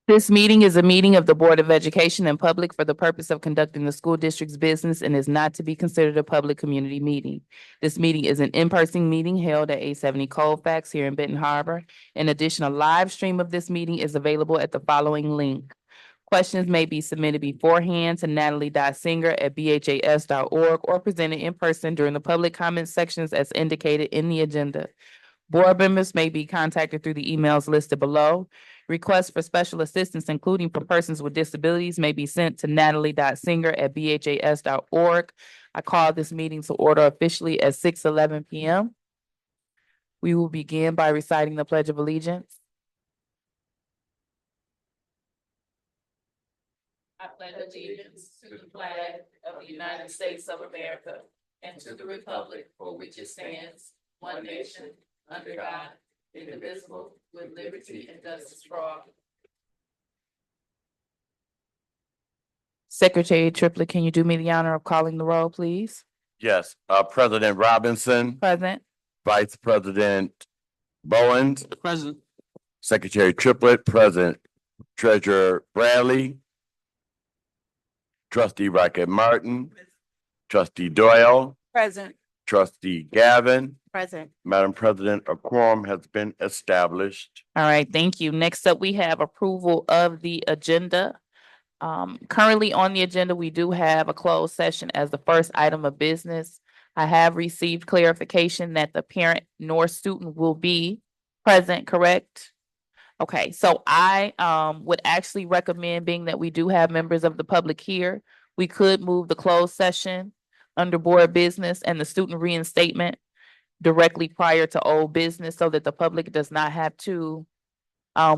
This meeting is a meeting of the Board of Education in public for the purpose of conducting the school district's business and is not to be considered a public community meeting. This meeting is an in-person meeting held at 870 Colfax here in Benton Harbor. In addition, a live stream of this meeting is available at the following link. Questions may be submitted beforehand to natalie.singer@bhas.org or presented in person during the public comment sections as indicated in the agenda. Board members may be contacted through the emails listed below. Requests for special assistance, including for persons with disabilities, may be sent to natalie.singer@bhas.org. I call this meeting to order officially at 6:11 p.m. We will begin by reciting the Pledge of Allegiance. I pledge allegiance to the flag of the United States of America and to the republic for which it stands, one nation, under God, indivisible, with liberty and justice for all. Secretary Triplett, can you do me the honor of calling the roll, please? Yes, President Robinson, Present. Vice President Bowens, Present. Secretary Triplett, President Treasurer Bradley, Trustee Rocket Martin, Trustee Doyle, Present. Trustee Gavin. Present. Madam President, a quorum has been established. All right, thank you. Next up, we have approval of the agenda. Currently on the agenda, we do have a closed session as the first item of business. I have received clarification that the parent nor student will be present, correct? Okay, so I would actually recommend, being that we do have members of the public here, we could move the closed session under board business and the student reinstatement directly prior to old business so that the public does not have to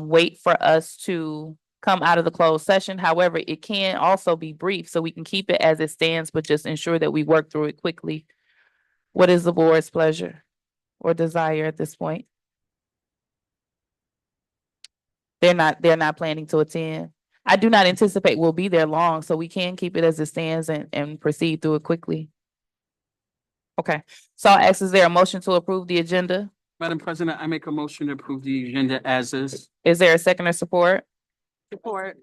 wait for us to come out of the closed session. However, it can also be brief, so we can keep it as it stands, but just ensure that we work through it quickly. What is the board's pleasure or desire at this point? They're not planning to attend. I do not anticipate we'll be there long, so we can keep it as it stands and proceed through it quickly. Okay, so I'll ask, is there a motion to approve the agenda? Madam President, I make a motion to approve the agenda as is. Is there a second or support? Support.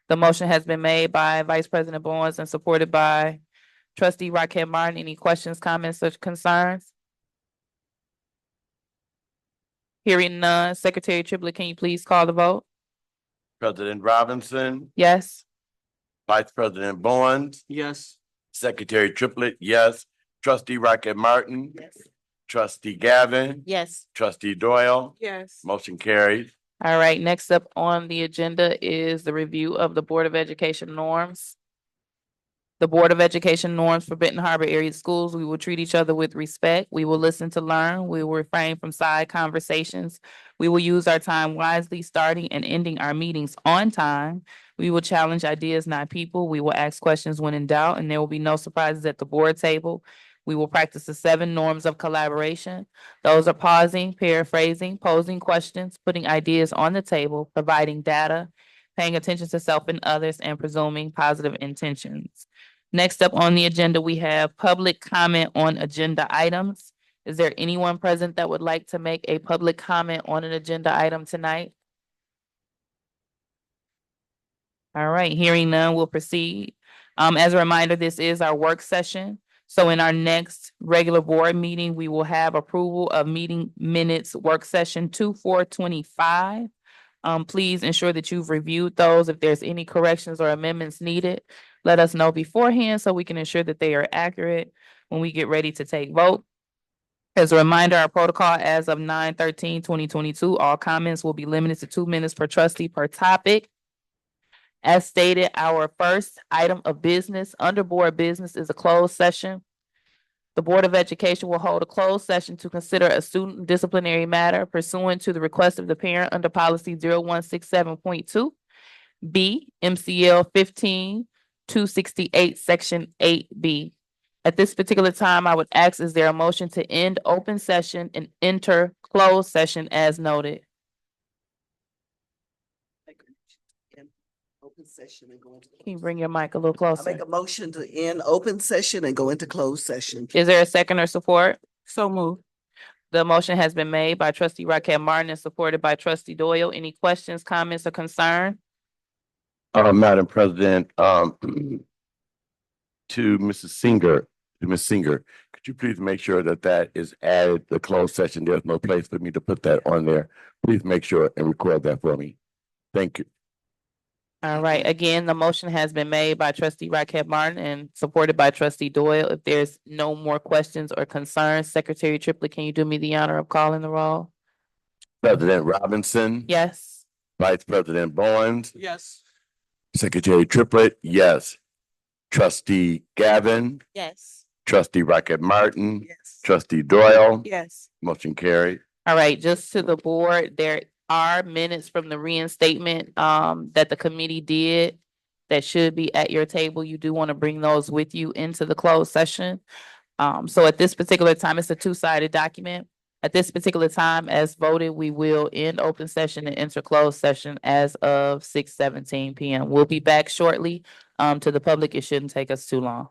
The motion has been made by Vice President Bowens and supported by Trustee Rocket Martin. Any questions, comments, or concerns? Hearing none, Secretary Triplett, can you please call the vote? President Robinson, Yes. Vice President Bowens, Yes. Secretary Triplett, yes. Trustee Rocket Martin. Yes. Trustee Gavin. Yes. Trustee Doyle. Yes. Motion carries. All right, next up on the agenda is the review of the Board of Education norms. The Board of Education norms for Benton Harbor area schools, we will treat each other with respect. We will listen to learn. We will refrain from side conversations. We will use our time wisely, starting and ending our meetings on time. We will challenge ideas, not people. We will ask questions when in doubt, and there will be no surprises at the board table. We will practice the 7 norms of collaboration. Those are pausing, paraphrasing, posing questions, putting ideas on the table, providing data, paying attention to self and others, and presuming positive intentions. Next up on the agenda, we have public comment on agenda items. Is there anyone present that would like to make a public comment on an agenda item tonight? All right, hearing none, we'll proceed. As a reminder, this is our work session. So in our next regular board meeting, we will have approval of meeting minutes, work session 2/4/25. Please ensure that you've reviewed those. If there's any corrections or amendments needed, let us know beforehand so we can ensure that they are accurate when we get ready to take vote. As a reminder, our protocol as of 9/13/2022, all comments will be limited to 2 minutes per trustee per topic. As stated, our first item of business under board business is a closed session. The Board of Education will hold a closed session to consider a student disciplinary matter pursuant to the request of the parent under policy 0167.2 B MCL 15-268, section 8B. At this particular time, I would ask, is there a motion to end open session and enter closed session as noted? Open session and go into. Can you bring your mic a little I make closer? a motion to end open session and go into closed session. Is there a second or support? So moved. The motion has been made by Trustee Rocket Martin and supported by Trustee Doyle. Any questions, comments, or concern? Madam President, to Mrs. Singer, to Ms. Singer, could you please make sure that that is added, the closed session? There's no place for me to put that on there. Please make sure and record that for me. Thank you. All right, again, the motion has been made by trustee Raquel Martin and supported by trustee Doyle. If there's no more questions or concerns, Secretary Triplett, can you do me the honor of calling the roll? President Robinson. Yes. Vice President Bowens. Yes. Secretary Triplett, yes. Trustee Gavin. Yes. Trustee Rocket Martin. Yes. Trustee Doyle. Yes. Motion carried. All right, just to the board, there are minutes from the reinstatement that the committee did that should be at your table. You do want to bring those with you into the closed session. So at this particular time, it's a two-sided document. At this particular time, as voted, we will end open session and enter closed session as of 6:17 PM. We'll be back shortly. To the public, it shouldn't take us too long.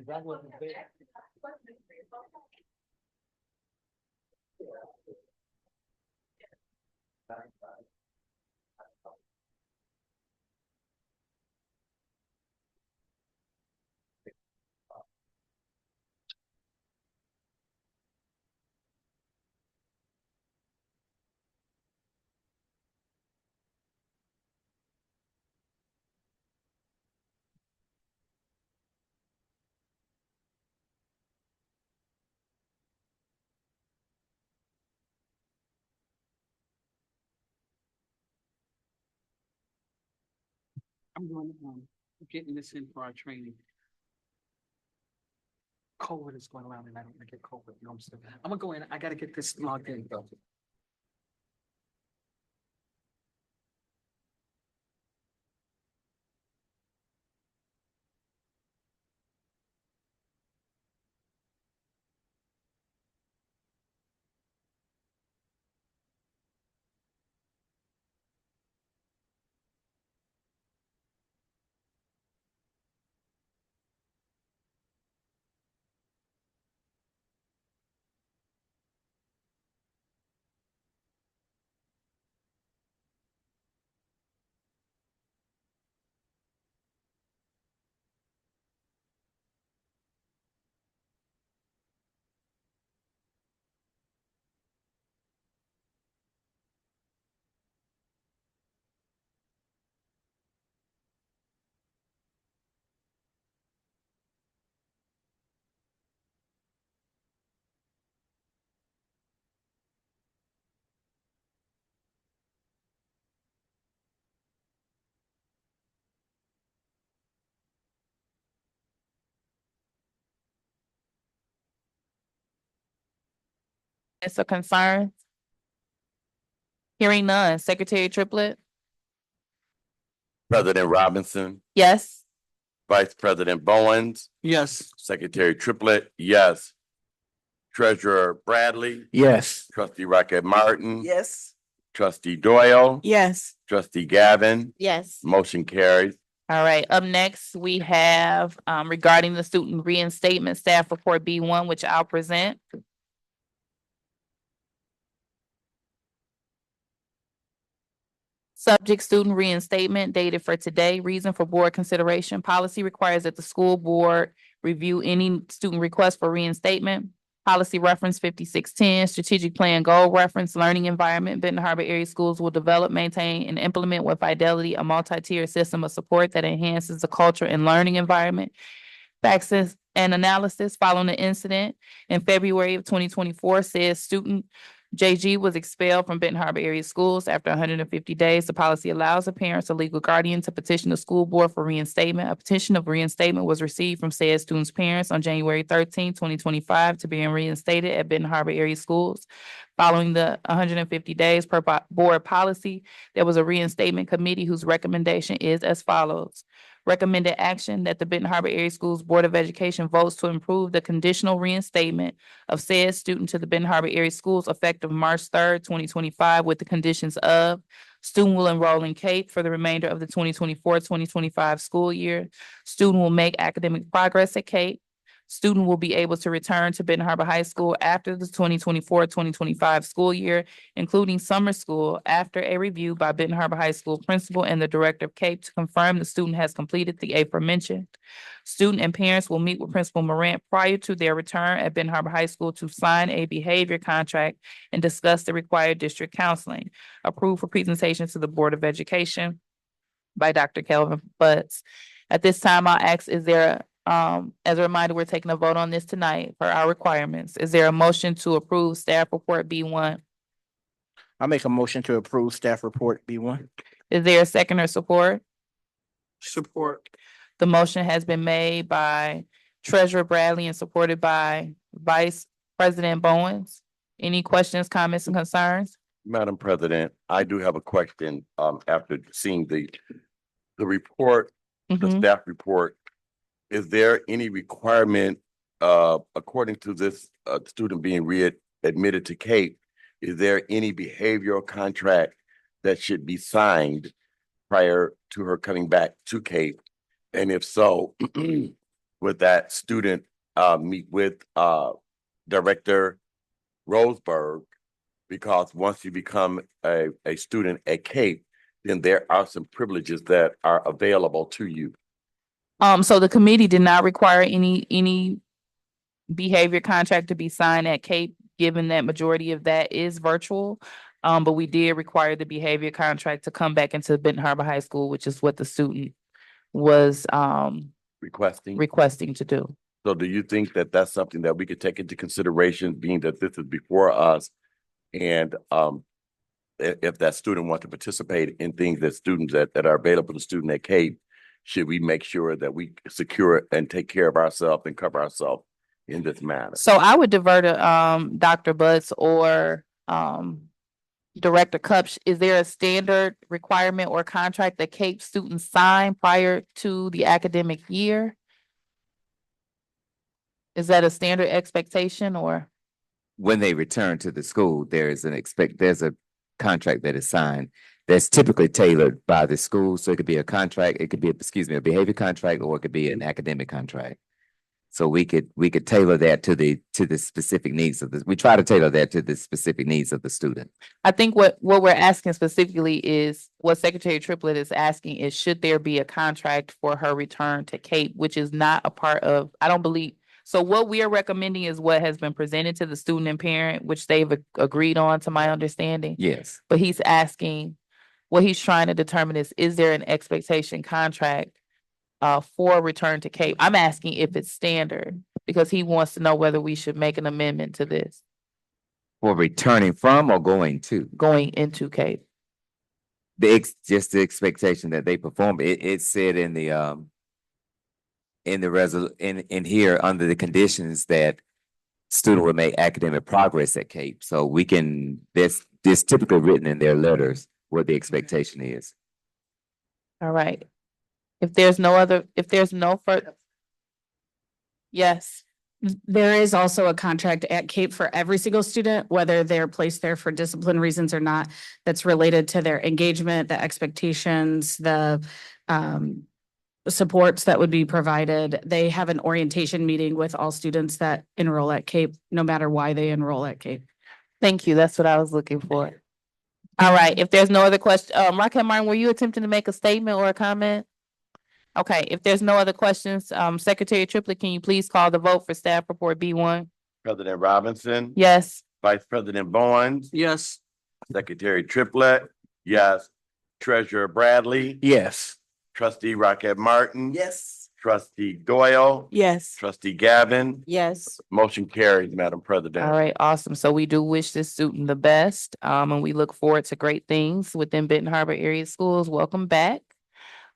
That wasn't there. I'm going, getting this in for our training. COVID is going around and I don't want to get COVID, you know what I'm saying? I'm gonna go in, I gotta get this logged in though. It's a concern. Hearing none. Secretary Triplett? President Robinson, Yes. Vice President Bowens, Yes. Secretary Triplett, yes. Treasurer Bradley, Yes. Trustee Rocket Martin. Yes. Trustee Doyle. Yes. Trustee Gavin. Yes. Motion carries. All right, up next, we have regarding the student reinstatement staff report B1, which I'll present. Subject student reinstatement dated for today. Reason for board consideration. Policy requires that the school board review any student request for reinstatement. Policy reference 5610, strategic plan goal reference, learning environment. Benton Harbor area schools will develop, maintain, and implement with fidelity a multi-tiered system of support that enhances the culture and learning environment. Facts and analysis following the incident in February of 2024 says student JG was expelled from Benton Harbor area schools after 150 days. The policy allows a parent or legal guardian to petition the school board for reinstatement. A petition of reinstatement was received from said student's parents on January 13, 2025, to be reinstated at Benton Harbor area schools. Following the 150 days per board policy, there was a reinstatement committee whose recommendation is as follows. Recommended action that the Benton Harbor Area Schools Board of Education votes to improve the conditional reinstatement of said student to the Benton Harbor Area Schools effective March 3rd, 2025, with the conditions of student will enroll in CAPE for the remainder of the 2024-2025 school year. Student will make academic progress at CAPE. Student will be able to return to Benton Harbor High School after the 2024-2025 school year, including summer school, after a review by Benton Harbor High School principal and the director of CAPE to confirm the student has completed the aforementioned. Student and parents will meet with Principal Morant prior to their return at Benton Harbor High School to sign a behavior contract and discuss the required district counseling. Approved for presentation to the Board of Education by Dr. Kelvin Butts. At this time, I'll ask, is there, as a reminder, we're taking a vote on this tonight for our requirements. Is there a motion to approve staff report B1? I'll make a motion to approve staff report B1. Is there a second or support? Support. The motion has been made by Treasurer Bradley and supported by Vice President Bowens. Any questions, comments, and concerns? Madam President, I do have a question, after seeing the report, the Mhm. staff report. Is there any requirement, according to this, student being readmitted to CAPE, is there any behavioral contract that should be signed prior to her coming back to CAPE? And if so, would that student, meet with, Director Roseberg? Because once you become a student at CAPE, then there are some privileges that are available to you. So the committee did not require any behavior contract to be signed at CAPE, given that majority of that is virtual. But we did require the behavior contract to come back into Benton Harbor High School, which is what the student was requesting to do. So do you think that that's something that we could take into consideration, being that this is before us? And if that student wants to participate in things that students that are available to student at CAPE, should we make sure that we secure and take care of ourselves and cover ourselves in this matter? So I would defer to Dr. Butts or Director Cupch. Is there a standard requirement or contract that CAPE students sign prior to the academic year? Is that a standard expectation or? When they return to the school, there's a contract that is signed that's typically tailored by the school. So it could be a contract, it could be, a behavior contract, or it could be an academic contract. So we could tailor that to the specific needs of we try to tailor that to the specific needs of the student. I think what we're asking specifically is, what Secretary Triplett is asking is, should there be a contract for her return to CAPE, which is not a part of, I don't believe. So what we are recommending is what has been presented to the student and parent, which they've agreed on, to my understanding. Yes. But he's asking, what he's trying to determine is there an expectation contract for return to CAPE? I'm asking if it's standard, because he wants to know whether we should make an amendment to this. For returning from or going to? Going into CAPE. Just the expectation that they perform. It said in the in here, under the conditions, that student will make academic progress at CAPE. So we can, this typically written in their letters what the expectation is. All right. If there's no further. Yes. There is also a contract at CAPE for every single student, whether they're placed there for discipline reasons or not, that's related to their engagement, the expectations, the supports that would be provided. They have an orientation meeting with all students that enroll at CAPE, no matter why they enroll at CAPE. Thank you. That's what I was looking for. All right. If there's no other question, Raquel Martin, were you attempting to make a statement or a comment? Okay. If there's no other questions, Secretary Triplett, can you please call the vote for staff report B1? President Robinson. Yes. Vice President Bowens. Yes. Secretary Triplett. Yes. Treasurer Bradley. Yes. Trustee Rocket Martin. Yes. Trustee Doyle. Yes. Trustee Gavin. Yes. Motion carries, Madam President. All right, awesome. So we do wish this student the best, and we look forward to great things within Benton Harbor area schools. Welcome back.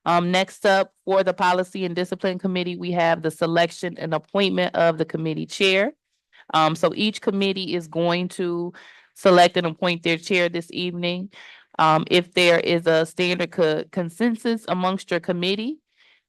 Next up for the Policy and Discipline Committee, we have the selection and appointment of the committee chair. So each committee is going to select and appoint their chair this evening. If there is a standard consensus amongst your committee,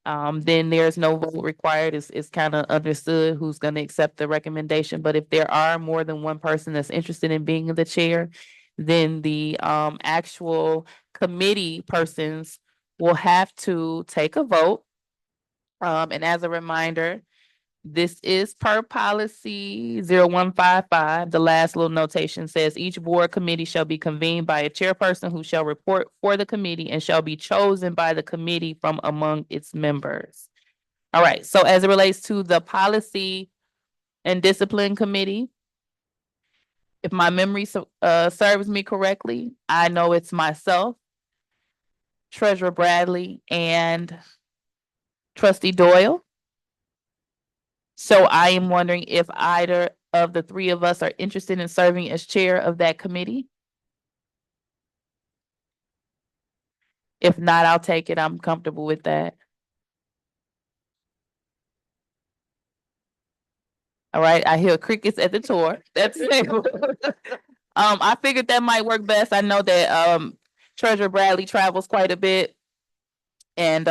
then there's no vote required. It's kind of understood who's going to accept the recommendation. But if there are more than one person that's interested in being the chair, then the actual committee persons will have to take a vote. And as a reminder, this is per policy 0155. The last little notation says each board committee shall be convened by a chairperson who shall report for the committee and shall be chosen by the committee from among its members. All right, so as it relates to the Policy and Discipline Committee, if my memory serves me correctly, I know it's myself, Treasurer Bradley, and Trustee Doyle. So I am wondering if either of the three of us are interested in serving as chair of that committee. If not, I'll take it. I'm comfortable with that. All right, I hear crickets at the door. That's it. I figured that might work best. I know that Treasurer Bradley travels quite a bit. And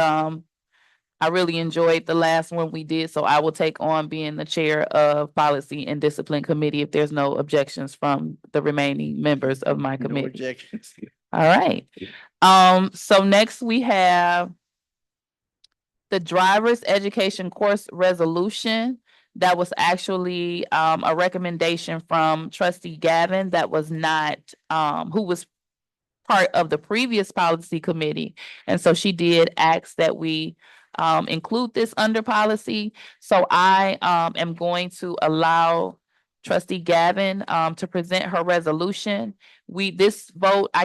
I really enjoyed the last one we did, so I will take on being the chair of Policy and Discipline Committee if there's no objections from the remaining members of my No committee. objections. All right. So next we have the driver's education course resolution. That was actually a recommendation from Trustee Gavin that was not who was part of the previous policy committee. And so she did ask that we include this under policy. So I am going to allow Trustee Gavin to present her resolution. This vote, I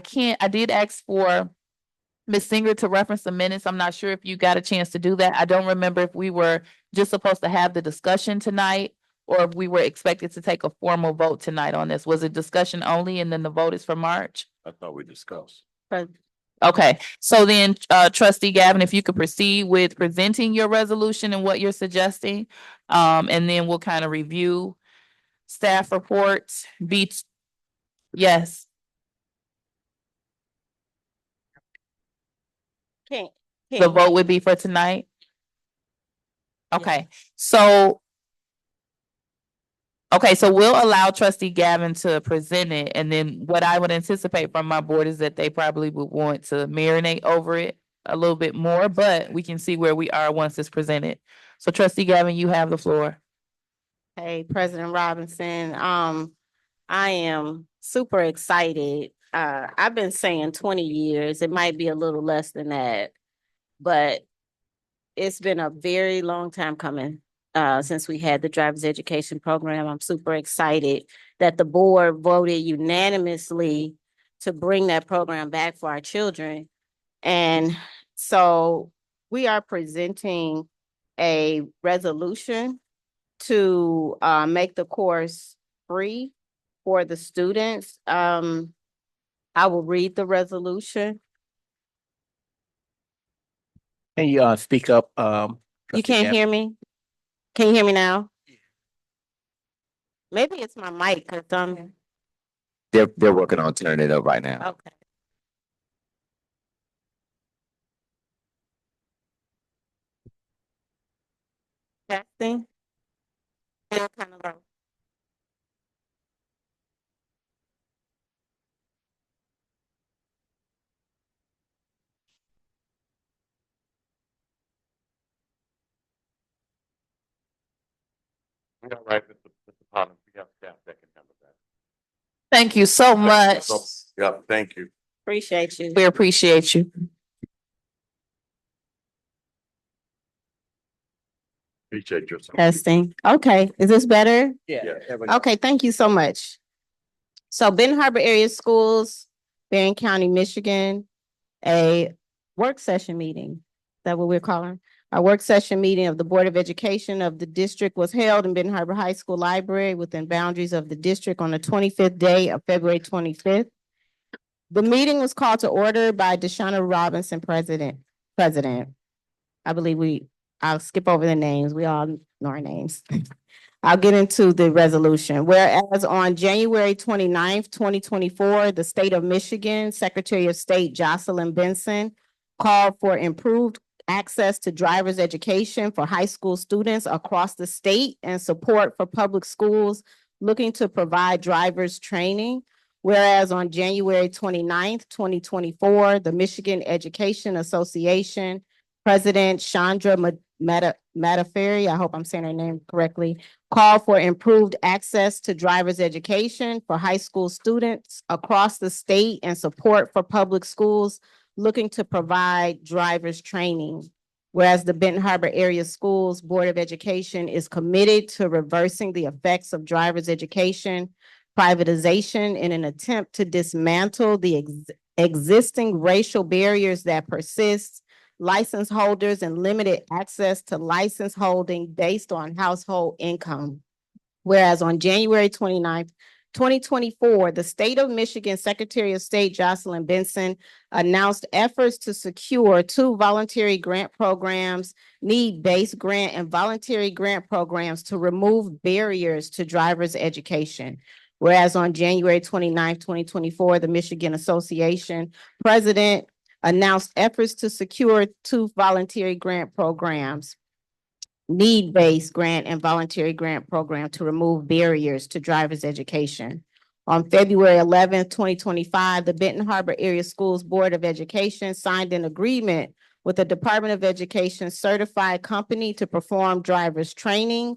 did ask for Ms. Singer to reference the minutes. I'm not sure if you got a chance to do that. I don't remember if we were just supposed to have the discussion tonight or if we were expected to take a formal vote tonight on this. Was it discussion only and then the vote is for March? I thought we discussed. Okay, so then Trustee Gavin, if you could proceed with presenting your resolution and what you're suggesting. And then we'll kind of review staff reports. Yes, the vote would be for tonight. Okay, so we'll allow Trustee Gavin to present it, and then what I would anticipate from my board is that they probably would want to marinate over it a little bit more, but we can see where we are once it's presented. So Trustee Gavin, you have the floor. Hey, President Robinson, I am super excited. I've been saying 20 years, it might be a little less than that, but it's been a very long time coming. Since we had the driver's education program. I'm super excited that the board voted unanimously to bring that program back for our children. And so we are presenting a resolution to make the course free for the students. I will read the resolution. Can you speak up? You Trustee can't Gavin? hear me? Can you hear me now? Maybe it's my mic, cause They're working on turning it up right now. okay. Testing. Still kind of low. All right, Mr. Collins, we have staff that can handle that. Thank you so much. Yeah, thank you. Appreciate you. We appreciate you. Appreciate your support. Testing. Okay, is this better? Yeah. Okay, thank you so much. So Benton Harbor Area Schools, Berrien County, Michigan, a work session meeting. Is that what we're calling? A work session meeting of the Board of Education of the district was held in Benton Harbor High School Library within boundaries of the district on the 25th day of February 25th. The meeting was called to order by Deshauna Robinson, President. I believe I'll skip over the names. We all know our names. I'll get into the resolution. Whereas on January 29th, 2024, the state of Michigan, Secretary of State Jocelyn Benson called for improved access to driver's education for high school students across the state and support for public schools looking to provide driver's training. Whereas on January 29th, 2024, the Michigan Education Association President Chandra Mataferry, I hope I'm saying her name correctly, call for improved access to driver's education for high school students across the state and support for public schools looking to provide driver's training. Whereas the Benton Harbor Area Schools Board of Education is committed to reversing the effects of driver's education privatization in an attempt to dismantle the existing racial barriers that persist, license holders and limited access to license holding based on household income. Whereas on January 29th, 2024, the state of Michigan Secretary of State Jocelyn Benson announced efforts to secure 2 voluntary grant programs, need-based grant and voluntary grant programs to remove barriers to driver's education. Whereas on January 29th, 2024, the Michigan Association President announced efforts to secure 2 voluntary grant programs, need-based grant and voluntary grant program to remove barriers to driver's education. On February 11th, 2025, the Benton Harbor Area Schools Board of Education signed an agreement with the Department of Education certified company to perform driver's training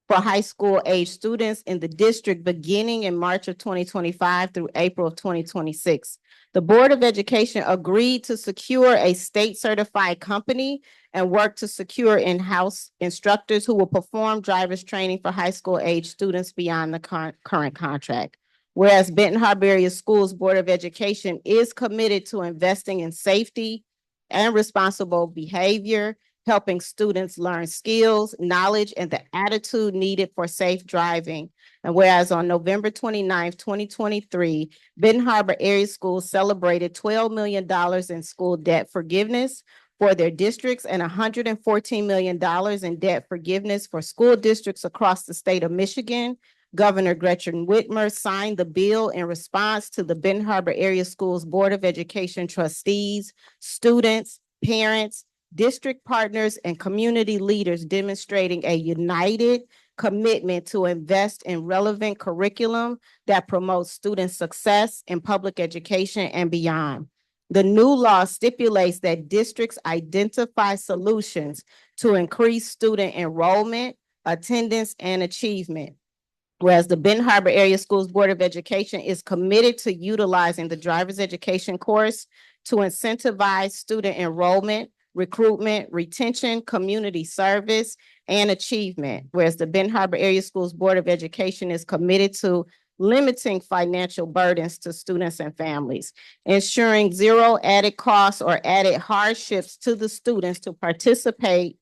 for high school age students in the district beginning in March of 2025 through April of 2026. The Board of Education agreed to secure a state certified company and work to secure in-house instructors who will perform driver's training for high school age students beyond the current contract. Whereas Benton Harbor Area Schools Board of Education is committed to investing in safety and responsible behavior, helping students learn skills, knowledge, and the attitude needed for safe driving. And whereas on November 29th, 2023, Benton Harbor Area Schools celebrated $12 million in school debt forgiveness for their districts and $114 million in debt forgiveness for school districts across the state of Michigan. Governor Gretchen Whitmer signed the bill in response to the Benton Harbor Area Schools Board of Education trustees, students, parents, district partners, and community leaders demonstrating a united commitment to invest in relevant curriculum that promotes student success in public education and beyond. The new law stipulates that districts identify solutions to increase student enrollment, attendance, and achievement. Whereas the Benton Harbor Area Schools Board of Education is committed to utilizing the driver's education course to incentivize student enrollment, recruitment, retention, community service, and achievement. Whereas the Benton Harbor Area Schools Board of Education is committed to limiting financial burdens to students and families, ensuring zero added costs or added hardships to the students to participate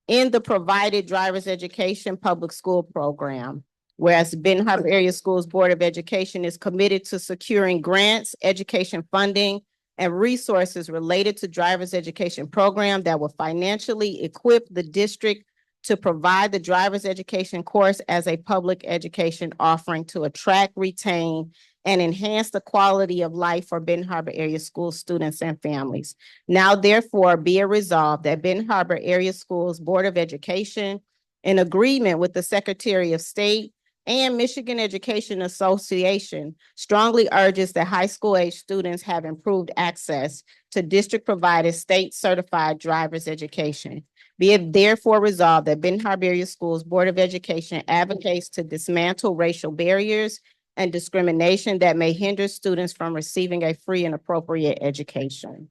in the provided driver's education public school program. Whereas the Benton Harbor Area Schools Board of Education is committed to securing grants, education funding, and resources related to driver's education program that will financially equip the district to provide the driver's education course as a public education offering to attract, retain, and enhance the quality of life for Benton Harbor Area School students and families. Now therefore be it resolved that Benton Harbor Area Schools Board of Education, in agreement with the Secretary of State and Michigan Education Association, strongly urges that high school age students have improved access to district provided state certified driver's education. Be it therefore resolved that Benton Harbor Area Schools Board of Education advocates to dismantle racial barriers and discrimination that may hinder students from receiving a free and appropriate education.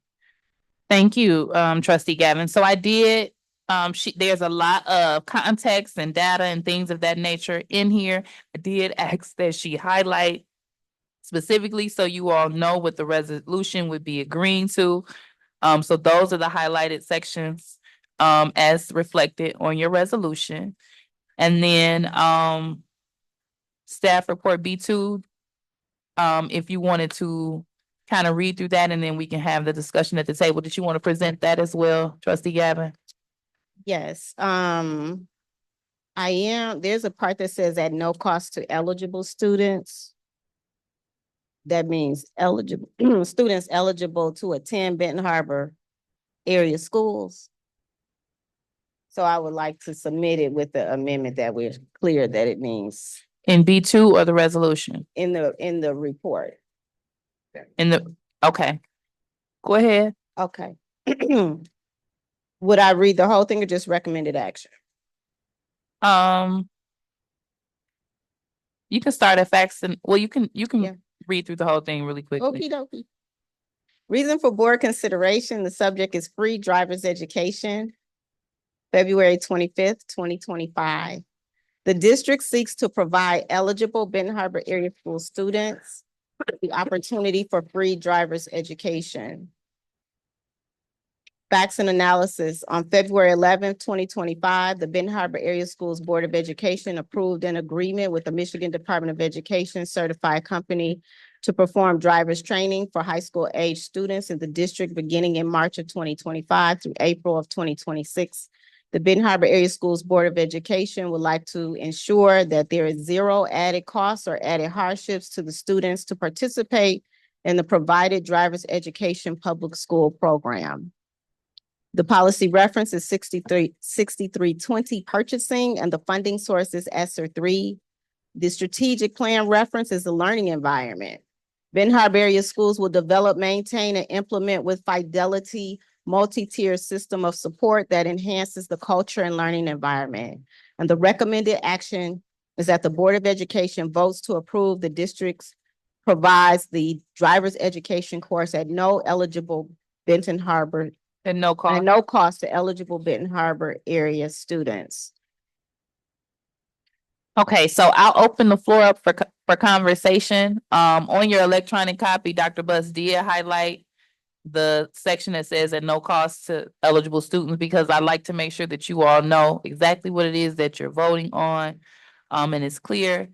Thank you, trustee Gavin. So I did there's a lot of context and data and things of that nature in here. I did ask that she highlight specifically so you all know what the resolution would be agreeing to. So those are the highlighted sections as reflected on your resolution. And then staff report B2, if you wanted to kind of read through that and then we can have the discussion at the table. Did you want to present that as well, Trustee Gavin? Yes, there's a part that says at no cost to eligible students. That means eligible, students eligible to attend Benton Harbor area schools. So I would like to submit it with the amendment that we're clear that it means In B2 or the resolution? in the report. Okay. Go ahead. Okay. Would I read the whole thing or just recommended action? You can start at facts and, well, you Yeah. can read through the whole thing really quickly. Okey dokey. Reason for board consideration, the subject is free driver's education, February 25th, 2025. The district seeks to provide eligible Benton Harbor area school students the opportunity for free driver's education. Facts and analysis. On February 11th, 2025, the Benton Harbor Area Schools Board of Education approved an agreement with the Michigan Department of Education certified company to perform driver's training for high school age students in the district beginning in March of 2025 through April of 2026. The Benton Harbor Area Schools Board of Education would like to ensure that there is zero added costs or added hardships to the students to participate in the provided driver's education public school program. The policy reference is 6320 purchasing, and the funding source is ESSER 3. The strategic plan reference is the learning environment. Benton Harbor area schools will develop, maintain, and implement with fidelity multi-tier system of support that enhances the culture and learning environment. And the recommended action is that the Board of Education votes to approve the district's provides the driver's education course at no eligible Benton Harbor And no cost. at no cost to eligible Benton Harbor area students. Okay, so I'll open the floor up for conversation. On your electronic copy, Dr. Bus did highlight the section that says at no cost to eligible students, because I like to make sure that you all know exactly what it is that you're voting on, and it's clear.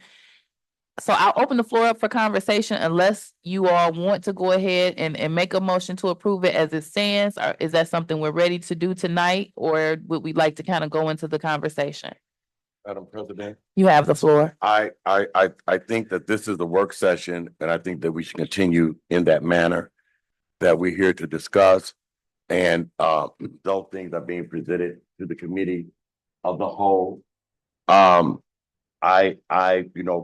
So I'll open the floor up for conversation unless you all want to go ahead and make a motion to approve it as it stands, or is that something we're ready to do tonight, or would we like to kind of go into the conversation? Madam President, You have the floor. I think that this is a work session, and I think that we should continue in that manner that we're here to discuss. And those things are being presented to the committee of the whole.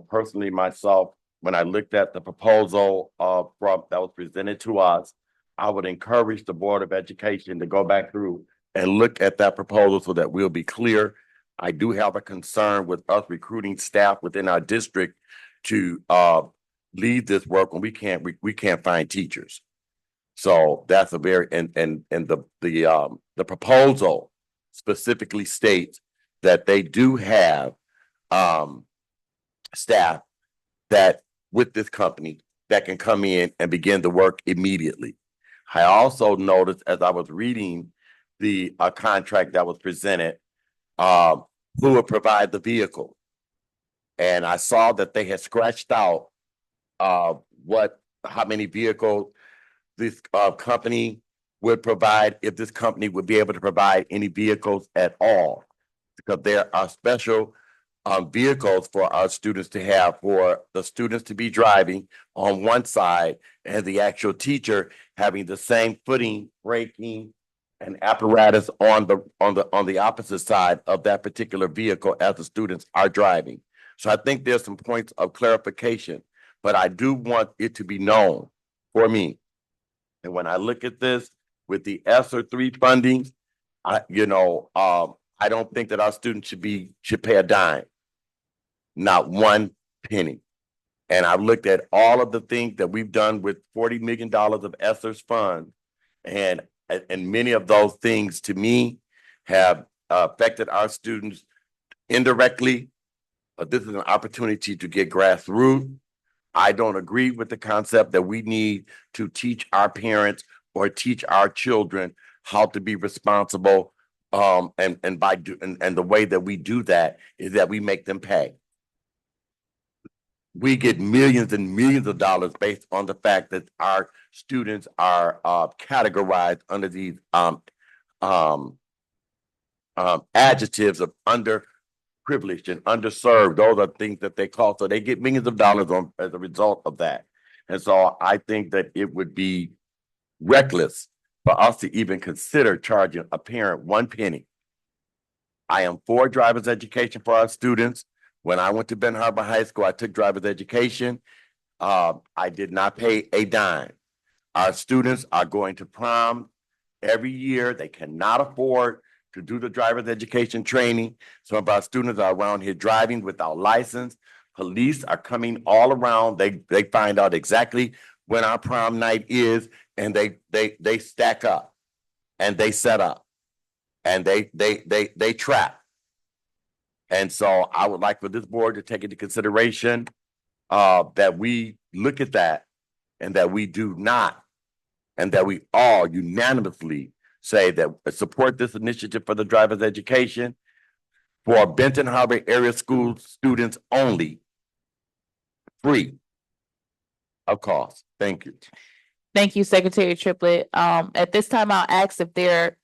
Personally myself, when I looked at the proposal that was presented to us, I would encourage the Board of Education to go back through and look at that proposal so that we'll be clear. I do have a concern with us recruiting staff within our district to lead this work when we can't find teachers. So that's a very and the proposal specifically states that they do have staff that with this company that can come in and begin the work immediately. I also noticed as I was reading the contract that was presented, who would provide the vehicle. And I saw that they had scratched out how many vehicles this company would provide, if this company would be able to provide any vehicles at all. Because there are special vehicles for our students to have, for the students to be driving on one side and the actual teacher having the same footing, braking, and apparatus on the opposite side of that particular vehicle as the students are driving. So I think there's some points of clarification, but I do want it to be known for me. And when I look at this with the ESSER 3 funding, I don't think that our students should pay a dime, not one penny. And I've looked at all of the things that we've done with $40 million of ESSER's funds, and many of those things to me have affected our students indirectly. This is an opportunity to get grassroots. I don't agree with the concept that we need to teach our parents or teach our children how to be responsible. And the way that we do that is that we make them pay. We get millions and millions of dollars based on the fact that our students are categorized under these adjectives of underprivileged and underserved. Those are things that they call. So they get millions of dollars as a result of that. And so I think that it would be reckless for us to even consider charging a parent 1 penny. I am for driver's education for our students. When I went to Ben Harbor High School, I took driver's education. I did not pay a dime. Our students are going to prom every year. They cannot afford to do the driver's education training. Some of our students are around here driving without license. Police are coming all around. They find out exactly when our prom night is, and they stack up and they set up and they trap. And so I would like for this board to take into consideration that we look at that, and that we do not, and that we all unanimously say that support this initiative for the driver's education for Benton Harbor area school students only, free of cost. Thank you. Thank you, Secretary Triplett. At this time, I'll ask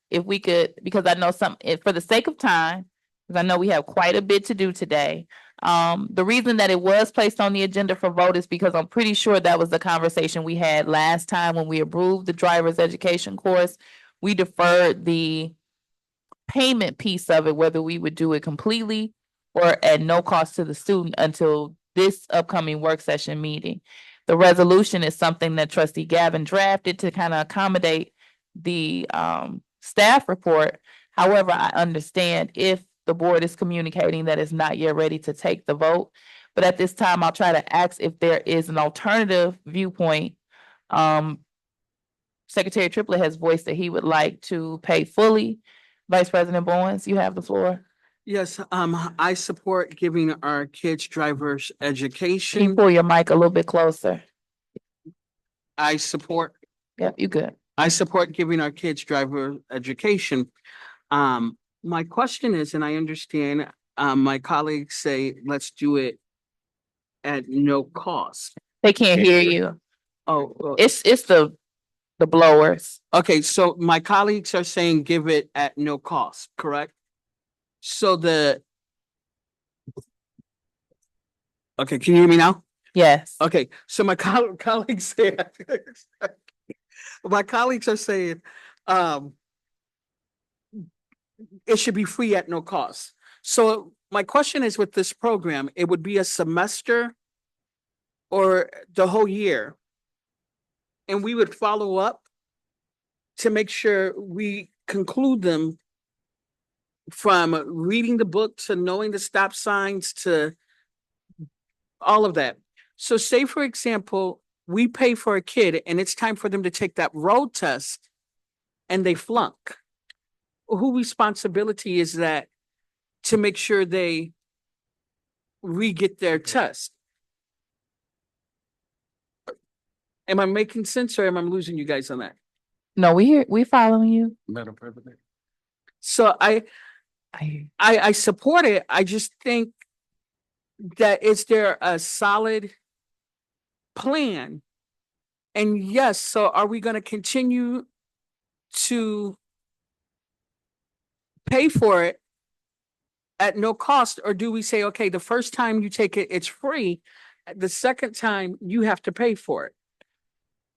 if we could, because I know for the sake of time, because I know we have quite a bit to do today. The reason that it was placed on the agenda for vote is because I'm pretty sure that was the conversation we had last time when we approved the driver's education course. We deferred the payment piece of it, whether we would do it completely or at no cost to the student until this upcoming work session meeting. The resolution is something that Trustee Gavin drafted to kind of accommodate the staff report. However, I understand if the board is communicating that it's not yet ready to take the vote. But at this time, I'll try to ask if there is an alternative viewpoint. Secretary Triplett has voiced that he would like to pay fully. Vice President Bowens, you have the floor. Yes, I support giving our kids driver's Can you education. pull your mic a little bit closer? I support Yep, you good. giving our kids driver education. My question is, and I understand, my colleagues say, let's do it at no cost. They can't hear you. Oh, well, It's the blowers. okay, so my colleagues are saying give it at no cost, correct? So okay, can you hear me now? Yes. Okay, so my colleagues say, my colleagues are saying, it should be free at no cost. So my question is, with this program, it would be a semester or the whole year? And we would follow up to make sure we conclude them from reading the book to knowing the stop signs to all of that. So say, for example, we pay for a kid and it's time for them to take that road test and they flunk. Whose responsibility is that to make sure they re-get their test? Am I making sense, or am I losing you guys on that? No, we following you. Madam President. So I hear you. I support it. I just think that is there a solid plan? And yes, so are we going to continue to pay for it at no cost, or do we say, okay, the first time you take it, it's free. The second time you have to pay for it?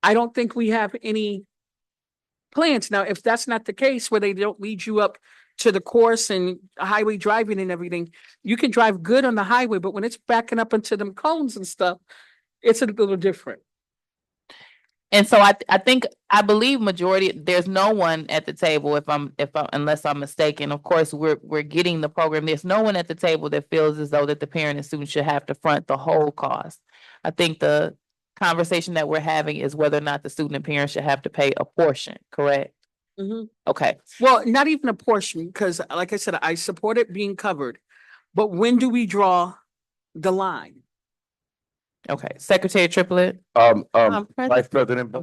I don't think we have any plans. Now, if that's not the case, where they don't lead you up to the course and highway driving and everything, you can drive good on the highway, but when it's backing up into them cones and stuff, it's a little different. And so I believe majority, there's no one at the table, unless I'm mistaken. Of course, we're getting the program. There's no one at the table that feels as though that the parent and student should have to front the whole cost. I think the conversation that we're having is whether or not the student and parent should have to pay a portion, correct? Okay, Well, not even a portion, because like I said, I support it being covered. But when do we draw the line? okay. Secretary Triplett, Vice President,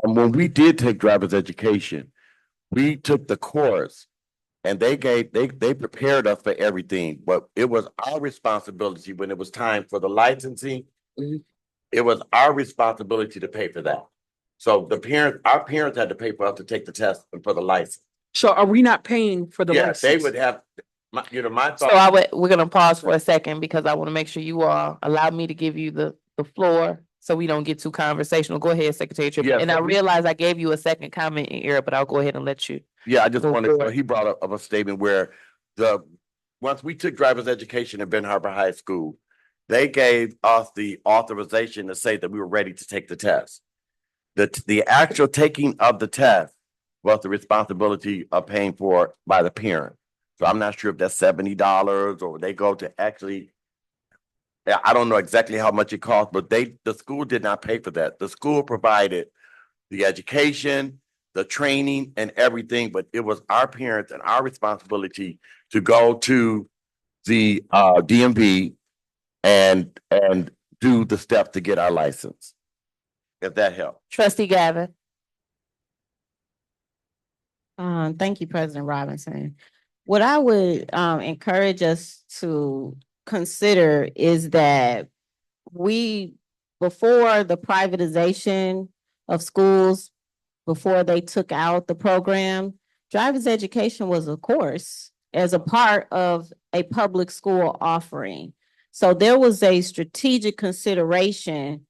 when we did take driver's education, we took the course and they prepared us for everything, but it was our responsibility when it was time for the licensing. It was our responsibility to pay for that. So our parents had to pay for us to take the test and for the license. So are we not paying for the Yeah, license? they would have, my so thought. we're gonna pause for a second because I want to make sure you all allow me to give you the floor so we don't get too conversational. Go ahead, Secretary Triplett. Yes, And I so we- realize I gave you a second comment in here, but I'll go ahead and let you. Yeah, I just Go wanted, for it. he brought up a statement where once we took driver's education at Ben Harbor High School, they gave us the authorization to say that we were ready to take the test. The actual taking of the test was the responsibility of paying for by the parent. So I'm not sure if that's $70 or they go to actually. Yeah, I don't know exactly how much it costs, but the school did not pay for that. The school provided the education, the training and everything, but it was our parents and our responsibility to go to the DMV and do the steps to get our license. If that helps. Trustee Gavin, Thank you, President Robinson. What I would encourage us to consider is that before the privatization of schools, before they took out the program, driver's education was a course as a part of a public school offering. So there was a strategic consideration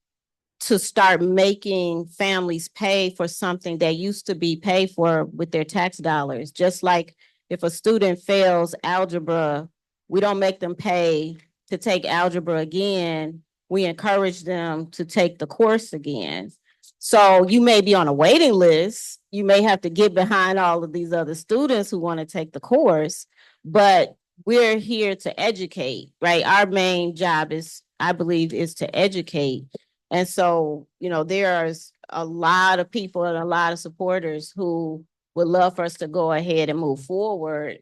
to start making families pay for something that used to be paid for with their tax dollars. Just like if a student fails algebra, we don't make them pay to take algebra again. We encourage them to take the course again. So you may be on a waiting list. You may have to get behind all of these other students who want to take the course, but we're here to educate, right? Our main job is, I believe, is to educate. And so, there's a lot of people and a lot of supporters who would love for us to go ahead and move forward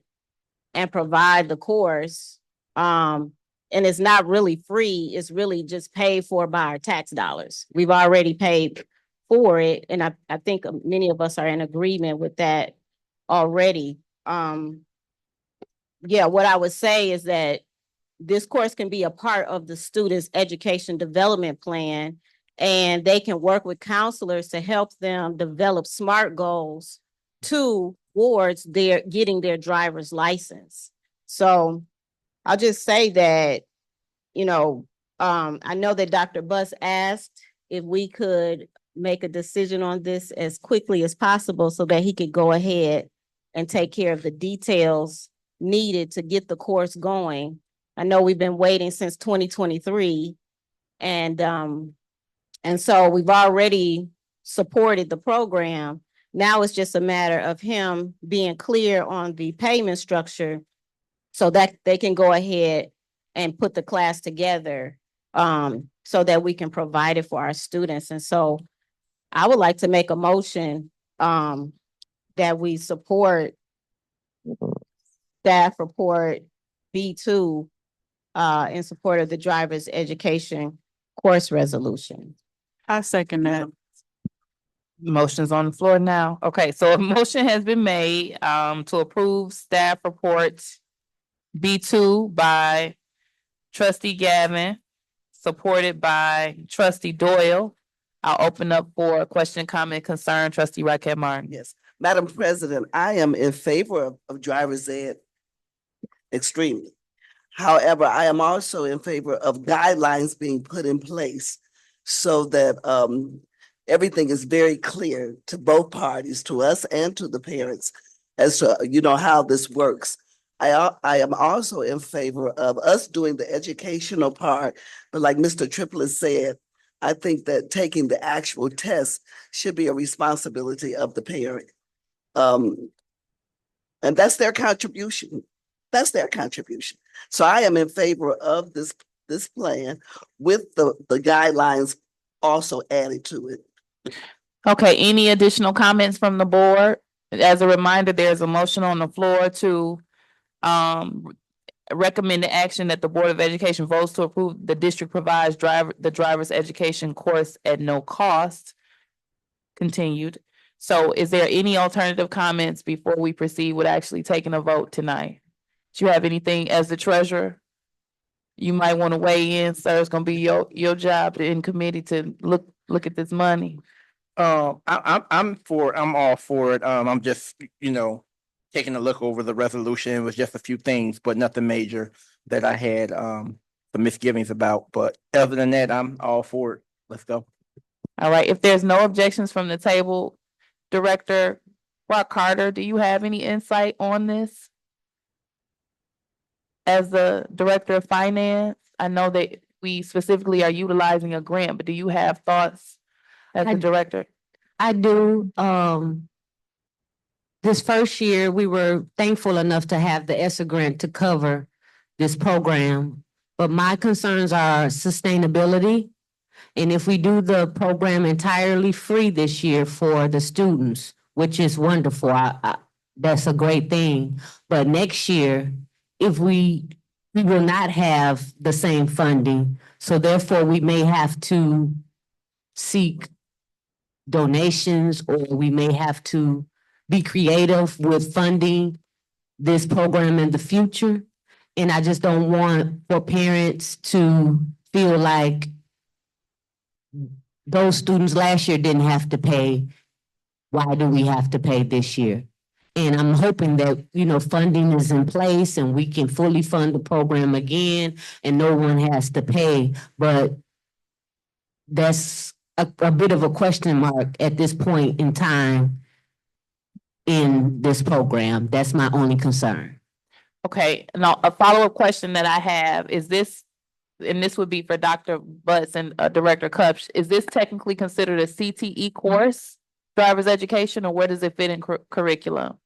and provide the course. And it's not really free. It's really just paid for by our tax dollars. We've already paid for it. And I think many of us are in agreement with that already. Yeah, what I would say is that this course can be a part of the student's education development plan, and they can work with counselors to help them develop SMART goals towards getting their driver's license. So I'll just say that, I know that Dr. Buss asked if we could make a decision on this as quickly as possible so that he could go ahead and take care of the details needed to get the course going. I know we've been waiting since 2023, and so we've already supported the program. Now it's just a matter of him being clear on the payment structure so that they can go ahead and put the class together so that we can provide it for our students. And so I would like to make a motion that we support staff report B2 in support of the driver's education course resolution. I second that. motion's on the floor now. Okay, so a motion has been made to approve staff report B2 by trustee Gavin, supported by trustee Doyle. I'll open up for question, comment, concern, trustee Raquel Martin. Yes, Madam President, I am in favor of driver's ed extremely. However, I am also in favor of guidelines being put in place so that everything is very clear to both parties, to us and to the parents, as to how this works. I am also in favor of us doing the educational part, but like Mr. Triplett said, I think that taking the actual test should be a responsibility of the parent. And that's their contribution. That's their contribution. So I am in favor of this plan with the guidelines also added to it. Okay, any additional comments from the board? As a reminder, there's a motion on the floor to um recommend the action that the Board of Education votes to approve the district provides the driver's education course at no cost. Continued. So is there any alternative comments before we proceed with actually taking a vote tonight? Do you have anything as the treasurer? You might want to weigh in, sir. It's gonna be your job in committee to look at this money. I'm all for it. I'm just, taking a look over the resolution. It was just a few things, but nothing major that I had, some misgivings about. But other than that, I'm all for it. Let's go. All right, if there's no objections from the table, Director Rock Carter, do you have any insight on this? As the Director of Finance, I know that we specifically are utilizing a grant, but do you have thoughts as the I- director? I do. This first year, we were thankful enough to have the ESSA grant to cover this program. But my concerns are sustainability. And if we do the program entirely free this year for the students, which is wonderful, that's a great thing. But next year, if we will not have the same funding, so therefore we may have to seek donations, or we may have to be creative with funding this program in the future. And I just don't want for parents to feel like those students last year didn't have to pay. Why do we have to pay this year? And I'm hoping that, funding is in place and we can fully fund the program again and no one has to pay. But that's a bit of a question mark at this point in time in this program. That's my only concern. Okay, now a follow-up question that I have is this, and this would be for Dr. Butts and Director Cupch, is this technically considered a CTE course, driver's education, or where does it fit in curriculum?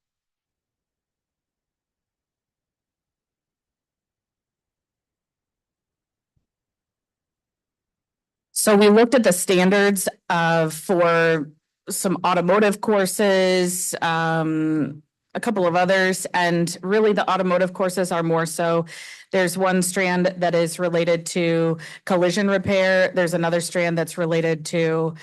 So we looked at the standards for some automotive courses, a couple of others, and really the automotive courses are more so. There's one strand that is related to collision repair. There's another strand that's related to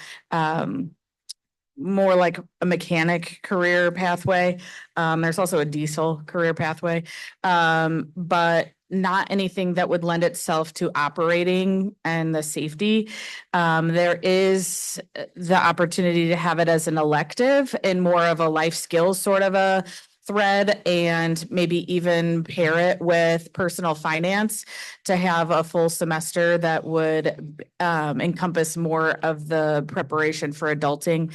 more like a mechanic career pathway. There's also a diesel career pathway, but not anything that would lend itself to operating and the safety. There is the opportunity to have it as an elective and more of a life skills sort of a thread, and maybe even pair it with personal finance to have a full semester that would encompass more of the preparation for adulting.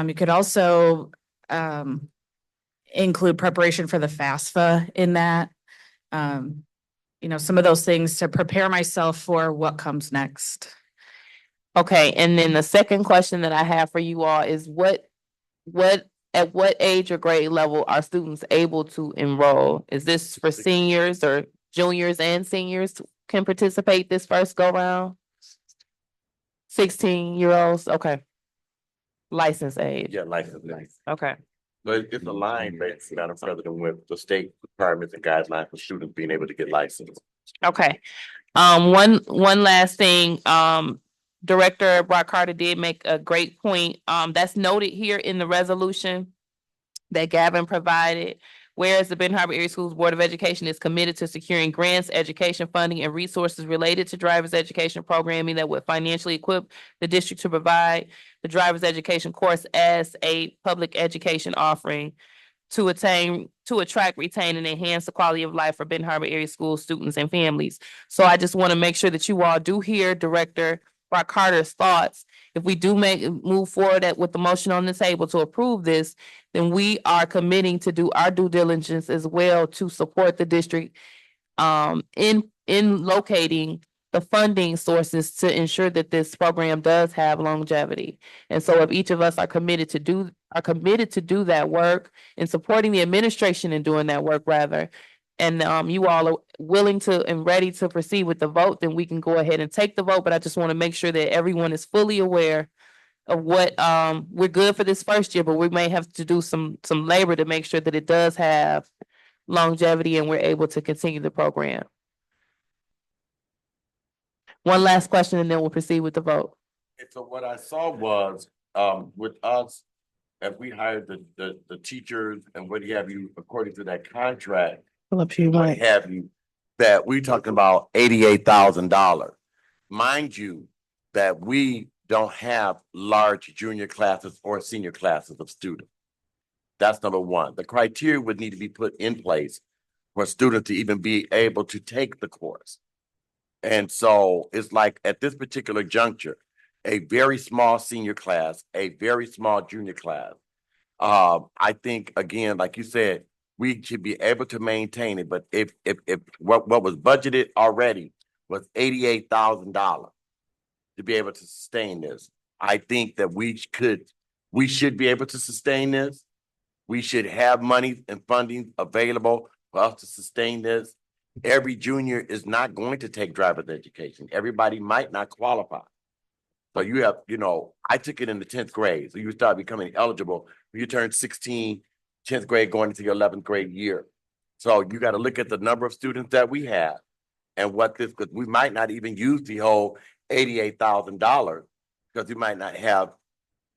You could also include preparation for the FAFSA in that. Some of those things to prepare myself for what comes next. Okay, and then the second question that I have for you all is at what age or grade level are students able to enroll? Is this for seniors or juniors and seniors can participate this first go round? 16-year-olds, okay. License age, Yeah, license. okay. But it's aligned, basically, Madam President, with the state requirements and guidelines for students being able to get licensed. Okay, one last thing, Director Brock Carter did make a great point, that's noted here in the resolution that Gavin provided. Whereas the Benton Harbor Area Schools Board of Education is committed to securing grants, education funding, and resources related to driver's education programming that would financially equip the district to provide the driver's education course as a public education offering to attract, retain, and enhance the quality of life for Benton Harbor Area School students and families. So I just want to make sure that you all do hear Director Brock Carter's thoughts. If we do move forward with the motion on the table to approve this, then we are committing to do our due diligence as well to support the district in locating the funding sources to ensure that this program does have longevity. And so if each of us are committed to do that work and supporting the administration in doing that work rather, and you all are willing to and ready to proceed with the vote, then we can go ahead and take the vote. But I just want to make sure that everyone is fully aware of what, we're good for this first year, but we may have to do some labor to make sure that it does have longevity and we're able to continue the program. One last question and then we'll proceed with the vote. And so what I saw was, with us, if we hired the teachers and what have you, according to that contract, what have you, that we talking about $88,000. Mind you, that we don't have large junior classes or senior classes of students. That's number one. The criteria would need to be put in place for students to even be able to take the course. And so it's like at this particular juncture, a very small senior class, a very small junior class. I think again, like you said, we should be able to maintain it. But if what was budgeted already was $88,000 to be able to sustain this, I think that we should be able to sustain this. We should have money and funding available for us to sustain this. Every junior is not going to take driver's education. Everybody might not qualify. So you have, I took it in the 10th grade. So you start becoming eligible when you turn 16, 10th grade going into your 11th grade year. So you got to look at the number of students that we have and what this, because we might not even use the whole $88,000 because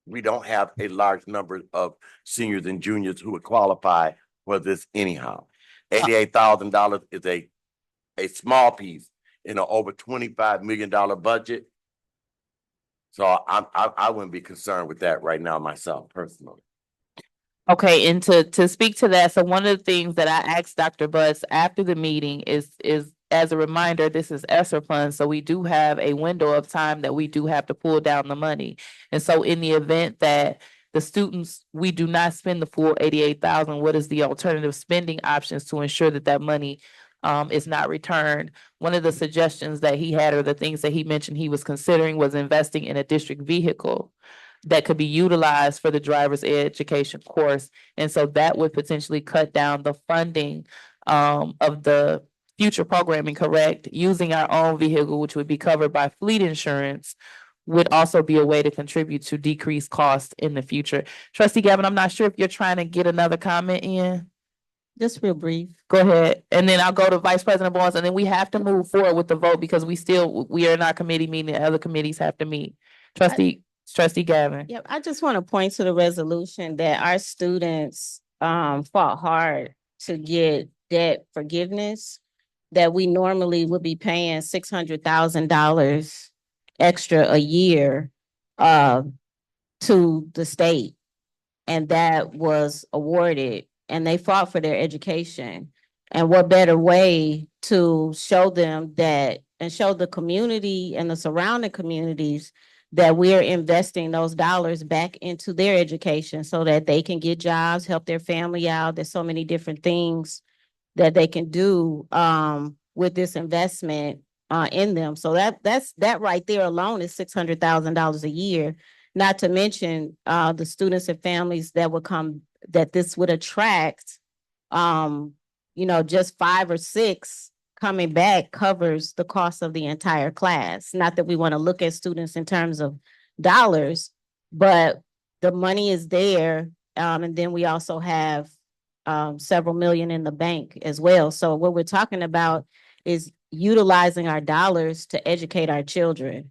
we don't have a large number of seniors and juniors who would qualify for this anyhow. $88,000 is a small piece in an over $25 million budget. So I wouldn't be concerned with that right now myself personally. Okay, and to speak to that, so one of the things that I asked Dr. Butts after the meeting is as a reminder, this is ESSER funds, so we do have a window of time that we do have to pull down the money. And so in the event that the students, we do not spend the full 88,000, what is the alternative spending options to ensure that that money is not returned? One of the suggestions that he had, or the things that he mentioned he was considering, was investing in a district vehicle that could be utilized for the driver's education course. And so that would potentially cut down the funding of the future programming, correct? Using our own vehicle, which would be covered by fleet insurance, would also be a way to contribute to decreased costs in the future. Trustee Gavin, I'm not sure if you're trying to get another comment in. Just real brief. Go ahead. And then I'll go to Vice President Barnes, and then we have to move forward with the vote because we are in our committee meeting, and other committees have to meet. Trustee Gavin. Yep, I just want to point to the resolution that our students fought hard to get debt forgiveness, that we normally would be paying $600,000 extra a year to the state. And that was awarded, and they fought for their education. And what better way to show them that, and show the community and the surrounding communities that we're investing those dollars back into their education so that they can get jobs, help their family out. There's so many different things that they can do with this investment in them. So that right there alone is $600,000 a year. Not to mention the students and families that would come, that this would attract. Just 5 or 6 coming back covers the cost of the entire class. Not that we want to look at students in terms of dollars, but the money is there. And then we also have several million in the bank as well. So what we're talking about is utilizing our dollars to educate our children.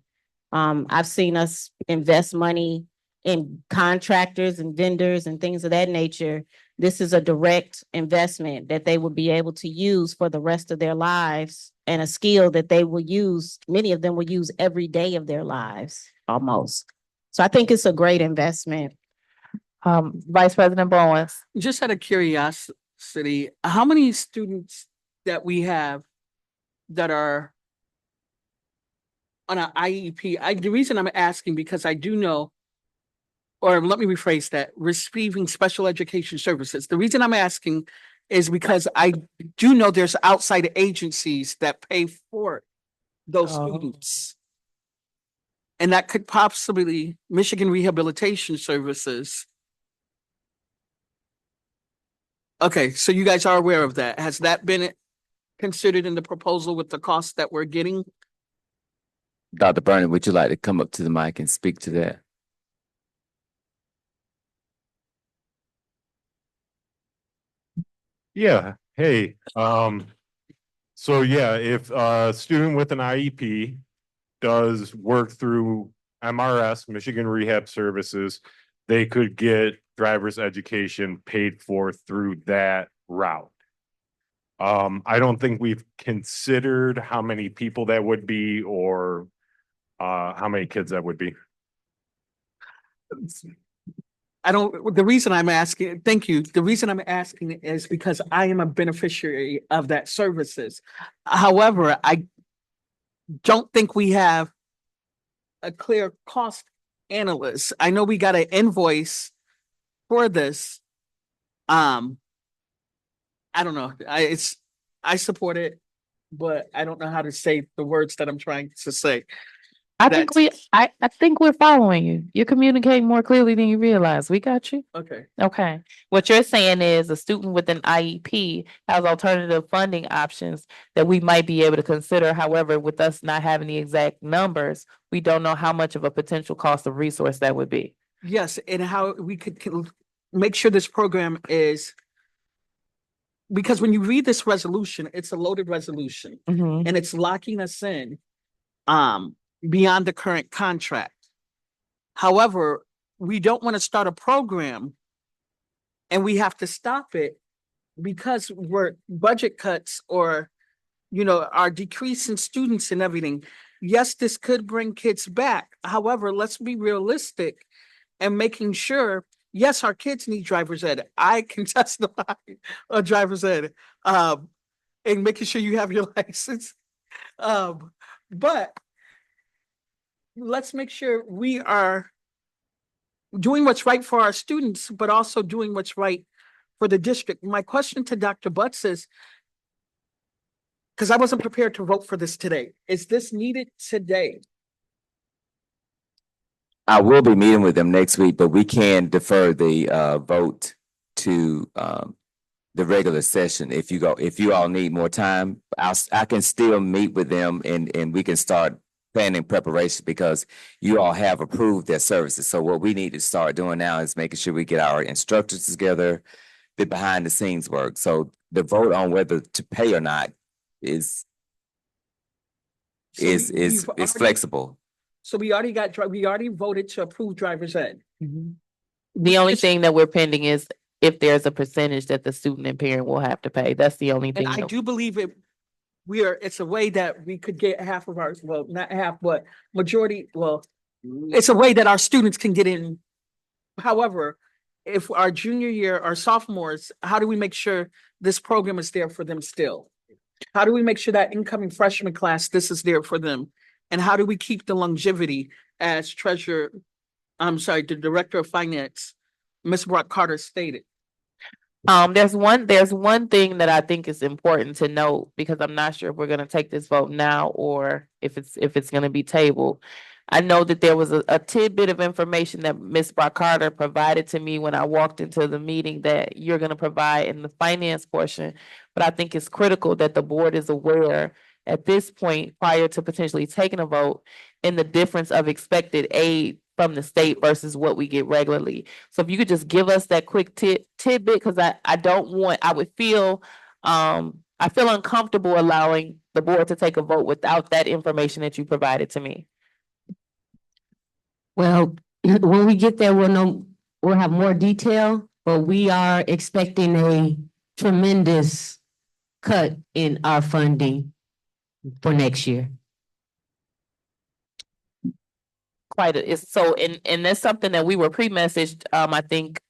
I've seen us invest money in contractors and vendors and things of that nature. This is a direct investment that they will be able to use for the rest of their lives, and a skill that they will use, many of them will use every day of their lives almost. So I think it's a great investment. Vice President Bowens. Just out of curiosity, how many students that we have that are on an IEP? The reason I'm asking, because I do know, or let me rephrase that, receiving special education services. The reason I'm asking is because I do know there's outside agencies that pay for those students. And that could possibly, Michigan Rehabilitation Services. Okay, so you guys are aware of that. Has that been considered in the proposal with the cost that we're getting? Dr. Burnett, would you like to come up to the mic and speak to that? Yeah, hey, so yeah, if a student with an IEP does work through MRS, Michigan Rehab Services, they could get driver's education paid for through that route. I don't think we've considered how many people that would be or how many kids that would be. The reason I'm asking, thank you. The reason I'm asking is because I am a beneficiary of that services. However, I don't think we have a clear cost analyst. I know we got an invoice for this. I don't know. I support it, but I don't know how to say the words that I'm trying to say. I think I think we're following you. You're communicating more clearly than you realize. We got you. Okay. Okay. What you're saying is a student with an IEP has alternative funding options that we might be able to consider. However, with us not having the exact numbers, we don't know how much of a potential cost of resource that would be. Yes, and how we could make sure this program is, because when you read this resolution, it's a loaded resolution Mhm. and it's locking us in beyond the current contract. However, we don't want to start a program and we have to stop it because we're budget cuts or our decrease in students and everything. Yes, this could bring kids back. However, let's be realistic and making sure, yes, our kids need driver's ed. I can testify on driver's ed. And making sure you have your license. But let's make sure we are doing what's right for our students, but also doing what's right for the district. My question to Dr. Butts is, because I wasn't prepared to vote for this today, is this needed today? I will be meeting with them next week, but we can defer the vote to the regular session. If you all need more time, I can still meet with them and we can start planning preparation because you all have approved their services. So what we need to start doing now is making sure we get our instructors together, the behind the scenes work. So the vote on whether to pay or not is So we've already- flexible. So we already voted to approve driver's ed. The only thing that we're pending is if there's a percentage that the student and parent will have to pay. That's the only And thing. I that- do believe it's a way that we could get half of our, well, not half, but majority, well, it's a way that our students can get in. However, if our junior year, our sophomores, how do we make sure this program is there for them still? How do we make sure that incoming freshman class, this is there for them? And how do we keep the longevity as the Director of Finance, Ms. Brock Carter stated? There's one thing that I think is important to note because I'm not sure if we're gonna take this vote now or if it's gonna be tabled. I know that there was a tidbit of information that Ms. Brock Carter provided to me when I walked into the meeting that you're gonna provide in the finance portion. But I think it's critical that the board is aware at this point, prior to potentially taking a vote, in the difference of expected aid from the state versus what we get regularly. So if you could just give us that quick tidbit, because I would feel, I feel uncomfortable allowing the board to take a vote without that information that you provided to me. Well, when we get there, we'll have more detail, but we are expecting a tremendous cut in our funding for next year. And that's something that we were pre-messaged, I think,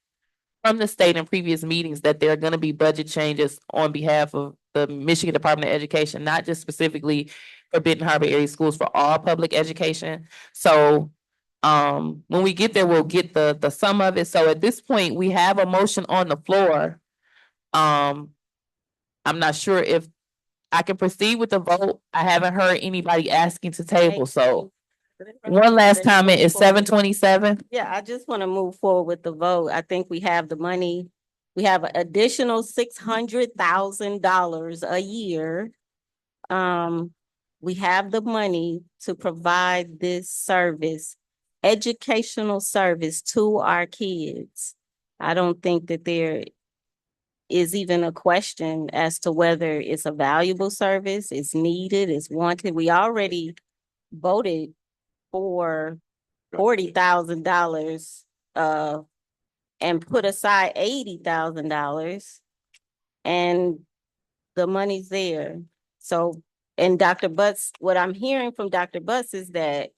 from the state in previous meetings that there are gonna be budget changes on behalf of the Michigan Department of Education, not just specifically for Benton Harbor area schools, for all public education. So when we get there, we'll get the sum of it. So at this point, we have a motion on the floor. I'm not sure if I can proceed with the vote. I haven't heard anybody asking to table, so one last comment is 7:27. Yeah, I just want to move forward with the vote. I think we have the money. We have an additional $600,000 a year. We have the money to provide this service, educational service to our kids. I don't think that is even a question as to whether it's a valuable service, it's needed, it's wanted. We already voted for $40,000 and put aside $80,000 and the money's there. So, and Dr. Butts, what I'm hearing from Dr. Butts is that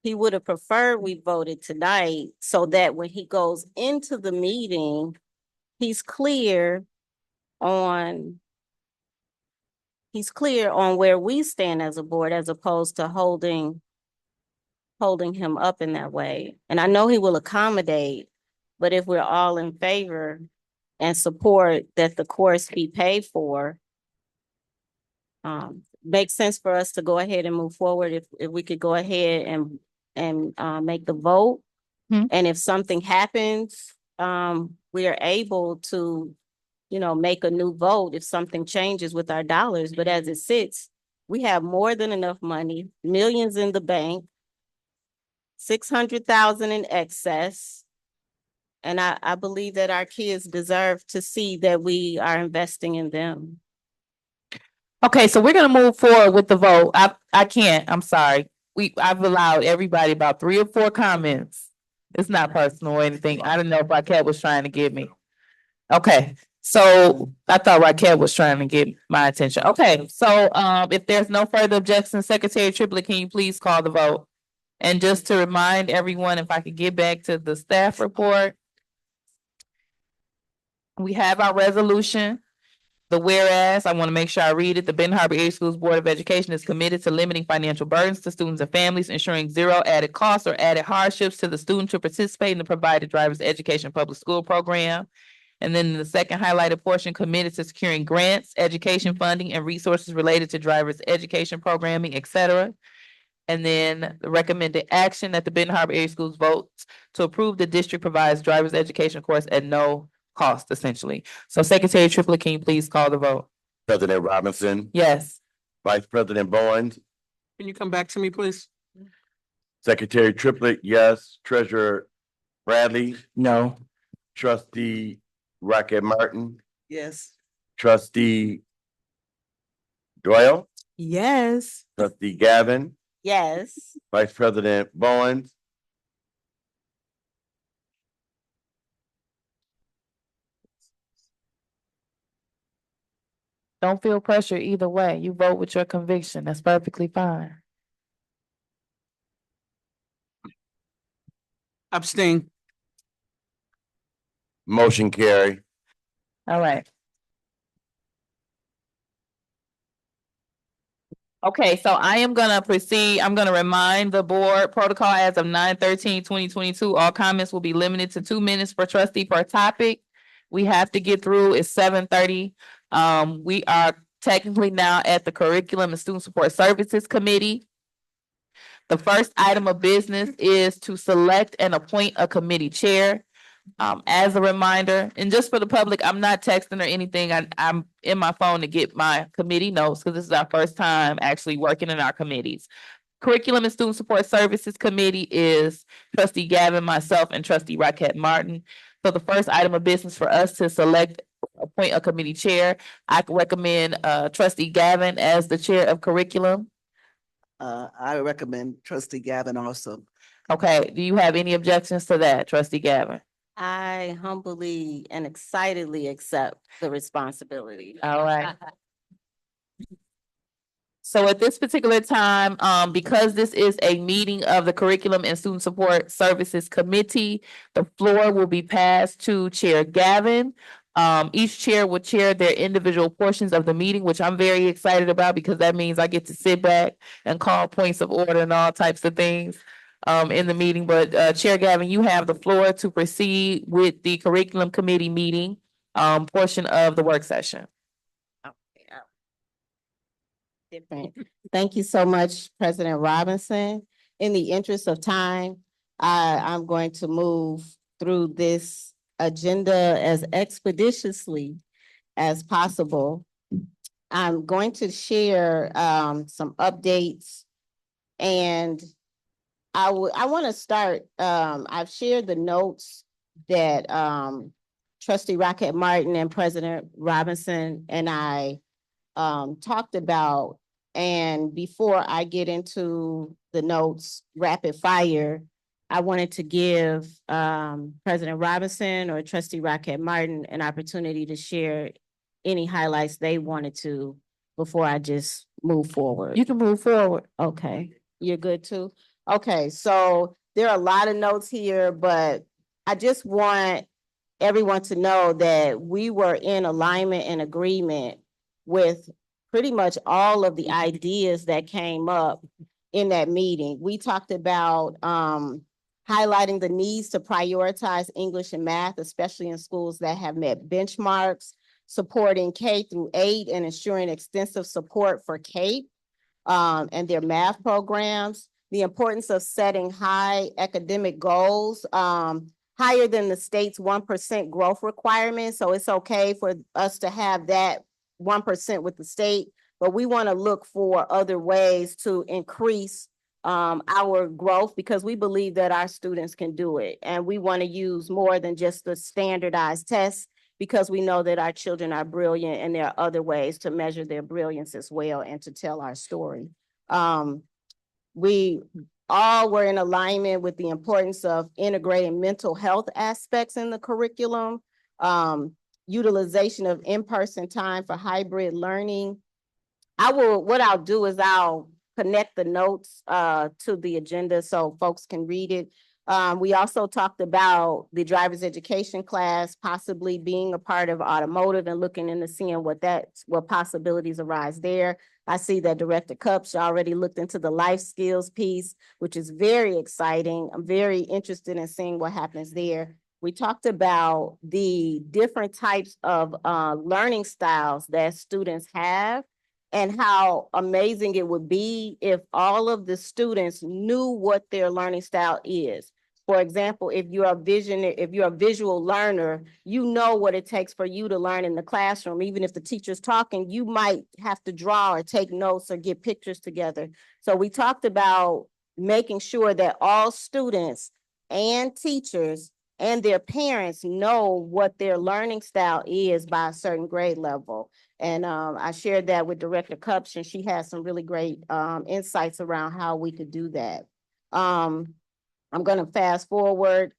he would have preferred we voted tonight so that when he goes into the meeting, he's clear on where we stand as a board as opposed to holding him up in that way. And I know he will accommodate, but if we're all in favor and support that the course be paid for, makes sense for us to go ahead and move forward. If we could go ahead and make the vote. Hmm. And if something happens, we are able to, make a new vote if something changes with our dollars. But as it sits, we have more than enough money, millions in the bank, 600,000 in excess. And I believe that our kids deserve to see that we are investing in them. Okay, so we're gonna move forward with the vote. I can't, I'm sorry. I've allowed everybody about 3 or 4 comments. It's not personal or anything. I don't know if Raquel was trying to get me. Okay, so I thought Raquel was trying to get my attention. Okay, so if there's no further objections, Secretary Triplett, can you please call the vote? And just to remind everyone, if I could get back to the staff report. We have our resolution. The whereas, I want to make sure I read it, the Benton Harbor Area Schools Board of Education is committed to limiting financial burdens to students and families, ensuring zero added costs or added hardships to the student to participate in the provided driver's education public school program. And then the second highlighted portion, committed to securing grants, education funding, and resources related to driver's education programming, et cetera. And then the recommended action that the Benton Harbor Area Schools votes to approve the district provides driver's education course at no cost, essentially. So Secretary Triplett, can you please call the vote? President Robinson, Yes. Vice President Bowens, Can you come back to me, please? Secretary Triplett, yes. Treasurer Bradley, No. Trustee Rocket Martin, Yes. Trustee Doyle, Yes. Trustee Gavin, Yes. Vice President Bowens, Don't feel pressure either way. You vote with your conviction. That's perfectly fine. Abstain. motion carry. All right. Okay, so I am gonna proceed. I'm gonna remind the board protocol as of 9/13/2022. All comments will be limited to 2 minutes per trustee per topic. We have to get through. It's 7:30. We are technically now at the Curriculum and Student Support Services Committee. The first item of business is to select and appoint a committee chair. As a reminder, and just for the public, I'm not texting or anything. I'm in my phone to get my committee notes because this is our first time actually working in our committees. Curriculum and Student Support Services Committee is Trustee Gavin, myself, and Trustee Raquel Martin. So the first item of business for us to appoint a committee chair. I recommend Trustee Gavin as the chair of curriculum. I recommend Trustee Gavin also. Okay, do you have any objections to that, Trustee Gavin? I humbly and excitedly accept the responsibility. All right. So at this particular time, because this is a meeting of the Curriculum and Student Support Services Committee, the floor will be passed to Chair Gavin. Each chair will chair their individual portions of the meeting, which I'm very excited about because that means I get to sit back and call points of order and all types of things in the meeting. But Chair Gavin, you have the floor to proceed with the Curriculum Committee meeting portion of the work session. Different. Thank you so much, President Robinson. In the interest of time, I'm going to move through this agenda as expeditiously as possible. I'm going to share some updates, and I want to start. I've shared the notes that Trustee Rocket Martin and President Robinson and I talked about, and before I get into the notes rapid fire, I wanted to give President Robinson or Trustee Rocket Martin an opportunity to share any highlights they wanted to before I just move forward. You can move forward. Okay, you're good too? Okay, so there are a lot of notes here, but I just want everyone to know that we were in alignment and agreement with pretty much all of the ideas that came up in that meeting. We talked about highlighting the needs to prioritize English and math, especially in schools that have met benchmarks, supporting K-8 and ensuring extensive support for CAPE and their math programs, the importance of setting high academic goals, higher than the state's 1% growth requirement. So it's okay for us to have that 1% with the state, but we want to look for other ways to increase our growth because we believe that our students can do it. And we want to use more than just the standardized tests because we know that our children are brilliant and there are other ways to measure their brilliance as well and to tell our story. We all were in alignment with the importance of integrating mental health aspects in the curriculum, utilization of in-person time for hybrid learning. What I'll do is I'll connect the notes to the agenda so folks can read it. We also talked about the driver's education class possibly being a part of automotive and looking into seeing what possibilities arise there. I see that Director Cups already looked into the life skills piece, which is very exciting. I'm very interested in seeing what happens there. We talked about the different types of learning styles that students have and how amazing it would be if all of the students knew what their learning style is. For example, if you're a visual learner, you know what it takes for you to learn in the classroom. Even if the teacher's talking, you might have to draw or take notes or get pictures together. So we talked about making sure that all students and teachers and their parents know what their learning style is by a certain grade level. And I shared that with Director Cups, and she has some really great insights around how we could do that. I'm going to fast forward.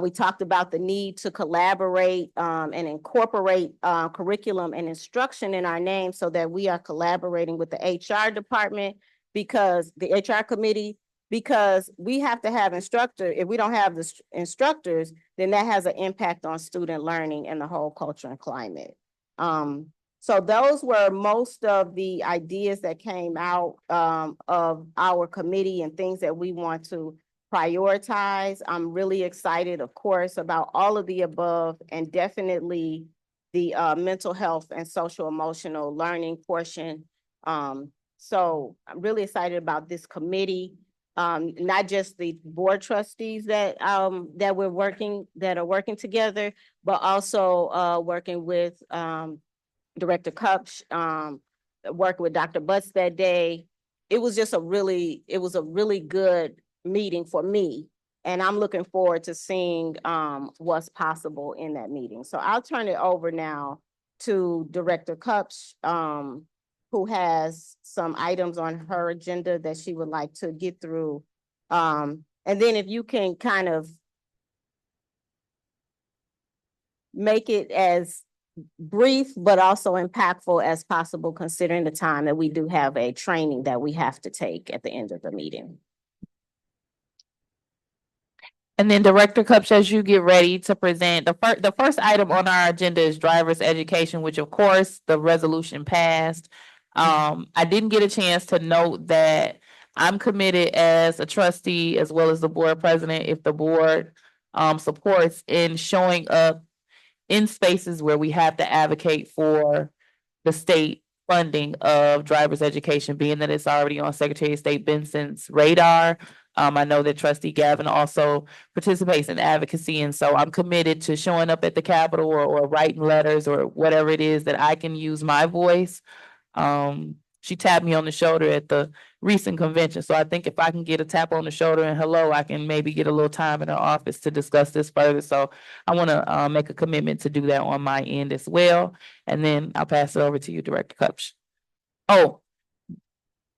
We talked about the need to collaborate and incorporate curriculum and instruction in our name so that we are collaborating with the HR department because the HR committee, because we have to have instructors. If we don't have the instructors, then that has an impact on student learning and the whole culture and climate. So those were most of the ideas that came out of our committee and things that we want to prioritize. I'm really excited, of course, about all of the above and definitely the mental health and social emotional learning portion. So I'm really excited about this committee, not just the board trustees that are working together, but also working with Director Cups, working with Dr. Butts that day. It was a really good meeting for me. And I'm looking forward to seeing what's possible in that meeting. So I'll turn it over now to Director Cups, who has some items on her agenda that she would like to get through. And then if you can kind of make it as brief, but also impactful as possible, considering the time that we do have a training that we have to take at the end of the meeting. And then Director Cups, as you get ready to present, the first item on our agenda is driver's education, which of course the resolution passed. I didn't get a chance to note that I'm committed as a trustee as well as the board president, if the board supports in showing up in spaces where we have to advocate for the state funding of driver's education, being that it's already on Secretary of State Benson's radar. I know that Trustee Gavin also participates in advocacy, and so I'm committed to showing up at the Capitol or writing letters or whatever it is that I can use my voice, She tapped me on the shoulder at the recent convention. So I think if I can get a tap on the shoulder and hello, I can maybe get a little time in her office to discuss this further. So I want to make a commitment to do that on my end as well. And then I'll pass it over to you, Director Cupch. Oh,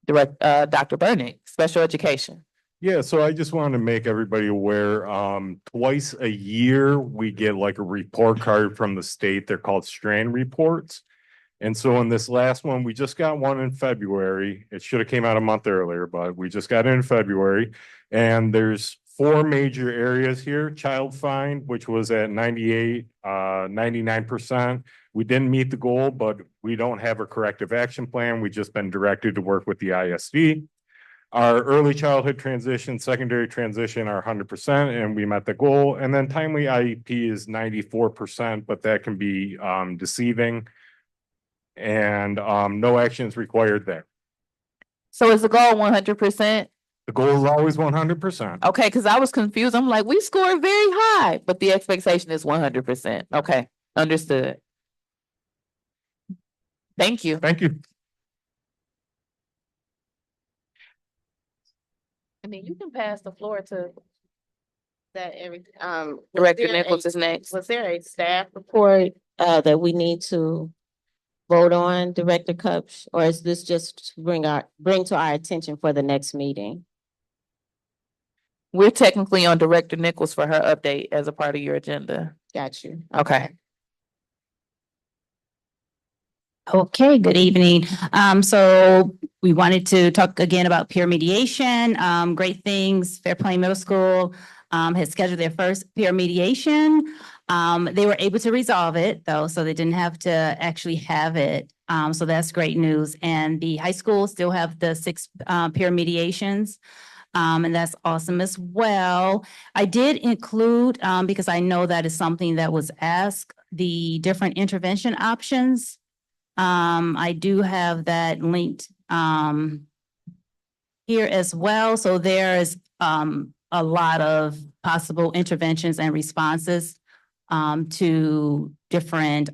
Dr. Burnick, special education. Yeah, so I just wanted to make everybody aware, twice a year, we get like a report card from the state. They're called Strand reports. And so in this last one, we just got one in February. It should have came out a month earlier, but we just got it in February. And there's 4 major areas here. Child find, which was at 98, 99%. We didn't meet the goal, but we don't have a corrective action plan. We've just been directed to work with the ISD. Our early childhood transition, secondary transition are 100%, and we met the goal. And then timely IEP is 94%, but that can be deceiving. And no action is required there. So is the goal 100%? The goal is always 100%. Okay, because I was confused. I'm like, we scored very high, but the expectation is 100%. Okay, understood. Thank you. Thank you. I mean, you can pass the floor to That every, Director Nichols is next. was there a staff report, that we need to vote on, Director Cupch? Or is this just to bring to our attention for the next meeting? We're technically on Director Nichols for her update as a part of your agenda. Got you. Okay. Okay, good evening. So we wanted to talk again about peer mediation. Great things. Fair Play Middle School has scheduled their first peer mediation. They were able to resolve it though, so they didn't have to actually have it. So that's great news. And the high school still have the 6 peer mediations. And that's awesome as well. I did include, because I know that is something that was asked, the different intervention options. I do have that linked here as well. So there's a lot of possible interventions and responses to different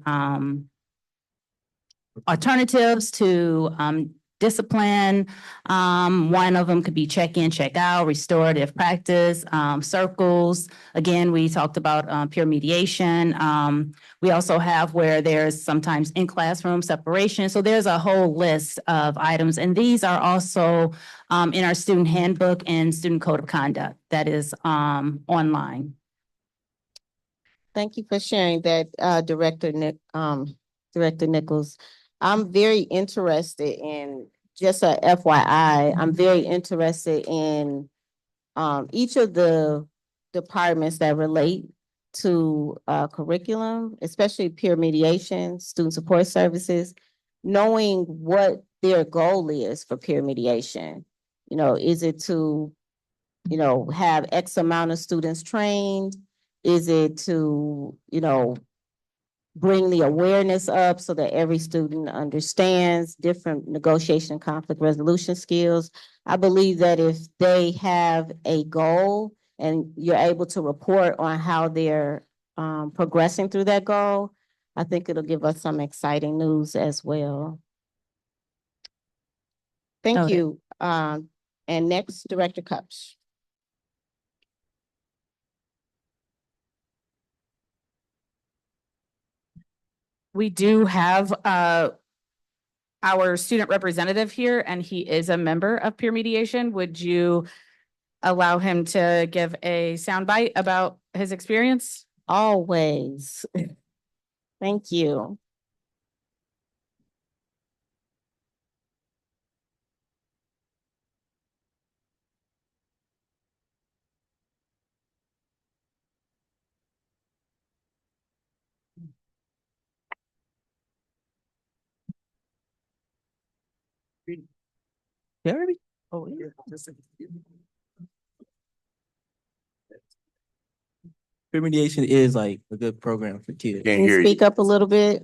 alternatives to discipline. One of them could be check in, check out, restorative practice, circles. Again, we talked about peer mediation. We also have where there's sometimes in classroom separation. So there's a whole list of items. And these are also in our student handbook and student code of conduct that is online. Thank you for sharing that, Director Nichols. I'm very interested in, just a FYI, I'm very interested in each of the departments that relate to curriculum, especially peer mediation, student support services, knowing what their goal is for peer mediation. You know, is it to, you know, have X amount of students trained? Is it to, you know, bring the awareness up so that every student understands different negotiation and conflict resolution skills? I believe that if they have a goal and you're able to report on how they're progressing through that goal, I think it'll give us some exciting news as well. Thank Okay. you. And next, Director Cupch. We do have our student representative here, and he is a member of peer mediation. Would you allow him to give a soundbite about his experience? Always. Thank you. Oh, yeah. Peer mediation is like a good program for kids. Can't Can you hear you. speak up a little bit?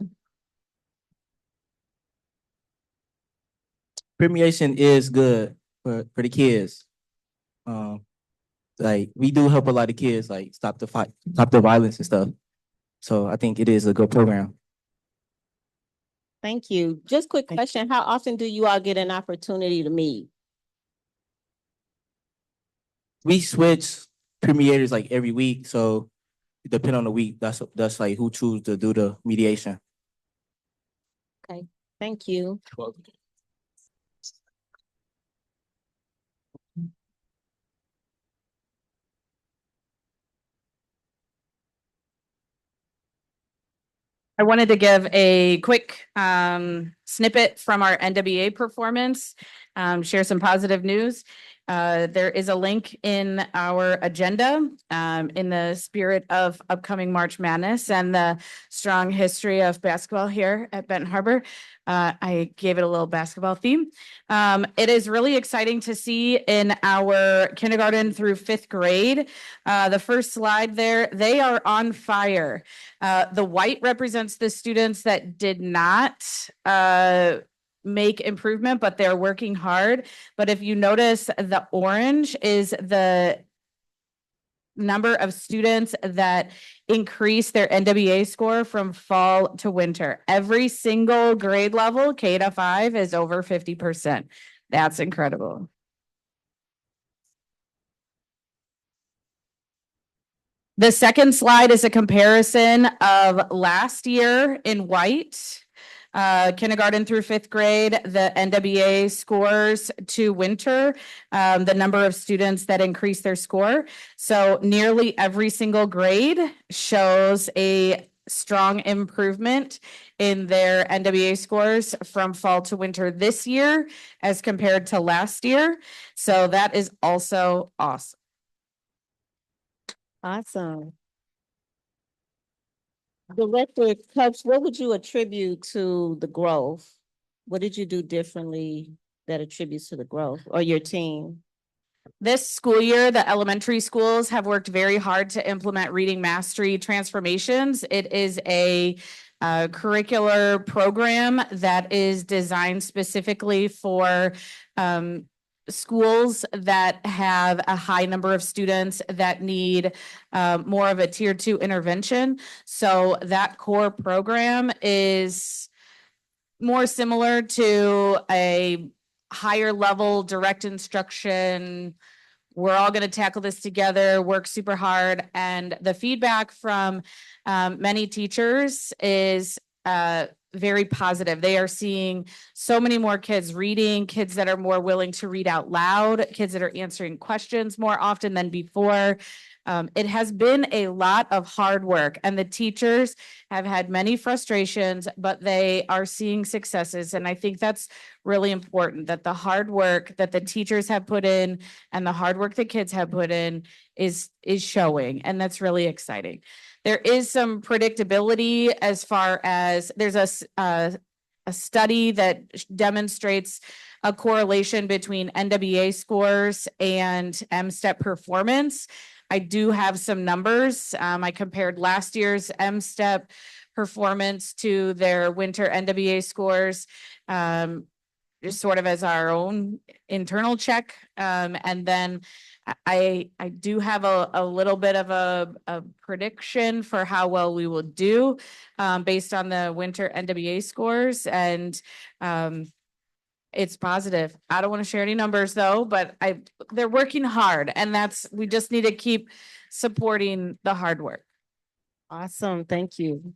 Peer mediation is good for the kids. Like we do help a lot of kids like stop the violence and stuff. So I think it is a good program. Thank you. Just quick question. How often do you all get an opportunity to meet? We switch premieres like every week, so depending on the week, that's like who choose to do the mediation. Okay, thank you. I wanted to give a quick snippet from our NWA performance, share some positive news. There is a link in our agenda in the spirit of upcoming March Madness and the strong history of basketball here at Benton Harbor. I gave it a little basketball theme. It is really exciting to see in our kindergarten through fifth grade. The first slide there, they are on fire. The white represents the students that did not make improvement, but they're working hard. But if you notice, the orange is the number of students that increase their NWA score from fall to winter. Every single grade level, K to 5, is over 50%. That's incredible. The second slide is a comparison of last year in white. Kindergarten through fifth grade, the NWA scores to winter, the number of students that increase their score. So nearly every single grade shows a strong improvement in their NWA scores from fall to winter this year as compared to last year. So that is also awesome. Awesome. Director Cups, what would you attribute to the growth? What did you do differently that attributes to the growth, or your team? This school year, the elementary schools have worked very hard to implement reading mastery transformations. It is a curricular program that is designed specifically for schools that have a high number of students that need more of a tier 2 intervention. So that core program is more similar to a higher level direct instruction. We're all going to tackle this together, work super hard. And the feedback from many teachers is very positive. They are seeing so many more kids reading, kids that are more willing to read out loud, kids that are answering questions more often than before. It has been a lot of hard work, and the teachers have had many frustrations, but they are seeing successes. And I think that's really important, that the hard work that the teachers have put in and the hard work the kids have put in is showing, and that's really exciting. There is some predictability as far as there's a study that demonstrates a correlation between NWA scores and MSTEP performance. I do have some numbers. I compared last year's MSTEP performance to their winter NWA scores, just sort of as our own internal check. And then I do have a little bit of a prediction for how well we will do based on the winter NWA scores. And it's positive. I don't want to share any numbers though, but they're working hard, and we just need to keep supporting the hard work. Awesome, thank you.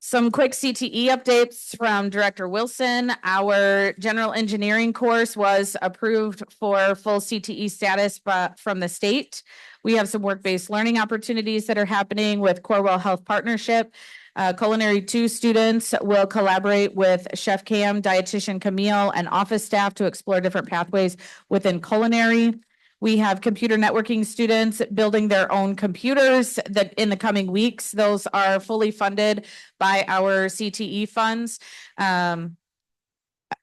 Some quick CTE updates from Director Wilson. Our general engineering course was approved for full CTE status from the state. We have some work-based learning opportunities that are happening with Corewell Health Partnership. Culinary 2 students will collaborate with Chef Cam, dietitian Camille, and office staff to explore different pathways within culinary. We have computer networking students building their own computers that in the coming weeks, those are fully funded by our CTE funds.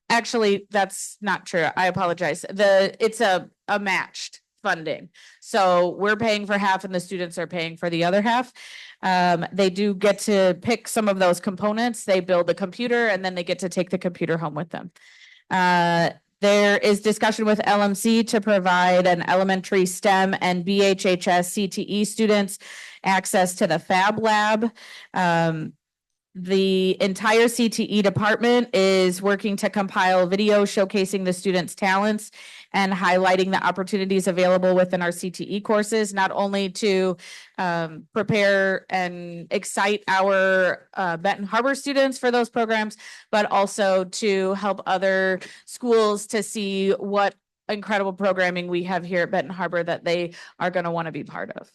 Actually, that's not true. I apologize. It's a matched funding. So we're paying for half and the students are paying for the other half. They do get to pick some of those components. They build the computer and then they get to take the computer home with them. There is discussion with LMC to provide an elementary STEM and BHAS CTE students access to the Fab Lab. The entire CTE department is working to compile video showcasing the students' talents and highlighting the opportunities available within our CTE courses, not only to prepare and excite our Benton Harbor students for those programs, but also to help other schools to see what incredible programming we have here at Benton Harbor that they are going to want to be part of.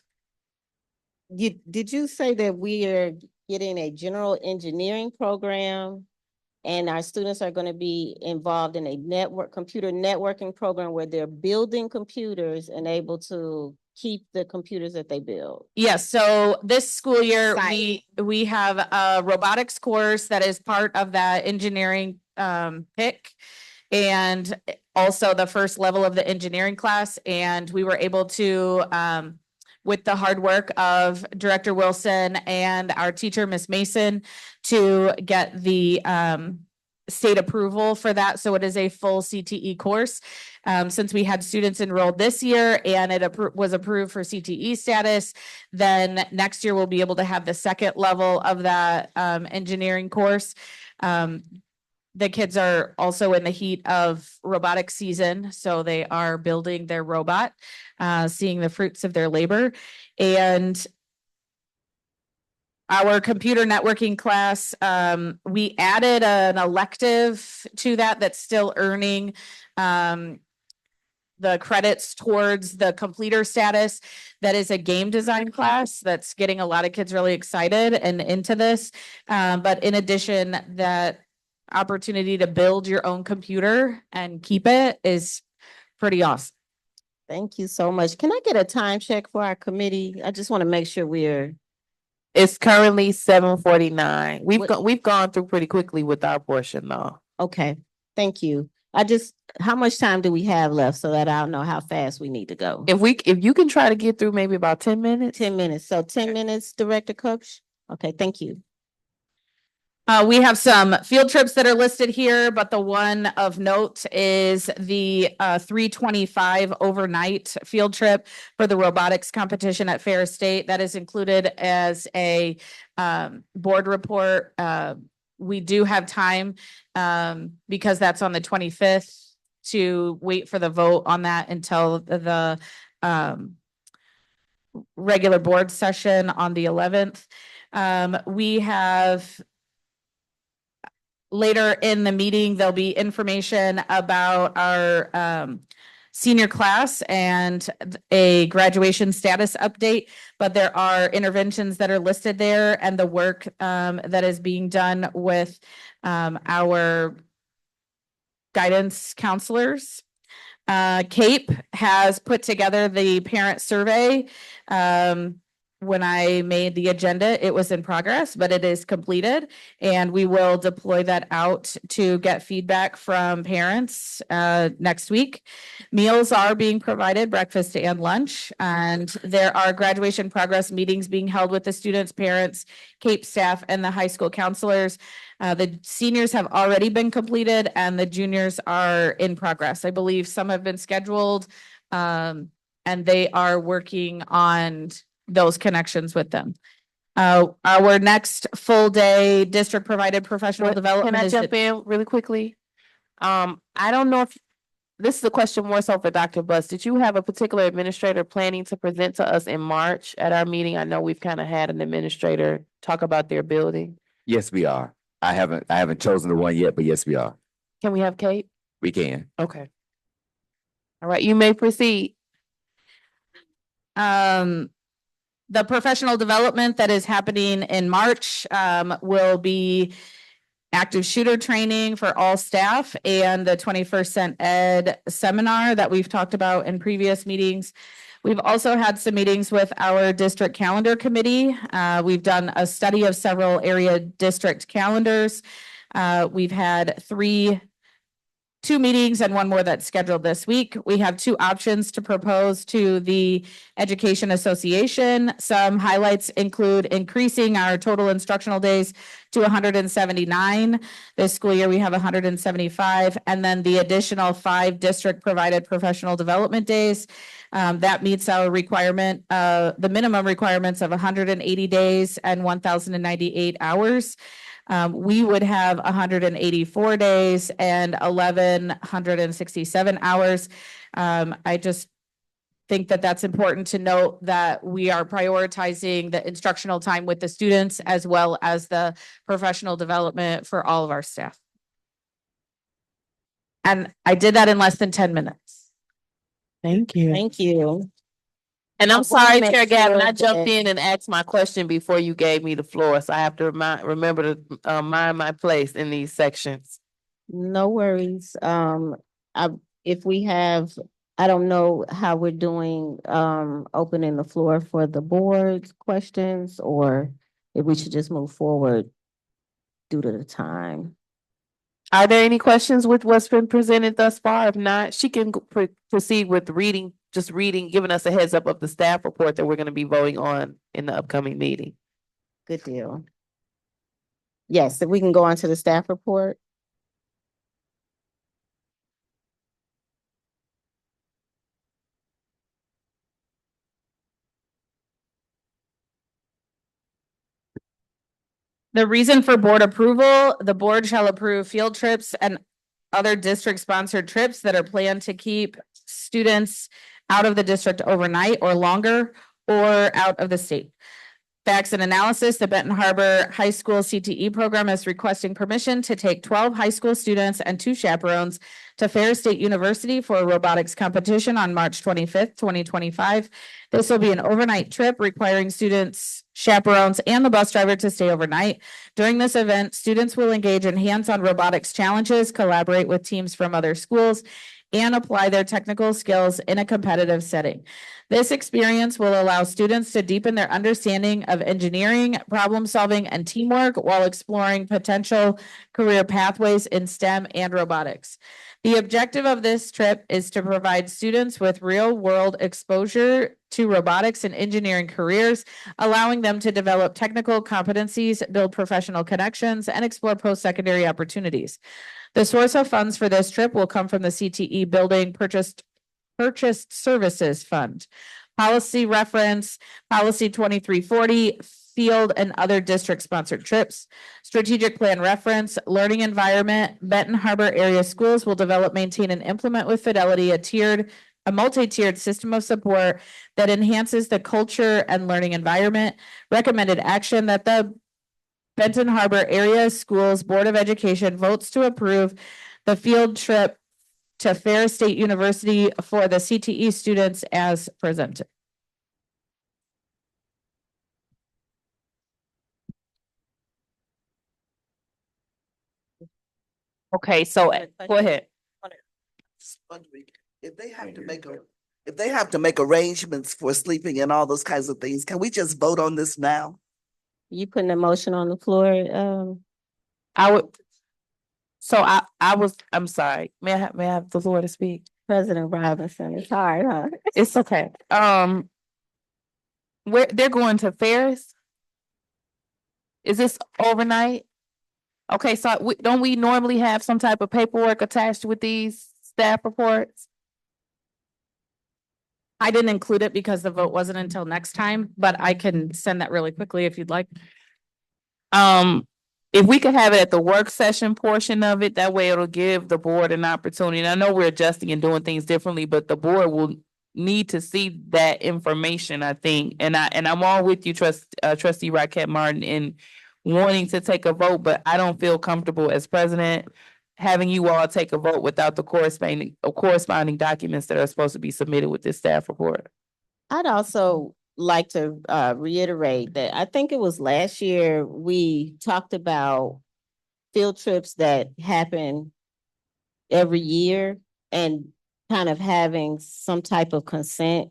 Did you say that we are getting a general engineering program and our students are going to be involved in a computer networking program where they're building computers and able to keep the computers that they build? Yes, so this school year, Exciting. we have a robotics course that is part of that engineering pick. And also the first level of the engineering class. And we were able to with the hard work of Director Wilson and our teacher, Miss Mason, to get the state approval for that. So it is a full CTE course. Since we had students enrolled this year and it was approved for CTE status, then next year we'll be able to have the second level of that engineering course. The kids are also in the heat of robotic season, so they are building their robot, seeing the fruits of their labor. And our computer networking class, we added an elective to that that's still earning the credits towards the completer status. That is a game design class that's getting a lot of kids really excited and into this. But in addition, that opportunity to build your own computer and keep it is pretty awesome. Thank you so much. Can I get a time check for our committee? I just want to make sure we're. It's currently 7:49. What- We've gone through pretty quickly with our portion though. Okay, thank you. How much time do we have left so that I'll know how fast we need to go? If you can try to get through maybe about 10 minutes. 10 minutes. So 10 minutes, Director Coach? Okay, thank you. We have some field trips that are listed here, but the one of note is the 325 overnight field trip for the robotics competition at Ferris State. That is included as a board report. We do have time because that's on the 25th to wait for the vote on that until the regular board session on the 11th. We have later in the meeting, there'll be information about our senior class and a graduation status update, but there are interventions that are listed there and the work that is being done with our guidance counselors. CAPE has put together the parent survey. When I made the agenda, it was in progress, but it is completed. And we will deploy that out to get feedback from parents next week. Meals are being provided, breakfast and lunch. And there are graduation progress meetings being held with the students, parents, CAPE staff, and the high school counselors. The seniors have already been completed and the juniors are in progress. I believe some have been scheduled and they are working on those connections with them. Our next full day district provided professional development. Can I jump in really quickly? I don't know if this is a question more so for Dr. Buss. Did you have a particular administrator planning to present to us in March at our meeting? I know we've kind of had an administrator talk about their building. Yes, we are. I haven't chosen the one yet, but yes, we are. Can we have Kate? We can. Okay. All right, you may proceed. The professional development that is happening in March will be active shooter training for all staff and the 21st Cent Ed seminar that we've talked about in previous meetings. We've also had some meetings with our district calendar committee. We've done a study of several area district calendars. We've had 3 two meetings and one more that's scheduled this week. We have two options to propose to the Education Association. Some highlights include increasing our total instructional days to 179. This school year, we have 175, and then the additional 5 district-provided professional development days. That meets our requirement, the minimum requirements of 180 days and 1,098 hours. We would have 184 days and 1,167 hours. I just think that that's important to note that we are prioritizing the instructional time with the students as well as the professional development for all of our staff. And I did that in less than 10 minutes. Thank you. Thank you. And I I'm wanna sorry, make Chair Gavin, sure I jumped that- in and asked my question before you gave me the floor, so I have to remember to mind my place in these sections. No worries. If we have, I don't know how we're doing, opening the floor for the board's questions, or if we should just move forward due to the time. Are there any questions with what's been presented thus far? If not, she can proceed with reading, just reading, giving us a heads up of the staff report that we're gonna be voting on in the upcoming meeting. Good deal. Yes, if we can go on to the staff report. The reason for board approval, the board shall approve field trips and other district-sponsored trips that are planned to keep students out of the district overnight or longer or out of the state. Facts and analysis, the Benton Harbor High School CTE program is requesting permission to take 12 high school students and 2 chaperones to Ferris State University for a robotics competition on March 25th, 2025. This will be an overnight trip requiring students, chaperones, and the bus driver to stay overnight. During this event, students will engage in hands-on robotics challenges, collaborate with teams from other schools, and apply their technical skills in a competitive setting. This experience will allow students to deepen their understanding of engineering, problem solving, and teamwork while exploring potential career pathways in STEM and robotics. The objective of this trip is to provide students with real-world exposure to robotics and engineering careers, allowing them to develop technical competencies, build professional connections, and explore post-secondary opportunities. The source of funds for this trip will come from the CTE Building Purchased Services Fund. Policy reference, Policy 2340, field and other district-sponsored trips. Strategic plan reference, learning environment, Benton Harbor area schools will develop, maintain, and implement with fidelity a multi-tiered system of support that enhances the culture and learning environment. Recommended action that the Benton Harbor Area Schools Board of Education votes to approve the field trip to Ferris State University for the CTE students as presented. Okay, so go ahead. Wondering if they have to if they have to make arrangements for sleeping and all those kinds of things, can we just vote on this now? You putting a motion on the floor, I would. So I'm sorry. May I have the floor to speak? President Robinson? It's hard, huh? It's okay. Where they're going to Ferris? Is this overnight? Okay, so don't we normally have some type of paperwork attached with these staff reports? I didn't include it because the vote wasn't until next time, but I can send that really quickly if you'd like. If we could have it at the work session portion of it, that way it'll give the board an opportunity. And I know we're adjusting and doing things differently, but the board will need to see that information, I think. And I'm all with you, trustee Rocket Martin, in wanting to take a vote, but I don't feel comfortable as president having you all take a vote without the corresponding documents that are supposed to be submitted with this staff report. I'd also like to reiterate that I think it was last year, we talked about field trips that happen every year and kind of having some type of consent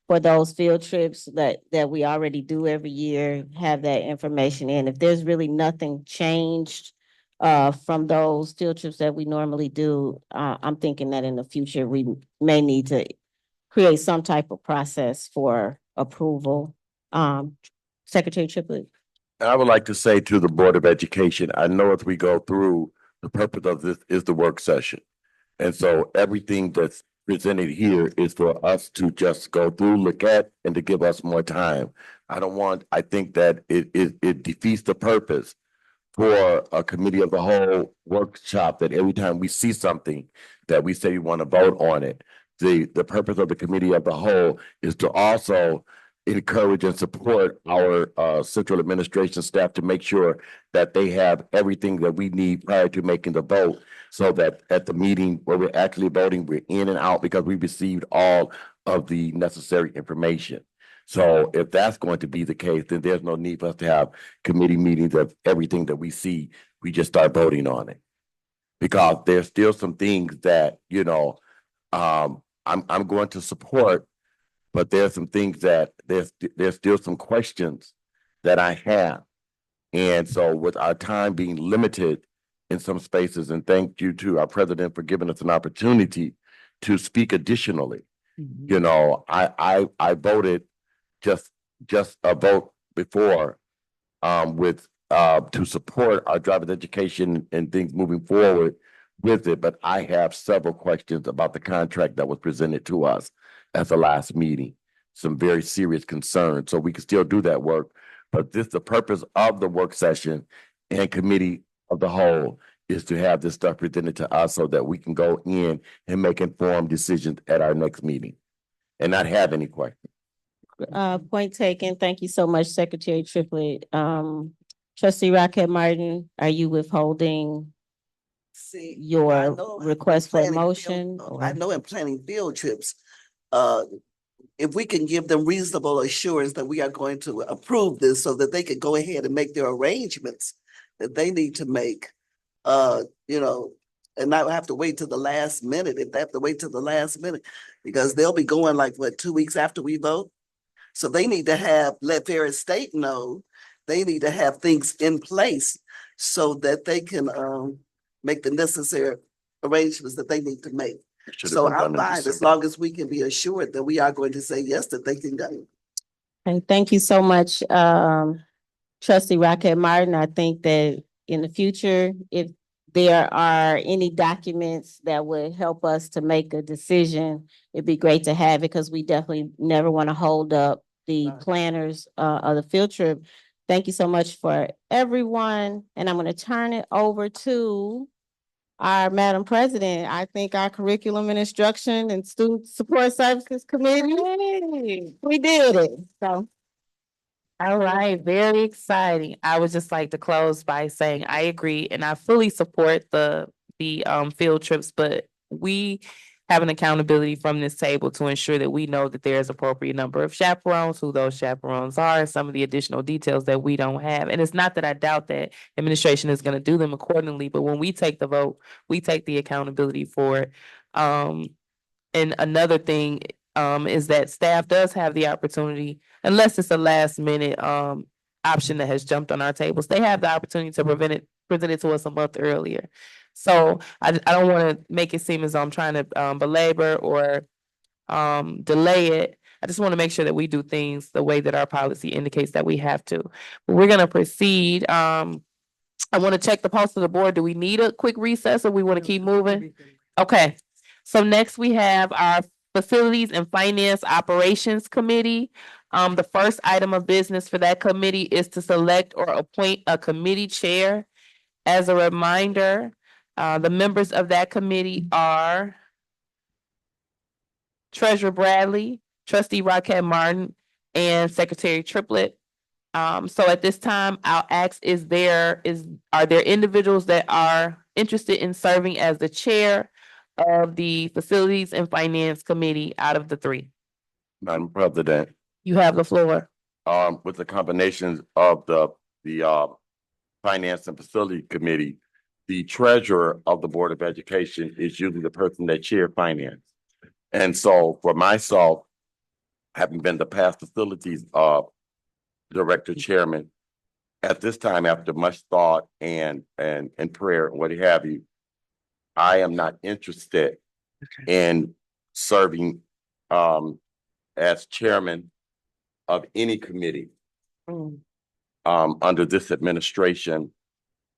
for those field trips that we already do every year, have that information in. If there's really nothing changed from those field trips that we normally do. I'm thinking that in the future, we may need to create some type of process for approval. Secretary Triplett. And I would like to say to the Board of Education, I know as we go through, the purpose of this is the work session. And so everything that's presented here is for us to just go through, look at, and to give us more time. I think that it defeats the purpose for a committee of the whole workshop, that every time we see something that we say we want to vote on it. The purpose of the committee of the whole is to also encourage and support our central administration staff to make sure that they have everything that we need prior to making the vote, so that at the meeting where we're actually voting, we're in and out because we received all of the necessary information. So if that's going to be the case, then there's no need for us to have committee meetings of everything that we see. We just start voting on it. Because there's still some things that, I'm going to support, but there's some things that there's still some questions that I have. And so with our time being limited in some spaces, and thank you to our president for giving us an opportunity to speak additionally. I voted just a vote before with to support our driver's education and things moving forward with it. But I have several questions about the contract that was presented to us at the last meeting. Some very serious concerns. So we can still do that work. But the purpose of the work session and committee of the whole is to have this stuff presented to us so that we can go in and make informed decisions at our next meeting and not have any questions. Point taken. Thank you so much, Secretary Triplett. Trustee Rocket Martin, are you withholding See, I your know request for a planning motion? I know in planning field trips, if we can give them reasonable assurance that we are going to approve this so that they can go ahead and make their arrangements that they need to make, and not have to wait till the last minute, if they have to wait till the last minute, because they'll be going like, 2 weeks after we vote? So they need to let Ferris State know, they need to have things in place so that they can make the necessary arrangements that they need to make. So I'm fine as long as we can be assured that we are going to say yes, that they can go. And thank you so much, Trustee Rocket Martin. I think that in the future, if there are any documents that would help us to make a decision, it'd be great to have it, because we definitely never want to hold up the planners of the field trip. Thank you so much for everyone. And I'm going to turn it over to our Madam President. I think our Curriculum and Instruction and Student Support Services Committee, we did it. So. All right, very exciting. I would just like to close by saying I agree and I fully support the field trips, but we have an accountability from this table to ensure that we know that there's appropriate number of chaperones, who those chaperones are, some of the additional details that we don't have. And it's not that I doubt that administration is going to do them accordingly, but when we take the vote, we take the accountability for it. And another thing is that staff does have the opportunity, unless it's a last minute option that has jumped on our tables, they have the opportunity to present it to us a month earlier. So I don't want to make it seem as though I'm trying to belabor or delay it. I just want to make sure that we do things the way that our policy indicates that we have to. But we're going to proceed. I want to check the pulse of the board. Do we need a quick recess or we want to keep moving? Okay. So next we have our Facilities and Finance Operations Committee. The first item of business for that committee is to select or appoint a committee chair. As a reminder, the members of that committee are Treasurer Bradley, Trustee Rocket Martin, and Secretary Triplett. So at this time, I'll ask, are there individuals that are interested in serving as the chair of the Facilities and Finance Committee out of the three? Madam President, You have the floor. with the combinations of the Finance and Facility Committee, the treasurer of the Board of Education is usually the person that chair finance. And so for myself, having been the past facilities director chairman, at this time, after much thought and prayer and what have you, I am not interested in serving as chairman of any committee under this administration.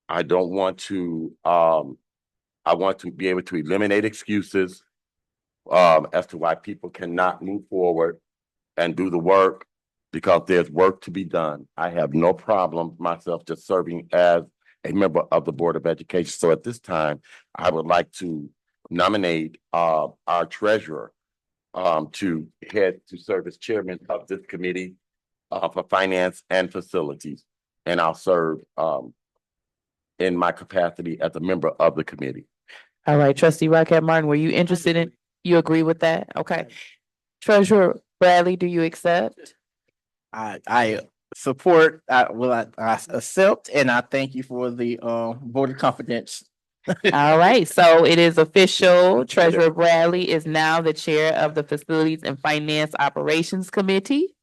I don't want to I want to be able to eliminate excuses as to why people cannot move forward and do the work, because there's work to be done. I have no problem myself just serving as a member of the Board of Education. So at this time, I would like to nominate our treasurer to head to serve as chairman of this committee for finance and facilities. And I'll serve in my capacity as a member of the committee. All right, trustee Rocket Martin, were you interested in, you agree with that? Okay. Treasurer Bradley, do you accept? I support, I accept, and I thank you for the vote of confidence. All right, so it is official. Treasurer Bradley is now the chair of the Facilities and Finance Operations Committee.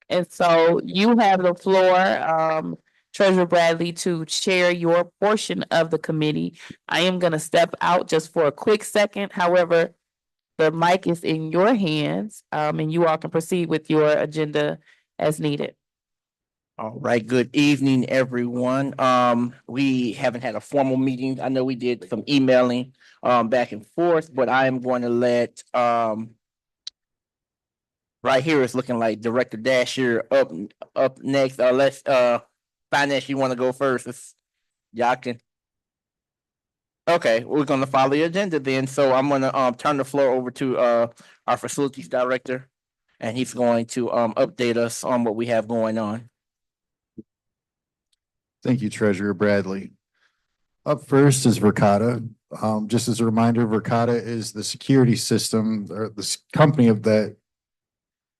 And so you have the floor, Treasurer Bradley, to chair your portion of the committee. I am gonna step out just for a quick second. However, the mic is in your hands, and you all can proceed with your agenda as needed. All right, good evening, everyone. We haven't had a formal meeting. I know we did some emailing back and forth, but I am going to let right here it's looking like Director Dasher up next. Let's finance, you want to go first? Y'all can. Okay, we're gonna follow the agenda then. So I'm gonna turn the floor over to our facilities director, and he's going to update us on what we have going on. Thank you, Treasurer Bradley. Up first is Verkada. Just as a reminder, Verkada is the security system, or the company that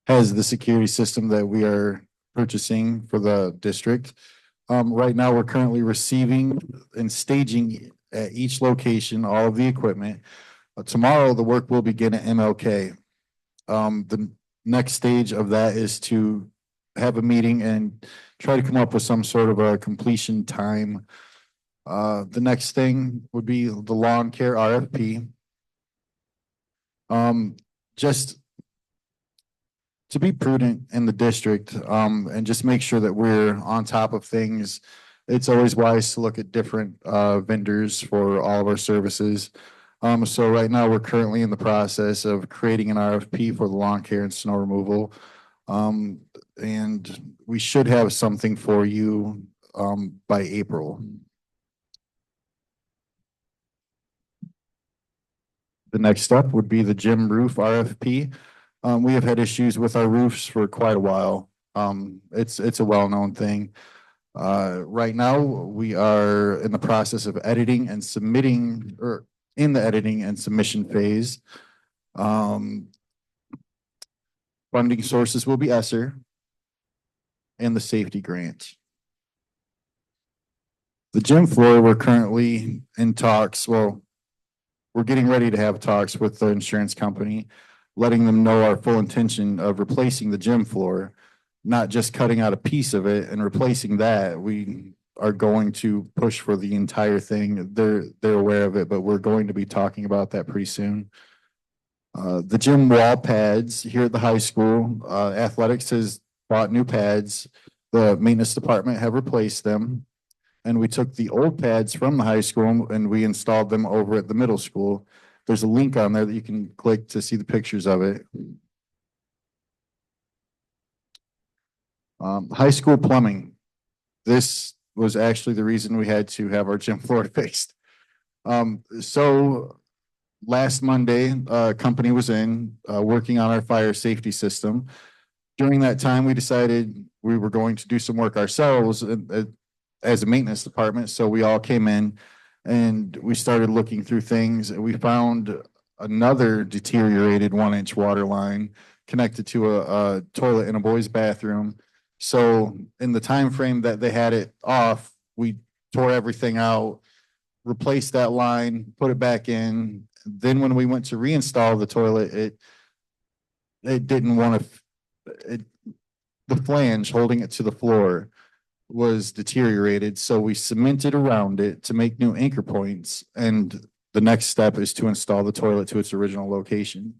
has the security system that we are purchasing for the district. Right now, we're currently receiving and staging at each location all of the equipment. Tomorrow, the work will begin at MLK. The next stage of that is to have a meeting and try to come up with some sort of a completion time. The next thing would be the lawn care RFP. Just to be prudent in the district, and just make sure that we're on top of things. It's always wise to look at different vendors for all of our services. So right now, we're currently in the process of creating an RFP for the lawn care and snow removal. And we should have something for you by April. The next step would be the gym roof RFP. We have had issues with our roofs for quite a while. It's a well-known thing. Right now, we are in the process of editing and submitting, or in the editing and submission phase. Funding sources will be ESSER and the safety grant. The gym floor, we're currently in talks. Well, we're getting ready to have talks with the insurance company, letting them know our full intention of replacing the gym floor, not just cutting out a piece of it and replacing that. We are going to push for the entire thing. They're aware of it, but we're going to be talking about that pretty soon. The gym wall pads here at the high school, athletics has bought new pads. The maintenance department have replaced them. And we took the old pads from the high school and we installed them over at the middle school. There's a link on there that you can click to see the pictures of it. High school plumbing. This was actually the reason we had to have our gym floor fixed. So last Monday, a company was in working on our fire safety system. During that time, we decided we were going to do some work ourselves as a maintenance department. So we all came in and we started looking through things. We found another deteriorated 1-inch water line connected to a toilet in a boys' bathroom. So in the time frame that they had it off, we tore everything out, replaced that line, put it back in. Then when we went to reinstall the toilet, it didn't want to, the flange holding it to the floor was deteriorated, so we cemented around it to make new anchor points. And the next step is to install the toilet to its original location.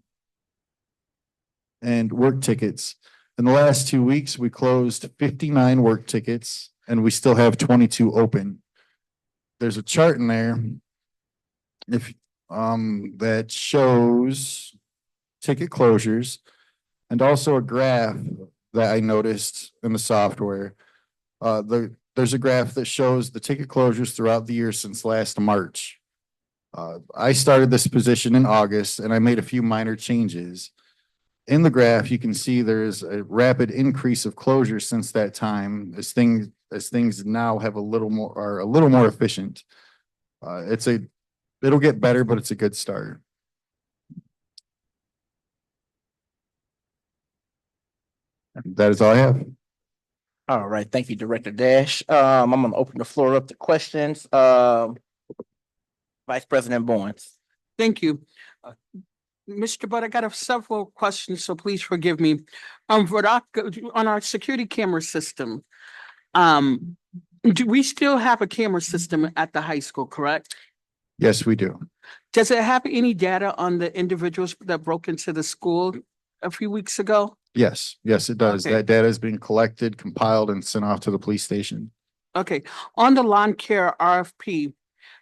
And work tickets. In the last 2 weeks, we closed 59 work tickets and we still have 22 open. There's a chart in there if that shows ticket closures and also a graph that I noticed in the software. There's a graph that shows the ticket closures throughout the year since last March. I started this position in August and I made a few minor changes. In the graph, you can see there's a rapid increase of closures since that time as things now have are a little more efficient. It'll get better, but it's a good start. That is all I have. All right, thank you, Director Dash. I'm gonna open the floor up to questions. Vice President Bowens. Thank you. Mr. Bud, I got several questions, so please forgive me. On our security camera system, do we still have a camera system at the high school, correct? Yes, we do. Does it have any data on the individuals that broke into the school a few weeks ago? Yes, it does. Okay. That data is being collected, compiled, and sent off to the police station. Okay, on the lawn care RFP,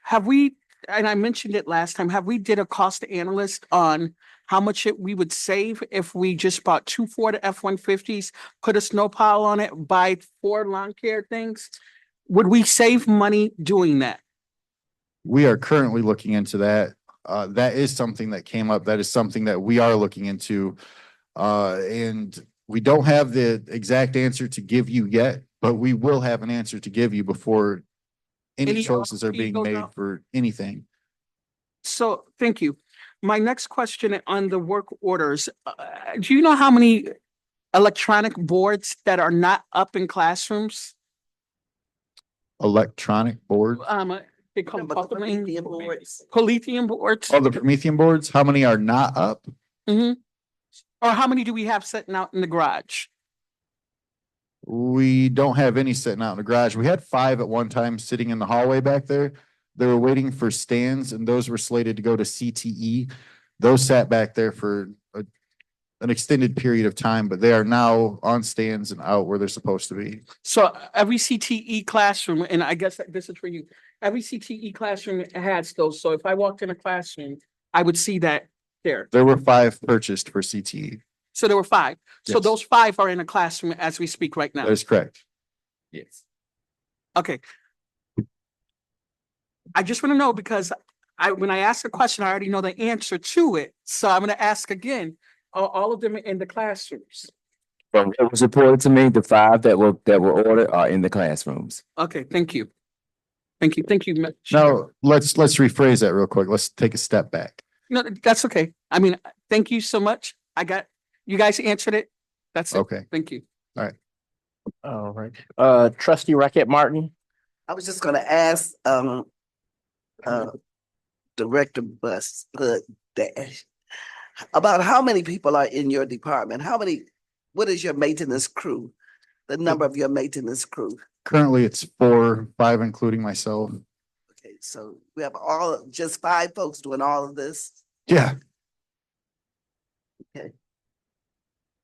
have we, and I mentioned it last time, have we did a cost analyst on how much we would save if we just bought 2 Ford F-150s, put a snowplow on it, buy 4 lawn care things? Would we save money doing that? We are currently looking into that. That is something that came up. That is something that we are looking into. And we don't have the exact answer to give you yet, but we will have an answer to give you before any choices are RFP being goes made out? for anything. So, thank you. My next question on the work orders, do you know how many electronic boards that are not up in classrooms? Electronic boards. They call them But the Promethean boards. Promethean boards? Oh, the Promethean boards. How many are not up? Mm-hmm. Or how many do we have sitting out in the garage? We don't have any sitting out in the garage. We had 5 at one time sitting in the hallway back there. They were waiting for stands and those were slated to go to CTE. Those sat back there for an extended period of time, but they are now on stands and out where they're supposed to be. So every CTE classroom, and I guess this is for you, every CTE classroom has those. So if I walked in a classroom, I would see that there. There were 5 purchased for CTE. So there were 5. So Yes. those 5 are in a classroom as we speak right now. That is correct. Yes. Okay. I just want to know because when I ask a question, I already know the answer to it. So I'm going to ask again. Are all of them in the classrooms? From what was reported to me, the 5 that were ordered are in the classrooms. Okay, thank you. Thank you. Thank you. Now, let's rephrase that real quick. Let's take a step back. No, that's okay. I mean, thank you so much. You guys answered it. That's it. Okay. Thank you. All right. Trustee Raquel Martin. I was just gonna ask, Director Dash, about how many people are in your department? What is your maintenance crew? The number of your maintenance crew? Currently, it's 4, 5, including myself. Okay, so we have just 5 folks doing all of this? Yeah. Okay.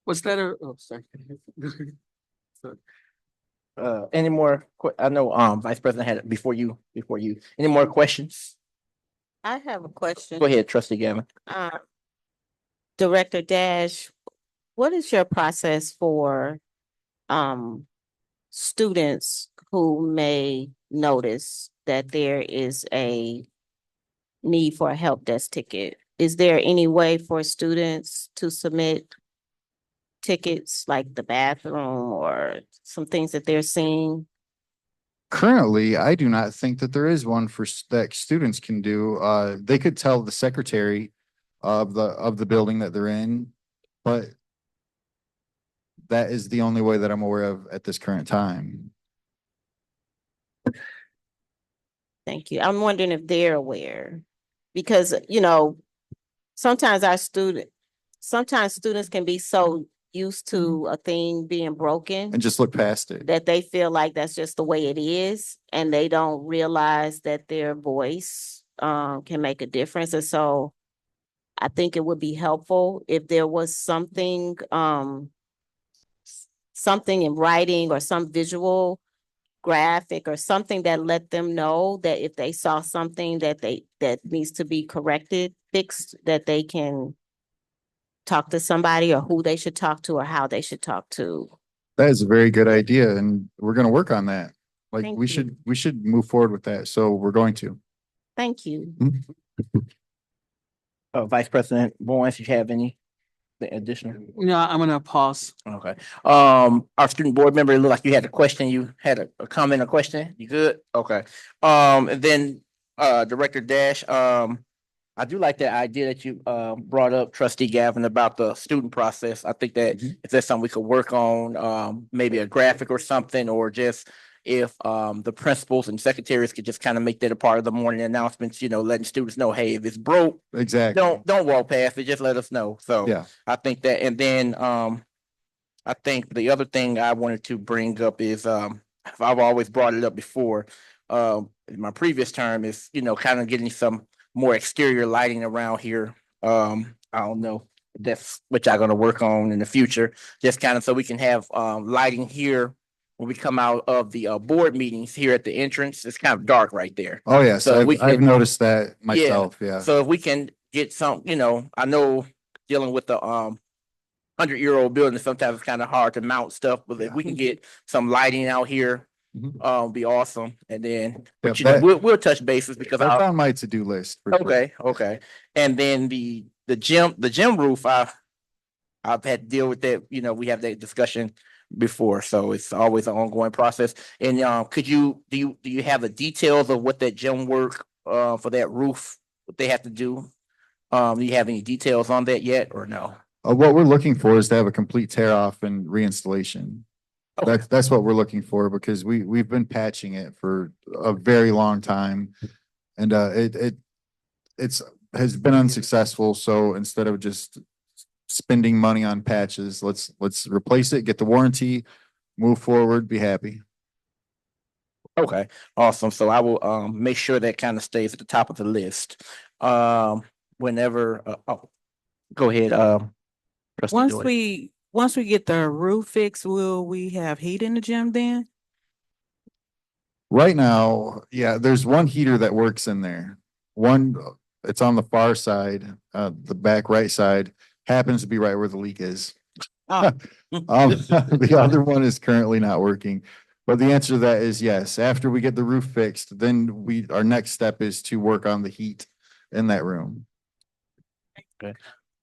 Was that sorry. Any more? I know, Vice President had it before you. Any more questions? I have a question. Go ahead, Trustee Gammon. Director Dash, what is your process for students who may notice that there is a need for a help desk ticket? Is there any way for students to submit tickets like the bathroom or some things that they're seeing? Currently, I do not think that there is one that students can do. They could tell the secretary of the building that they're in, but that is the only way that I'm aware of at this current time. Thank you. I'm wondering if they're aware, because, sometimes students can be so used to a thing being broken, And just look past it. that they feel like that's just the way it is, and they don't realize that their voice can make a difference. And so I think it would be helpful if there was something in writing or some visual graphic or something that let them know that if they saw something that needs to be corrected, fixed, that they can talk to somebody, or who they should talk to, or how they should talk to. That is a very good idea, and we're gonna work on that. Like, Thank we you. should move forward with that, so we're going to. Thank you. Vice President Bowens, you have any additional? No, I'm gonna pause. Okay. Our student board member, it looked like you had a question. You had a comment, a question? You good? Okay. And then, Director Dash, I do like that idea that you, brought up, Trustee Gavin, about the student process. I think that if that's something we could work on, maybe a graphic or something, or just if, the principals and secretaries could just kind of make that a part of the morning announcements, letting students know, hey, if it's broke, Exactly. don't walk past it, just let us know. So Yeah. I think that, and then, I think the other thing I wanted to bring up is, I've always brought it up before, in my previous term is, kind of getting some more exterior lighting around here. I don't know, that's what y'all gonna work on in the future, just kind of so we can have, lighting here when we come out of the, board meetings here at the entrance. It's kind of dark right there. Oh, yes, So we I've can- noticed that myself, yeah. So if we can get some, I know dealing with the, 100-year-old building, sometimes it's kind of hard to mount stuff, but if we can get some lighting out here, be awesome. And then, but Yeah, that- we'll touch bases because That's I, on my to-do list. for sure. okay. And then the gym roof, I've had to deal with that, we have that discussion before, so it's always an ongoing process. And, do you have the details of what that gym work, for that roof, what they have to do? Do you have any details on that yet, or no? What we're looking for is to have a complete tear off and reinstallation. Okay. That's what we're looking for, because we've been patching it for a very long time. And it's has been unsuccessful. So instead of just spending money on patches, let's replace it, get the warranty, move forward, be happy. Okay, awesome. So I will make sure that kind of stays at the top of the list. Whenever, go ahead, Trustee Joy. Once we get the roof fixed, will we have heat in the gym then? Right now, yeah, there's one heater that works in there. One, it's on the far side, the back right side, happens to be right where the leak is. Oh. The other one is currently not working. But the answer to that is yes. After we get the roof fixed, then our next step is to work on the heat in that room. Okay.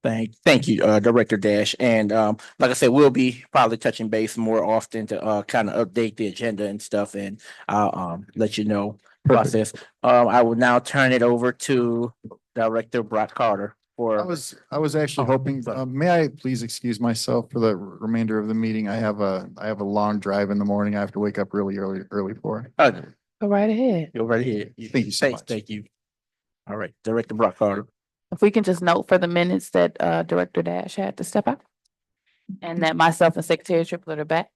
Thank you, Director Dash. And, like I said, we'll be probably touching base more often to, kind of update the agenda and stuff, and I'll, let you know process. I will now turn it over to Director Brock Carter for. I was actually hoping, may I please excuse myself for the remainder of the meeting? I have a long drive in the morning. I have to wake up really early for. Go right ahead. Go right ahead. Thank you so much. Thank you. All right, Director Brock Carter. If we can just note for the minutes that Director Dash had to step out. And that myself and Secretary Triplet are back.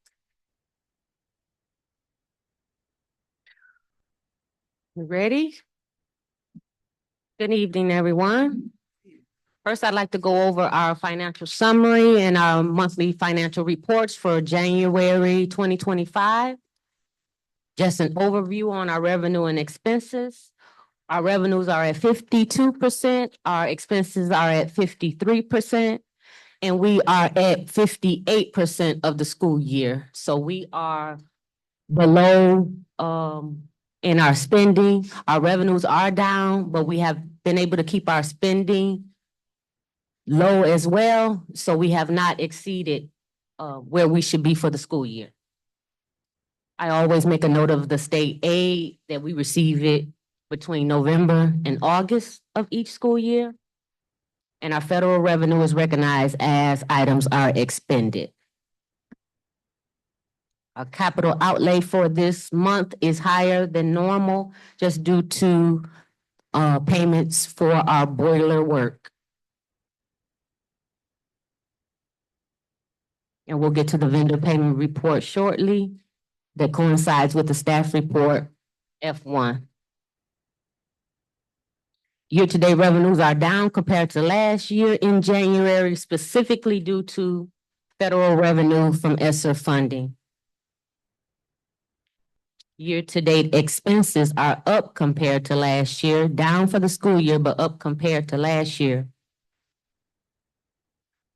Ready? Good evening, everyone. First, I'd like to go over our financial summary and our monthly financial reports for January 2025. Just an overview on our revenue and expenses. Our revenues are at 52%, our expenses are at 53%, and we are at 58% of the school year. So we are below in our spending. Our revenues are down, but we have been able to keep our spending low as well. So we have not exceeded where we should be for the school year. I always make a note of the state aid that we receive it between November and August of each school year. And our federal revenue is recognized as items are expended. Our capital outlay for this month is higher than normal just due to payments for our boiler work. And we'll get to the vendor payment report shortly that coincides with the staff report F1. Year-to-date revenues are down compared to last year in January, specifically due to federal revenue from ESSER funding. Year-to-date expenses are up compared to last year, down for the school year, but up compared to last year,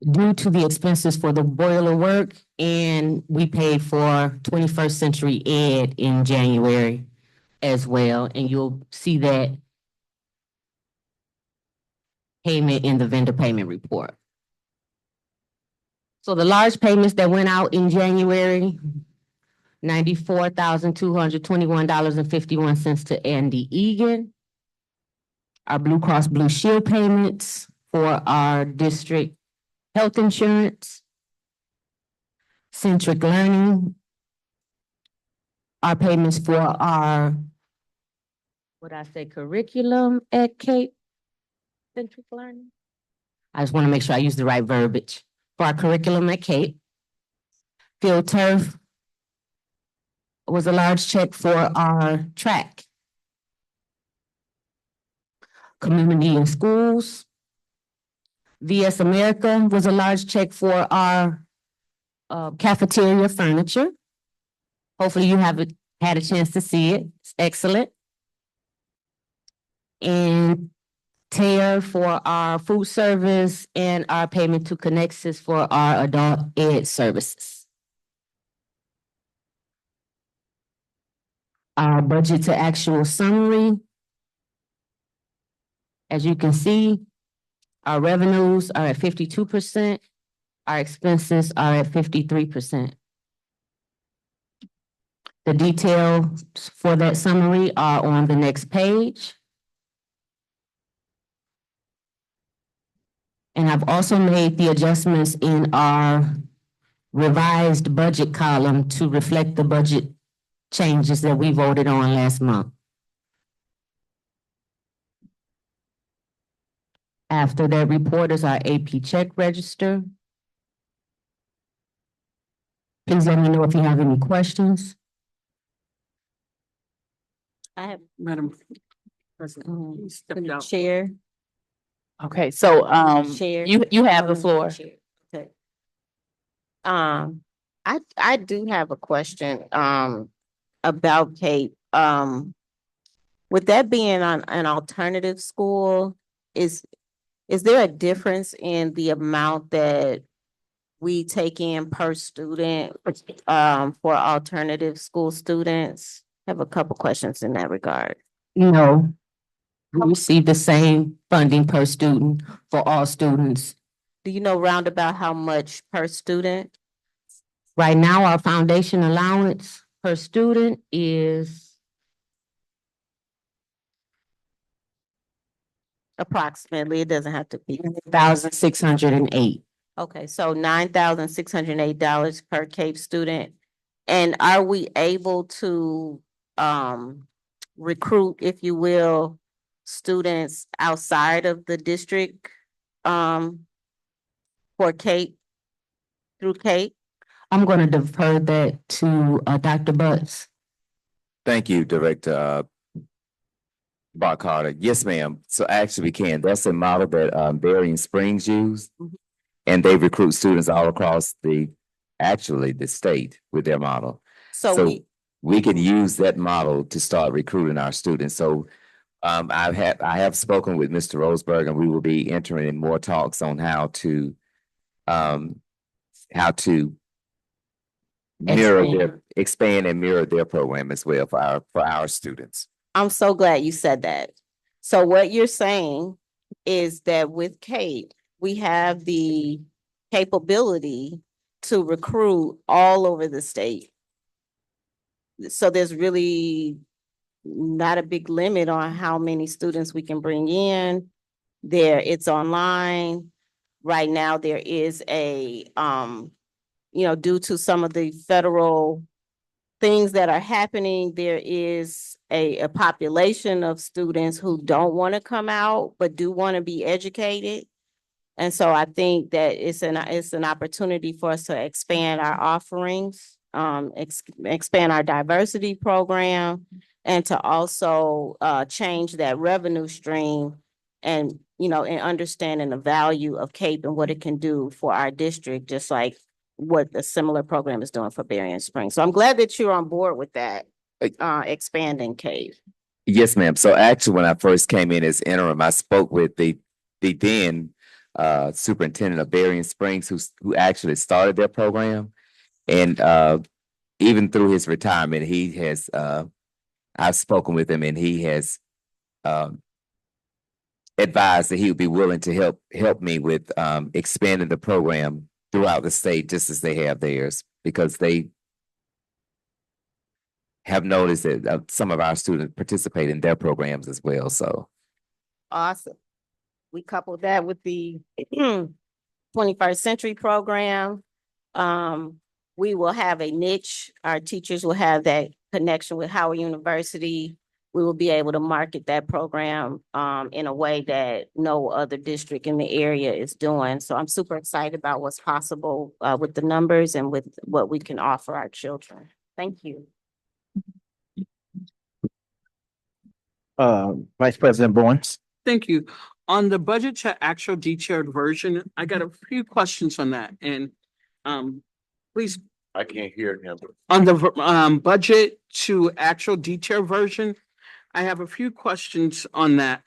due to the expenses for the boiler work, and we paid for 21st Century Ed in January as well, and you'll see that payment in the vendor payment report. So the large payments that went out in January, $94,221.51 to Andy Egan. Our Blue Cross Blue Shield payments for our district health insurance. Centric Learning. Our payments for our, curriculum at Cape. Centric Learning. I just want to make sure I use the right verbiage. For our curriculum at Cape. Field Turf was a large check for our track. Community and Schools. VS America was a large check for our cafeteria furniture. Hopefully you haven't had a chance to see it. It's excellent. And TARE for our food service and our payment to Connexus for our adult ed services. Our budget to actual summary. As you can see, our revenues are at 52%. Our expenses are at 53%. The details for that summary are on the next page. And I've also made the adjustments in our revised budget column to reflect the budget changes that we voted on last month. After that report is our AP check register. Please let me know if you have any questions. I have, Madam President, please step down. Chair. Okay, so, Chair. you have the floor. Chair. Okay. I do have a question, about Cape. With that being on an alternative school, is there a difference in the amount that we take in per student, for alternative school students? I have a couple questions in that regard. No. We receive the same funding per student for all students. Do you know roundabout how much per student? Right now, our foundation allowance per student is Approximately, it doesn't have to be. $1,608. Okay, so $9,608 per Cape student. And are we able to recruit, if you will, students outside of the district for Cape, through Cape? I'm going to defer that to Dr. Butts. Thank you, Director Bart Carter. Yes, ma'am. So actually we can. That's a model that Berrien Springs use. Mhm. And they recruit students all across the state with their model. So We can use that model to start recruiting our students. So I have spoken with Mr. Roseberg, and we will be entering in more talks on how to expand and mirror their program as well for our students. I'm so glad you said that. So what you're saying is that with Cape, we have the capability to recruit all over the state. So there's really not a big limit on how many students we can bring in. It's online. Right now, there is a, due to some of the federal things that are happening, there is a population of students who don't want to come out, but do want to be educated. And so I think that it's an opportunity for us to expand our offerings, expand our diversity program, and to also change that revenue stream and, you know, and understanding the value of CAPE and what it can do for our district, just like what the similar program is doing for Berrien Springs. So I'm glad that you're on board with that, expanding CAPE. Yes, ma'am. So actually, when I first came in as interim, I spoke with the then superintendent of Berrien Springs, who actually started their program. And even through his retirement, he has I've spoken with him, and he has advised that he would be willing to help me with expanding the program throughout the state, just as they have theirs, because they have noticed that some of our students participate in their programs as well. So Awesome. We coupled that with the 21st Century program. We will have a niche. Our teachers will have that connection with Howard University. We will be able to market that program in a way that no other district in the area is doing. So I'm super excited about what's possible with the numbers and with what we can offer our children. Thank you. Vice President Barnes. Thank you. On the budget to actual detailed version, I got a few questions on that and please, I can't hear him. on the budget to actual detailed version, I have a few questions on that.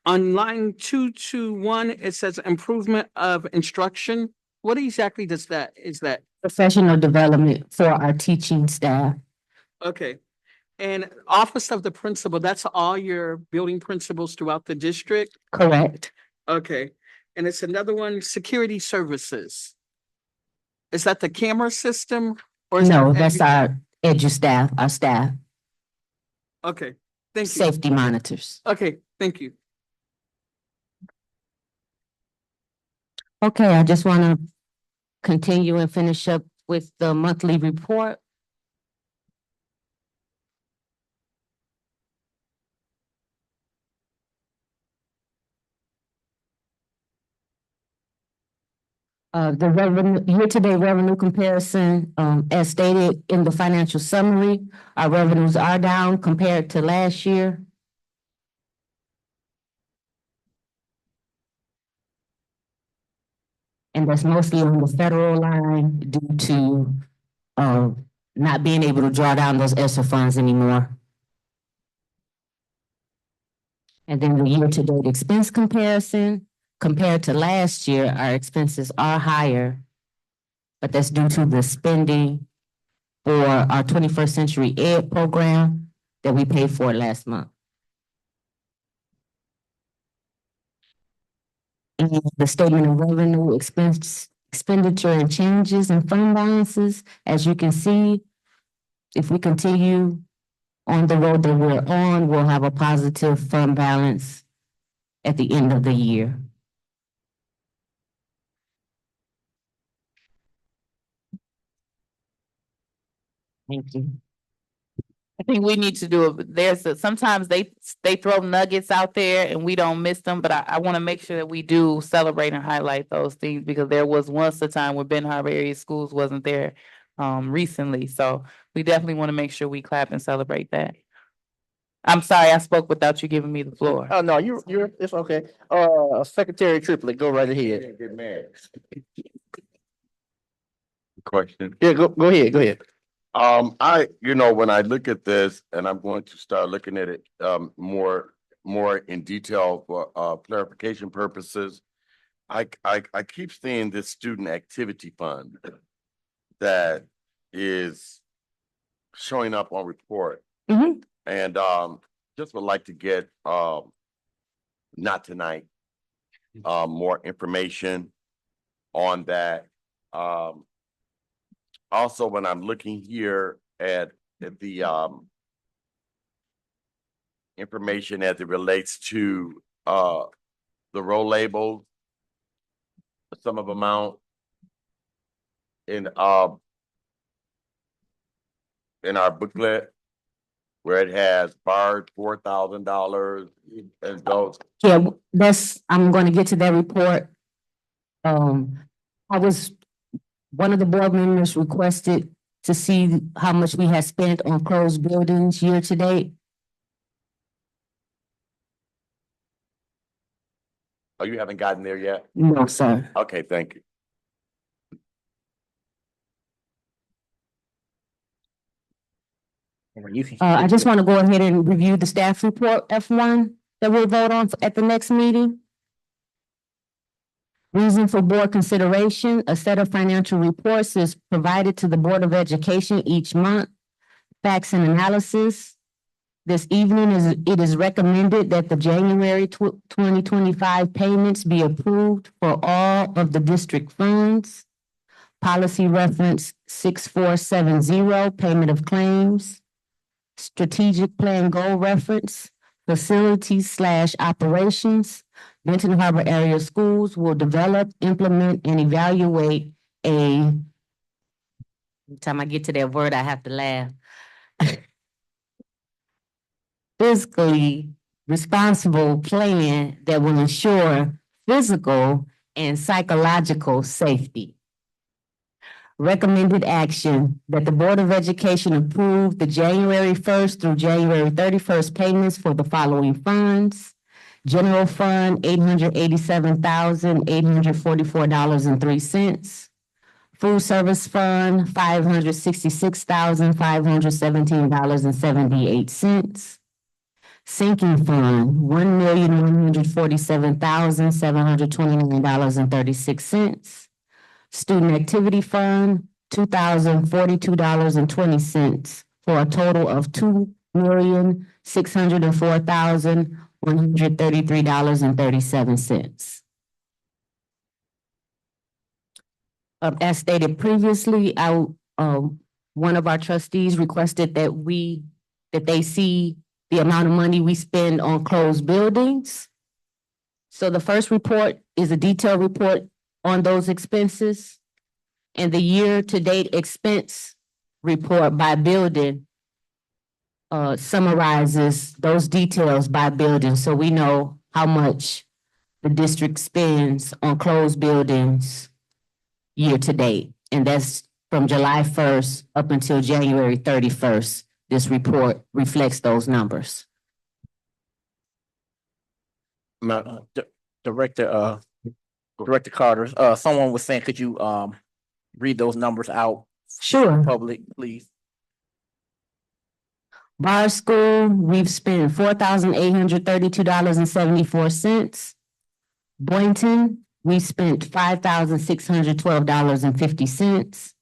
On line 221, it says improvement of instruction. What exactly is that? Professional development for our teaching staff. Okay. And office of the principal, that's all your building principals throughout the district? Correct. Okay. And it's another one, security services. Is that the camera system? Or is No, that that's our staff, our staff, Okay, thank you. safety monitors. Okay, thank you. Okay, I just want to continue and finish up with the monthly report. The revenue, year-to-date revenue comparison, as stated in the financial summary, our revenues are down compared to last year. And that's mostly on the federal line due to, not being able to draw down those ESSER funds anymore. And then the year-to-date expense comparison, compared to last year, our expenses are higher. But that's due to the spending for our 21st Century Ed program that we paid for last month. And the statement of revenue, expenditure and changes in fund balances, as you can see, if we continue on the road that we're on, we'll have a positive fund balance at the end of the year. Thank you. I think we need to do it. Sometimes they throw nuggets out there and we don't miss them, but I want to make sure that we do celebrate and highlight those things, because there was once a time where Ben Harbor area schools wasn't there recently. So we definitely want to make sure we clap and celebrate that. I'm sorry, I spoke without you giving me the floor. Oh, no, it's okay. Secretary Triplett, go right ahead. Get mad. Question. Yeah, go ahead. When I look at this, and I'm going to start looking at it more in detail for clarification purposes. I keep seeing this student activity fund that is showing up on report. Mhm. And just would like to get not tonight, more information on that. Also, when I'm looking here at the information as it relates to the roll labels, the sum of amount in our booklet, where it has barred $4,000 and those. Yeah, I'm going to get to that report Um, one of the board members requested to see how much we had spent on closed buildings year to date. Oh, you haven't gotten there yet? No, sir. Okay, thank you. I just want to go ahead and review the staff report F1 that we'll vote on at the next meeting. Reason for board consideration, a set of financial reports is provided to the Board of Education each month. Facts and analysis. This evening it is recommended that the January 2025 payments be approved for all of the district funds. Policy reference 6470, payment of claims. Strategic plan goal reference, facilities/operations. Benton Harbor Area Schools will develop, implement, and evaluate every time I get to that word, I have to laugh. Fiscally responsible plan that will ensure physical and psychological safety. Recommended action that the Board of Education approve the January 1st through January 31st payments for the following funds. General Fund, $887,844.03. Food Service Fund, $566,517.78. Sinking Fund, $1,147,729.36. Student Activity Fund, $2,042.20 for a total of $2,604,133.37. As stated previously, one of our trustees requested that they see the amount of money we spend on closed buildings. So the first report is a detailed report on those expenses, and the year-to-date expense report by building summarizes those details by building, so we know how much the district spends on closed buildings year-to-date, and that's from July 1st up until January 31st. This report reflects those numbers. Director Carter, someone was saying, could you read those numbers out? Sure. Public, please. Bar School, we've spent $4,832.74. Boynton, we spent $5,612.50.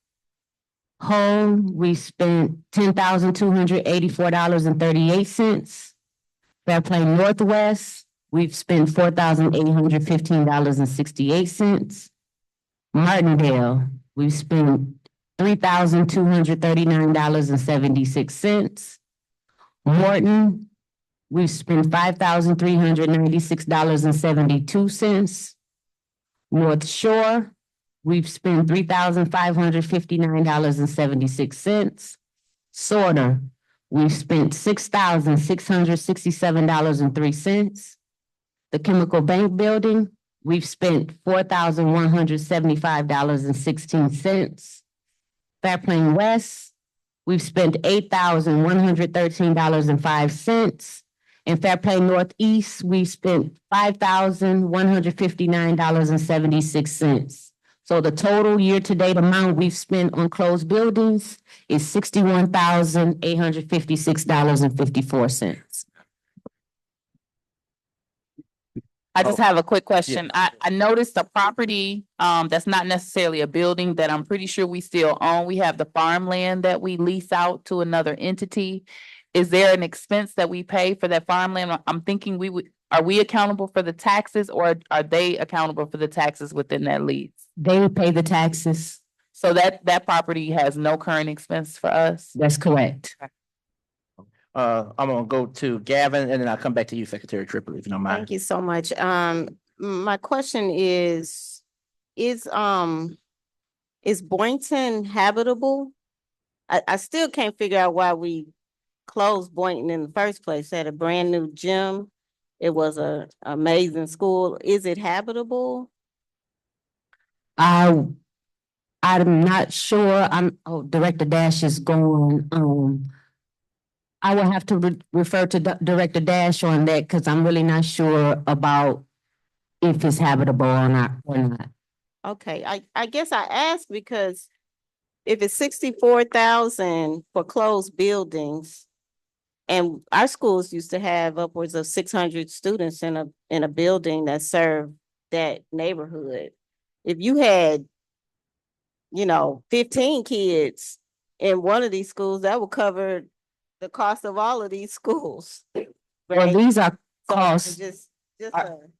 Home, we spent $10,284.38. Fairplain Northwest, we've spent $4,815.68. Martindale, we've spent $3,239.76. Morton, we've spent $5,396.72. North Shore, we've spent $3,559.76. Sorter, we've spent $6,667.03. The Chemical Bank Building, we've spent $4,175.16. Fairplain West, we've spent $8,113.05. In Fairplain Northeast, we spent $5,159.76. So the total year-to-date amount we've spent on closed buildings is $61,856.54. I just have a quick question. I noticed a property, that's not necessarily a building that I'm pretty sure we still own. We have the farmland that we lease out to another entity. Is there an expense that we pay for that farmland? I'm thinking are we accountable for the taxes, or are they accountable for the taxes within that lease? They would pay the taxes. So that property has no current expense for us? That's correct. I'm gonna go to Gavin, and then I'll come back to you, Secretary Triplett, if you don't mind. Thank you so much. My question is Boynton habitable? I still can't figure out why we closed Boynton in the first place. Had a brand new gym. It was a amazing school. Is it habitable? I'm not sure, Director Dash is going, I will have to refer to Director Dash on that, because I'm really not sure about if it's habitable or not. Okay, I guess I asked because if it's 64,000 for closed buildings, and our schools used to have upwards of 600 students in a building that served that neighborhood. If you had, 15 kids in one of these schools, that would cover the cost of all of these schools. Well, Right? these are So costs, just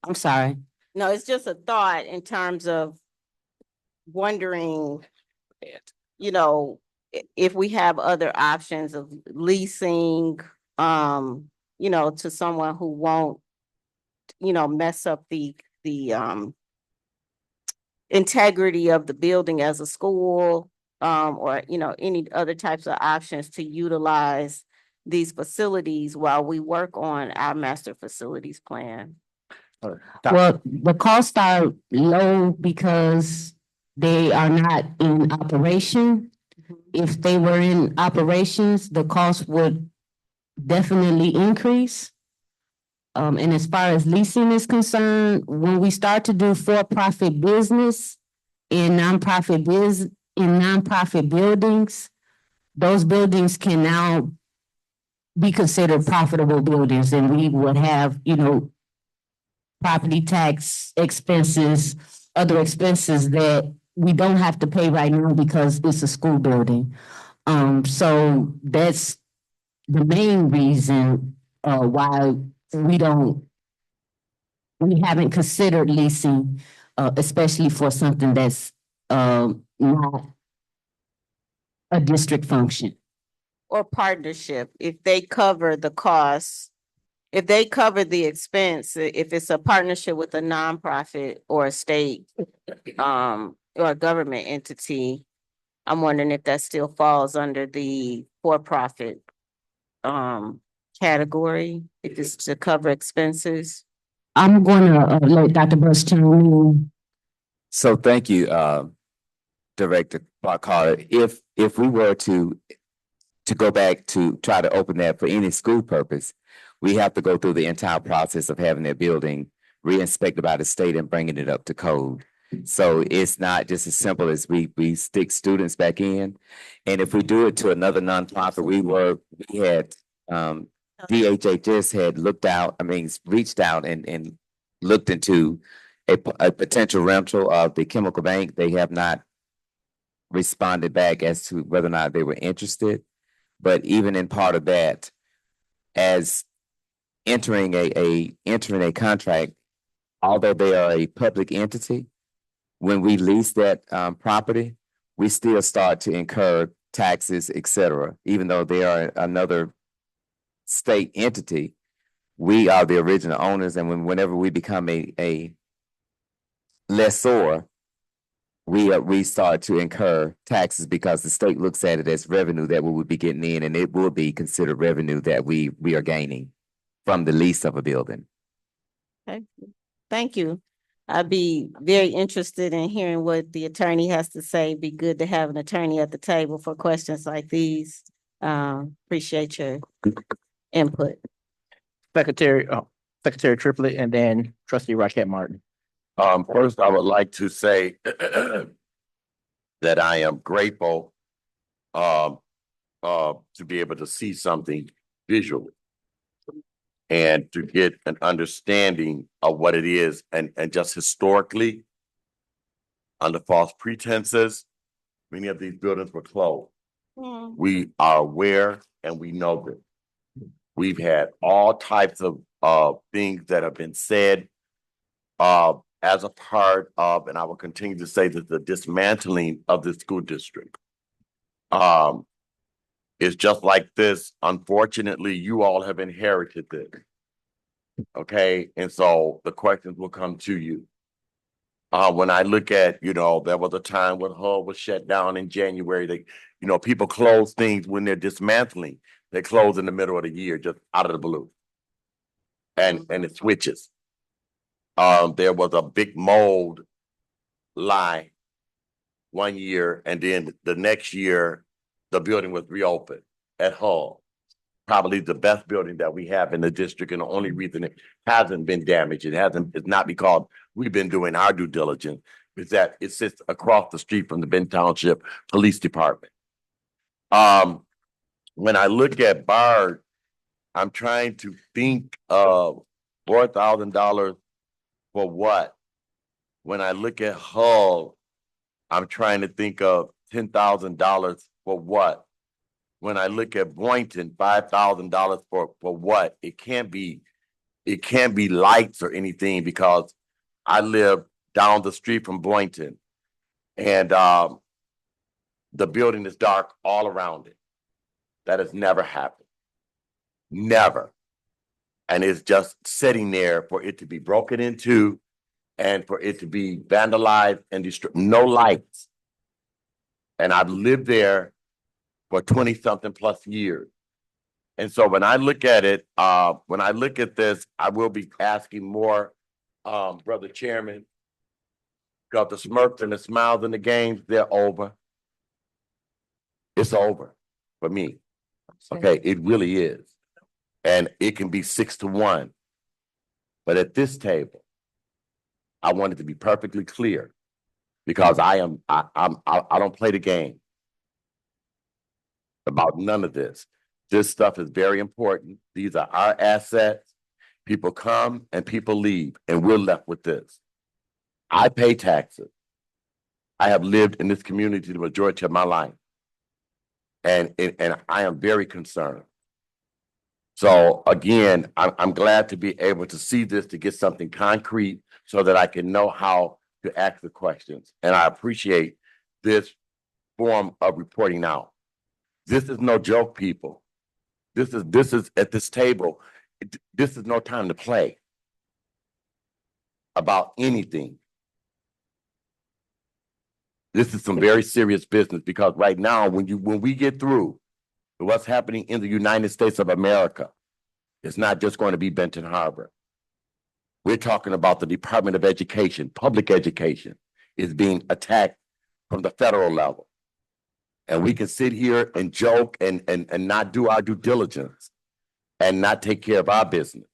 I'm sorry. no, it's just a thought in terms of wondering, if we have other options of leasing, to someone who won't, mess up the integrity of the building as a school, or, any other types of options to utilize these facilities while we work on our master facilities plan. Well, the costs are low because they are not in operation. If they were in operations, the cost would definitely increase. And as far as leasing is concerned, when we start to do for-profit business in nonprofit buildings, those buildings can now be considered profitable buildings, and we would have, property tax expenses, other expenses that we don't have to pay right now because it's a school building. So that's the main reason why we haven't considered leasing, especially for something that's not a district function. Or partnership, if they cover the costs, if they cover the expense, if it's a partnership with a nonprofit or a state, or a government entity, I'm wondering if that still falls under the for-profit, category, if it's to cover expenses. I'm gonna let Dr. Bush chime in. So thank you, Director Carter. If we were to go back to try to open that for any school purpose, we have to go through the entire process of having that building re-inspected by the state and bringing it up to code. So it's not just as simple as we stick students back in. And if we do it to another nonprofit, we had DHHS had reached out and looked into a potential rental of the chemical bank. They have not responded back as to whether or not they were interested. But even in part of that, as entering a contract, although they are a public entity, when we lease that property, we still start to incur taxes, et cetera. Even though they are another state entity, we are the original owners, and whenever we become a lessor, we start to incur taxes because the state looks at it as revenue that we would be getting in, and it will be considered revenue that we are gaining from the lease of a building. Okay, thank you. I'd be very interested in hearing what the attorney has to say. Be good to have an attorney at the table for questions like these. Appreciate your input. Secretary Triplett, and then Trustee Rocket Martin. First, I would like to say that I am grateful to be able to see something visually and to get an understanding of what it is, and just historically, under false pretenses, many of these buildings were closed. We are aware and we know that. We've had all types of things that have been said as a part of, and I will continue to say that the dismantling of the school district. It's just like this. Unfortunately, you all have inherited this. Okay, and so the questions will come to you. When I look at, there was a time when Hull was shut down in January. People close things when they're dismantling. They close in the middle of the year, just out of the blue. And it switches. There was a big mold lie one year, and then the next year, the building was reopened at Hull. Probably the best building that we have in the district, and the only reason it hasn't been damaged, it's not because we've been doing our due diligence, is that it sits across the street from the Benton Township Police Department. When I look at Bard, I'm trying to think of $4,000 for what? When I look at Hull, I'm trying to think of $10,000 for what? When I look at Boynton, $5,000 for what? It can't be lights or anything, because I live down the street from Boynton, and the building is dark all around it. That has never happened. Never. And it's just sitting there for it to be broken into and for it to be vandalized and destroyed. No lights. And I've lived there for 20-something plus years. And so when I look at it, when I look at this, I will be asking more, Brother Chairman, because the smirks and the smiles and the games, they're over. It's over for me. Okay, it really is. And it can be 6-1. But at this table, I want it to be perfectly clear, because I don't play the game about none of this. This stuff is very important. These are our assets. People come and people leave, and we're left with this. I pay taxes. I have lived in this community the majority of my life. And I am very concerned. So again, I'm glad to be able to see this, to get something concrete so that I can know how to ask the questions. And I appreciate this form of reporting out. This is no joke, people. This is at this table. This is no time to play about anything. This is some very serious business, because right now, when we get through what's happening in the United States of America, it's not just going to be Benton Harbor. We're talking about the Department of Education. Public education is being attacked from the federal level. And we can sit here and joke and not do our due diligence and not take care of our business.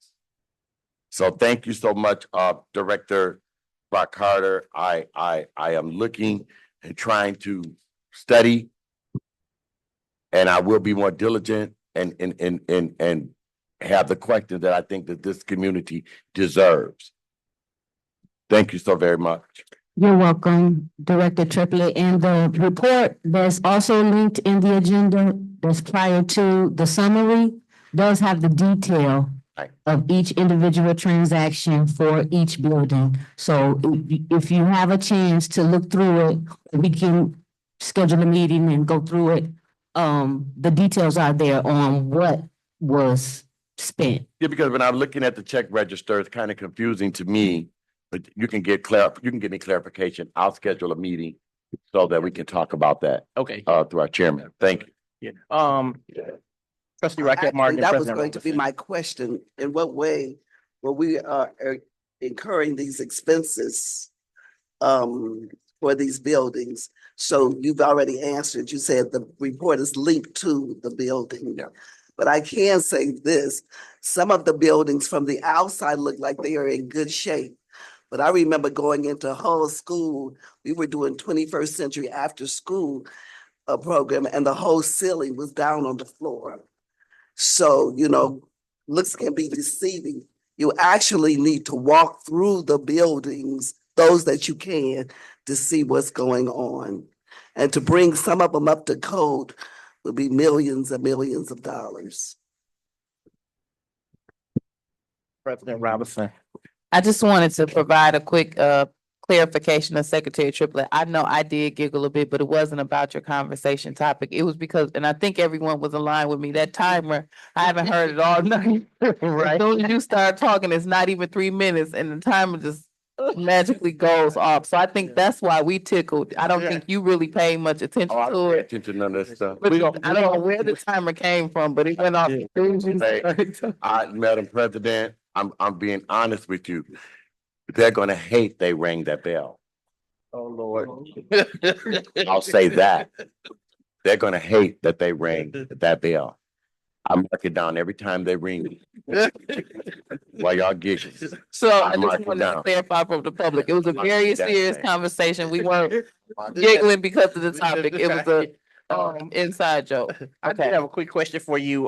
So thank you so much, Director Brock Carter. I am looking and trying to study, and I will be more diligent and have the questions that I think that this community deserves. Thank you so very much. You're welcome, Director Triplett. And the report that's also linked in the agenda that's prior to the summary does have the detail of each individual transaction for each building. So if you have a chance to look through it, we can schedule a meeting and go through it. The details are there on what was spent. Yeah, because when I'm looking at the check register, it's kind of confusing to me. But you can give me clarification. I'll schedule a meeting so that we can talk about that. Okay. Through our chairman. Thank you. Yeah. Trustee Rocket Martin. That was President going to be Robinson. my question. In what way were we incurring these expenses for these buildings? So you've already answered. You said the report is linked to the building. Yeah. But I can say this, some of the buildings from the outside look like they are in good shape. But I remember going into Hull School, we were doing 21st century after school program, and the whole ceiling was down on the floor. So, looks can be deceiving. You actually need to walk through the buildings, those that you can, to see what's going on. And to bring some of them up to code would be millions and millions of dollars. President Robinson. I just wanted to provide a quick clarification of Secretary Triplett. I know I did giggle a bit, but it wasn't about your conversation topic. It was because, and I think everyone was aligned with me, that timer, I haven't heard it all night. Right. As soon as you start talking, it's not even 3 minutes and the timer just magically goes off. So I think that's why we tickled. I don't think you really paid much attention I to don't pay it. attention to none of this stuff. But I don't know where the timer came from, but it went off. As soon as you started talking. Madam President, I'm being honest with you. They're gonna hate they rang that bell. Oh, Lord. I'll say that. They're gonna hate that they rang that bell. I mark it down every time they ring while y'all giggling. So I I mark just it wanted to down. clarify from the public, it was a very That's serious right. conversation. We weren't giggling because of the topic. It was a inside joke. I did have a quick question for you.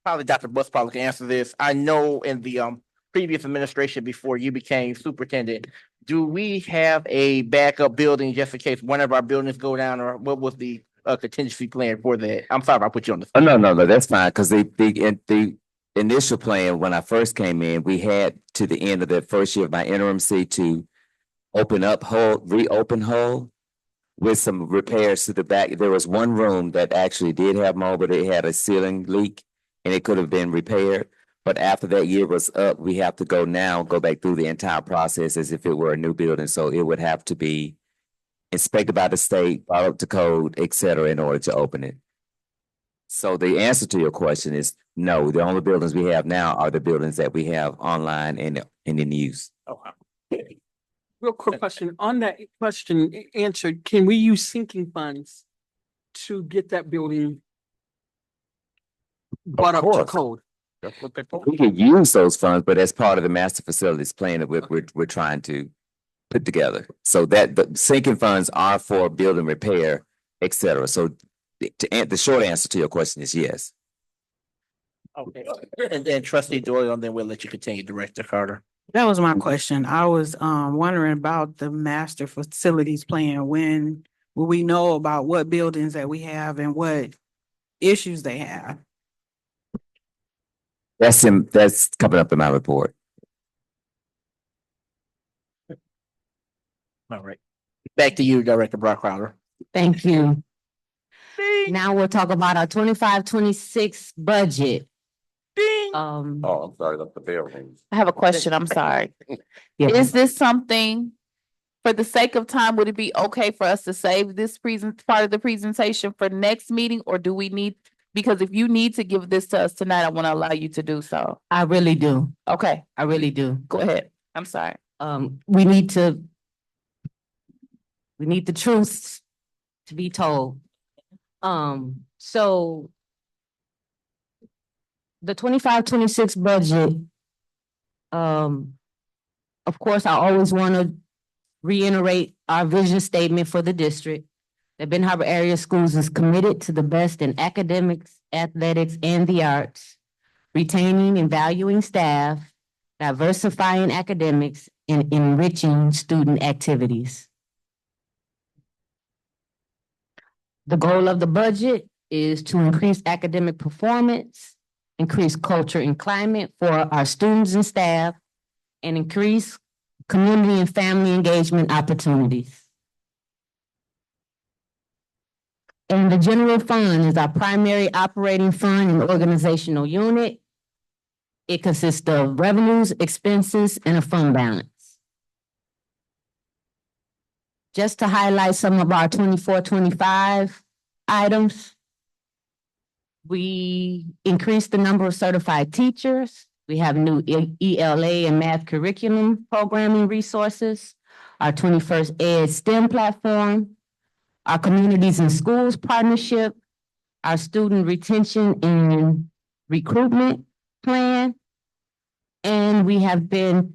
Probably Dr. Bus probably can answer this. I know in the previous administration before you became superintendent, do we have a backup building just in case one of our buildings go down, or what was the contingency plan for that? I'm sorry if I put you on the Oh, spot. no, that's fine, because the initial plan, when I first came in, we had to the end of the first year of my interim C to reopen Hull with some repairs to the back. There was one room that actually did have mold, but it had a ceiling leak and it could have been repaired. But after that year was up, we have to go back through the entire process as if it were a new building. So it would have to be inspected by the state, brought up to code, et cetera, in order to open it. So the answer to your question is no, the only buildings we have now are the buildings that we have online and in use. Okay. Real quick question, on that question answered, can we use sinking funds to get that building brought up to course. code? That's what they're for. We can use those funds, but as part of the master facilities plan that we're trying to put together. So that the sinking funds are for building repair, et cetera. So the short answer to your question is yes. Okay. And then Trustee Doyle, and then we'll let you continue, Director Carter. That was my question. I was wondering about the master facilities plan. When will we know about what buildings that we have and what issues they have? That's coming up in my report. All right. Back to you, Director Brock Crowder. Thank you. Now we'll talk about our 25-26 budget. Oh, I'm sorry, that's the bell rings. I have a question, I'm sorry. Yeah. Is this something, for the sake of time, would it be okay for us to save this part of the presentation for next meeting, or do we need, because if you need to give this to us tonight, I want to allow you to do so. I really do. Okay, I really do. go ahead. I'm sorry. We need the truth to be told. So the 25-26 budget, of course, I always want to reiterate our vision statement for the district. The Benton Harbor Area Schools is committed to the best in academics, athletics, and the arts, retaining and valuing staff, diversifying academics, and enriching student activities. The goal of the budget is to increase academic performance, increase culture and climate for our students and staff, and increase community and family engagement opportunities. And the general fund is our primary operating fund and organizational unit. It consists of revenues, expenses, and a fund balance. Just to highlight some of our 24-25 items, we increased the number of certified teachers. We have new ELA and math curriculum programming resources, our 21st Ed STEM platform, our Communities in Schools partnership, our student retention and recruitment plan, and we have been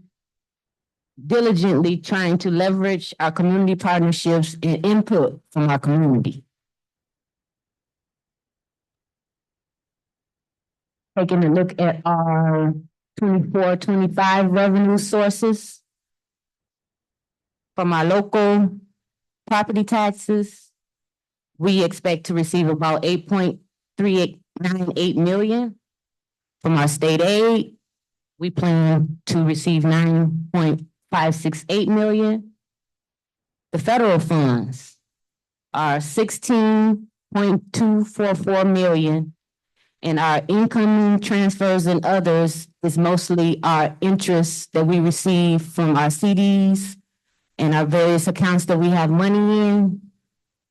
diligently trying to leverage our community partnerships and input from our community. Taking a look at our 24-25 revenue sources from our local property taxes, we expect to receive about 8.3898 million. From our state aid, we plan to receive 9.568 million. The federal funds are 16.244 million. And our incoming transfers and others is mostly our interest that we receive from our CDs and our various accounts that we have money in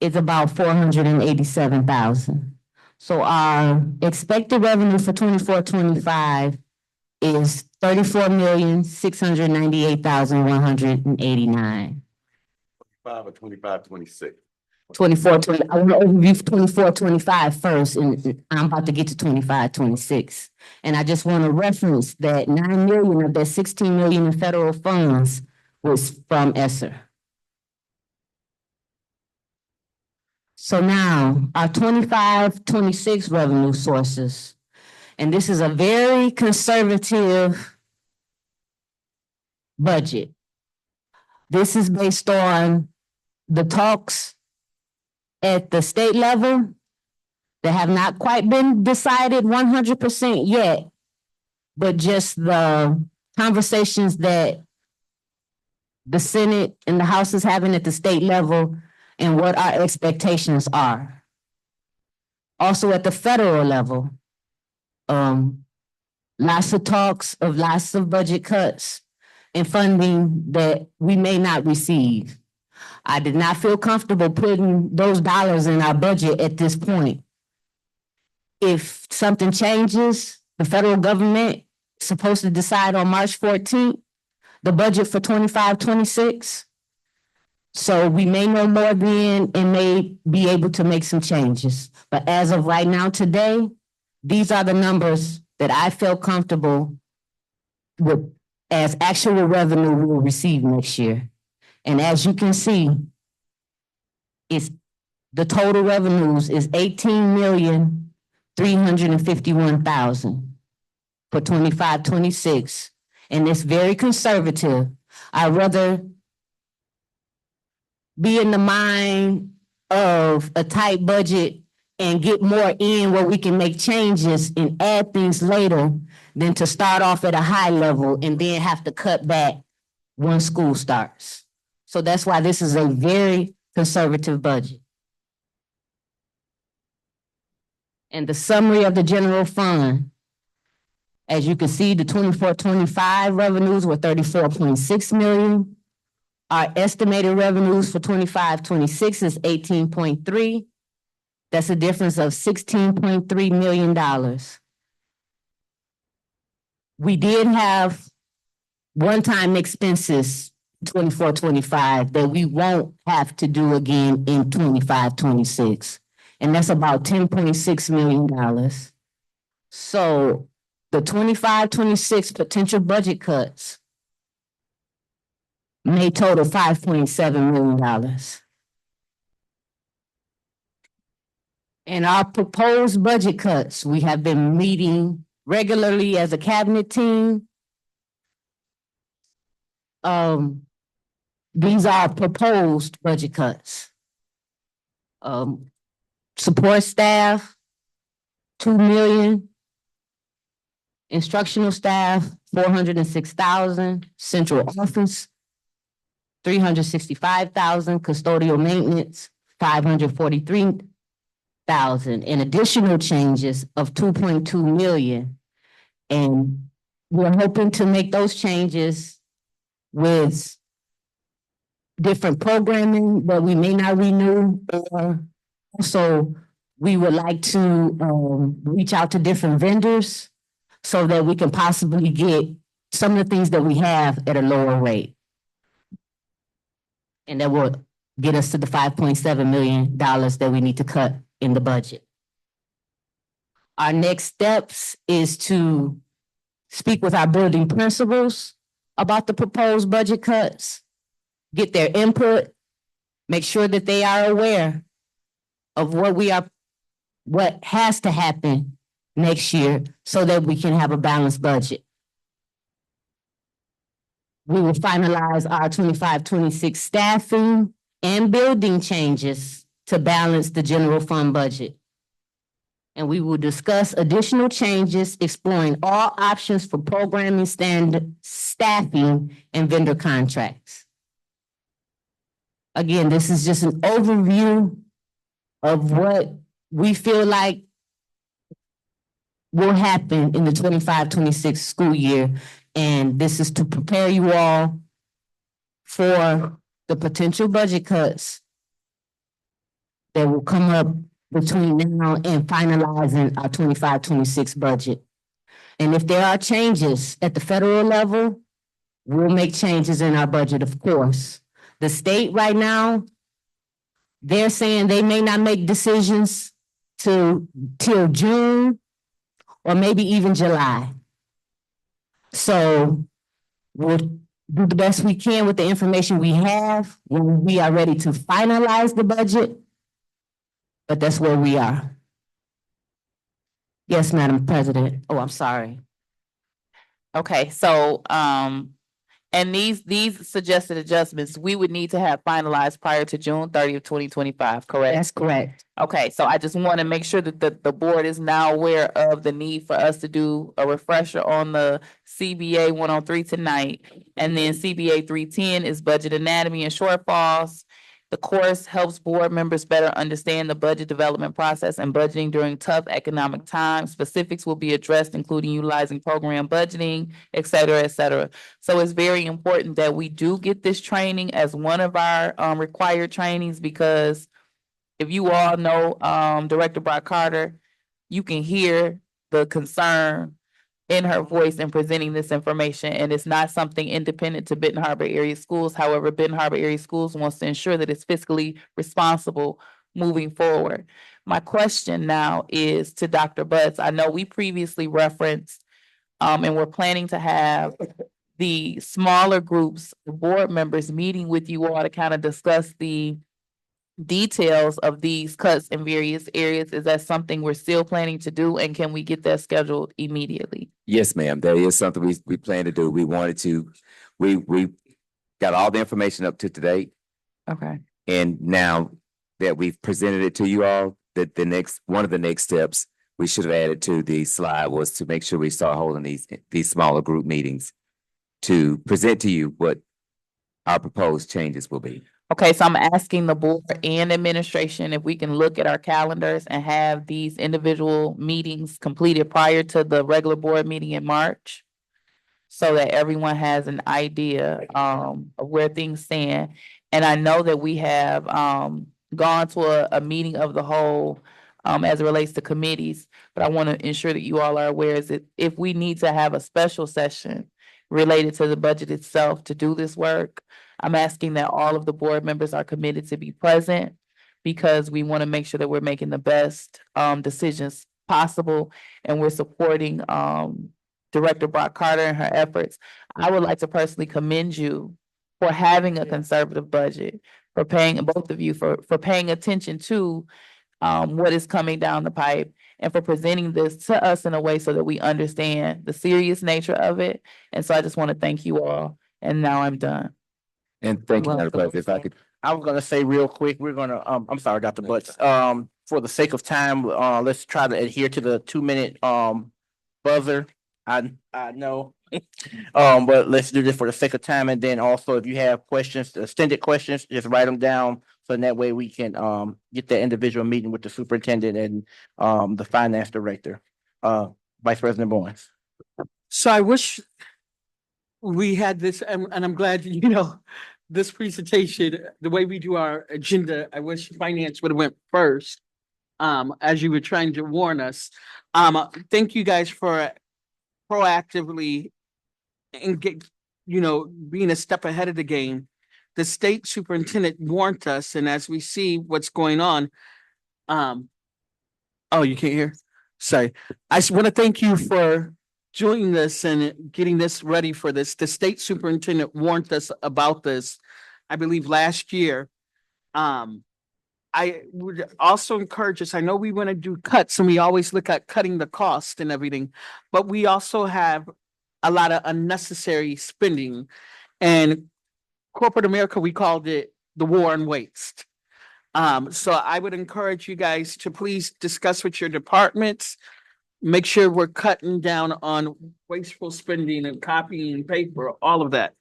is about 487,000. So our expected revenue for 24-25 is 34,698,189. 25 or 25, 26? 24, 20. I want to overview 24, 25 first, and I'm about to get to 25, 26. And I just want to reference that 9 million of that 16 million in federal funds was from ESSER. So now our 25, 26 revenue sources, and this is a very conservative budget. This is based on the talks at the state level that have not quite been decided 100% yet, but just the conversations that the Senate and the House is having at the state level and what our expectations are. Also at the federal level, lots of talks of lots of budget cuts and funding that we may not receive. I did not feel comfortable putting those dollars in our budget at this point. If something changes, the federal government is supposed to decide on March 14th, the budget for 25, 26. So we may know more then and may be able to make some changes. But as of right now, today, these are the numbers that I feel comfortable with as actual revenue we will receive next year. And as you can see, it's the total revenues is 18,351,000 for 25, 26. And it's very conservative. I'd rather be in the mind of a tight budget and get more in where we can make changes and add things later than to start off at a high level and then have to cut back when school starts. So that's why this is a very conservative budget. And the summary of the general fund, as you can see, the 24-25 revenues were 34.6 million. Our estimated revenues for 25-26 is 18.3. That's a difference of $16.3 million. We did have one-time expenses 24-25 that we won't have to do again in 25-26. And that's about $10.6 million. So the 25-26 potential budget cuts may total $5.7 million. And our proposed budget cuts, we have been meeting regularly as a cabinet team. These are proposed budget cuts. Support staff, 2 million. Instructional staff, 406,000. Central office, 365,000. Custodial maintenance, 543,000. And additional changes of 2.2 million. And we're hoping to make those changes with different programming that we may not renew. So we would like to reach out to different vendors so that we can possibly get some of the things that we have at a lower rate. And that will get us to the $5.7 million that we need to cut in the budget. Our next steps is to speak with our building principals about the proposed budget cuts, get their input, make sure that they are aware of what has to happen next year so that we can have a balanced budget. We will finalize our 25-26 staffing and building changes to balance the general fund budget. And we will discuss additional changes, exploring all options for programming, standard staffing, and vendor contracts. Again, this is just an overview of what we feel like will happen in the 25-26 school year. And this is to prepare you all for the potential budget cuts that will come up between now and finalizing our 25-26 budget. And if there are changes at the federal level, we'll make changes in our budget, of course. The state right now, they're saying they may not make decisions till June or maybe even July. So we'll do the best we can with the information we have when we are ready to finalize the budget. But that's where we are. Yes, Madam President. Oh, I'm sorry. Okay, so, and these suggested adjustments, we would need to have finalized prior to June 30th, 2025, correct? That's correct. Okay, so I just want to make sure that the board is now aware of the need for us to do a refresher on the CBA 103 tonight. And then CBA 310 is budget anatomy and shortfalls. The course helps board members better understand the budget development process and budgeting during tough economic times. Specifics will be addressed, including utilizing program budgeting, et cetera, et cetera. So it's very important that we do get this training as one of our required trainings, because if you all know Director Brock Carter, you can hear the concern in her voice in presenting this information, and it's not something independent to Benton Harbor Area Schools. However, Benton Harbor Area Schools wants to ensure that it's fiscally responsible moving forward. My question now is to Dr. Butts. I know we previously referenced and we're planning to have the smaller groups, board members meeting with you all to kind of discuss the details of these cuts in various areas. Is that something we're still planning to do, and can we get that scheduled immediately? Yes, ma'am. That is something we plan to do. We wanted to, we got all the information up to today. Okay. And now that we've presented it to you all, that one of the next steps we should have added to the slide was to make sure we start holding these smaller group meetings to present to you what our proposed changes will be. Okay, so I'm asking the board and administration if we can look at our calendars and have these individual meetings completed prior to the regular board meeting in March, so that everyone has an idea of where things stand. And I know that we have gone to a meeting of the whole as it relates to committees, but I want to ensure that you all are aware is that if we need to have a special session related to the budget itself to do this work, I'm asking that all of the board members are committed to be present, because we want to make sure that we're making the best decisions possible, and we're supporting Director Brock Carter and her efforts. I would like to personally commend you for having a conservative budget, for paying, both of you, for paying attention to what is coming down the pipe, and for presenting this to us in a way so that we understand the serious nature of it. And so I just want to thank you all. And now I'm done. And thank you, Madam President. If I could, I was gonna say real quick, we're gonna, I'm sorry, Dr. Butts, for the sake of time, let's try to adhere to the 2-minute, buzzer. I know. But let's do this for the sake of time, and then also if you have questions, extended questions, just write them down. So in that way we can, get that individual meeting with the superintendent and, the finance director, Vice President Bowens. So I wish we had this, and I'm glad, this presentation, the way we do our agenda, I wish finance would have went first, as you were trying to warn us. Thank you guys for proactively and being a step ahead of the game. The state superintendent warned us, and as we see what's going on, oh, you can't hear? Sorry. I just want to thank you for doing this and getting this ready for this. The state superintendent warned us about this, I believe, last year. I would also encourage us, I know we want to do cuts and we always look at cutting the cost and everything, but we also have a lot of unnecessary spending. And corporate America, we called it the war on waste. So I would encourage you guys to please discuss with your departments, make sure we're cutting down on wasteful spending and copying paper, all of that.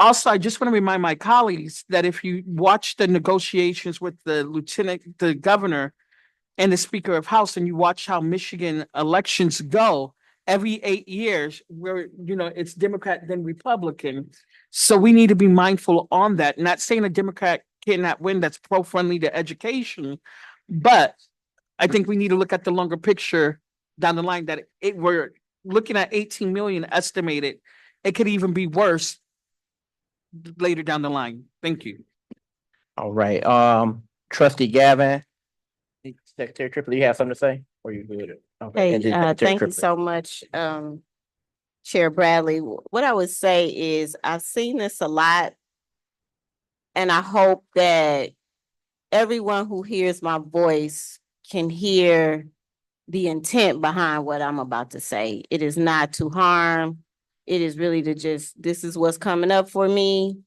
Also, I just want to remind my colleagues that if you watch the negotiations with the governor and the Speaker of House, and you watch how Michigan elections go, every 8 years, it's Democrat then Republican. So we need to be mindful on that. Not saying a Democrat cannot win that's pro-friendly to education, but I think we need to look at the longer picture down the line that we're looking at 18 million estimated. It could even be worse later down the line. Thank you. All right, trustee Gavin. Secretary Triplett, you have something to say? Or you good? Okay, Hey, and then Secretary thank you Triplett. so much, Chair Bradley. What I would say is I've seen this a lot. And I hope that everyone who hears my voice can hear the intent behind what I'm about to say. It is not to harm. It is really to just, this is what's coming up for me,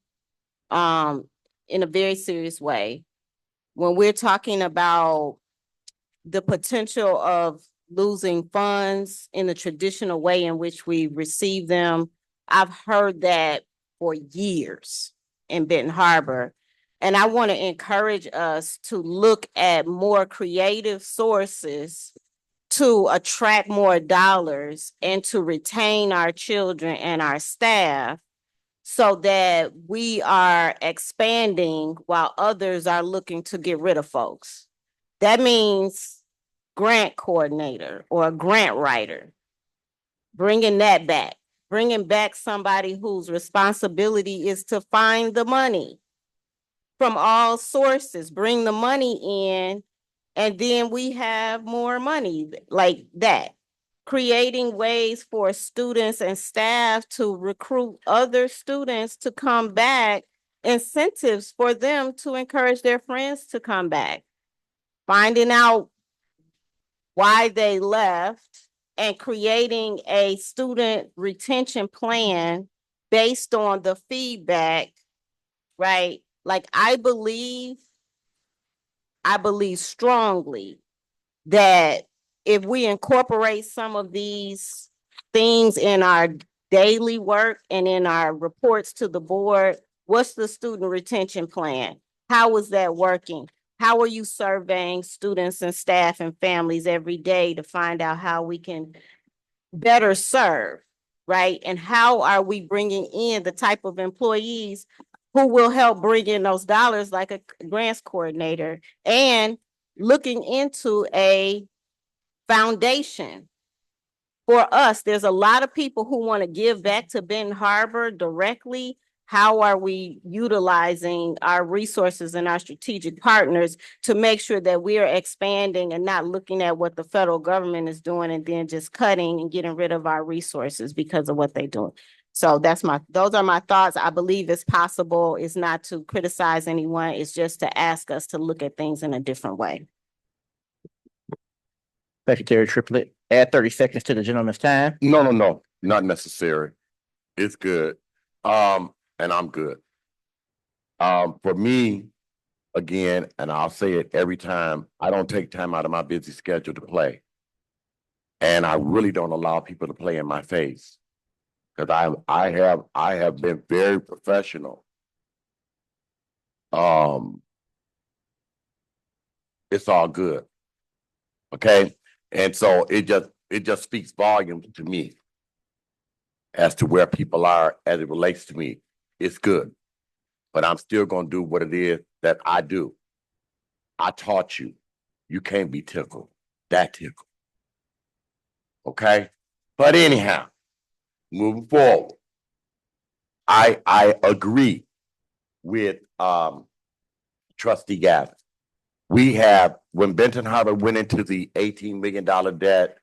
in a very serious way. When we're talking about the potential of losing funds in the traditional way in which we receive them, I've heard that for years in Benton Harbor. And I want to encourage us to look at more creative sources to attract more dollars and to retain our children and our staff so that we are expanding while others are looking to get rid of folks. That means grant coordinator or a grant writer, bringing that back, bringing back somebody whose responsibility is to find the money from all sources, bring the money in, and then we have more money like that. Creating ways for students and staff to recruit other students to come back, incentives for them to encourage their friends to come back. Finding out why they left and creating a student retention plan based on the feedback, right? Like I believe strongly that if we incorporate some of these things in our daily work and in our reports to the board, what's the student retention plan? How is that working? How are you surveying students and staff and families every day to find out how we can better serve, right? And how are we bringing in the type of employees who will help bring in those dollars like a grants coordinator, and looking into a foundation for us. There's a lot of people who want to give back to Benton Harbor directly. How are we utilizing our resources and our strategic partners to make sure that we are expanding and not looking at what the federal government is doing and then just cutting and getting rid of our resources because of what they're doing? So those are my thoughts. I believe it's possible. It's not to criticize anyone. It's just to ask us to look at things in a different way. Secretary Triplett, add 30 seconds to the gentleman's time. No, not necessary. It's good. And I'm good. For me, again, and I'll say it every time, I don't take time out of my busy schedule to play. And I really don't allow people to play in my face. Because I have been very professional. It's all good. Okay. And so it just speaks volumes to me as to where people are as it relates to me. It's good. But I'm still gonna do what it is that I do. I taught you. You can't be tickled. That tickled. Okay? But anyhow, moving forward, I agree with Trustee Gavin. We have, when Benton Harbor went into the $18 million debt,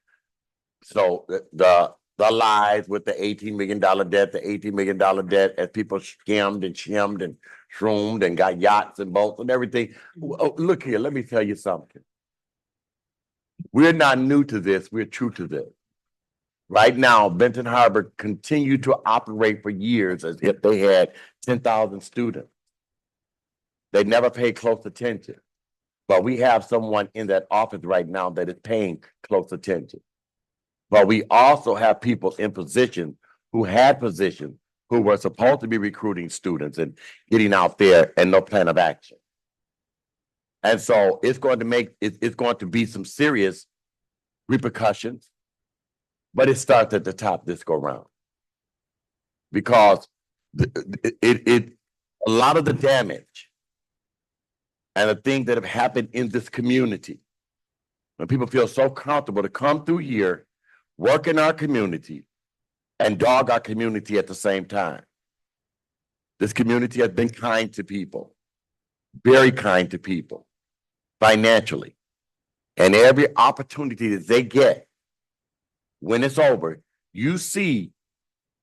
so the lies with the $18 million debt, the $18 million debt, as people skimmed and shimmed and shroomed and got yachts and boats and everything. Oh, look here, let me tell you something. We're not new to this, we're true to this. Right now, Benton Harbor continued to operate for years as if they had 10,000 students. They never paid close attention. But we have someone in that office right now that is paying close attention. But we also have people in positions who had positions who were supposed to be recruiting students and getting out there and no plan of action. And so it's going to be some serious repercussions, but it starts at the top this go round. Because a lot of the damage and the things that have happened in this community, when people feel so comfortable to come through here, work in our community, and dog our community at the same time. This community has been kind to people, very kind to people, financially. And every opportunity that they get, when it's over, you see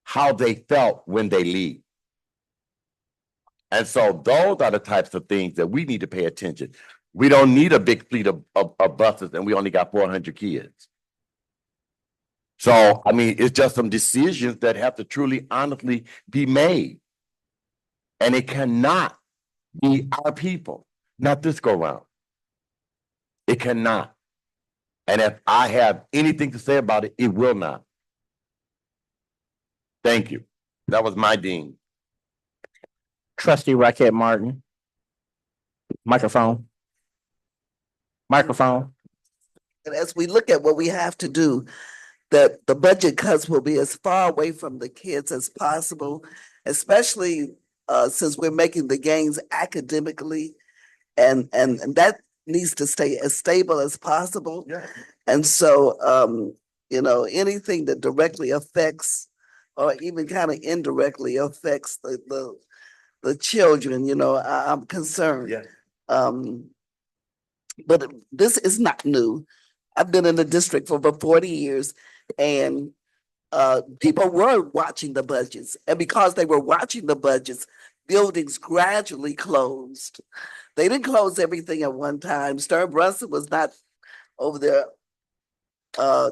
how they felt when they leave. And so those are the types of things that we need to pay attention. We don't need a big fleet of buses and we only got 400 kids. So, I mean, it's just some decisions that have to truly, honestly be made. And it cannot be our people, not this go round. It cannot. And if I have anything to say about it, it will not. Thank you. That was my dean. Trustee Raquel Martin. Microphone. Microphone. And as we look at what we have to do, that the budget cuts will be as far away from the kids as possible, especially since we're making the gains academically, and that needs to stay as stable as possible. Yeah. And so, you know, anything that directly affects or even kind of indirectly affects the children, you know, I'm concerned. Yeah. But this is not new. I've been in the district for over 40 years, and people were watching the budgets. And because they were watching the budgets, buildings gradually closed. They didn't close everything at one time. Stern Brunson was not over there.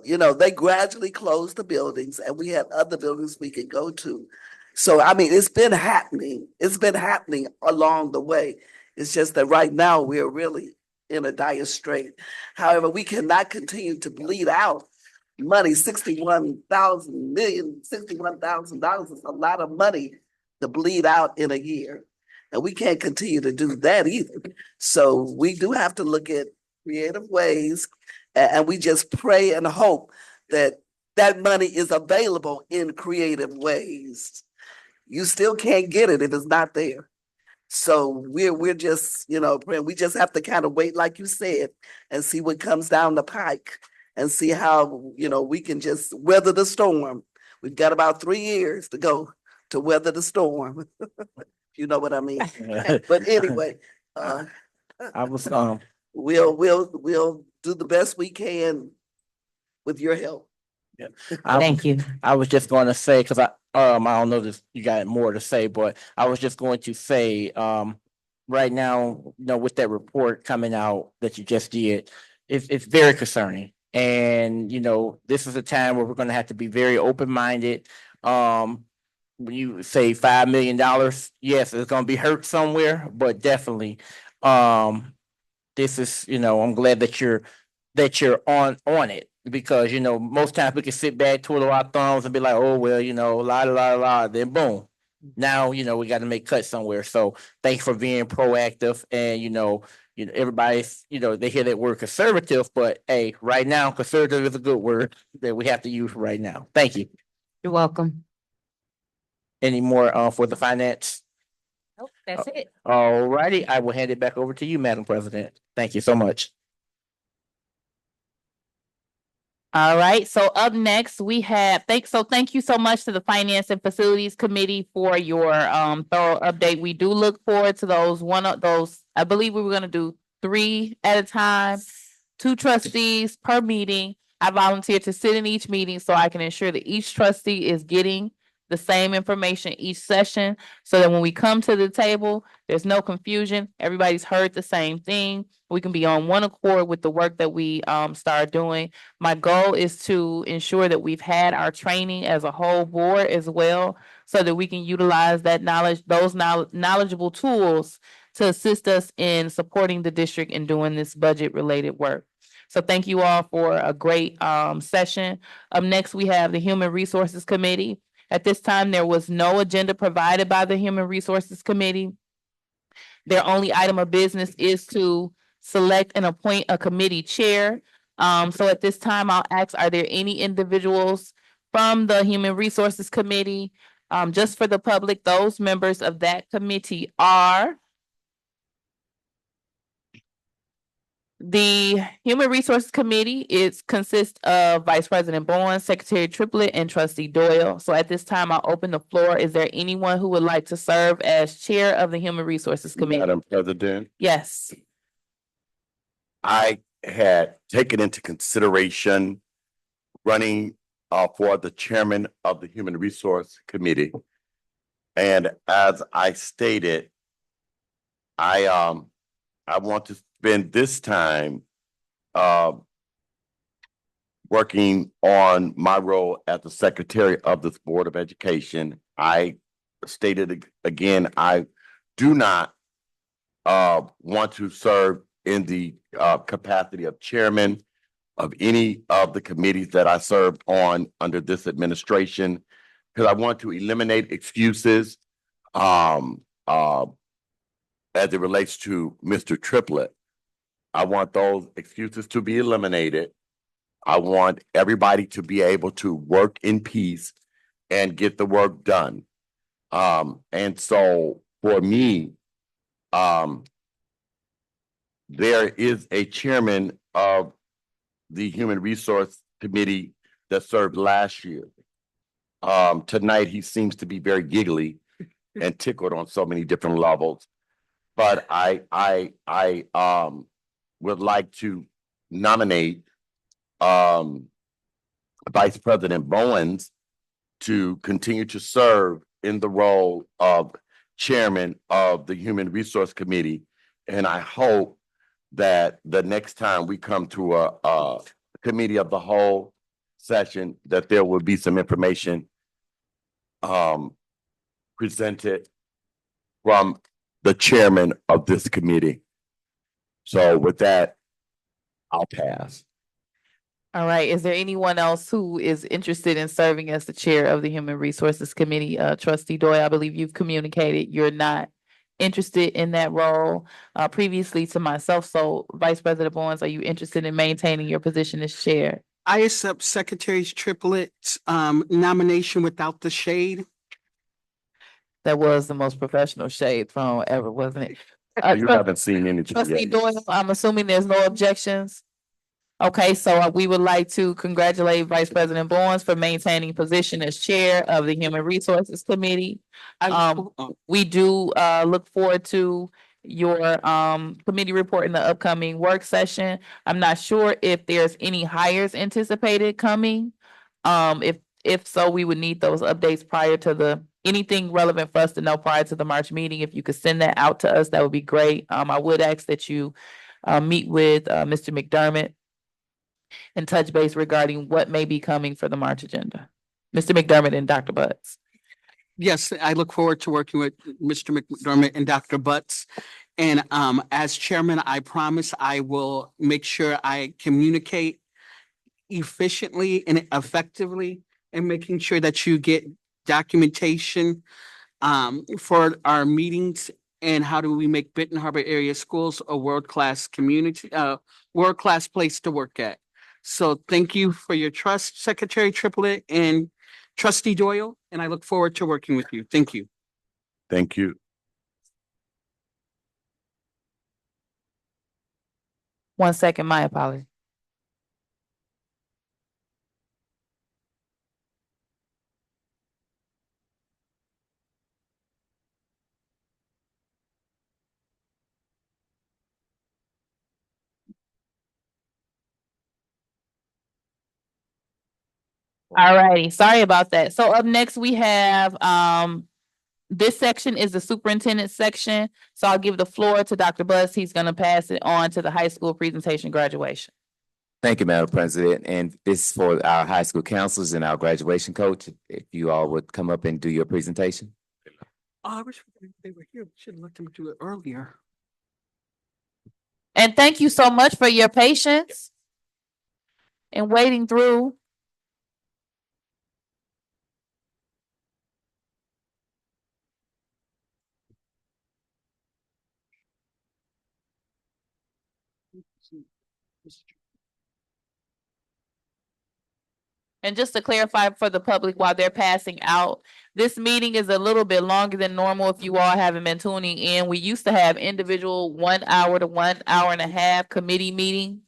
You know, they gradually closed the buildings, and we had other buildings we could go to. So, I mean, it's been happening. It's been happening along the way. It's just that right now we're really in a dire strait. However, we cannot continue to bleed out money. $61,000 is a lot of money to bleed out in a year. And we can't continue to do that either. So we do have to look at creative ways, and we just pray and hope that that money is available in creative ways. You still can't get it if it's not there. So we're just, you know, praying. We just have to kind of wait, like you said, and see what comes down the pike and see how, you know, we can just weather the storm. We've got about 3 years to go to weather the storm. You know what I mean? But anyway, I was we'll do the best we can with your help. Thank you. I was just going to say, because I don't know if you got more to say, but I was just going to say, right now, you know, with that report coming out that you just did, it's very concerning. And, you know, this is a time where we're going to have to be very open-minded. When you say $5 million, yes, it's going to be hurt somewhere, but definitely, this is, you know, I'm glad that you're on it, because, you know, most times we can sit back, twiddle our thumbs and be like, oh, well, you know, then boom. Now, you know, we got to make cuts somewhere. So thanks for being proactive, and, you know, everybody's, you know, they hear that word conservative, but hey, right now, conservative is a good word that we have to use right now. Thank you. You're welcome. Any more for the finance? Nope, that's it. All righty, I will hand it back over to you, Madam President. Thank you so much. All right, so up next, we have, thank you so much to the Finance and Facilities Committee for your thorough update. We do look forward to those, I believe we were gonna do 3 at a time, 2 trustees per meeting. I volunteer to sit in each meeting so I can ensure that each trustee is getting the same information each session, so that when we come to the table, there's no confusion. Everybody's heard the same thing. We can be on one accord with the work that we start doing. My goal is to ensure that we've had our training as a whole board as well, so that we can utilize that knowledge, those knowledgeable tools to assist us in supporting the district and doing this budget related work. So thank you all for a great session. Up next, we have the Human Resources Committee. At this time, there was no agenda provided by the Human Resources Committee. Their only item of business is to select and appoint a committee chair. So at this time, I'll ask, are there any individuals from the Human Resources Committee? Just for the public, those members of that committee are The Human Resources Committee consists of Vice President Bowen, Secretary Triplett, and Trustee Doyle. So at this time, I'll open the floor. Is there anyone who would like to serve as Chair of the Human Resources Committee? Madam President, Yes. I had taken into consideration running for the chairman of the Human Resource Committee. And as I stated, I want to spend this time working on my role as the secretary of this Board of Education. I stated again, I do not want to serve in the capacity of chairman of any of the committees that I served on under this administration, because I want to eliminate excuses as it relates to Mr. Triplett. I want those excuses to be eliminated. I want everybody to be able to work in peace and get the work done. And so for me, there is a chairman of the Human Resource Committee that served last year. Tonight, he seems to be very giggly and tickled on so many different levels. But I would like to nominate Vice President Bowens to continue to serve in the role of chairman of the Human Resource Committee. And I hope that the next time we come to a committee of the whole session, that there will be some information presented from the chairman of this committee. So with that, I'll pass. All right. Is there anyone else who is interested in serving as the chair of the Human Resources Committee? Trustee Doyle, I believe you've communicated you're not interested in that role previously to myself. So Vice President Bowens, are you interested in maintaining your position as chair? I accept Secretary Triplett's nomination without the shade. That was the most professional shade thrown ever, wasn't it? You haven't seen anything Trustee yet. Doyle, I'm assuming there's no objections. Okay, so we would like to congratulate Vice President Bowens for maintaining position as chair of the Human Resources Committee. We do look forward to your committee report in the upcoming work session. I'm not sure if there's any hires anticipated coming. If so, we would need those updates prior to anything relevant for us to know prior to the March meeting. If you could send that out to us, that would be great. I would ask that you meet with Mr. McDermott and touch base regarding what may be coming for the March agenda. Mr. McDermott and Dr. Butts. Yes, I look forward to working with Mr. McDermott and Dr. Butts. And as chairman, I promise I will make sure I communicate efficiently and effectively, and making sure that you get documentation for our meetings, and how do we make Benton Harbor area schools a world-class community, world-class place to work at. So thank you for your trust, Secretary Triplett and Trustee Doyle, and I look forward to working with you. Thank you. Thank you. One second, my apology. All righty, sorry about that. So up next we have this section is the superintendent section. So I'll give the floor to Dr. Butts. He's gonna pass it on to the high school presentation graduation. Thank you, Madam President. And this is for our high school counselors and our graduation coach. If you all would come up and do your presentation. Oh, I wish they were here. We should have let them do it earlier. And thank you so much for your patience and waiting through. And just to clarify for the public while they're passing out, this meeting is a little bit longer than normal if you all haven't been tuning in. We used to have individual 1 hour to 1 hour and a half committee meetings.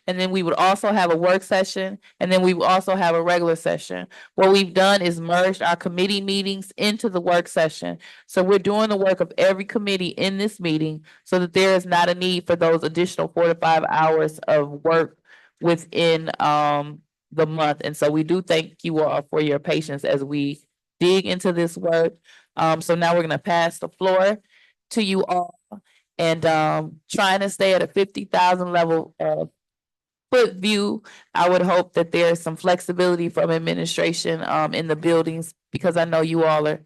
And then we would also have a work session, and then we would also have a regular session. What we've done is merged our committee meetings into the work session. So we're doing the work of every committee in this meeting so that there is not a need for those additional 4 to 5 hours of work within the month. And so we do thank you all for your patience as we dig into this work. So now we're gonna pass the floor to you all, and trying to stay at a 50,000 level foot view. I would hope that there's some flexibility from administration in the buildings, because I know you all are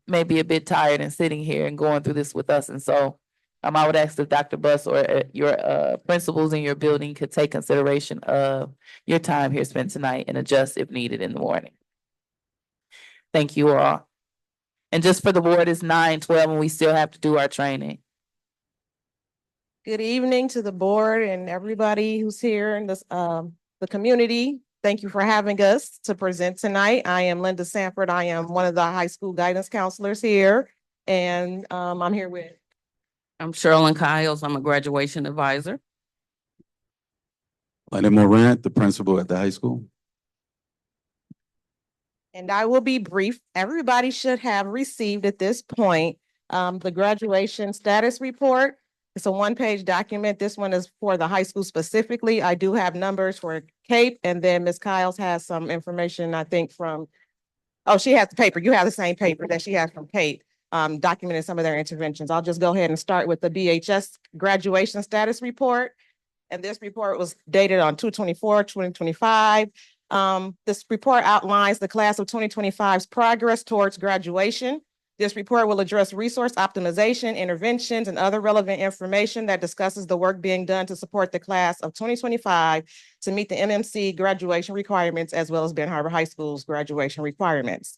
maybe a bit tired and sitting here and going through this with us. And so I would ask if Dr. Buss or your principals in your building could take consideration of your time here spent tonight and adjust if needed in the morning. Thank you all. And just for the board, it's 9:12 and we still have to do our training. Good evening to the board and everybody who's here in this, the community. Thank you for having us to present tonight. I am Linda Sanford. I am one of the high school guidance counselors here. And, I'm here with. I'm Sherilyn Kyles. I'm a graduation advisor. Lennon Morant, the principal at the high school. And I will be brief. Everybody should have received at this point, the graduation status report. It's a one-page document. This one is for the high school specifically. I do have numbers for Cape, and then Ms. Kyles has some information, I think, from, oh, she has the paper. You have the same paper that she has from Cape, documenting some of their interventions. I'll just go ahead and start with the BHS graduation status report. And this report was dated on 2/24/2025. This report outlines the class of 2025's progress towards graduation. This report will address resource optimization, interventions, and other relevant information that discusses the work being done to support the class of 2025 to meet the MMC graduation requirements, as well as Ben Harbor High School's graduation requirements.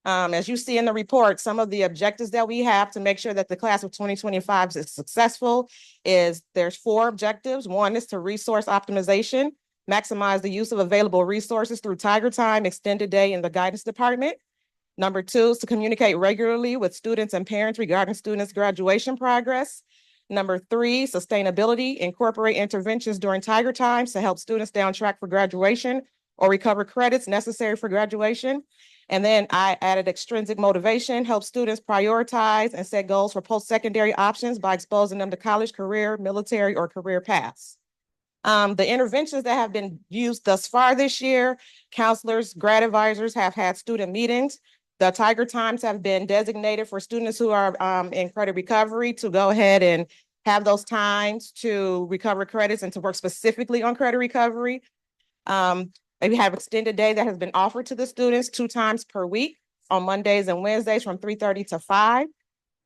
As you see in the report, some of the objectives that we have to make sure that the class of 2025 is successful is there's 4 objectives. One is to resource optimization, maximize the use of available resources through Tiger Time, extended day in the guidance department. Number 2 is to communicate regularly with students and parents regarding students' graduation progress. Number 3, sustainability, incorporate interventions during Tiger Times to help students stay on track for graduation or recover credits necessary for graduation. And then I added extrinsic motivation, help students prioritize and set goals for post-secondary options by exposing them to college, career, military, or career paths. The interventions that have been used thus far this year, counselors, grad advisors have had student meetings. The Tiger Times have been designated for students who are in credit recovery to go ahead and have those times to recover credits and to work specifically on credit recovery. We have extended day that has been offered to the students 2 times per week on Mondays and Wednesdays from 3:30 to 5.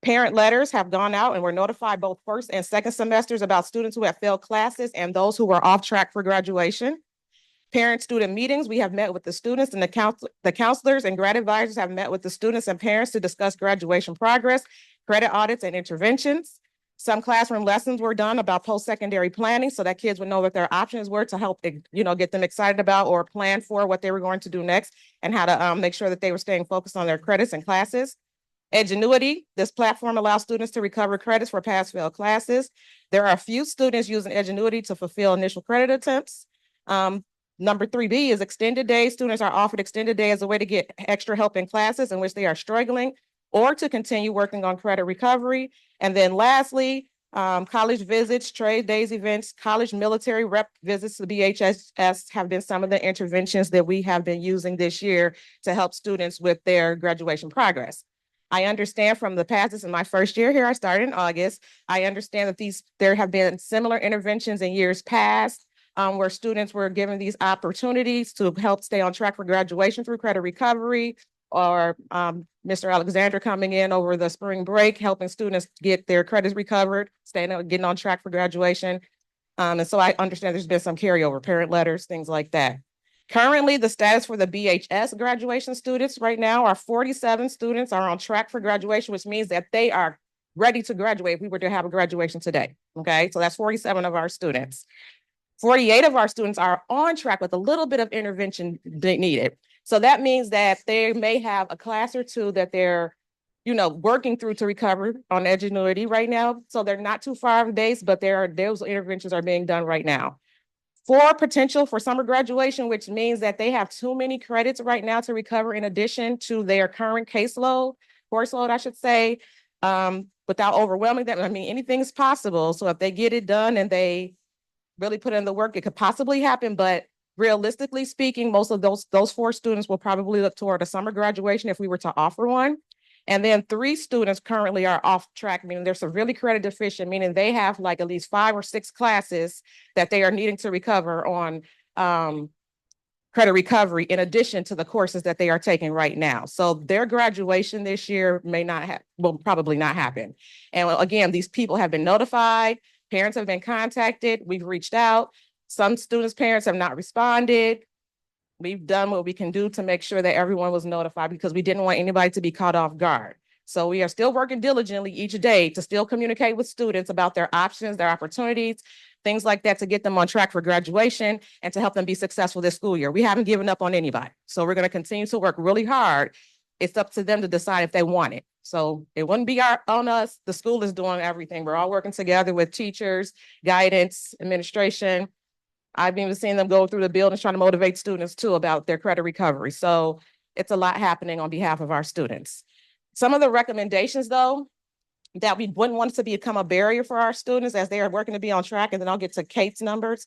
Parent letters have gone out and were notified both first and second semesters about students who have failed classes and those who were off track for graduation. Parent-student meetings, we have met with the students, and the counselors and grad advisors have met with the students and parents to discuss graduation progress, credit audits, and interventions. Some classroom lessons were done about post-secondary planning so that kids would know what their options were to help, get them excited about or plan for what they were going to do next and how to make sure that they were staying focused on their credits and classes. Edgenuity, this platform allows students to recover credits for pass-fail classes. There are a few students using Edgenuity to fulfill initial credit attempts. Number 3B is extended day. Students are offered extended day as a way to get extra help in classes in which they are struggling or to continue working on credit recovery. And then lastly, college visits, trade days events, college military rep visits to BHS have been some of the interventions that we have been using this year to help students with their graduation progress. I understand from the passes in my first year here, I started in August. I understand that there have been similar interventions in years past where students were given these opportunities to help stay on track for graduation through credit recovery, or Mr. Alexander coming in over the spring break, helping students get their credits recovered, getting on track for graduation. And so I understand there's been some carryover, parent letters, things like that. Currently, the status for the BHS graduation students right now are 47 students are on track for graduation, which means that they are ready to graduate if we were to have a graduation today. Okay, so that's 47 of our students. 48 of our students are on track with a little bit of intervention needed. So that means that they may have a class or two that they're, working through to recover on ingenuity right now. So they're not too far off base, but those interventions are being done right now. For potential for summer graduation, which means that they have too many credits right now to recover in addition to their current course load, I should say, without overwhelming them. I mean, anything's possible. So if they get it done and they really put in the work, it could possibly happen. But realistically speaking, most of those 4 students will probably look toward a summer graduation if we were to offer one. And then 3 students currently are off track, meaning they're severely credit deficient, meaning they have like at least 5 or 6 classes that they are needing to recover on credit recovery in addition to the courses that they are taking right now. So their graduation this year will probably not happen. And again, these people have been notified, parents have been contacted, we've reached out. Some students' parents have not responded. We've done what we can do to make sure that everyone was notified because we didn't want anybody to be caught off guard. So we are still working diligently each day to still communicate with students about their options, their opportunities, things like that to get them on track for graduation and to help them be successful this school year. We haven't given up on anybody. So we're going to continue to work really hard. It's up to them to decide if they want it. So it wouldn't be on us. The school is doing everything. We're all working together with teachers, guidance, administration. I've even seen them go through the buildings trying to motivate students too about their credit recovery. So it's a lot happening on behalf of our students. Some of the recommendations though, that we wouldn't want to become a barrier for our students as they are working to be on track, and then I'll get to Kate's numbers.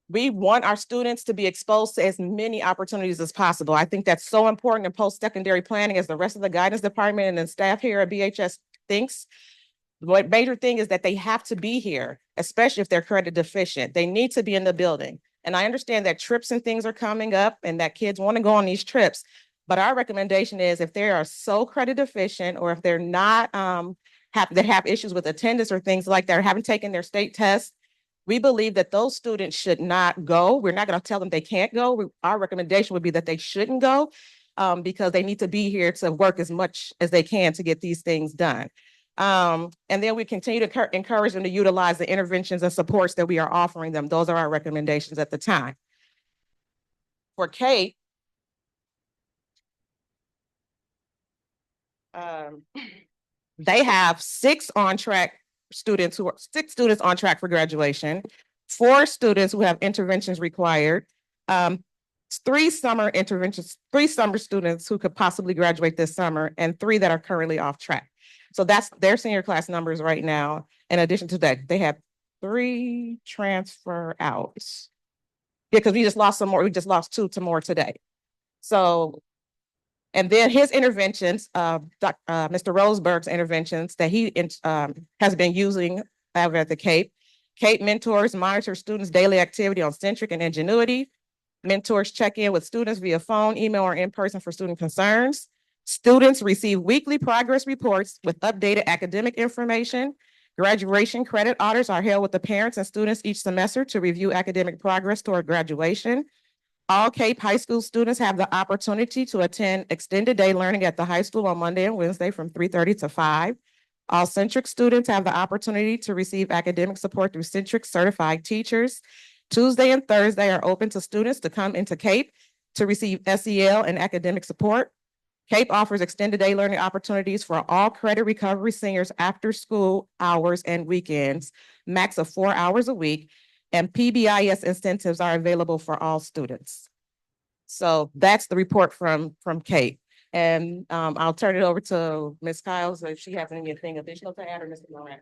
We want our students to be exposed to as many opportunities as possible. I think that's so important in post-secondary planning as the rest of the guidance department and the staff here at BHS thinks. What major thing is that they have to be here, especially if they're credit deficient. They need to be in the building. And I understand that trips and things are coming up and that kids want to go on these trips. But our recommendation is if they are so credit deficient or if they're not have issues with attendance or things like that, or haven't taken their state test, we believe that those students should not go. We're not going to tell them they can't go. Our recommendation would be that they shouldn't go because they need to be here to work as much as they can to get these things done. And then we continue to encourage them to utilize the interventions and supports that we are offering them. Those are our recommendations at the time. For Kate, they have 6 students on track for graduation, 4 students who have interventions required, 3 summer students who could possibly graduate this summer, and 3 that are currently off track. So that's their senior class numbers right now. In addition to that, they have 3 transfer outs. Yeah, because we just lost some more. We just lost 2 to more today. So, and then his interventions, Mr. Roseberg's interventions that he has been using over at the Cape. Cape mentors monitor students' daily activity on Centric and Ingenuity. Mentors check in with students via phone, email, or in person for student concerns. Students receive weekly progress reports with updated academic information. Graduation credit audits are held with the parents and students each semester to review academic progress toward graduation. All Cape High School students have the opportunity to attend extended day learning at the high school on Monday and Wednesday from 3:30 to 5. All Centric students have the opportunity to receive academic support through Centric certified teachers. Tuesday and Thursday are open to students to come into Cape to receive SEL and academic support. Cape offers extended day learning opportunities for all credit recovery seniors after school hours and weekends, max of 4 hours a week, and PBIS incentives are available for all students. So that's the report from Cape. And I'll turn it over to Ms. Kyles if she has anything additional to add, or Mr. Moran.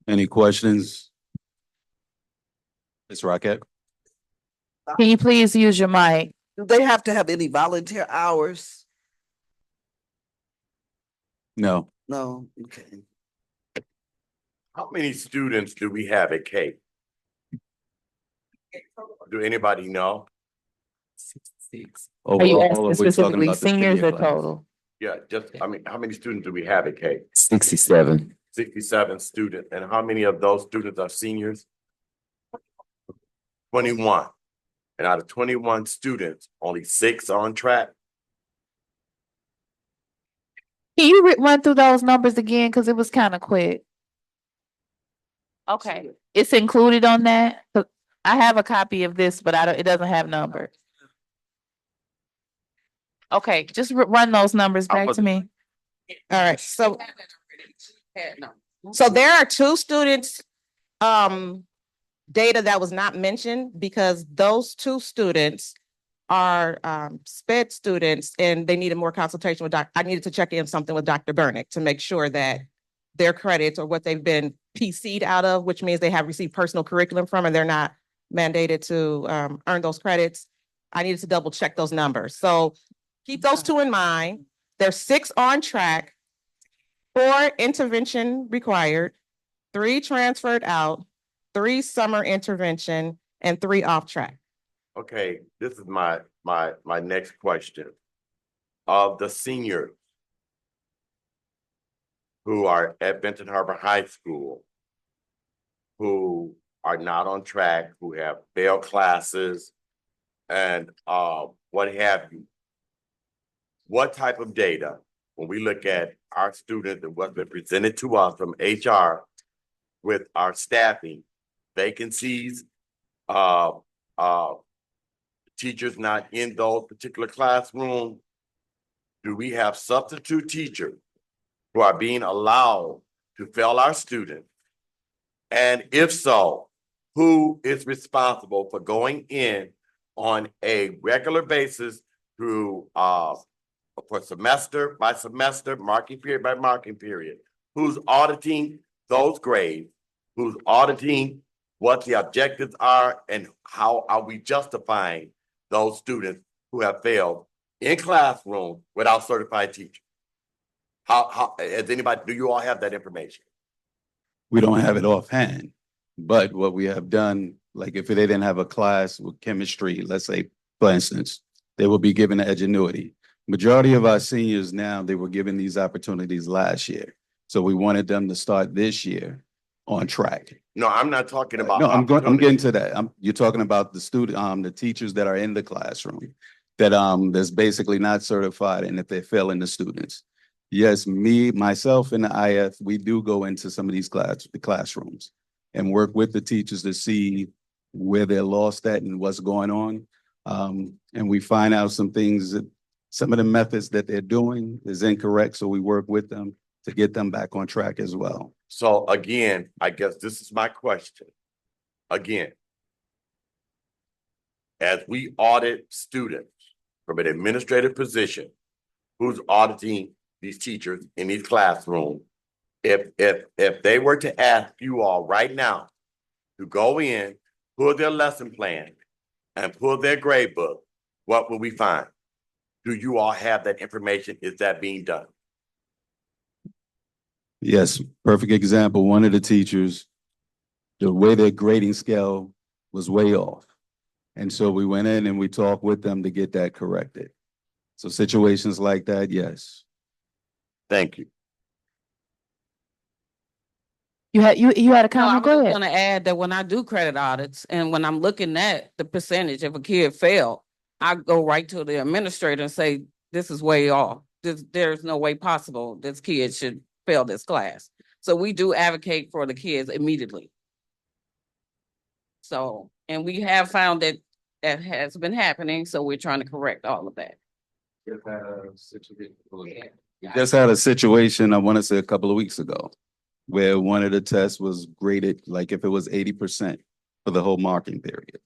Any questions? Ms. Rocket? Can you please use your mic? Do they have to have any volunteer hours? No. No, okay. How many students do we have at Cape? Do anybody know? 66. Are you Overall, asking we're talking specifically about the seniors or senior class. total? Yeah, how many students do we have at Cape? 67. 67 students. And how many of those students are seniors? 21. And out of 21 students, only 6 are on track. Can you run through those numbers again? Because it was kind of quick. Okay, it's included on that? 'Cause I have a copy of this, but it doesn't have numbers. Okay, just run those numbers back to me. All right, so there are two students, data that was not mentioned because those two students are sped students and they needed more consultation with I needed to check in something with Dr. Bernick to make sure that their credits or what they've been PC'd out of, which means they have received personal curriculum from and they're not mandated to earn those credits. I needed to double check those numbers. So keep those two in mind. There's 6 on track, 4 intervention required, 3 transferred out, 3 summer intervention, and 3 off track. Okay, this is my next question. Of the seniors who are at Benton Harbor High School, who are not on track, who have failed classes, and what have you, what type of data, when we look at our students and what's been presented to us from HR with our staffing, vacancies, teachers not in those particular classrooms, do we have substitute teachers who are being allowed to fail our students? And if so, who is responsible for going in on a regular basis through for semester by semester, marking period by marking period? Who's auditing those grades? Who's auditing what the objectives are, and how are we justifying those students who have failed in classroom without certified teachers? How has anybody, do you all have that information? We don't have it offhand, but what we have done, like if they didn't have a class with chemistry, let's say, for instance, they will be given an ingenuity. Majority of our seniors now, they were given these opportunities last year. So we wanted them to start this year on track. No, I'm not talking about. No, I'm getting to that. You're talking about the student, the teachers that are in the classroom that, that's basically not certified, and if they're failing the students. Yes, myself and the IF, we do go into some of these classrooms and work with the teachers to see where they're lost at and what's going on. And we find out some things that some of the methods that they're doing is incorrect. So we work with them to get them back on track as well. So again, I guess this is my question. Again, as we audit students from an administrative position, who's auditing these teachers in these classrooms? If they were to ask you all right now to go in, pull their lesson plan, and pull their grade book, what will we find? Do you all have that information? Is that being done? Yes, perfect example. One of the teachers, the way their grading scale was way off. And so we went in and we talked with them to get that corrected. So situations like that, yes. Thank you. You had a comment? Go I was ahead. gonna add that when I do credit audits and when I'm looking at the percentage if a kid failed, I go right to the administrator and say, this is way off. There's no way possible this kid should fail this class. So we do advocate for the kids immediately. So, and we have found that that has been happening, so we're trying to correct all of that. Just had a situation, I want to say a couple of weeks ago, where one of the tests was graded, like if it was 80% for the whole marking period.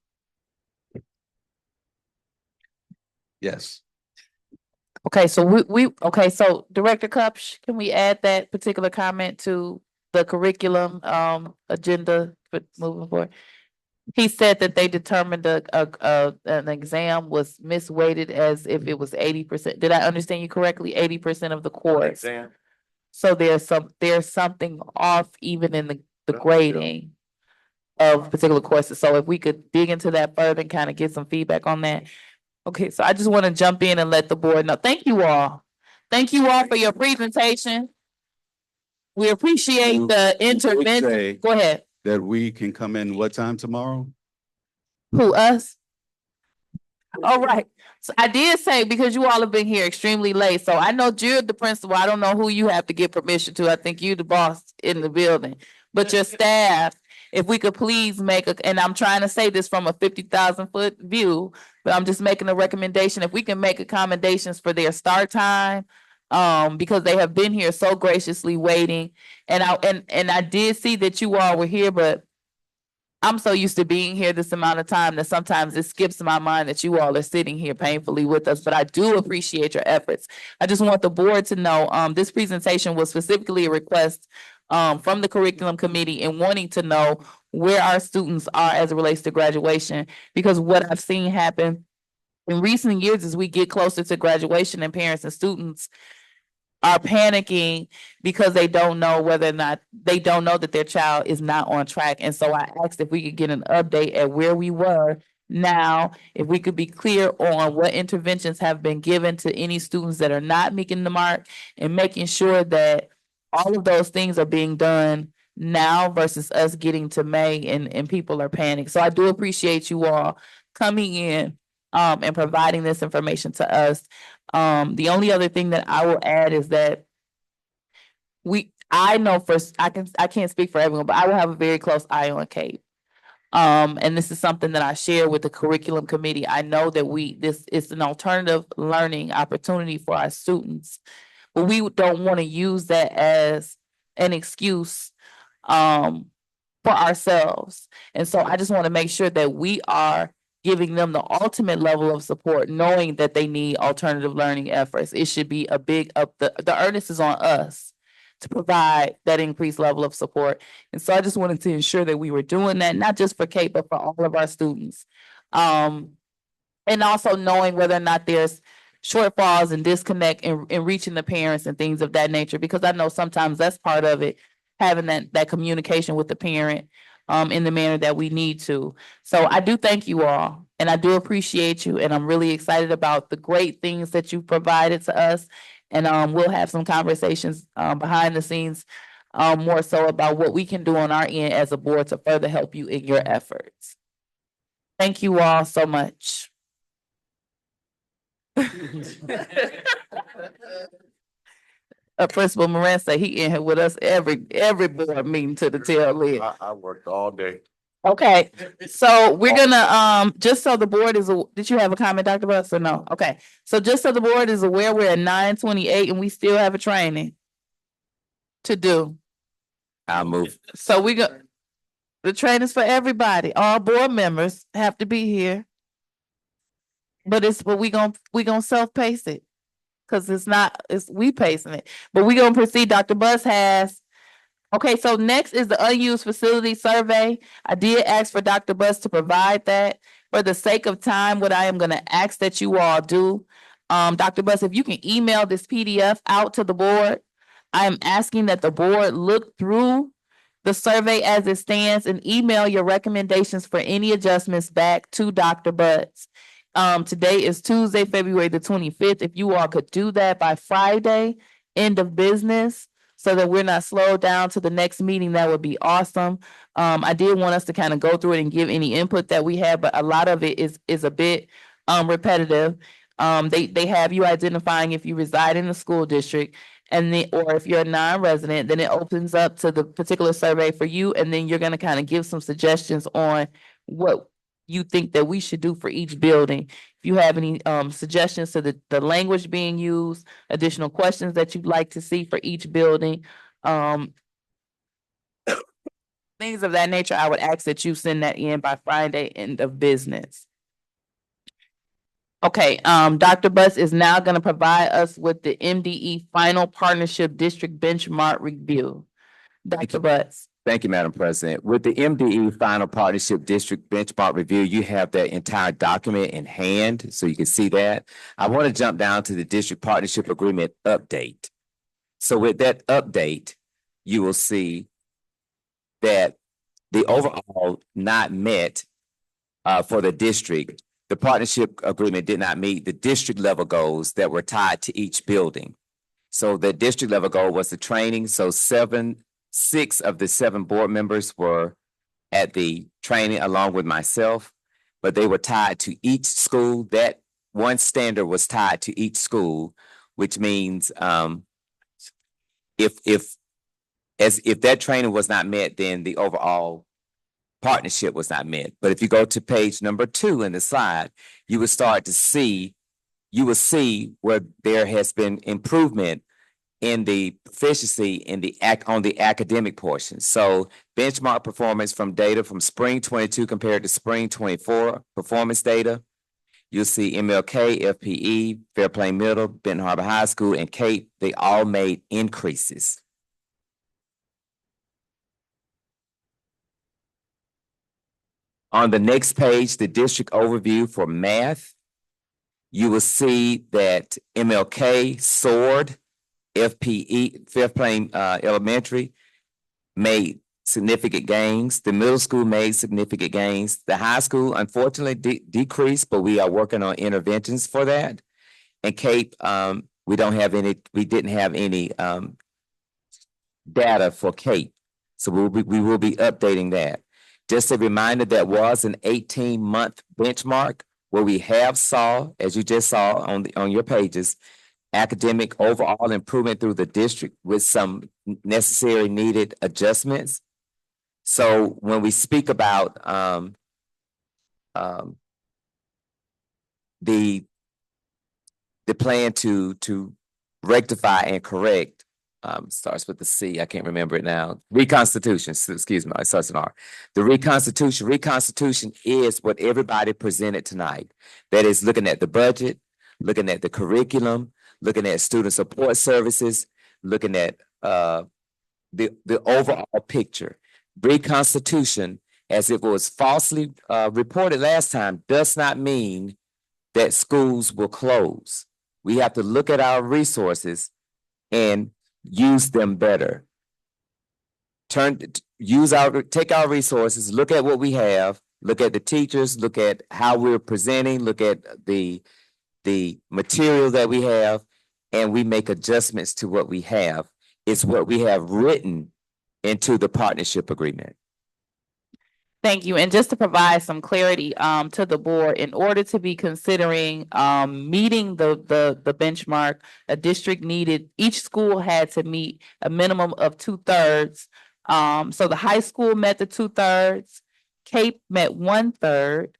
Yes. Okay, so okay, so Director Kupch, can we add that particular comment to the curriculum agenda for moving forward? He said that they determined an exam was misweighted as if it was 80%. Did I understand you correctly? 80% of the course. Exam? So there's something off even in the grading of particular courses. So if we could dig into that further and kind of get some feedback on that. Okay, so I just want to jump in and let the board know. Thank you all. Thank you all for your presentation. We appreciate the intervention. Go ahead. That we can come in what time tomorrow? Who, us? All right. So I did say, because you all have been here extremely late, so I know you're the principal. I don't know who you have to get permission to. I think you the boss in the building, but your staff if we could please make a, and I'm trying to say this from a 50,000 foot view, but I'm just making a recommendation, if we can make accommodations for their start time. Because they have been here so graciously waiting, and I did see that you all were here, but I'm so used to being here this amount of time that sometimes it skips my mind that you all are sitting here painfully with us, but I do appreciate your efforts. I just want the board to know, this presentation was specifically a request from the curriculum committee and wanting to know where our students are as it relates to graduation, because what I've seen happen in recent years as we get closer to graduation and parents and students are panicking because they don't know whether or not, they don't know that their child is not on track. And so I asked if we could get an update at where we were now, if we could be clear on what interventions have been given to any students that are not making the mark, and making sure that all of those things are being done now versus us getting to May and people are panicked. So I do appreciate you all coming in and providing this information to us. The only other thing that I will add is that I know first, I can't speak for everyone, but I will have a very close eye on Kate. And this is something that I share with the curriculum committee. I know that this is an alternative learning opportunity for our students, but we don't want to use that as an excuse, for ourselves. And so I just want to make sure that we are giving them the ultimate level of support, knowing that they need alternative learning efforts. It should be a big up, the earnest is on us to provide that increased level of support. And so I just wanted to ensure that we were doing that, not just for Kate, but for all of our students. And also knowing whether or not there's shortfalls and disconnect in reaching the parents and things of that nature, because I know sometimes that's part of it, having that communication with the parent in the manner that we need to. So I do thank you all, and I do appreciate you, and I'm really excited about the great things that you provided to us. And we'll have some conversations behind the scenes, more so about what we can do on our end as a board to further help you in your efforts. Thank you all so much. Principal Moran said he in here with us every board meeting to the tail end. I worked all day. Okay, so we're gonna, just so the board is, did you have a comment, Dr. Buss, or no? Okay, so just so the board is aware, we're at 9:28 and we still have a training to do. I'll move. So the training's for everybody. All board members have to be here. But we gonna self-pace it. Cause we pacing it, but we gonna proceed. Dr. Buss has. Okay, so next is the unused facility survey. I did ask for Dr. Buss to provide that. For the sake of time, what I am gonna ask that you all do, Dr. Buss, if you can email this PDF out to the board, I am asking that the board look through the survey as it stands and email your recommendations for any adjustments back to Dr. Buss. Today is Tuesday, February the 25th. If you all could do that by Friday, end of business, so that we're not slowed down to the next meeting, that would be awesome. I did want us to kind of go through it and give any input that we have, but a lot of it is a bit repetitive. They have you identifying if you reside in the school district, and then, or if you're a non-resident, then it opens up to the particular survey for you, and then you're gonna kind of give some suggestions on what you think that we should do for each building. If you have any suggestions to the language being used, additional questions that you'd like to see for each building, things of that nature, I would ask that you send that in by Friday, end of business. Okay, Dr. Buss is now gonna provide us with the MDE Final Partnership District Benchmark Review. Dr. Buss. Thank you, Madam President. With the MDE Final Partnership District Benchmark Review, you have that entire document in hand, so you can see that. I want to jump down to the District Partnership Agreement update. So with that update, you will see that the overall not met for the district. The partnership agreement did not meet the district level goals that were tied to each building. So the district level goal was the training. So 6 of the 7 board members were at the training along with myself, but they were tied to each school. That one standard was tied to each school, which means if that training was not met, then the overall partnership was not met. But if you go to page number 2 in the slide, you will start to see, you will see where there has been improvement in the proficiency in the on the academic portion. So benchmark performance from data from spring 22 compared to spring 24 performance data. You'll see MLK, FPE, Fairplain Middle, Benton Harbor High School, and Cape, they all made increases. On the next page, the district overview for math, you will see that MLK soared, FPE, Fairplain Elementary, made significant gains. The middle school made significant gains. The high school unfortunately decreased, but we are working on interventions for that. And Cape, we didn't have any data for Cape. So we will be updating that. Just a reminder, that was an 18-month benchmark where we have saw, as you just saw on your pages, academic overall improvement through the district with some necessary needed adjustments. So when we speak about the plan to rectify and correct, starts with the C, I can't remember it now. Reconstitution, excuse me, it starts with R. The reconstitution is what everybody presented tonight. That is looking at the budget, looking at the curriculum, looking at student support services, looking at the overall picture. Reconstitution, as it was falsely reported last time, does not mean that schools will close. We have to look at our resources and use them better. Take our resources, look at what we have, look at the teachers, look at how we're presenting, look at the material that we have, and we make adjustments to what we have. It's what we have written into the partnership agreement. Thank you. And just to provide some clarity to the board, in order to be considering meeting the benchmark, a district needed, each school had to meet a minimum of 2/3. So the high school met the 2/3, Cape met 1/3,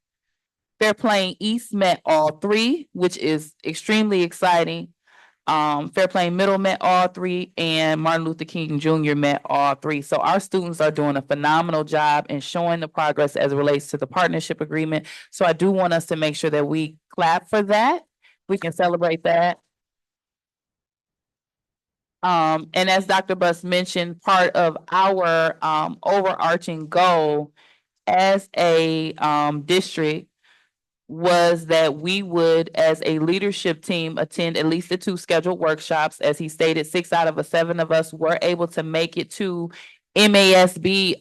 Fairplain East met all 3, which is extremely exciting. Fairplain Middle met all 3, and Martin Luther King Jr. met all 3. So our students are doing a phenomenal job in showing the progress as it relates to the partnership agreement. So I do want us to make sure that we clap for that. We can celebrate that. And as Dr. Buss mentioned, part of our overarching goal as a district was that we would, as a leadership team, attend at least the 2 scheduled workshops. As he stated, 6 out of 7 of us were able to make it to MASB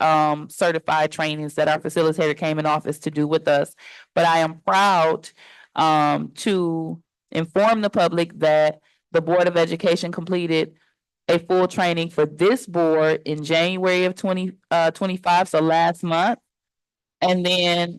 certified trainings that our facilitator came in office to do with us. But I am proud to inform the public that the Board of Education completed a full training for this board in January of 2025, so last month. And then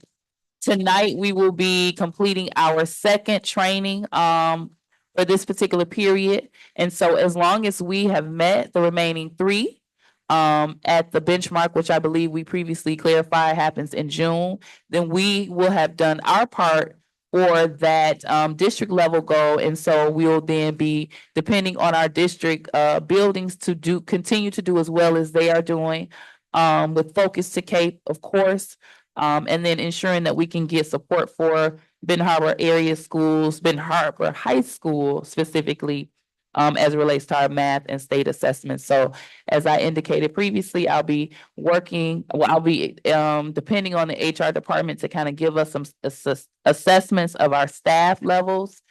tonight, we will be completing our 2nd training for this particular period. And so as long as we have met the remaining 3 at the benchmark, which I believe we previously clarified happens in June, then we will have done our part for that district level goal. And so we'll then be depending on our district buildings to continue to do as well as they are doing, with focus to Cape, of course. And then ensuring that we can get support for Benton Harbor area schools, Benton Harbor High School specifically, as it relates to our math and state assessments. So as I indicated previously, I'll be depending on the HR department to kind of give us some assessments of our staff levels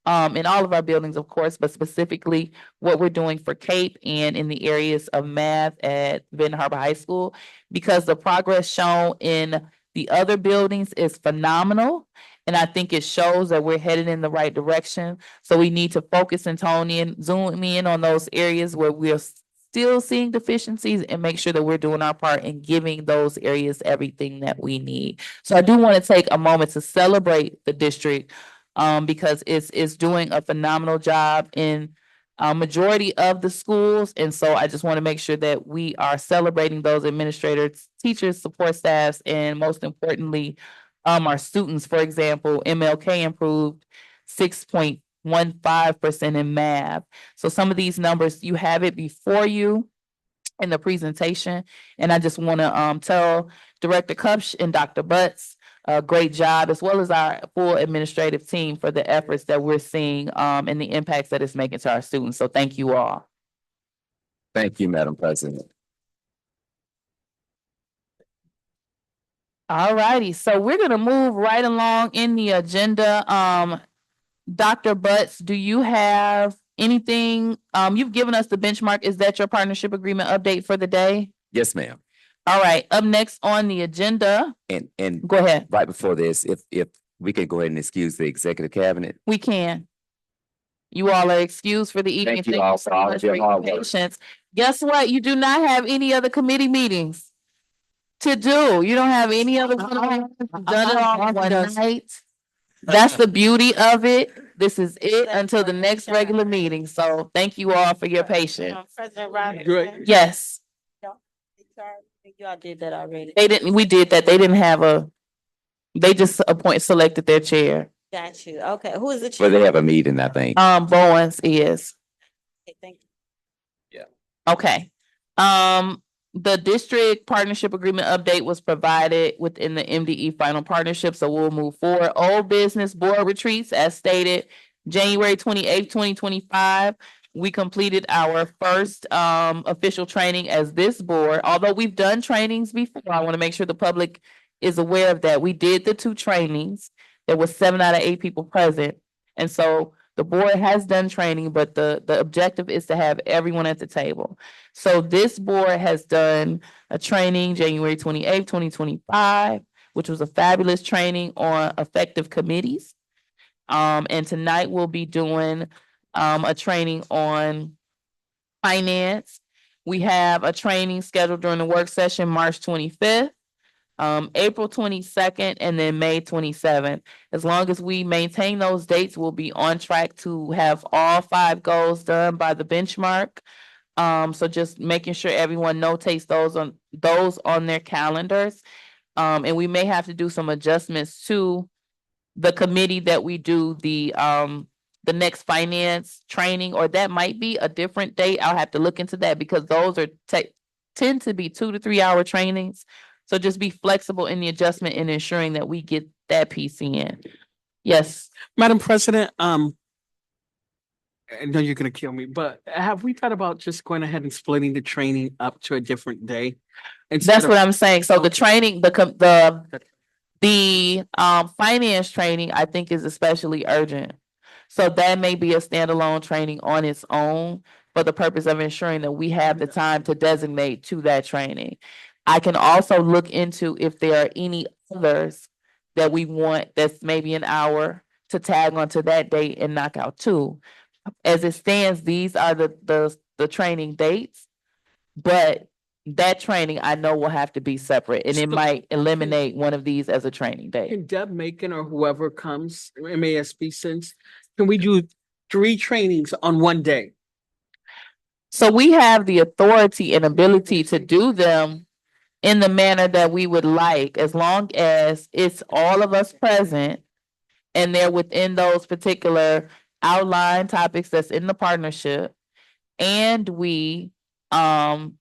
in all of our buildings, of course, but specifically what we're doing for Cape and in the areas of math at Benton Harbor High School, because the progress shown in the other buildings is phenomenal. And I think it shows that we're headed in the right direction. So we need to focus and zoom in on those areas where we're still seeing deficiencies and make sure that we're doing our part in giving those areas everything that we need. So I do want to take a moment to celebrate the district because it's doing a phenomenal job in majority of the schools. And so I just want to make sure that we are celebrating those administrators, teachers, support staffs, and most importantly, our students. For example, MLK improved 6.15% in math. So some of these numbers, you have it before you in the presentation. And I just want to tell Director Kupch and Dr. Butts, great job, as well as our full administrative team for the efforts that we're seeing and the impacts that it's making to our students. So thank you all. Thank you, Madam President. All righty, so we're gonna move right along in the agenda. Dr. Butts, do you have anything? You've given us the benchmark. Is that your partnership agreement update for the day? Yes, ma'am. All right, up next on the agenda, And go ahead. right before this, if we could go ahead and excuse the executive cabinet. We can. You all are excused for the evening. Thank you all so for all much of your for your hard work. patience. Guess what? You do not have any other committee meetings to do. You don't have any other one-on-ones. You've done it all one night. That's the beauty of it. This is it until the next regular meeting. So thank you all for your patience. President Robinson. Good. Yes, Y'all did that already. they didn't, we did that. They didn't have they just selected their chair. Got you. Okay, who is the Well, chair? they have a meeting, I think. Bowens is. Okay, thank you. Okay. The district partnership agreement update was provided within the MDE final partnership, so we'll move forward. Old business board retreats, as stated, January 28th, 2025. We completed our first official training as this board. Although we've done trainings before, I want to make sure the public is aware of that. We did the 2 trainings. There was 7 out of 8 people present. And so the board has done training, but the objective is to have everyone at the table. So this board has done a training January 28th, 2025, which was a fabulous training on effective committees. And tonight we'll be doing a training on finance. We have a training scheduled during the work session, March 25th. April 22nd, and then May 27th. As long as we maintain those dates, we'll be on track to have all 5 goals done by the benchmark. So just making sure everyone notates those on their calendars. And we may have to do some adjustments to the committee that we do the next finance training, or that might be a different date. I'll have to look into that because those are tend to be 2 to 3 hour trainings. So just be flexible in the adjustment and ensuring that we get that piece in. Yes. Madam President, I know you're gonna kill me, but have we thought about just going ahead and splitting the training up to a different day? That's what I'm saying. So the training, the finance training, I think is especially urgent. So that may be a standalone training on its own for the purpose of ensuring that we have the time to designate to that training. I can also look into if there are any others that we want that's maybe an hour to tag onto that date and knock out 2. As it stands, these are the training dates, but that training I know will have to be separate, and it might eliminate one of these as a training day. Can Deb Macon or whoever comes, MASB since, can we do 3 trainings on one day? So we have the authority and ability to do them in the manner that we would like, as long as it's all of us present and they're within those particular outline topics that's in the partnership. And we, and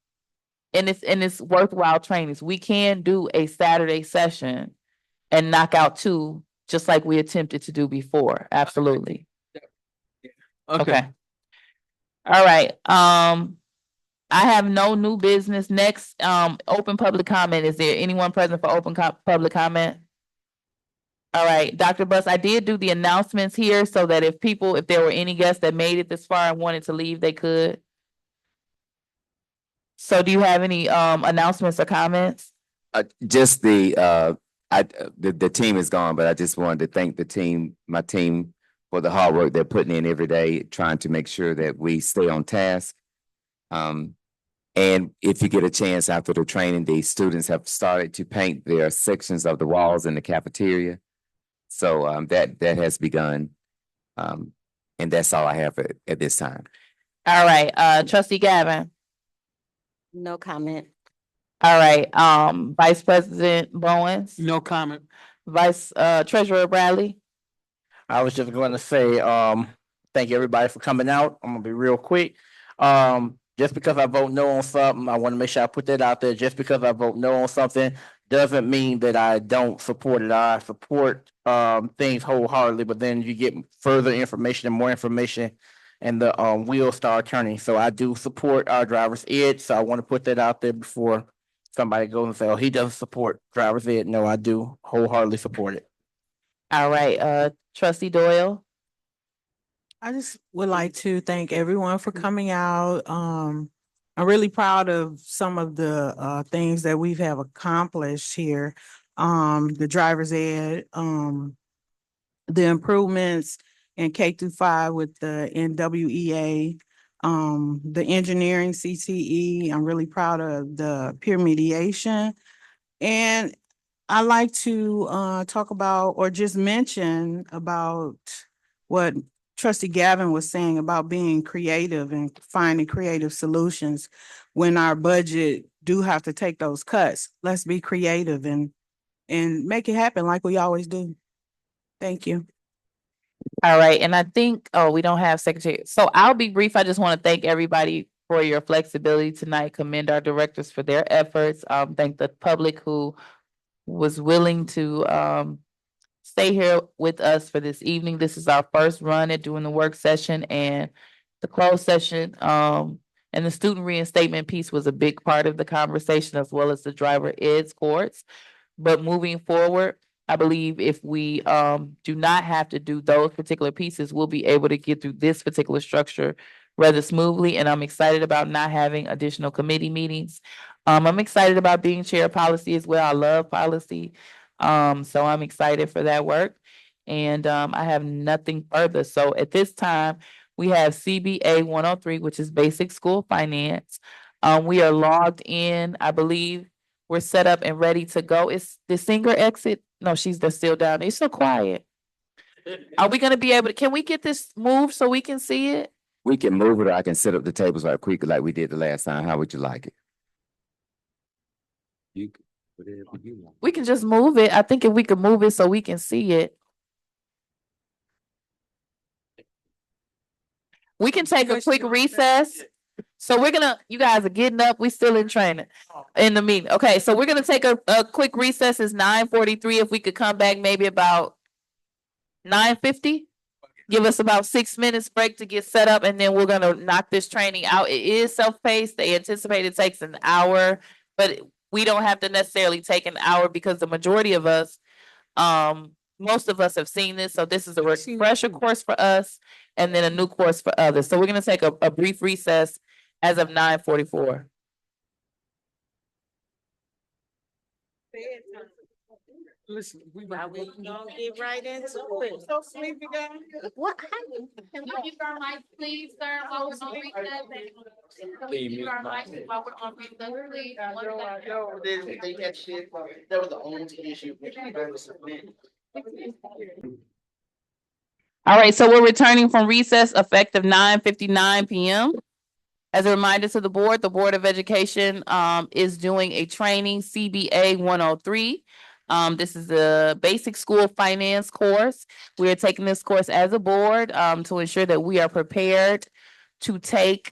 it's worthwhile trainings. We can do a Saturday session and knock out 2, just like we attempted to do before. Absolutely. Okay. All right. I have no new business. Next, open public comment. Is there anyone present for open public comment? All right, Dr. Buss, I did do the announcements here so that if there were any guests that made it this far and wanted to leave, they could. So do you have any announcements or comments? Just the team is gone, but I just wanted to thank my team for the hard work they're putting in every day, trying to make sure that we stay on task. And if you get a chance after the training, the students have started to paint their sections of the walls in the cafeteria. So that has begun. And that's all I have at this time. All right, trustee Gavin. No comment. All right, Vice President Bowens. No comment. Treasurer Bradley. I was just going to say, thank you everybody for coming out. I'm gonna be real quick. Just because I vote no on something, I want to make sure I put that out there. Just because I vote no on something doesn't mean that I don't support it. I support things wholeheartedly, but then you get further information and more information and the wheels start turning. So I do support our driver's ed. So I want to put that out there before somebody goes and say, oh, he doesn't support driver's ed. No, I do wholeheartedly support it. All right, trustee Doyle. I just would like to thank everyone for coming out. I'm really proud of some of the things that we've have accomplished here. The driver's ed, the improvements in K-5 with the NWEA, the engineering CTE. I'm really proud of the peer mediation. And I like to talk about or just mention about what Trustee Gavin was saying about being creative and finding creative solutions when our budget do have to take those cuts. Let's be creative and make it happen like we always do. Thank you. All right, and I think, oh, we don't have secretary. So I'll be brief. I just want to thank everybody for your flexibility tonight. Commend our directors for their efforts. Thank the public who was willing to stay here with us for this evening. This is our first run at doing the work session and the closed session. And the student reinstatement piece was a big part of the conversation as well as the driver ed courts. But moving forward, I believe if we do not have to do those particular pieces, we'll be able to get through this particular structure rather smoothly. And I'm excited about not having additional committee meetings. I'm excited about being chair of policy as well. I love policy. So I'm excited for that work. And I have nothing further. So at this time, we have CBA 103, which is basic school finance. We are logged in, I believe. We're set up and ready to go. Is the singer exit? No, they're still down there. It's so quiet. Are we gonna be able to, can we get this moved so we can see it? We can move it, or I can set up the tables right quick like we did the last time. How would you like it? You can put it where you want. We can just move it. I think if we could move it so we can see it. We can take a quick recess. So you guys are getting up. We still in training in the meeting. Okay, so we're gonna take a quick recess. It's 9:43. If we could come back maybe about 9:50. Give us about 6 minutes break to get set up and then we're gonna knock this training out. It is self-paced. They anticipate it takes an hour, but we don't have to necessarily take an hour because the majority of us, most of us have seen this. So this is a refresher course for us and then a new course for others. So we're gonna take a brief recess as of 9:44. Listen, we Are we gonna get right into it? So sleepy guy. What? Can you mute our mic, please, sir, while we're on recess? Mute our mic while we're on recess, please. That was the only issue. All right, so we're returning from recess effective 9:59 PM. As a reminder to the Board of Education is doing a training, CBA 103. This is a basic school finance course. We are taking this course as a board to ensure that we are prepared to to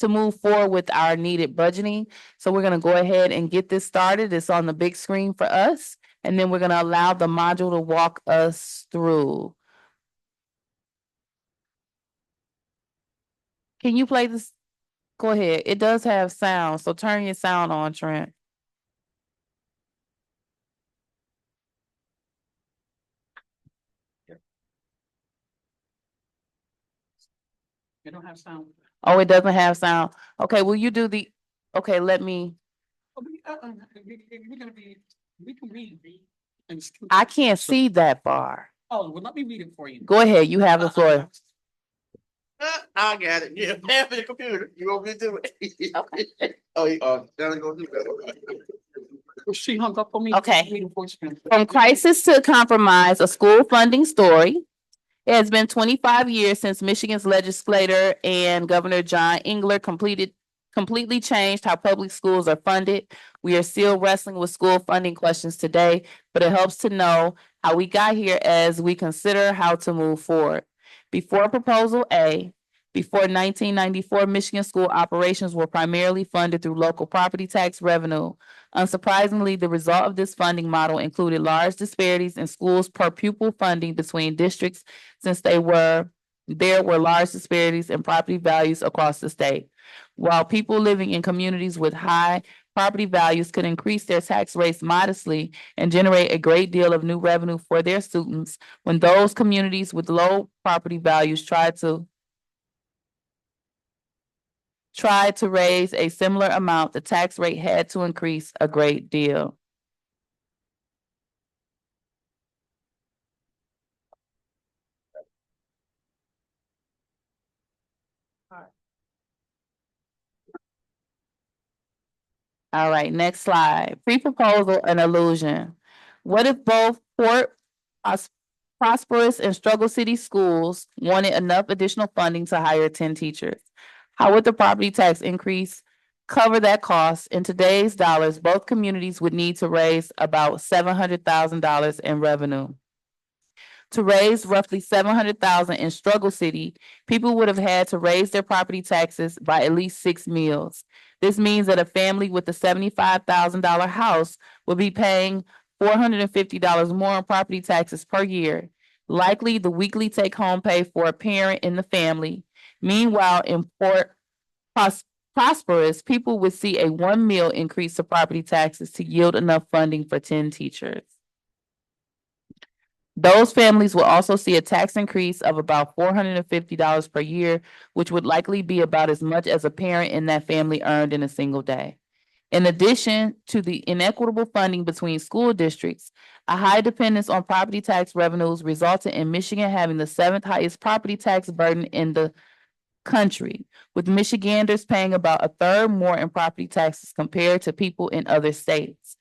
move forward with our needed budgeting. So we're gonna go ahead and get this started. It's on the big screen for us. And then we're gonna allow the module to walk us through. Can you play this? Go ahead. It does have sound, so turn your sound on, Trent. You don't have sound. Oh, it doesn't have sound. Okay, will you do okay, let me, We're gonna be, we can read. I can't see that far. Oh, well, let me read it for you. Go ahead, you have the floor. I got it. Yeah, have the computer. You want me to do it? Okay. Down go do that. She hung up on me. Okay. From crisis to compromise, a school funding story. It has been 25 years since Michigan's legislator and Governor John Engler completely changed how public schools are funded. We are still wrestling with school funding questions today, but it helps to know how we got here as we consider how to move forward. Before Proposal A, before 1994, Michigan school operations were primarily funded through local property tax revenue. Unsurprisingly, the result of this funding model included large disparities in schools per pupil funding between districts, since there were large disparities in property values across the state. While people living in communities with high property values could increase their tax rates modestly and generate a great deal of new revenue for their students, when those communities with low property values tried to raise a similar amount, the tax rate had to increase a great deal. All right, next slide. Pre-proposal and illusion. What if both prosperous and struggle city schools wanted enough additional funding to hire 10 teachers? How would the property tax increase cover that cost? In today's dollars, both communities would need to raise about $700,000 in revenue. To raise roughly $700,000 in struggle city, people would have had to raise their property taxes by at least 6 meals. This means that a family with a $75,000 house will be paying $450 more in property taxes per year, likely the weekly take-home pay for a parent in the family. Meanwhile, in prosperous, people would see a 1 meal increase to property taxes to yield enough funding for 10 teachers. Those families will also see a tax increase of about $450 per year, which would likely be about as much as a parent in that family earned in a single day. In addition to the inequitable funding between school districts, a high dependence on property tax revenues resulted in Michigan having the 7th highest property tax burden in the country, with Michiganders paying about a third more in property taxes compared to people in other states.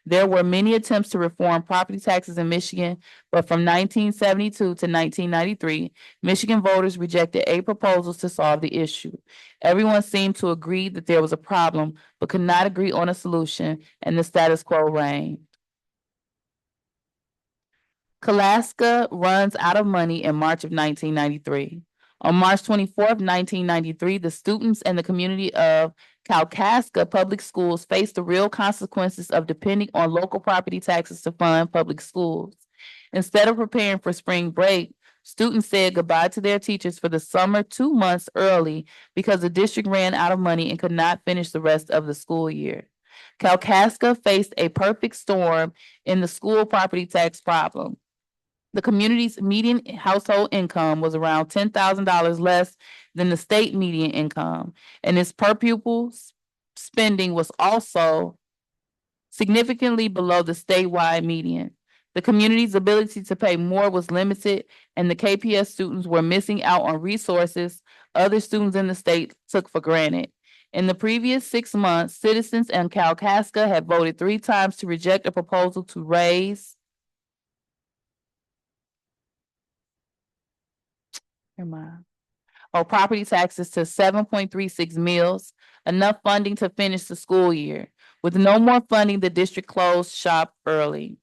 There were many attempts to reform property taxes in Michigan, but from 1972 to 1993, Michigan voters rejected 8 proposals to solve the issue. Everyone seemed to agree that there was a problem, but could not agree on a solution, and the status quo reigned. Alaska runs out of money in March of 1993. On March 24th, 1993, the students and the community of Kalkaska Public Schools faced the real consequences of depending on local property taxes to fund public schools. Instead of preparing for spring break, students said goodbye to their teachers for the summer 2 months early because the district ran out of money and could not finish the rest of the school year. Kalkaska faced a perfect storm in the school property tax problem. The community's median household income was around $10,000 less than the state median income, and its per pupil spending was also significantly below the statewide median. The community's ability to pay more was limited, and the KPS students were missing out on resources other students in the state took for granted. In the previous 6 months, citizens in Kalkaska have voted 3 times to reject a proposal to raise property taxes to 7.36 mills, enough funding to finish the school year. With no more funding, the district closed shop early.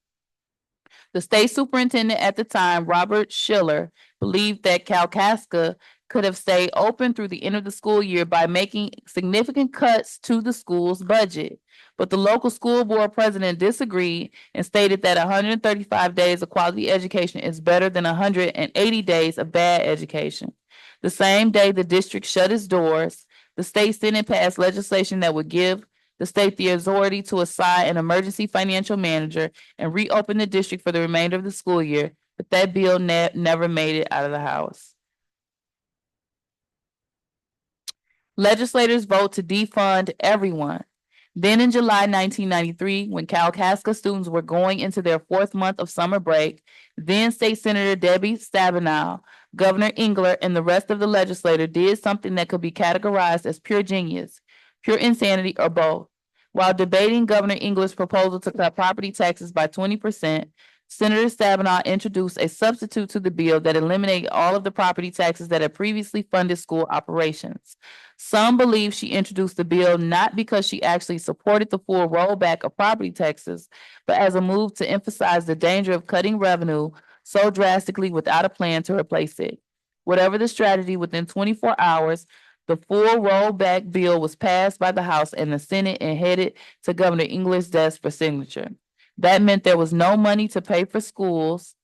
The state superintendent at the time, Robert Schiller, believed that Kalkaska could have stayed open through the end of the school year by making significant cuts to the school's budget. But the local school board president disagreed and stated that 135 days of quality education is better than 180 days of bad education. The same day the district shut its doors, the state Senate passed legislation that would give the state the authority to assign an emergency financial manager and reopen the district for the remainder of the school year, but that bill never made it out of the House. Legislators vote to defund everyone. Then in July 1993, when Kalkaska students were going into their 4th month of summer break, then State Senator Debbie Stabenow, Governor Engler, and the rest of the legislature did something that could be categorized as pure genius, pure insanity, or both. While debating Governor Engler's proposal to cut property taxes by 20%, Senator Stabenow introduced a substitute to the bill that eliminated all of the property taxes that had previously funded school operations. Some believe she introduced the bill not because she actually supported the full rollback of property taxes, but as a move to emphasize the danger of cutting revenue so drastically without a plan to replace it. Whatever the strategy, within 24 hours, the full rollback bill was passed by the House and the Senate and headed to Governor Engler's desk for signature. That meant there was no money to pay for schools.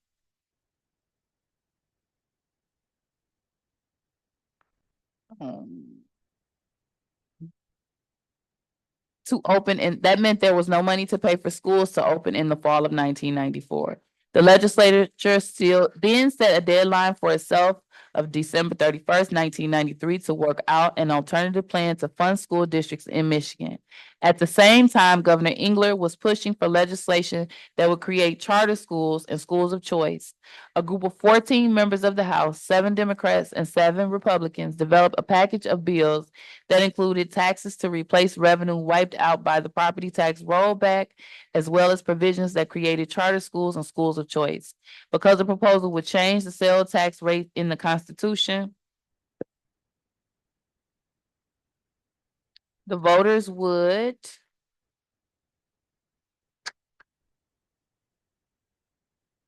To open, and that meant there was no money to pay for schools to open in the fall of 1994. The legislature still then set a deadline for itself of December 31st, 1993 to work out an alternative plan to fund school districts in Michigan. At the same time, Governor Engler was pushing for legislation that would create charter schools and schools of choice. A group of 14 members of the House, 7 Democrats and 7 Republicans, developed a package of bills that included taxes to replace revenue wiped out by the property tax rollback, as well as provisions that created charter schools and schools of choice. Because the proposal would change the sales tax rate in the Constitution, the voters would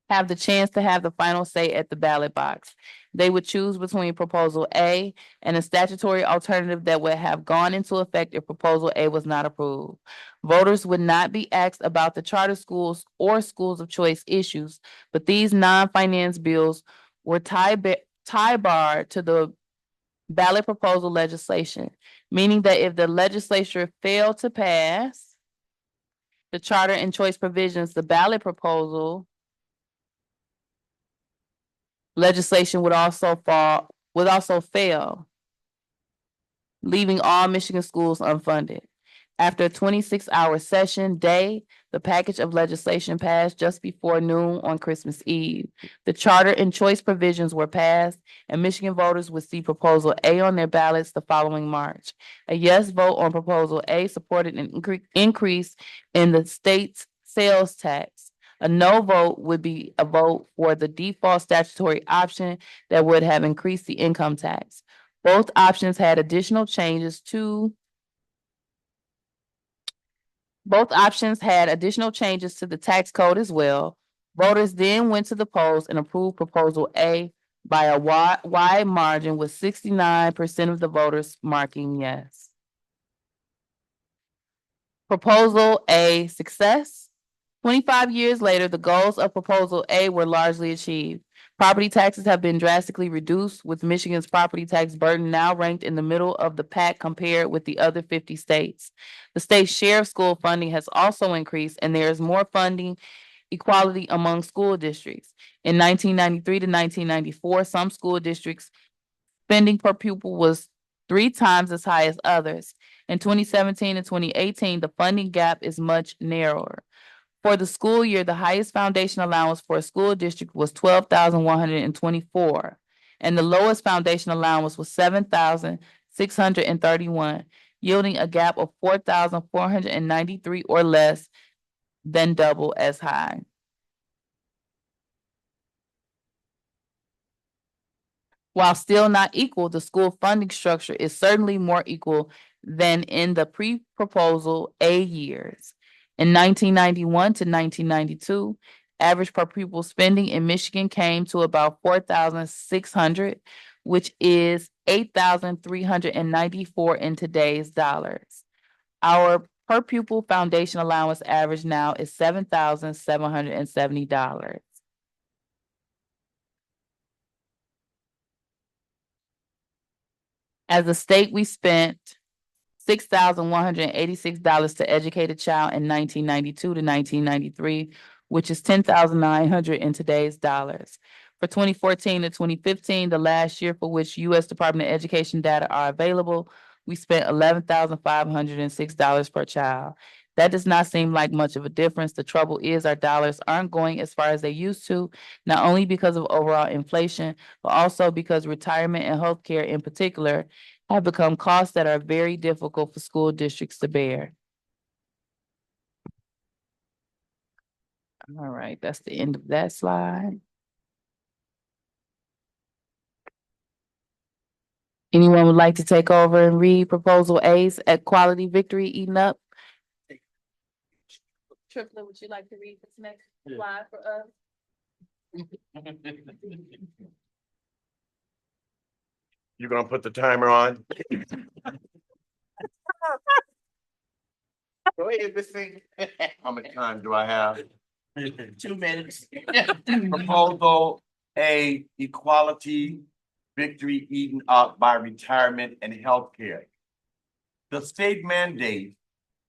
have the chance to have the final say at the ballot box. They would choose between Proposal A and a statutory alternative that would have gone into effect if Proposal A was not approved. Voters would not be asked about the charter schools or schools of choice issues, but these non-finance bills were tie-barred to the ballot proposal legislation, meaning that if the legislature failed to pass the charter and choice provisions, the ballot proposal legislation would also fail, leaving all Michigan schools unfunded. After a 26-hour session day, the package of legislation passed just before noon on Christmas Eve. The charter and choice provisions were passed, and Michigan voters would see Proposal A on their ballots the following March. A yes vote on Proposal A supported an increase in the state's sales tax. A no vote would be a vote for the default statutory option that would have increased the income tax. Both options had additional changes to the tax code as well. Voters then went to the polls and approved Proposal A by a wide margin, with 69% of the voters marking yes. Proposal A success. 25 years later, the goals of Proposal A were largely achieved. Property taxes have been drastically reduced, with Michigan's property tax burden now ranked in the middle of the pack compared with the other 50 states. The state's share of school funding has also increased, and there is more funding equality among school districts. In 1993 to 1994, some school districts' spending per pupil was 3 times as high as others. In 2017 and 2018, the funding gap is much narrower. For the school year, the highest foundation allowance for a school district was $12,124, and the lowest foundation allowance was $7,631, yielding a gap of $4,493 or less than double as high. While still not equal, the school funding structure is certainly more equal than in the pre-proposal A years. In 1991 to 1992, average per pupil spending in Michigan came to about $4,600, which is $8,394 in today's dollars. Our per pupil foundation allowance average now is $7,770. As a state, we spent $6,186 to educate a child in 1992 to 1993, which is $10,900 in today's dollars. For 2014 to 2015, the last year for which U.S. Department of Education data are available, we spent $11,506 per child. That does not seem like much of a difference. The trouble is our dollars aren't going as far as they used to, not only because of overall inflation, but also because retirement and healthcare in particular have become costs that are very difficult for school districts to bear. All right, that's the end of that slide. Anyone would like to take over and read proposal A's at Quality Victory Eating Up? Triplet, would you like to read this next slide for us? You gonna put the timer on? Go ahead, Miss Singh. How much time do I have? 2 minutes. Proposal A, equality, victory eaten up by retirement and healthcare. The state mandate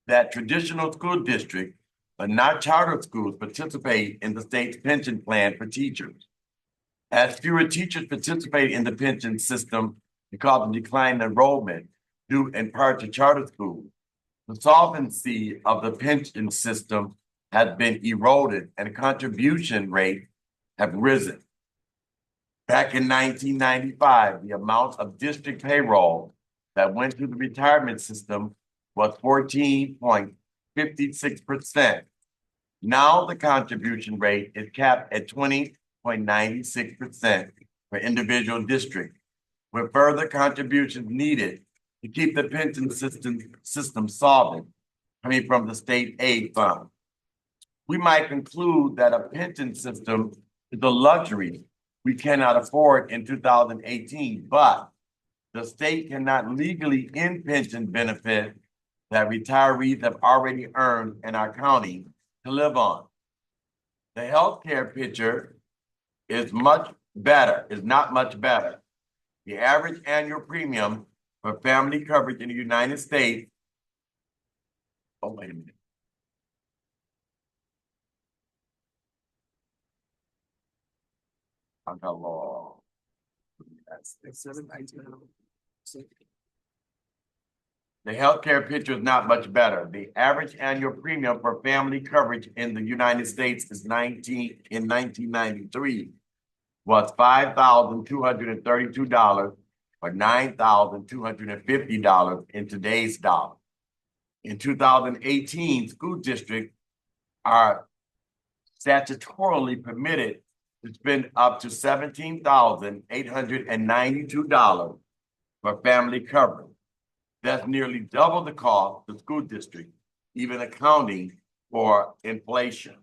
that traditional school districts, but not charter schools, participate in the state's pension plan for teachers. As fewer teachers participate in the pension system because of decline in enrollment due in part to charter schools, the solvency of the pension system has been eroded and contribution rates have risen. Back in 1995, the amount of district payroll that went to the retirement system was 14.56%. Now the contribution rate is capped at 20.96% for individual districts, with further contributions needed to keep the pension system solvent coming from the state aid fund. We might conclude that a pension system is a luxury we cannot afford in 2018, but the state cannot legally end pension benefit that retirees have already earned in our county to live on. The healthcare picture is not much better. The average annual premium for family coverage in the United States. Oh, wait a minute. I got law. The healthcare picture is not much better. The average annual premium for family coverage in the United States is 1993 was $5,232 or $9,250 in today's dollar. In 2018, school districts are statutorily permitted to spend up to $17,892 for family coverage. That's nearly double the cost of the school district, even accounting for inflation.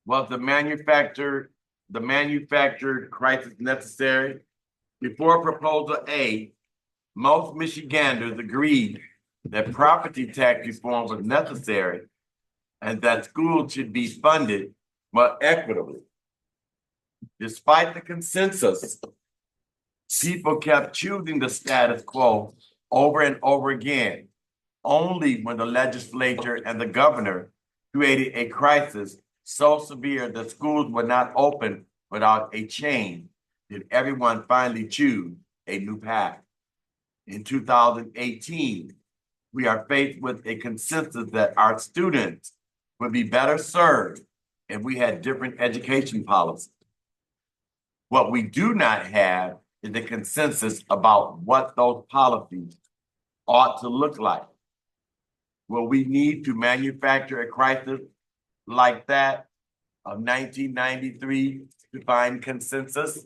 Was the manufactured crisis necessary? Before proposal A, most Michiganders agreed that property tax reform was necessary and that schools should be funded more equitably. Despite the consensus, people kept choosing the status quo over and over again, only when the legislature and the governor created a crisis so severe that schools were not open without a change did everyone finally choose a new path. In 2018, we are faced with a consensus that our students would be better served if we had different education policies. What we do not have is a consensus about what those policies ought to look like. Will we need to manufacture a crisis like that of 1993 to find consensus?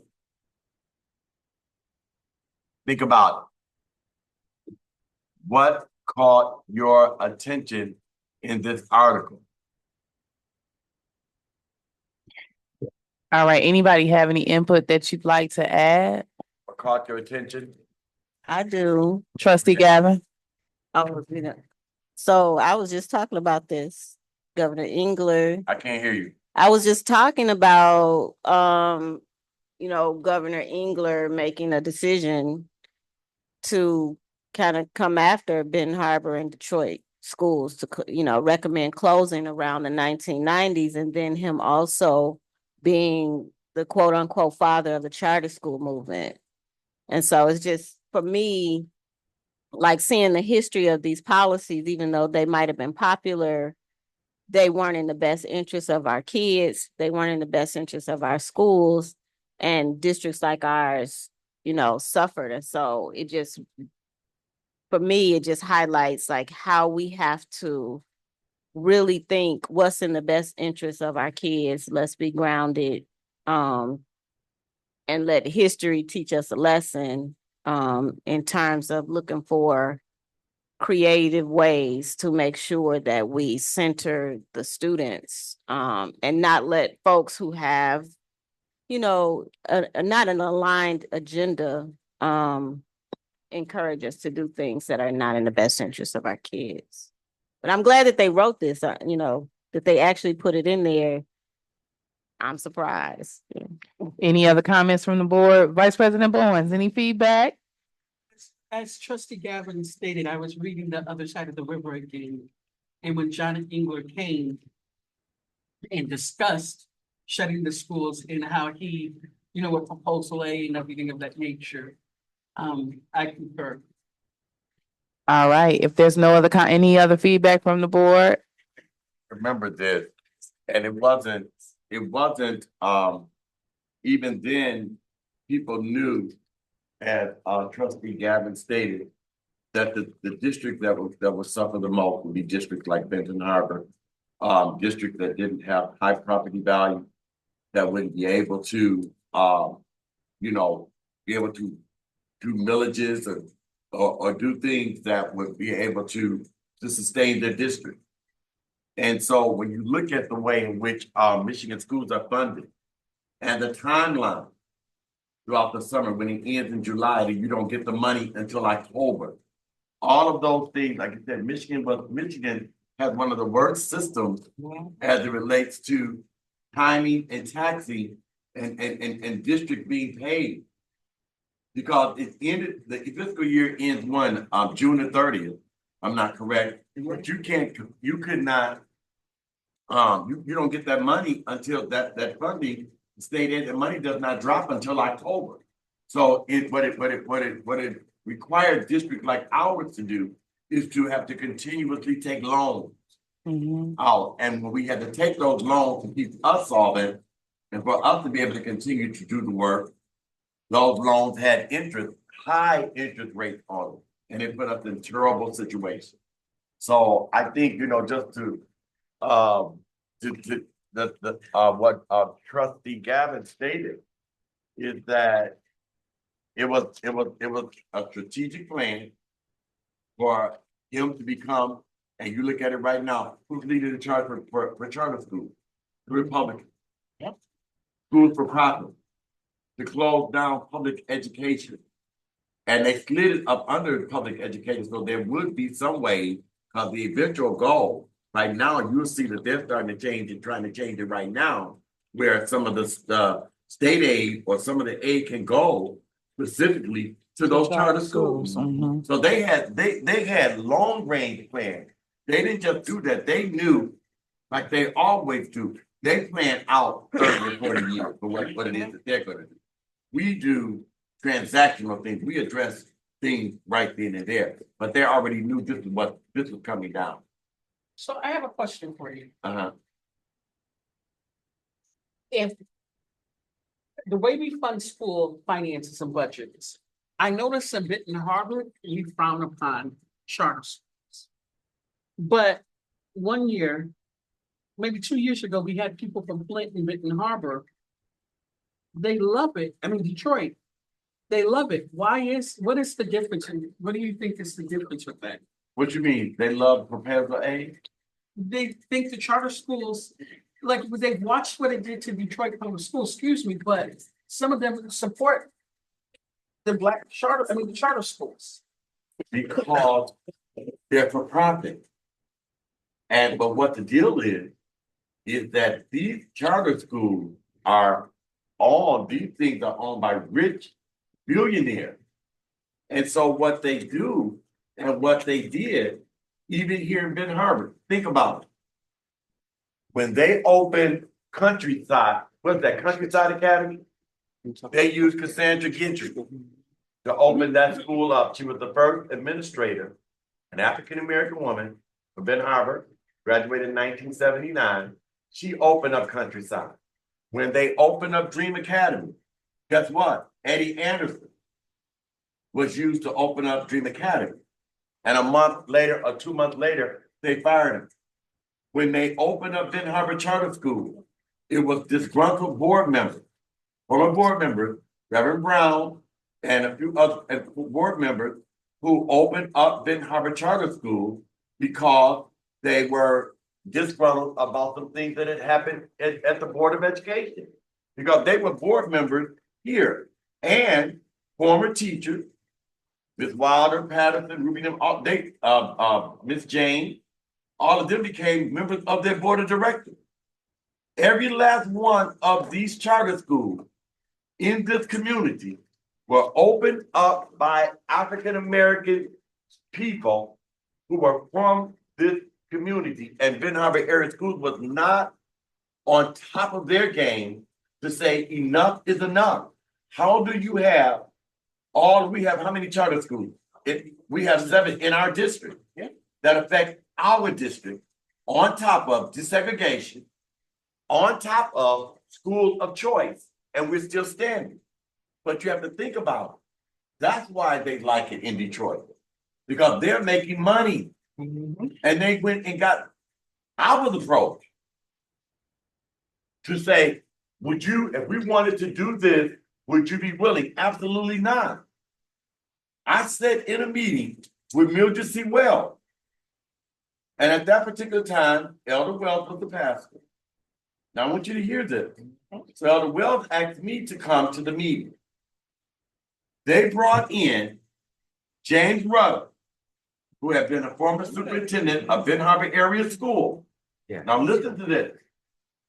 Think about it. What caught your attention in this article? All right, anybody have any input that you'd like to add? What caught your attention? I do. Trustee Gavin? So I was just talking about this, Governor Engler. I can't hear you. I was just talking about, Governor Engler making a decision to kind of come after Ben Harbor and Detroit schools to, recommend closing around the 1990s, and then him also being the quote unquote father of the charter school movement. And so it's just, for me, like seeing the history of these policies, even though they might have been popular, they weren't in the best interest of our kids. They weren't in the best interest of our schools, and districts like ours, suffered. And so it just, for me, it just highlights like how we have to really think what's in the best interest of our kids. Let's be grounded, and let history teach us a lesson, in terms of looking for creative ways to make sure that we center the students, and not let folks who have, not an aligned agenda, encourage us to do things that are not in the best interest of our kids. But I'm glad that they wrote this, that they actually put it in there. I'm surprised. Any other comments from the board? Vice President Bowens, any feedback? As trustee Gavin stated, I was reading The Other Side of the River again. And when John Engler came and discussed shutting the schools and how he, with proposal A and everything of that nature, I concur. All right, if there's no other any other feedback from the board? Remember this, and it wasn't, even then, people knew, as trustee Gavin stated, that the district that would suffer the most would be districts like Benton Harbor, districts that didn't have high property value, that wouldn't be able to, be able to do millages or do things that would be able to sustain their district. And so when you look at the way in which Michigan schools are funded and the timeline throughout the summer, when it ends in July, that you don't get the money until October. All of those things, like I said, Michigan has one of the worst systems as it relates to timing and taxing and district being paid. Because it ended, the fiscal year ends June the 30th. I'm not correct, but you could not, you don't get that money until that funding state aid, the money does not drop until October. So what it requires districts like ours to do is to have to continuously take loans out. And when we had to take those loans to keep us solvent and for us to be able to continue to do the work, those loans had high interest rates on them, and it put us in terrible situations. So I think, just to what trustee Gavin stated is that it was a strategic plan for him to become, and you look at it right now, who's leading the charge for charter schools? The Republicans. Yep. Schools for profit, to close down public education. And they slid it up under public education, so there would be some way, because the eventual goal, right now, you'll see that they're starting to change it, trying to change it right now, where some of the state aid or some of the aid can go specifically to those charter schools. So they had long range plans. They didn't just do that. They knew, like they always do, they plan out 30 or 40 years for what it is that they're going to do. We do transactional things. We address things right then and there, but they already knew this was coming down. So I have a question for you. Uh-huh. If the way we fund school finances and budgets, I noticed in Benton Harbor, we frown upon charter schools. But one year, maybe 2 years ago, we had people from Flint and Benton Harbor. They love it. I mean, Detroit, they love it. What is the difference? What do you think is the difference with that? What you mean? They love proposal A? They think the charter schools, like they've watched what it did to Detroit Public Schools, but some of them support the charter schools. Because they're for profit. But what the deal is that these charter schools these things are owned by rich billionaires. And so what they do and what they did, even here in Benton Harbor, think about it. When they opened Countryside, what's that, Countryside Academy? They used Cassandra Gentry to open that school up. She was the first administrator, an African-American woman from Benton Harbor, graduated in 1979. She opened up Countryside. When they opened up Dream Academy, guess what? Eddie Anderson was used to open up Dream Academy. And a month later or 2 months later, they fired him. When they opened up Ben Harbor Charter School, it was disgruntled board members, former board members, Reverend Brown, and a few other board members who opened up Ben Harbor Charter School because they were disgruntled about some things that had happened at the Board of Education. Because they were board members here and former teachers, Ms. Wilder, Patterson, Ruby, them, all they, Ms. Jane, all of them became members of their board of directors. Every last one of these charter schools in this community were opened up by African-American people who were from this community. And Ben Harbor Area Schools was not on top of their game to say enough is enough. How do you have we have how many charter schools? We have 7 in our district that affect our district, on top of desegregation, on top of school of choice, and we're still standing. But you have to think about it. That's why they like it in Detroit, because they're making money. And they went and got our approach to say, would you, if we wanted to do this, would you be willing? Absolutely not. I said in a meeting with Mildred C. Wells, and at that particular time, Elder Wells was the pastor. Now I want you to hear this. So Elder Wells asked me to come to the meeting. They brought in James Rudder, who had been a former superintendent of Ben Harbor Area School. Now listen to this.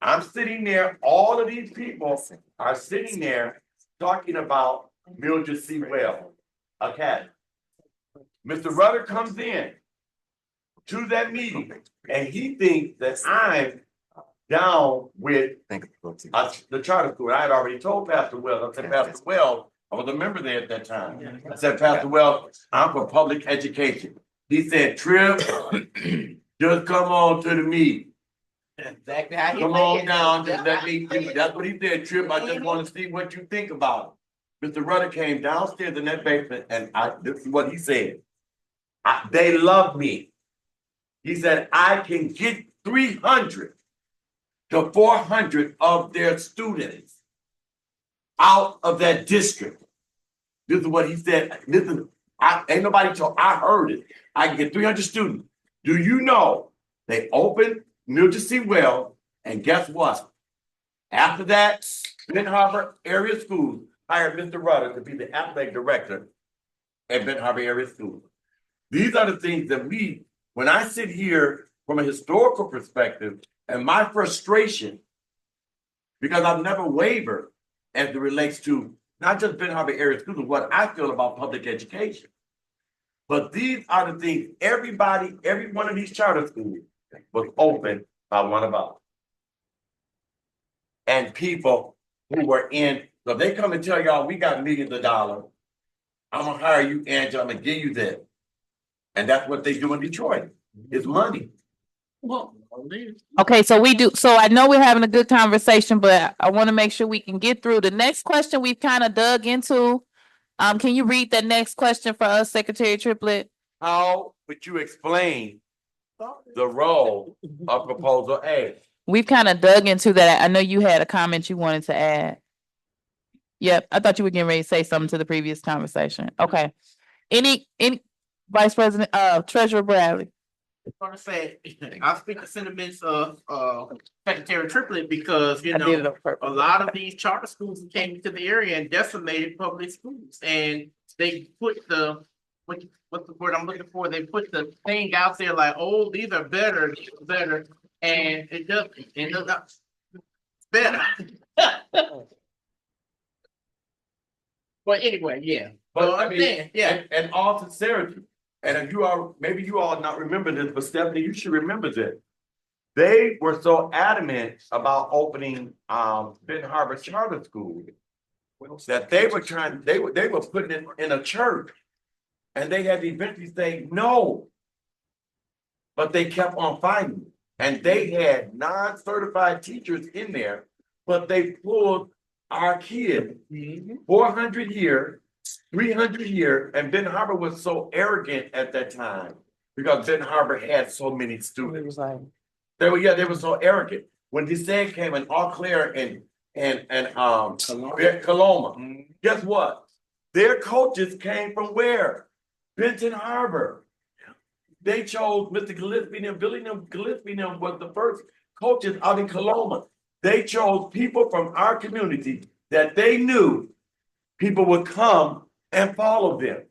I'm sitting there, all of these people are sitting there talking about Mildred C. Wells Academy. Mr. Rudder comes in to that meeting and he thinks that I'm down with the charter school. I had already told Pastor Wells, I said, Pastor Wells, I was a member there at that time. I said, Pastor Wells, I'm for public education. He said, Tripp, just come on to the meeting. Exactly how Come on down, just let me do it. That's what he said, Tripp. I just want to see what you think about it. Mr. Rudder came downstairs in that basement, and this is what he said. They love me. He said, I can get 300 to 400 of their students out of that district. This is what he said. Listen, ain't nobody told, I heard it. I can get 300 students. Do you know they opened Mildred C. Wells, and guess what? After that, Ben Harbor Area Schools hired Mr. Rudder to be the athletic director at Ben Harbor Area Schools. These are the things that when I sit here from a historical perspective and my frustration, because I've never wavered as it relates to not just Ben Harbor Area Schools, but what I feel about public education. But these are the things every one of these charter schools was opened by one of us. And people who were in, so they come and tell y'all, we got millions of dollars. I'm gonna hire you, Angela, I'm gonna give you that. And that's what they do in Detroit. It's money. Okay, so I know we're having a good conversation, but I want to make sure we can get through the next question we've kind of dug into. Can you read that next question for us, Secretary Triplett? How would you explain the role of proposal A? We've kind of dug into that. I know you had a comment you wanted to add. Yep, I thought you were getting ready to say something to the previous conversation. Okay. Any Vice President, Treasurer Bradley? I want to say, I'll speak the sentiments of Secretary Triplett because, I did it on purpose. a lot of these charter schools came into the area and decimated public schools. And they put what's the word I'm looking for? They put the thing out there like, oh, these are better. And it does not better. But anyway, yeah. But So I I'm mean, saying, yeah. and all sincerity, and if maybe you all not remember this, but Stephanie, you should remember this. They were so adamant about opening Ben Harbor Charter School that they were putting it in a church, and they had to eventually say no. But they kept on fighting, and they had non-certified teachers in there, but they pulled our kids, 400 here, 300 here, and Ben Harbor was so arrogant at that time because Ben Harbor had so many students. They were so arrogant. When DeSantis came in Eau Claire and Coloma, guess what? Their coaches came from where? Benton Harbor. They chose Mr. Gillespie and Billy Gillespie was the first coaches out in Coloma. They chose people from our community that they knew people would come and follow them.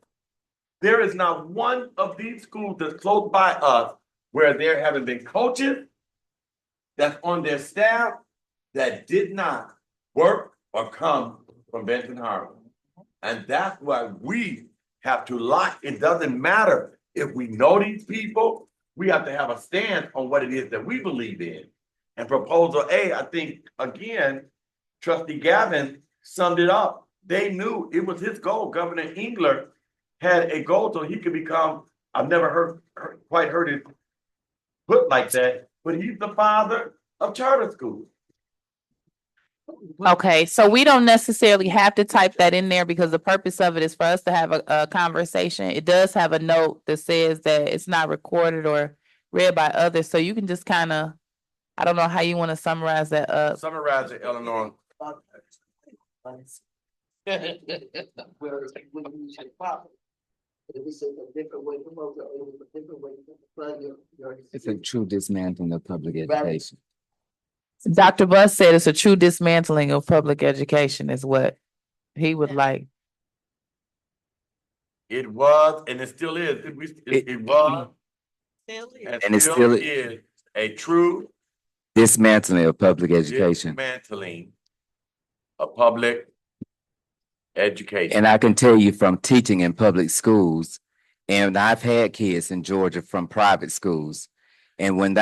There is not one of these schools that's close by us where there haven't been coaches that's on their staff that did not work or come from Benton Harbor. And that's why we have to lock. It doesn't matter if we know these people, we have to have a stand on what it is that we believe in. And proposal A, I think, again, Trustee Gavin summed it up. They knew it was his goal. Governor Engler had a goal so he could become, I've never quite heard it put like that, but he's the father of charter schools. Okay, so we don't necessarily have to type that in there because the purpose of it is for us to have a conversation. It does have a note that says that it's not recorded or read by others, so you can just kind of, I don't know how you want to summarize that. Summarize it, Eleanor. It's a true dismantling of public education. Dr. Buss said it's a true dismantling of public education is what he would like. It was, and it still is. It was, And it still is a true dismantling of public education. dismantling of public education. And I can tell you from teaching in public schools, and I've had kids in Georgia from private schools. And when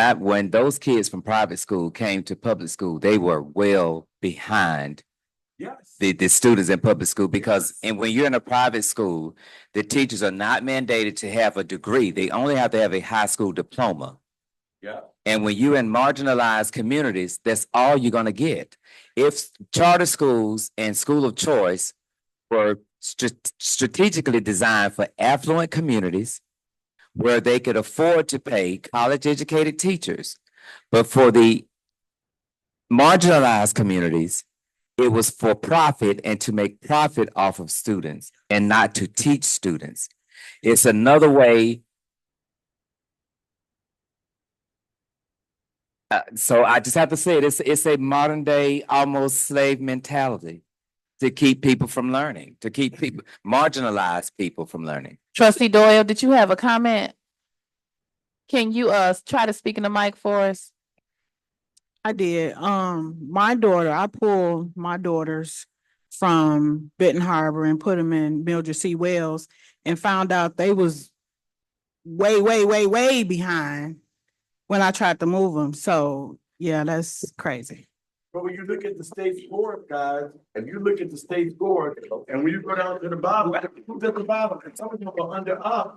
those kids from private school came to public school, they were well behind the students in public school because, and when you're in a private school, the teachers are not mandated to have a degree. They only have to have a high school diploma. Yeah. And when you're in marginalized communities, that's all you're going to get. If charter schools and school of choice were strategically designed for affluent communities where they could afford to pay college educated teachers, but for the marginalized communities, it was for profit and to make profit off of students and not to teach students. It's another way. So I just have to say it, it's a modern day almost slave mentality to keep people from learning, to keep people, marginalized people from learning. Trustee Doyle, did you have a comment? Can you try to speak in the mic for us? I did. I pulled my daughters from Benton Harbor and put them in Mildred C. Wells and found out they was way behind when I tried to move them. So yeah, that's crazy. But when you look at the state board, guys, and you look at the state board, and when you go down to the bottom, who's at the bottom? And some of them are under us.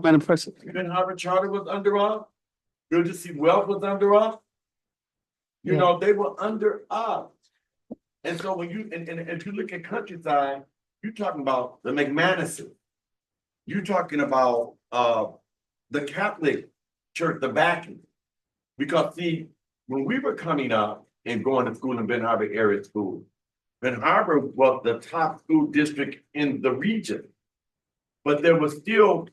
Madam President. Ben Harbor Charter was under us. Good to see Wealth was under us. You know, they were under us. And so when you, and if you look at Countryside, you're talking about the McManuses. You're talking about the Catholic Church, the backing. Because see, when we were coming up and going to school in Ben Harbor area school, Ben Harbor was the top school district in the region. But there was still,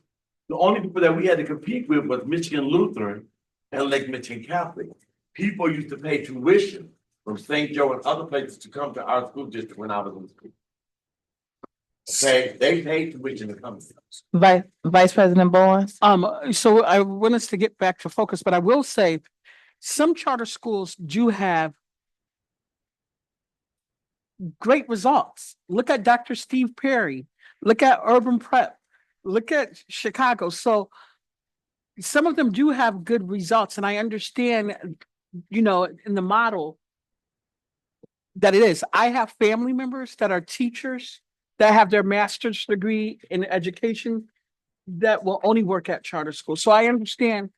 the only people that we had to compete with was Michigan Lutheran and Lake Michigan Catholic. People used to pay tuition from St. Joe and other places to come to our school district when I was in school. Okay, they paid tuition to come. Vice President Bowens? So I want us to get back to focus, but I will say some charter schools do have great results. Look at Dr. Steve Perry. Look at Urban Prep. Look at Chicago. So some of them do have good results, and I understand, you know, in the model that it is. I have family members that are teachers that have their master's degree in education that will only work at charter school. So I understand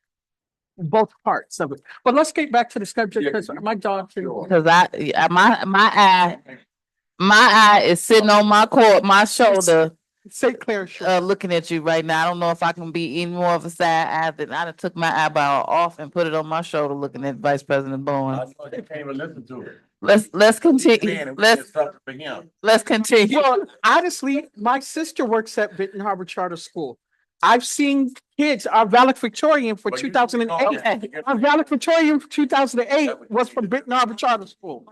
both parts of it. But let's get back to the subject because my dog. Because my eye is sitting on my shoulder St. Clair Shores. looking at you right now. I don't know if I can be any more of a side eye than I done took my eyebrow off and put it on my shoulder looking at Vice President Bowen. I know they can't even listen to it. Let's continue. Man, and we did something for him. Let's continue. Well, honestly, my sister works at Benton Harbor Charter School. I've seen kids, our valedictorian for But you- 2008. Okay. Our valedictorian for 2008 was from Benton Harbor Charter School.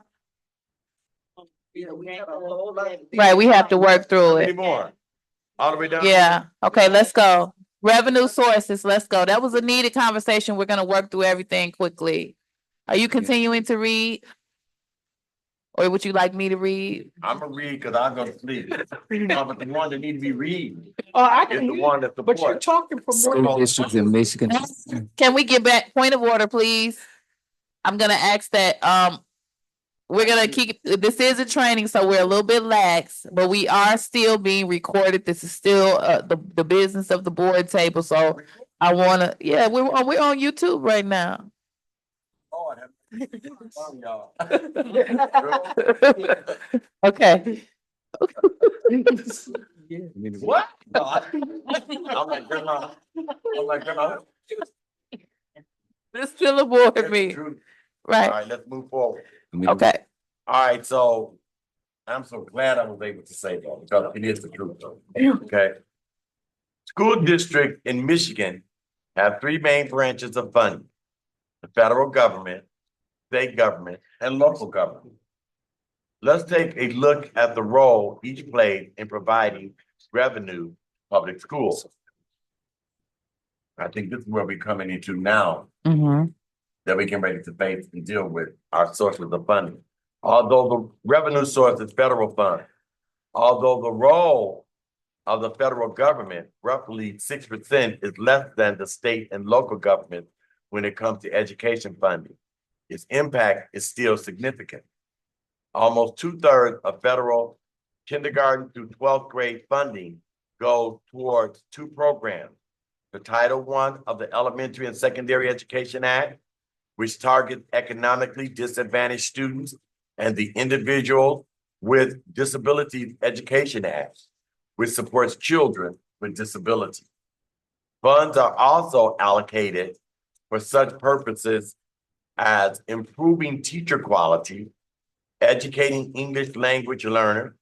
Right, we have to work through Any it. more? All the way down? Yeah, okay, let's go. Revenue sources, let's go. That was a needed conversation. We're gonna work through everything quickly. Are you continuing to read? Or would you like me to read? I'm gonna read because I'm gonna sleep. No, but the one that need to be reading I is can, the one that but you're supports. talking for more. School districts in Michigan. Can we get back, point of order, please? I'm gonna ask that, we're gonna keep, this is a training, so we're a little bit lax, but we are still being recorded. This is still, the business of the board table, so I wanna, yeah, we're on YouTube right now. Lord, have fun, y'all. Okay. What? No, I'm like, grandma. I'm like, grandma. This still a board That's the meeting, truth. All right? right, let's move forward. Okay. All right, so I'm so glad I was able to say that because it is the truth though. Okay. School districts in Michigan have three main branches of funding: the federal government, state government, and local government. Let's take a look at the role each plays in providing revenue to public schools. I think this is where we're coming into now Mm-hmm. that we can ready to face and deal with our sources of funding. Although the revenue source is federal funds, although the role of the federal government, roughly 6%, is less than the state and local government when it comes to education funding, its impact is still significant. Almost 2/3 of federal kindergarten through 12th grade funding goes towards two programs: the Title I of the Elementary and Secondary Education Act, which targets economically disadvantaged students, and the Individuals with Disabilities Education Act, which supports children with disabilities. Funds are also allocated for such purposes as improving teacher quality, educating English language learners,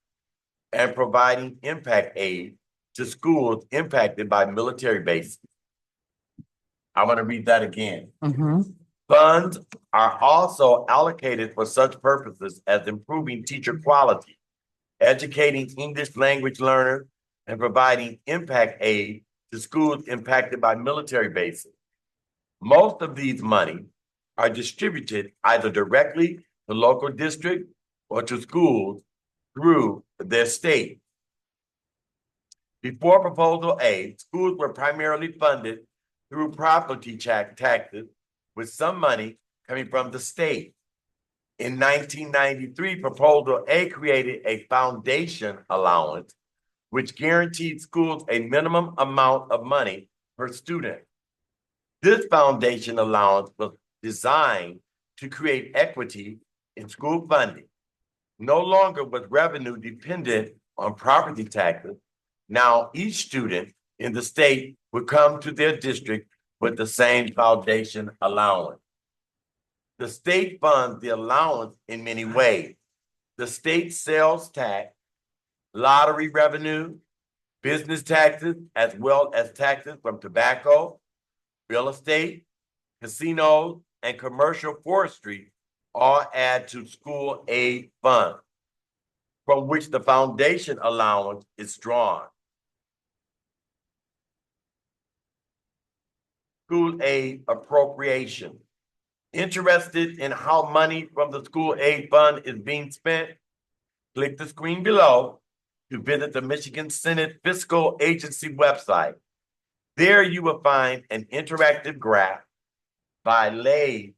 and providing impact aid to schools impacted by military bases. I'm going to read that again. Mm-hmm. Funds are also allocated for such purposes as improving teacher quality, educating English language learners, and providing impact aid to schools impacted by military bases. Most of these money are distributed either directly to local districts or to schools through their state. Before Proposal A, schools were primarily funded through property taxes, with some money coming from the state. In 1993, Proposal A created a foundation allowance, which guaranteed schools a minimum amount of money per student. This foundation allowance was designed to create equity in school funding. No longer was revenue dependent on property taxes. Now each student in the state would come to their district with the same foundation allowance. The state funds the allowance in many ways: the state sales tax, lottery revenue, business taxes, as well as taxes from tobacco, real estate, casinos, and commercial forestry all add to school aid funds, from which the foundation allowance is drawn. School aid appropriation. Interested in how money from the school aid fund is being spent? Click the screen below to visit the Michigan Senate Fiscal Agency website. There you will find an interactive graph that lays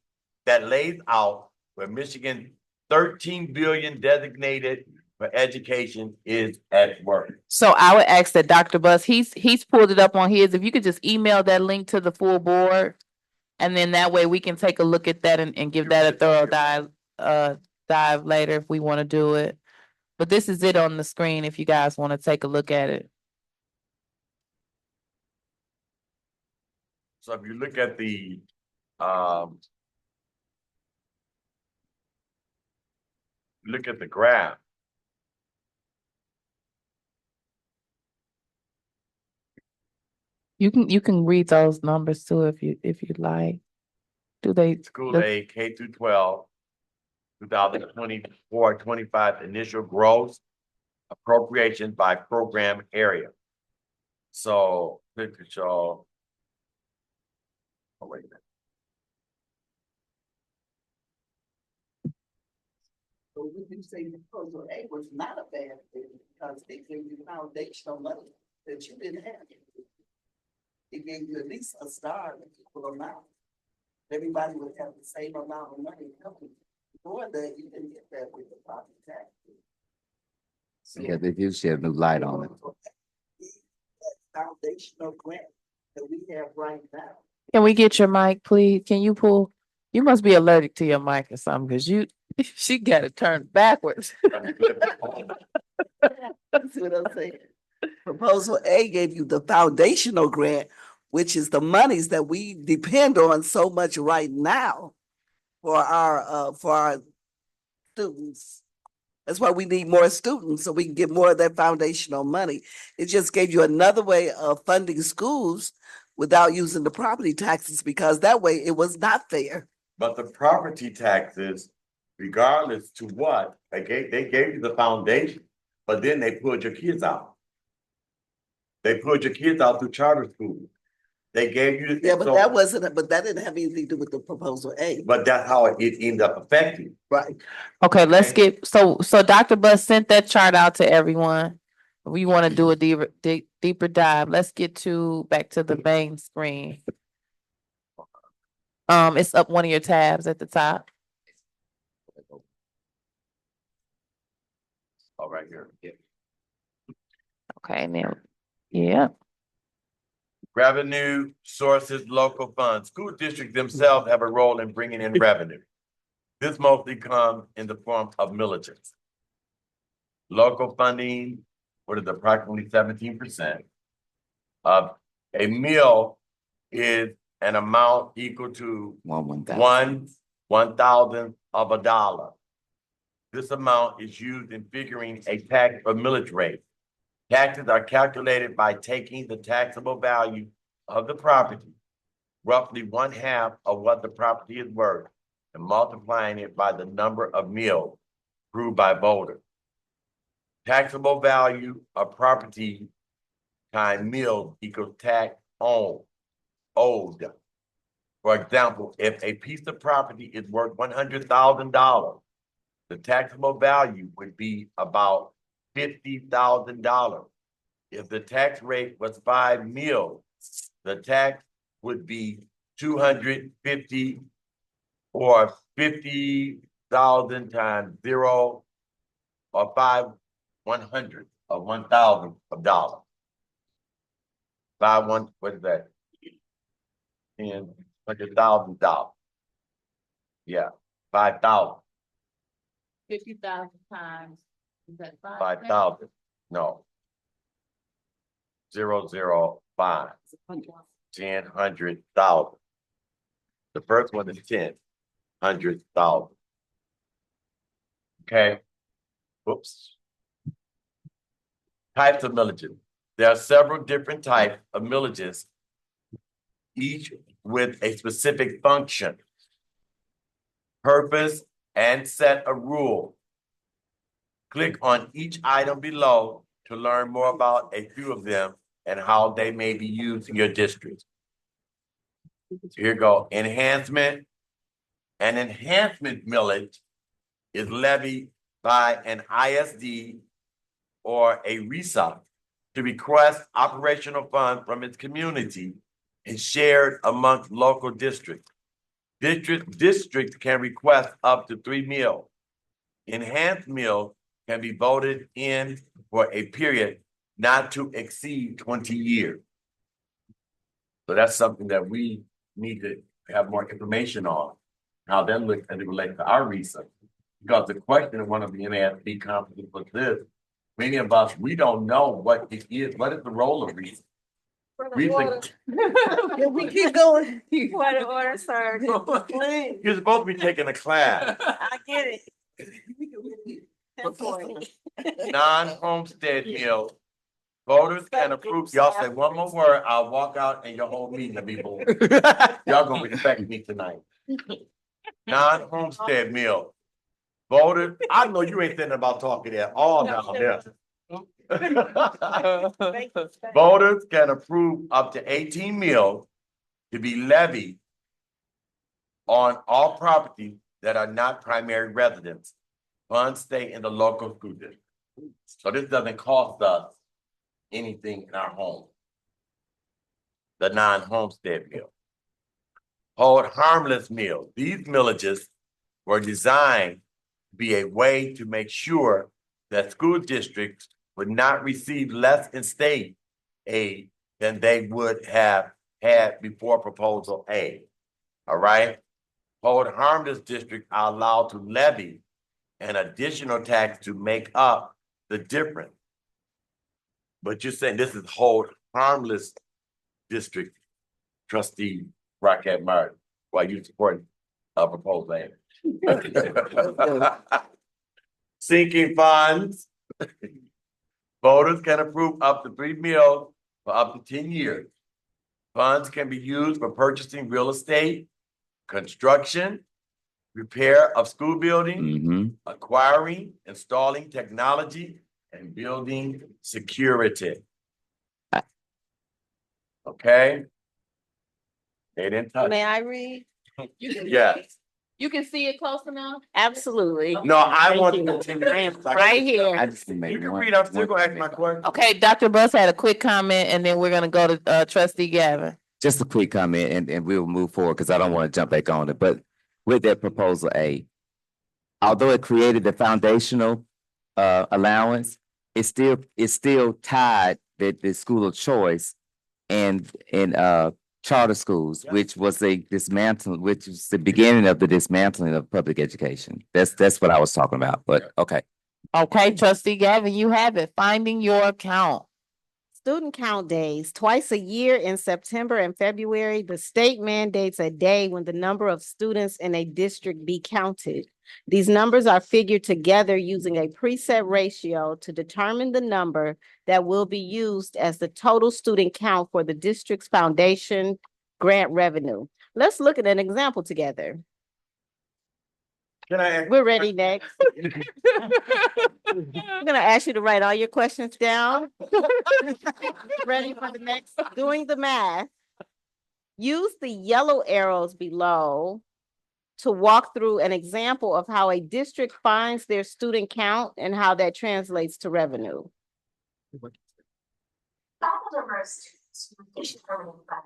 out where Michigan's $13 billion designated for education is at work. So I would ask that Dr. Bus, he's pulled it up on his, if you could just email that link to the full board. And then that way we can take a look at that and give that a thorough dive later if we want to do it. But this is it on the screen if you guys want to take a look at it. So if you look at the, look at the graph. You can read those numbers too if you like. Do they? School aid K through 12, 2024-25 initial gross appropriation by program area. So look at y'all. Oh, wait a minute. So would you say proposal A was not a bad thing because it gave you foundational money that you didn't have? It gave you at least a start, an equal amount. Everybody would have the same amount of money coming. Before that, you didn't get that with the property tax. Yeah, they do shed new light on it. Foundational grant that we have right now. Can we get your mic, please? Can you pull? You must be allergic to your mic or something, because she got it turned backwards. That's what I'm saying. Proposal A gave you the foundational grant, which is the monies that we depend on so much right now for our students. That's why we need more students, so we can get more of that foundational money. It just gave you another way of funding schools without using the property taxes, because that way it was not fair. But the property taxes, regardless to what, they gave you the foundation, but then they pulled your kids out. They pulled your kids out through charter school. They gave you. Yeah, but that didn't have anything to do with the proposal A. But that's how it ended up affecting. Right. Okay, let's get, so Dr. Bus sent that chart out to everyone. We want to do a deeper dive. Let's get back to the main screen. It's up one of your tabs at the top. Oh, right here. Okay, now, yeah. Revenue sources, local funds. School districts themselves have a role in bringing in revenue. This mostly comes in the form of millages. Local funding, what is approximately 17%. A mill is an amount equal to one thousandth of a dollar. This amount is used in figuring a tax or millage rate. Taxes are calculated by taking the taxable value of the property, roughly 1/2 of what the property is worth, and multiplying it by the number of mills approved by voters. Taxable value of property times mills equals tax owed. For example, if a piece of property is worth $100,000, the taxable value would be about $50,000. If the tax rate was 5 mil, the tax would be 250 or 50,000 times 0 or 100 of 1,000 of dollars. 1, what is that? $100,000. Yeah, 5,000. 50,000 times. Is that 5,000. No. 005. 100,000. The first one is 100,000. Okay. Oops. Types of millages. There are several different types of millages, each with a specific function, purpose, and set of rules. Click on each item below to learn more about a few of them and how they may be used in your district. Here you go. Enhancement. An enhancement millage is levied by an ISD or a RESA to request operational funds from its community and shared amongst local districts. Districts can request up to 3 mills. Enhanced mills can be voted in for a period not to exceed 20 years. So that's something that we need to have more information on, how that looks as it relates to our research. Because the question of one of the NASB conferences was this: many of us, we don't know what it is. What is the role of research? Recent- We keep going. Point of order, sir. Please. You're supposed to be taking a class. I get it. Non-homestead meal. Voters can approve, y'all say one more word, I'll walk out and your whole meeting will be bored. Y'all gonna respect me tonight. Non-homestead meal. Voters, I know you ain't thinking about talking at all down there. Voters can approve up to 18 meals to be levied on all properties that are not primary residents. Funds stay in the local school district. So this doesn't cost us anything in our home. The non-homestead meal. Hold harmless meals. These millages were designed to be a way to make sure that school districts would not receive less in state aid than they would have had before proposal A. All right? Hold harmless districts are allowed to levy an additional tax to make up the difference. But you're saying this is hold harmless district, trustee Rocket Martin, while you support proposal A. Sinking funds. Voters can approve up to 3 meals for up to 10 years. Funds can be used for purchasing real estate, construction, repair of school buildings, acquiring, installing technology, and building security. Okay? They didn't touch. May I read? Yes. You can see it close enough? Absolutely. No, I Thank want you. to continue. Right here. You can read, I'm still gonna ask my question. Okay, Dr. Buss had a quick comment and then we're gonna go to trustee Gavin. Just a quick comment and we'll move forward because I don't want to jump back on it. But with that proposal A, although it created the foundational allowance, it's still tied that the school of choice and charter schools, which was which was the beginning of the dismantling of public education. That's what I was talking about, but okay. Okay, trustee Gavin, you have it. Finding your account. Student count days, twice a year in September and February, the state mandates a day when the number of students in a district be counted. These numbers are figured together using a preset ratio to determine the number that will be used as the total student count for the district's foundation grant revenue. Let's look at an example together. Can I ask? We're ready next. I'm gonna ask you to write all your questions down. Ready for the next, doing the math. Use the yellow arrows below to walk through an example of how a district finds their student count and how that translates to revenue. The number of students who is determined by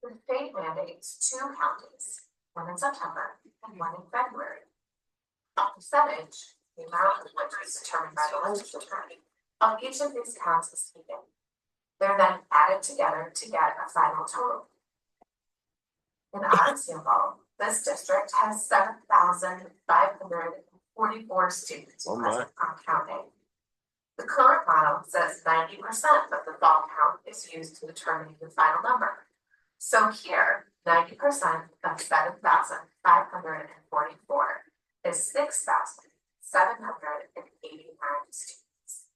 the state mandates 2 counties, one in September and one in February. A percentage, the amount of which is determined by the legislature, of each of these counts is taken. They're then added together to get a final total. In our example, this district has 7,544 students present on count A. The current model says 90% of the fall count is used to determine the final number. So here, 90% of 7,544 is 6,789 students.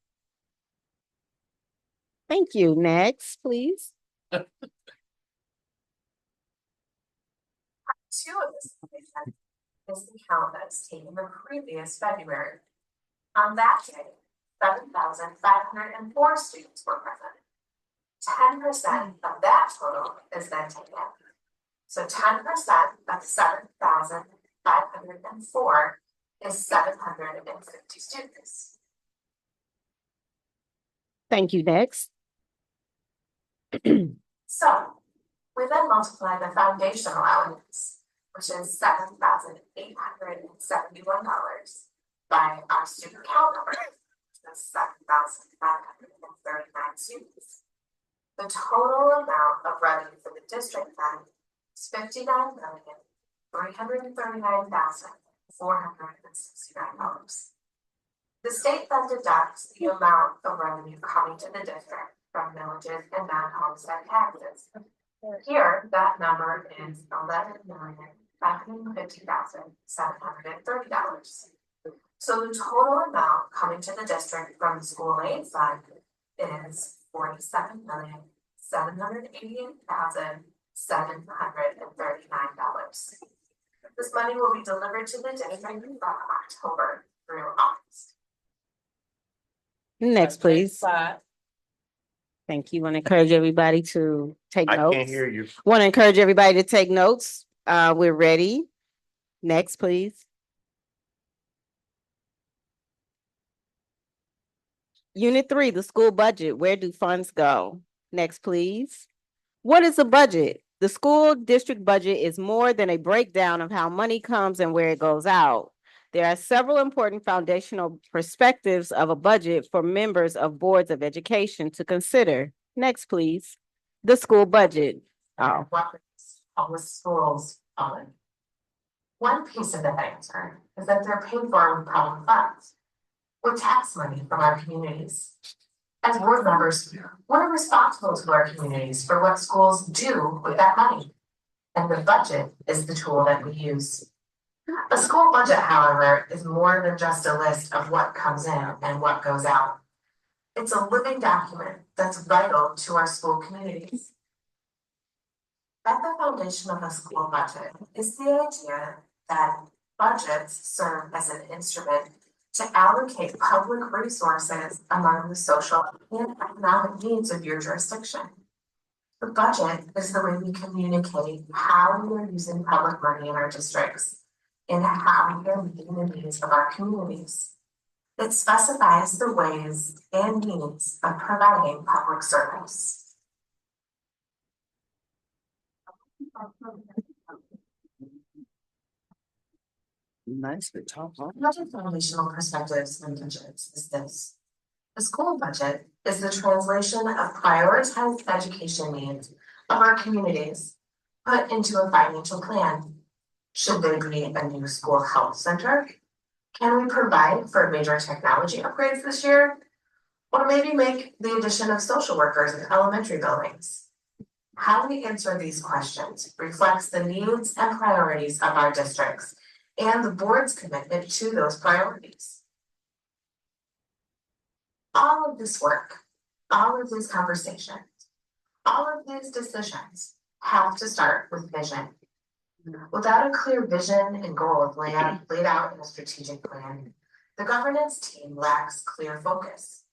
Thank you. Next, please. 2 of this information is the count that was taken the previous February. On that day, 7,504 students were present. 10% of that total is then taken. So 10% of 7,504 is 750 students. Thank you. Next. So we then multiply the foundation allowance, which is $7,871 by our student count number, which is 7,539 students. The total amount of revenue for the district then is $59,339,469. The state then deducts the amount of revenue coming to the district from villages and non-homestead taxes. Here, that number is $11,550,730. So the total amount coming to the district from the school aid fund is $47,788,739. This money will be delivered to the district from October through August. Next, please. Thank you. Want to encourage everybody to take I notes. can't hear you. Want to encourage everybody to take notes. We're ready. Next, please. Unit 3, the school budget. Where do funds go? Next, please. What is a budget? The school district budget is more than a breakdown of how money comes and where it goes out. There are several important foundational perspectives of a budget for members of boards of education to consider. Next, please. The school budget. Oh. Weapons, public schools, fund. One piece of the answer is that they're paid for with public funds, with tax money from our communities. As board members, we're responsible to our communities for what schools do with that money. And the budget is the tool that we use. A school budget, however, is more than just a list of what comes in and what goes out. It's a living document that's vital to our school communities. At the foundation of a school budget is the idea that budgets serve as an instrument to allocate public resources among the social and economic needs of your jurisdiction. The budget is the way we communicate how we are using public money in our districts and how we are meeting the needs of our communities. It specifies the ways and means of providing public service. Nicely talked. Another foundational perspectives and budgets is this. The school budget is the translation of prioritized education needs of our communities put into a financial plan. Should there be a new school health center? Can we provide for major technology upgrades this year? Or maybe make the addition of social workers in elementary buildings? How we answer these questions reflects the needs and priorities of our districts and the board's commitment to those priorities. All of this work, all of these conversations, all of these decisions have to start with vision. Without a clear vision and goal laid out in a strategic plan, the governance team lacks clear focus.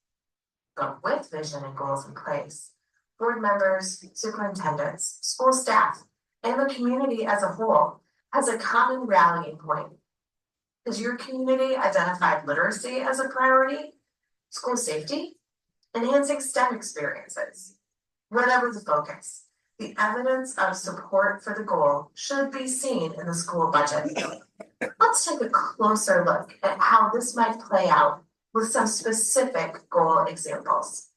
But with vision and goals in place, board members, superintendents, school staff, and the community as a whole has a common rallying point. Has your community identified literacy as a priority, school safety, enhancing STEM experiences? Whatever the focus, the evidence of support for the goal should be seen in the school budget. Let's take a closer look at how this might play out with some specific goal examples.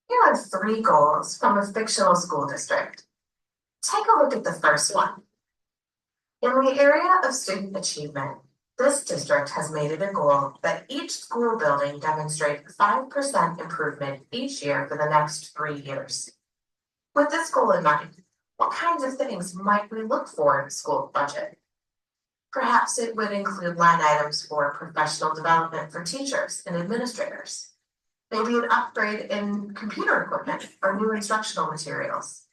Here are 3 goals from a fictional school district. Take a look at the first one. In the area of student achievement, this district has made it a goal that each school building demonstrate 5% improvement each year for the next 3 years. With this goal in mind, what kinds of things might we look for in the school budget? Perhaps it would include line items for professional development for teachers and administrators. Maybe an upgrade in computer equipment or new instructional materials.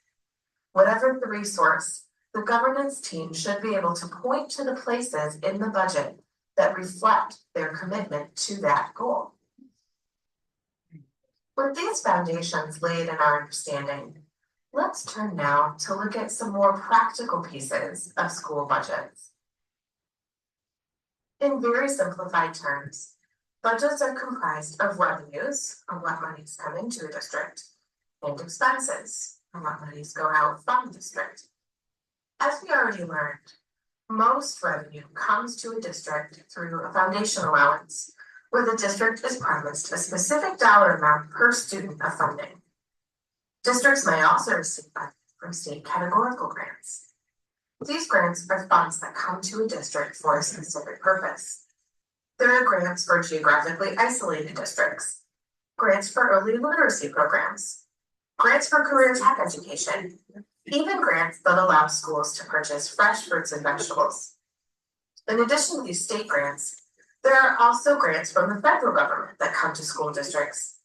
Whatever the resource, the governance team should be able to point to the places in the budget that reflect their commitment to that goal. With these foundations laid in our understanding, let's turn now to look at some more practical pieces of school budgets. In very simplified terms, budgets are comprised of revenues, on what monies come into a district, and expenses, on what monies go out from the district. As we already learned, most revenue comes to a district through a foundation allowance, where the district is promised a specific dollar amount per student of funding. Districts may also receive funding from state categorical grants. These grants are funds that come to a district for a specific purpose. There are grants for geographically isolated districts, grants for early literacy programs, grants for career tech education, even grants that allow schools to purchase fresh fruits and vegetables. In addition to these state grants, there are also grants from the federal government that come to school districts.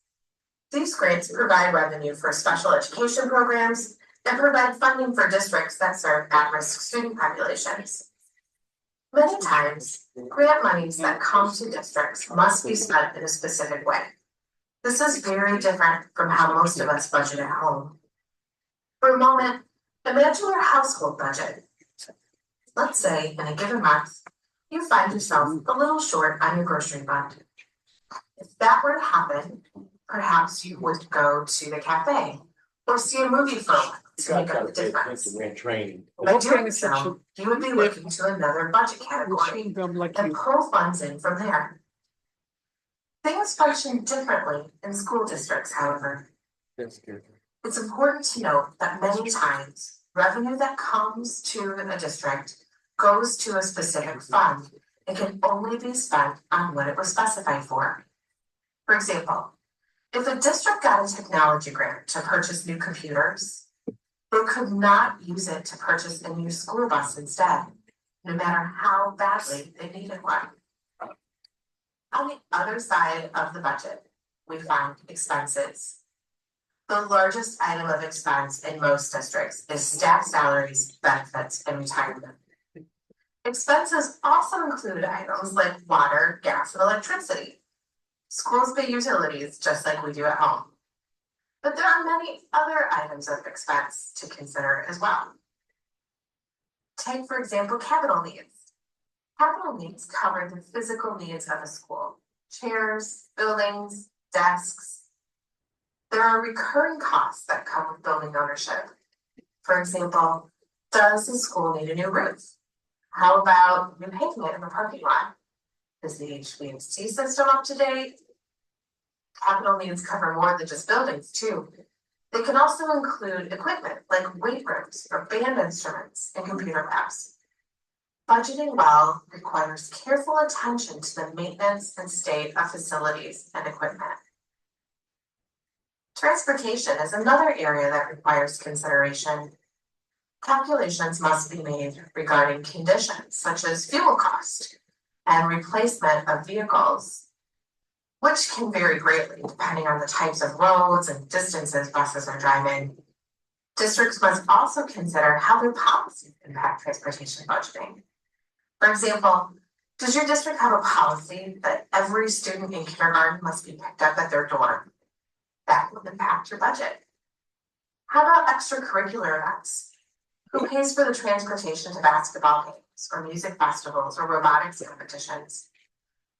These grants provide revenue for special education programs and provide funding for districts that serve at-risk student populations. Many times, grant monies that come to districts must be spent in a specific way. This is very different from how most of us budget at home. For a moment, imagine your household budget. Let's say in a given month, you find yourself a little short on your grocery fund. If that were to happen, perhaps you would go to the cafe or see a movie for a while to make up the difference. By doing so, you would be looking to another budget category and pull funds in from there. Things function differently in school districts, however. It's important to note that many times, revenue that comes to a district goes to a specific fund and can only be spent on what it was specified for. For example, if a district got a technology grant to purchase new computers, they could not use it to purchase a new school bus instead, no matter how badly they needed one. On the other side of the budget, we find expenses. The largest item of expense in most districts is staff salaries, benefits, and retirement. Expenses also include items like water, gas, and electricity. Schools pay utilities just like we do at home. But there are many other items of expense to consider as well. Take, for example, capital needs. Capital needs cover the physical needs of a school: chairs, buildings, desks. There are recurring costs that come with building ownership. For example, does the school need a new roof? How about new pavement in the parking lot? Is the HVAC system up to date? Capital needs cover more than just buildings too. They can also include equipment like weight rooms for band instruments and computer labs. Budgeting well requires careful attention to the maintenance and state of facilities and equipment. Transportation is another area that requires consideration. Calculations must be made regarding conditions such as fuel cost and replacement of vehicles, which can vary greatly depending on the types of roads and distances buses are driving. Districts must also consider how their policies impact transportation budgeting. For example, does your district have a policy that every student in kindergarten must be picked up at their door? That would impact your budget. How about extracurricular events? Who pays for the transportation to basketball games or music festivals or robotics competitions?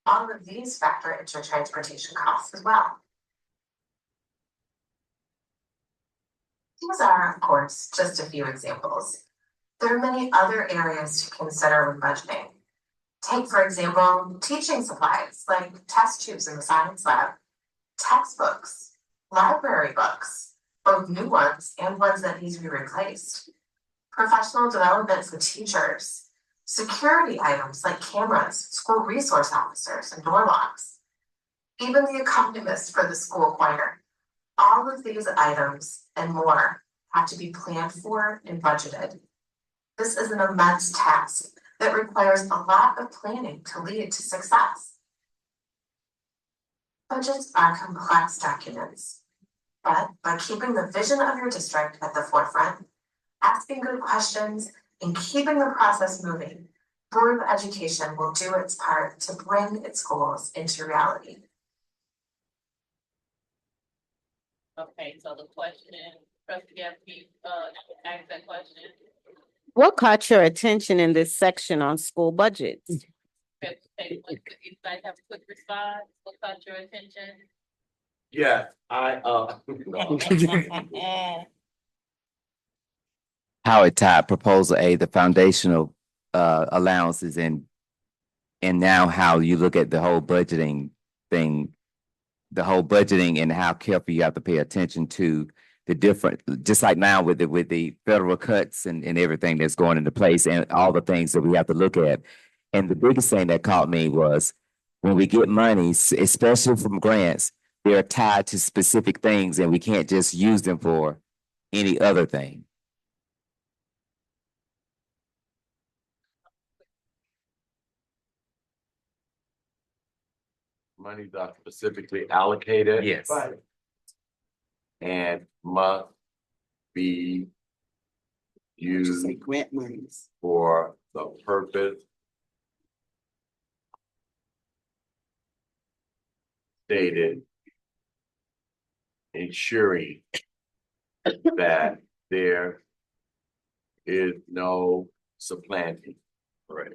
All of these factor into transportation costs as well. These are, of course, just a few examples. There are many other areas to consider when budgeting. Take, for example, teaching supplies like test tubes in the science lab, textbooks, library books, both new ones and ones that need to be replaced, professional development for teachers, security items like cameras, school resource officers, and door locks, even the accompanist for the school choir. All of these items and more have to be planned for and budgeted. This is an immense task that requires a lot of planning to lead to success. Budgets are complex documents, but by keeping the vision of your district at the forefront, asking good questions, and keeping the process moving, Board of Education will do its part to bring its goals into reality. Okay, so the question, Trustee Gatsby, ask that question. What caught your attention in this section on school budgets? Okay, you guys have a quick response, what caught your attention? Yeah, Howard Todd, Proposal A, the foundational allowances and now how you look at the whole budgeting thing, the whole budgeting and how careful you have to pay attention to the different, just like now with the federal cuts and everything that's going into place and all the things that we have to look at. And the biggest thing that caught me was when we get money, especially from grants, they're tied to specific things and we can't just use them for any other thing. Monies are specifically allocated. Yes. And must be used Say grant monies. for the purpose stated, ensuring that there is no supplanting, right,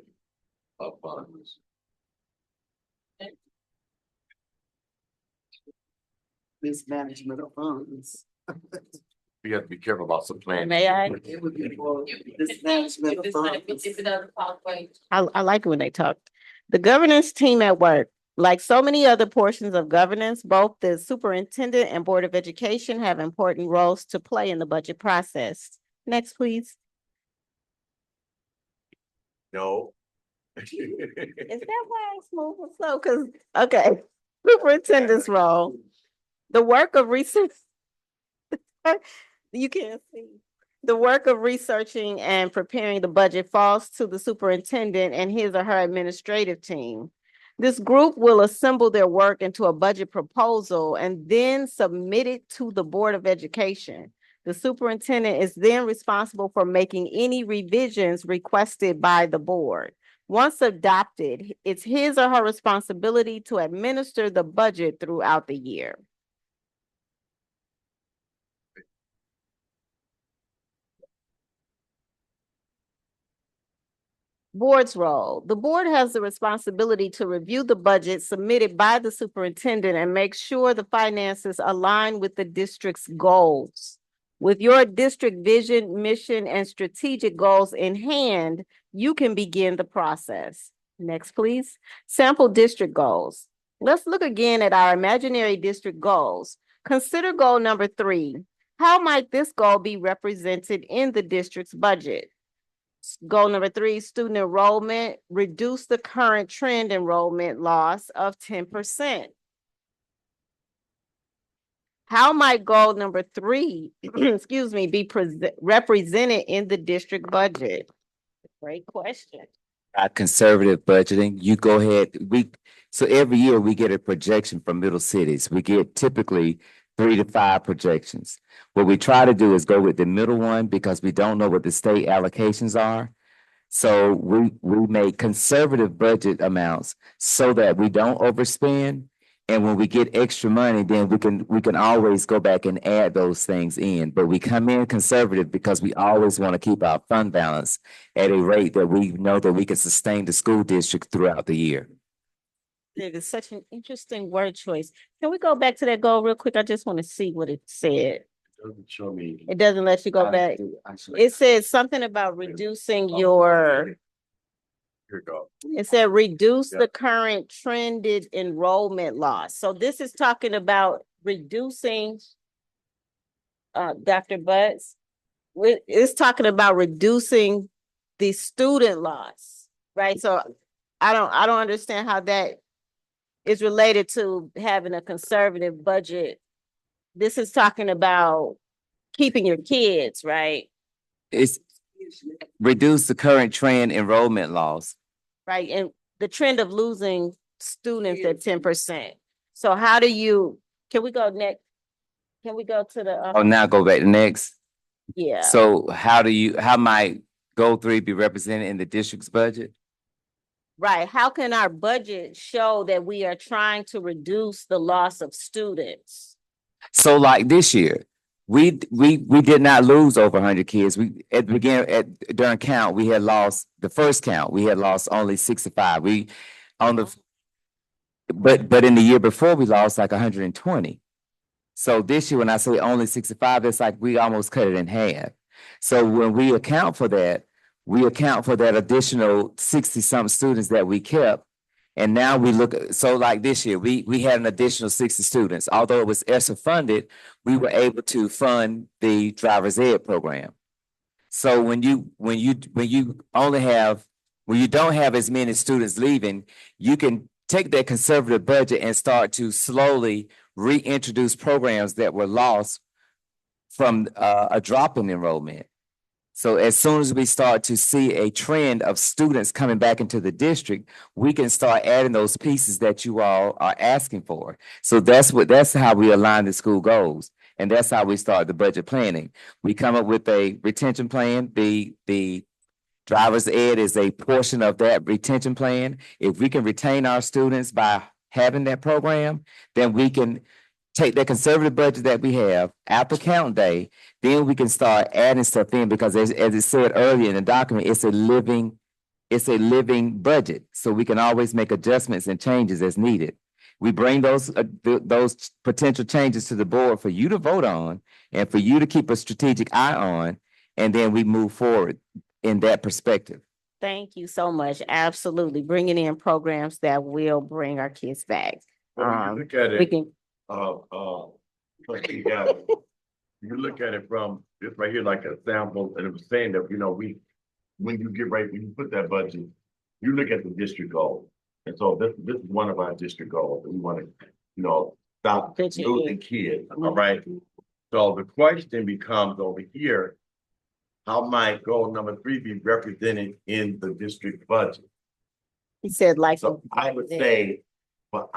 of funds. Mismanagement of funds. We have to be careful about supplanting. May I? It would be for mismanagement of funds. I like it when they talk. The governance team at work, like so many other portions of governance, both the superintendent and Board of Education have important roles to play in the budget process. Next, please. No. Is that why it's moving slow? Cause, okay, superintendent's role. The work of research. You can't see. The work of researching and preparing the budget falls to the superintendent and his or her administrative team. This group will assemble their work into a budget proposal and then submit it to the Board of Education. The superintendent is then responsible for making any revisions requested by the board. Once adopted, it's his or her responsibility to administer the budget throughout the year. Board's role. The board has the responsibility to review the budget submitted by the superintendent and make sure the finances align with the district's goals. With your district vision, mission, and strategic goals in hand, you can begin the process. Next, please. Sample district goals. Let's look again at our imaginary district goals. Consider goal number 3. How might this goal be represented in the district's budget? Goal number 3, student enrollment, reduce the current trend enrollment loss of 10%. How might goal number 3, excuse me, be represented in the district budget? Great question. Conservative budgeting, you go ahead, so every year we get a projection from middle cities. We get typically 3 to 5 projections. What we try to do is go with the middle one because we don't know what the state allocations are. So we make conservative budget amounts so that we don't overspend. And when we get extra money, then we can always go back and add those things in. But we come in conservative because we always want to keep our fund balance at a rate that we know that we can sustain the school district throughout the year. It is such an interesting word choice. Can we go back to that goal real quick? I just want to see what it said. Doesn't show me. It doesn't let you go back. It says something about reducing your, Here we go. it said reduce Yeah. the current trended enrollment loss. So this is talking about reducing, Dr. Butts, it's talking about reducing the student loss, right? So I don't understand how that is related to having a conservative budget. This is talking about keeping your kids, right? It's reduce the current trend enrollment loss. Right, and the trend of losing students at 10%. So how do you, can we go next? Can we go to the? Oh, now go back to next. Yeah. So how might goal 3 be represented in the district's budget? Right, how can our budget show that we are trying to reduce the loss of students? So like this year, we did not lose over 100 kids. We at the beginning during count, we had lost the first count. We had lost only 65. But in the year before we lost like 120. So this year, when I say only 65, it's like we almost cut it in half. So when we account for that, we account for that additional 60-something students that we kept. And now we look, so like this year, we had an additional 60 students. Although it was ESSER funded, we were able to fund the driver's ed program. So when you don't have as many students leaving, you can take that conservative budget and start to slowly reintroduce programs that were lost from a drop in enrollment. So as soon as we start to see a trend of students coming back into the district, we can start adding those pieces that you all are asking for. So that's how we align the school goals. And that's how we start the budget planning. We come up with a retention plan. The driver's ed is a portion of that retention plan. If we can retain our students by having that program, then we can take that conservative budget that we have after count day, then we can start adding stuff in because as it said earlier in the document, it's a living budget. So we can always make adjustments and changes as needed. We bring those potential changes to the board for you to vote on and for you to keep a strategic eye on, and then we move forward in that perspective. Thank you so much. Absolutely. Bringing in programs that will bring our kids back. Well, you look at We it, can, trustee Gavin, you look at it from this right here, like a sample, and it was saying that, when you put that budget, you look at the district goal. And so this is one of our district goals, that we want to, stop losing kids, all right? So the question becomes over here, how might goal number 3 be represented in the district budget? he said like. So I would say, so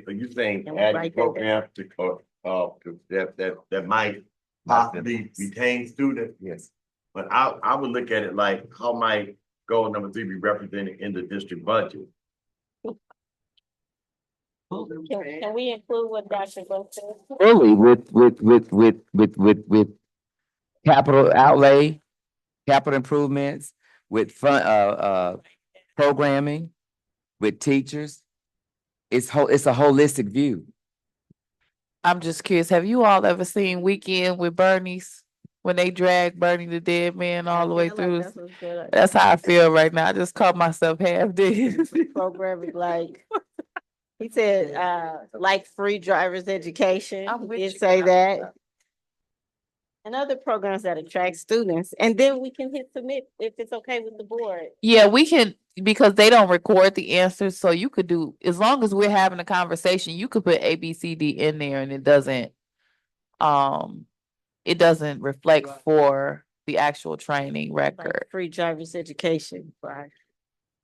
you're saying And add write that down. programs that might possibly retain students? Yes. But I would look at it like, how might goal number 3 be represented in the district budget? Can we include what Dr. Brooks said? Really, with capital outlay, capital improvements, with programming, with teachers. It's a holistic view. I'm just curious, have you all ever seen Weekend with Bernie's? When they drag Bernie the dead man all the way through? That's how I feel right now. I just caught myself half dead. Programming like, he said, like free driver's education. I'm with He did you. say that. And other programs that attract students, and then we can hit submit if it's okay with the board. Yeah, we can, because they don't record the answers, so you could do, as long as we're having a conversation, you could put A, B, C, D in there and it doesn't reflect for the actual training record. Like free driver's education, right?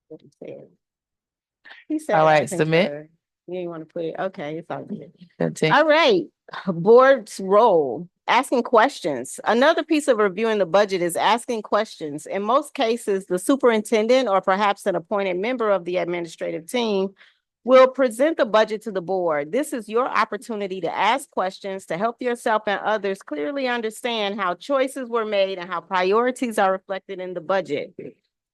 What he said. He said. All right, I think submit. so. You didn't want to put it, okay, it's all good. Continue. All right, board's role, asking questions. Another piece of reviewing the budget is asking questions. In most cases, the superintendent or perhaps an appointed member of the administrative team will present the budget to the board. This is your opportunity to ask questions to help yourself and others clearly understand how choices were made and how priorities are reflected in the budget.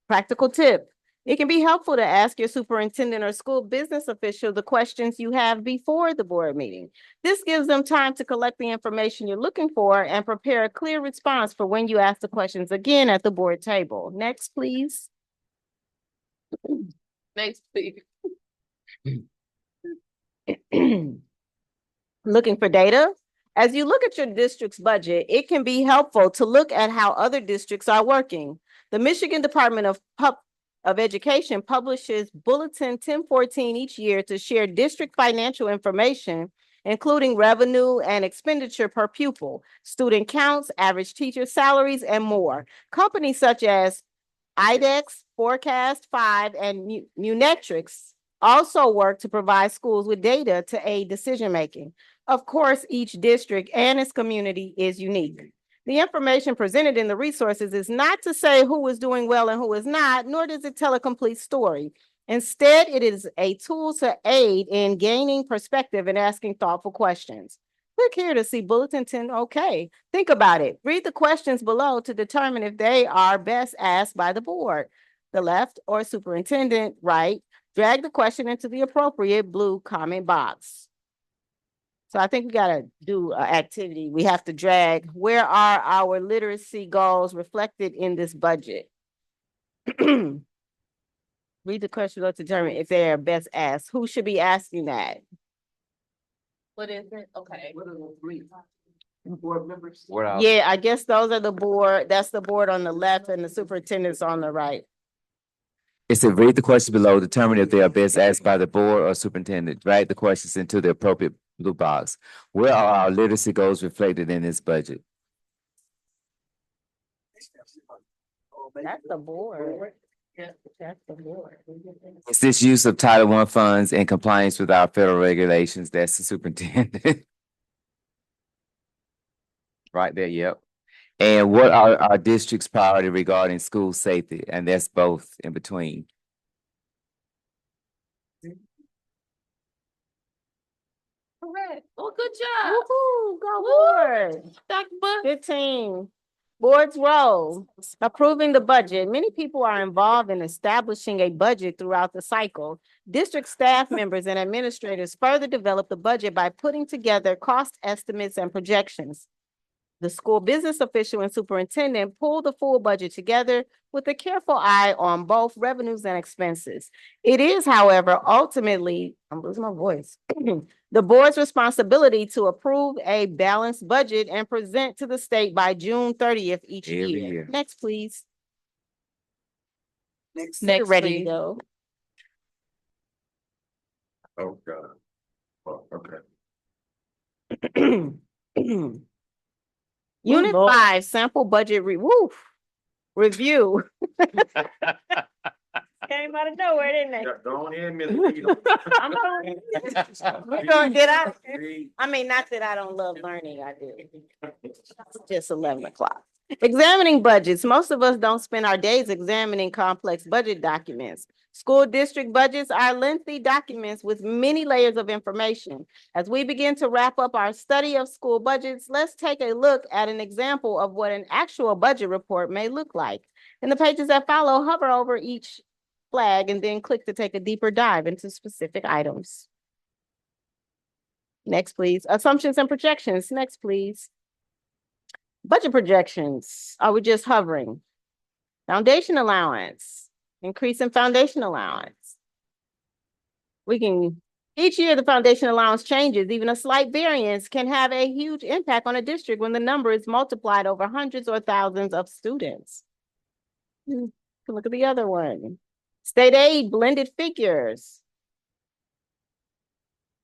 Practical tip. It can be helpful to ask your superintendent or school business official the questions you have before the board meeting. This gives them time to collect the information you're looking for and prepare a clear response for when you ask the questions again at the board table. Next, please. Next, please. Looking for data? As you look at your district's budget, it can be helpful to look at how other districts are working. The Michigan Department of Education publishes Bulletin 1014 each year to share district financial information, including revenue and expenditure per pupil, student counts, average teacher salaries, and more. Companies such as IDEX, Forecast 5, and Munetrics also work to provide schools with data to aid decision-making. Of course, each district and its community is unique. The information presented in the resources is not to say who is doing well and who is not, nor does it tell a complete story. Instead, it is a tool to aid in gaining perspective and asking thoughtful questions. Click here to see Bulletin 10. Okay, think about it. Read the questions below to determine if they are best asked by the board. The left or superintendent, right, drag the question into the appropriate blue comment box. So I think we gotta do an activity. We have to drag, where are our literacy goals reflected in this budget? Read the question to determine if they are best asked. Who should be asking that? What is it? Okay. What are the 3 board members? Yeah, I guess those are the board. That's the board on the left and the superintendent's on the right. It's to read the questions below, determine if they are best asked by the board or superintendent. Write the questions into the appropriate blue box. Where are our literacy goals reflected in this budget? That's the board. That's the board. Is this use of Title I funds in compliance with our federal regulations? That's the superintendent. Right there, yep. And what are our district's priority regarding school safety? And that's both in between. Correct. Well, good job. Woo-hoo, go board. Dr. Buck. 15. Board's role, approving the budget. Many people are involved in establishing a budget throughout the cycle. District staff members and administrators further develop the budget by putting together cost estimates and projections. The school business official and superintendent pull the full budget together with a careful eye on both revenues and expenses. It is, however, ultimately, I'm losing my voice, the board's responsibility to approve a balanced budget and present to the state by June 30th each Every year. year. Next, please. Next. You're Next, ready to please. go. Oh, God. Oh, okay. Unit 5, sample budget review. Came out of nowhere, didn't they? Go ahead, Miss Needle. I'm going. We're going, did I mean, not that I don't love learning, I do. It's just 11 o'clock. Examining budgets. Most of us don't spend our days examining complex budget documents. School district budgets are lengthy documents with many layers of information. As we begin to wrap up our study of school budgets, let's take a look at an example of what an actual budget report may look like. In the pages that follow, hover over each flag and then click to take a deeper dive into specific items. Next, please. Assumptions and projections. Next, please. Budget projections. Are we just hovering? Foundation allowance. Increase in foundation allowance. Each year the foundation allowance changes. Even a slight variance can have a huge impact on a district when the number is multiplied over hundreds or thousands of students. Look at the other one. State aid blended figures.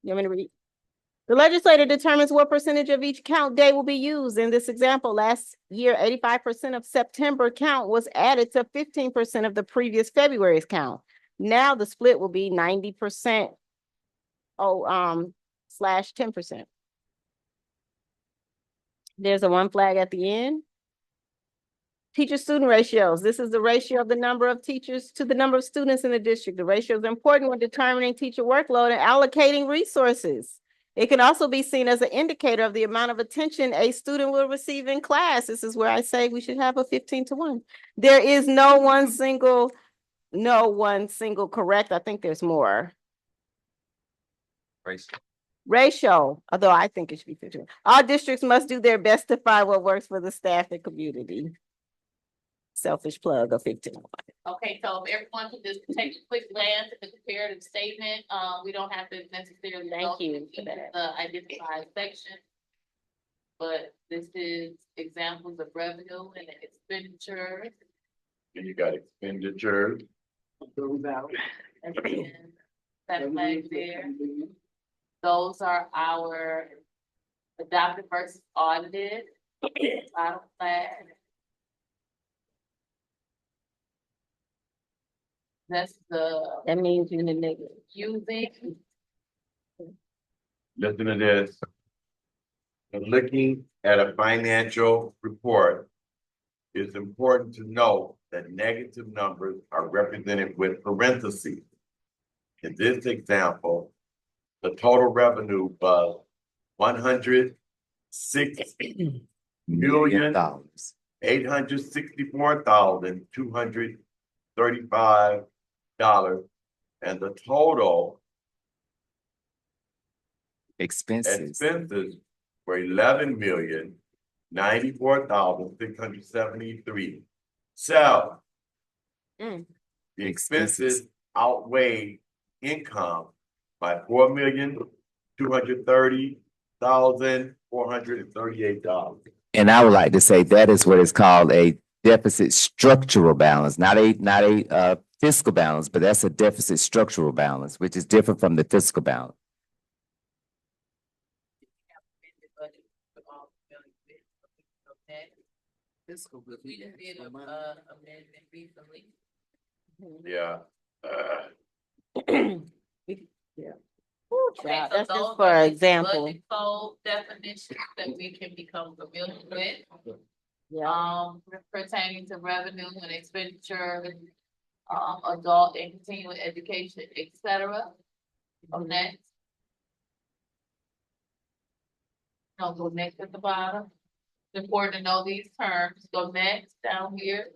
You want me to read? The legislature determines what percentage of each count day will be used. In this example, last year, 85% of September count was added to 15% of the previous February's count. Now the split will be 90% slash 10%. There's a one flag at the end. Teacher-student ratios. This is the ratio of the number of teachers to the number of students in the district. The ratio is important when determining teacher workload and allocating resources. It can also be seen as an indicator of the amount of attention a student will receive in class. This is where I say we should have a 15-to-1. There is no one single correct. I think there's more. Ratio, although I think it should be 15. All districts must do their best to find what works for the staff and community. Selfish plug of 15. Okay, so if everyone could just take a quick glance at the comparative statement, we don't have to necessarily. Thank you into for that. The identified section. But this is examples of revenue and expenditure. And you got expenditure. And then that flag there. Those are our adopted versus audited. Bottom flag. That's that means you're in the negative. Using. Listen to this. When looking at a financial report, it's important to note that negative numbers are represented with parentheses. In this example, the total revenue was $106,864,235, and the total Expenses. were $11,094,673. So the expenses outweigh income by $4,230,438. And I would like to say that is what is called a deficit structural balance, not a fiscal balance, but that's a deficit structural balance, which is different from the fiscal balance. budget for all this we just did a amendment recently. Yeah. Yeah. Okay, so That's those just are for the example. budget code definitions that we can become familiar with. Yeah. Pertaining to revenue and expenditure, adult and continuing education, et cetera. Next. No, go next at the bottom. It's important to know these terms. Go next down here.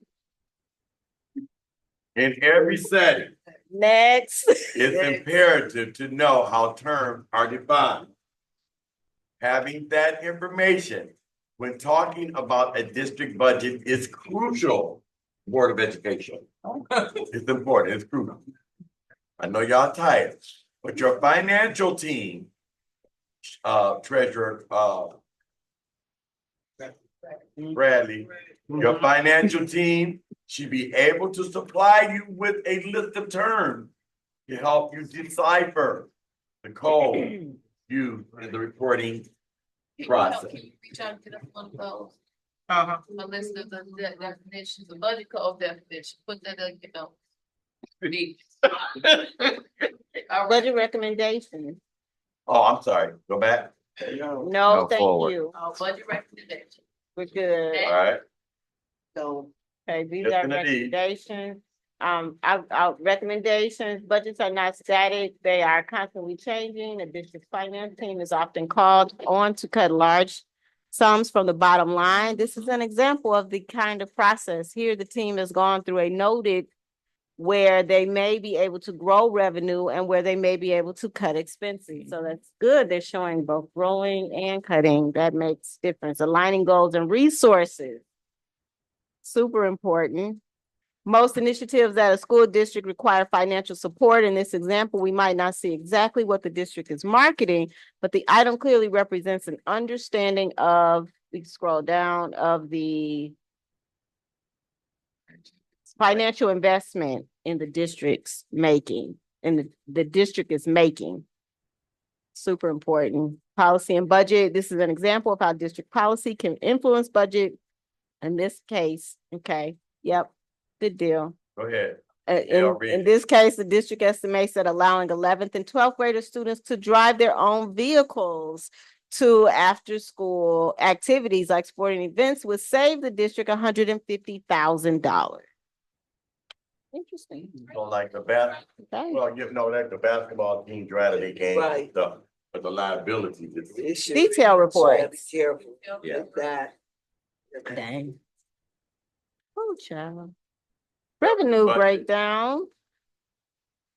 In every setting, Next. it's imperative to know how terms are defined. Having that information when talking about a district budget is crucial. Board of Education. It's important, it's crucial. I know y'all tired, but your financial team, treasurer, Bradley, your financial team should be able to supply you with a list of terms to help you decipher the code used in the reporting process. Can you reach out and get us one of those? Uh-huh. A list of the definitions, the budget code definition, put that in, you know. Budget recommendation. Oh, I'm sorry, go back. No, thank forward. you. Budget recommendation. We're good. All right, So, okay, these Just are gonna need- recommendations. Our recommendations, budgets are not static, they are constantly changing. The district finance team is often called on to cut large sums from the bottom line. This is an example of the kind of process. Here, the team has gone through a noted where they may be able to grow revenue and where they may be able to cut expenses. So that's good. They're showing both growing and cutting. That makes difference. Aligning goals and resources. Super important. Most initiatives at a school district require financial support. In this example, we might not see exactly what the district is marketing, but the item clearly represents an understanding of, we scroll down, of the financial investment in the district's making, and the district is making. Super important. Policy and budget. This is an example of how district policy can influence budget. In this case, okay, yep, good deal. go ahead. In this case, the district estimates that allowing 11th and 12th grader students to drive their own vehicles to after-school activities like sporting events would save the district $150,000. Interesting. So like the well, you know, like the basketball team drive their game and stuff, but the liability is. Detail reports. Be careful Yeah. with that. Dang. Oh, child. Revenue Budget. breakdown.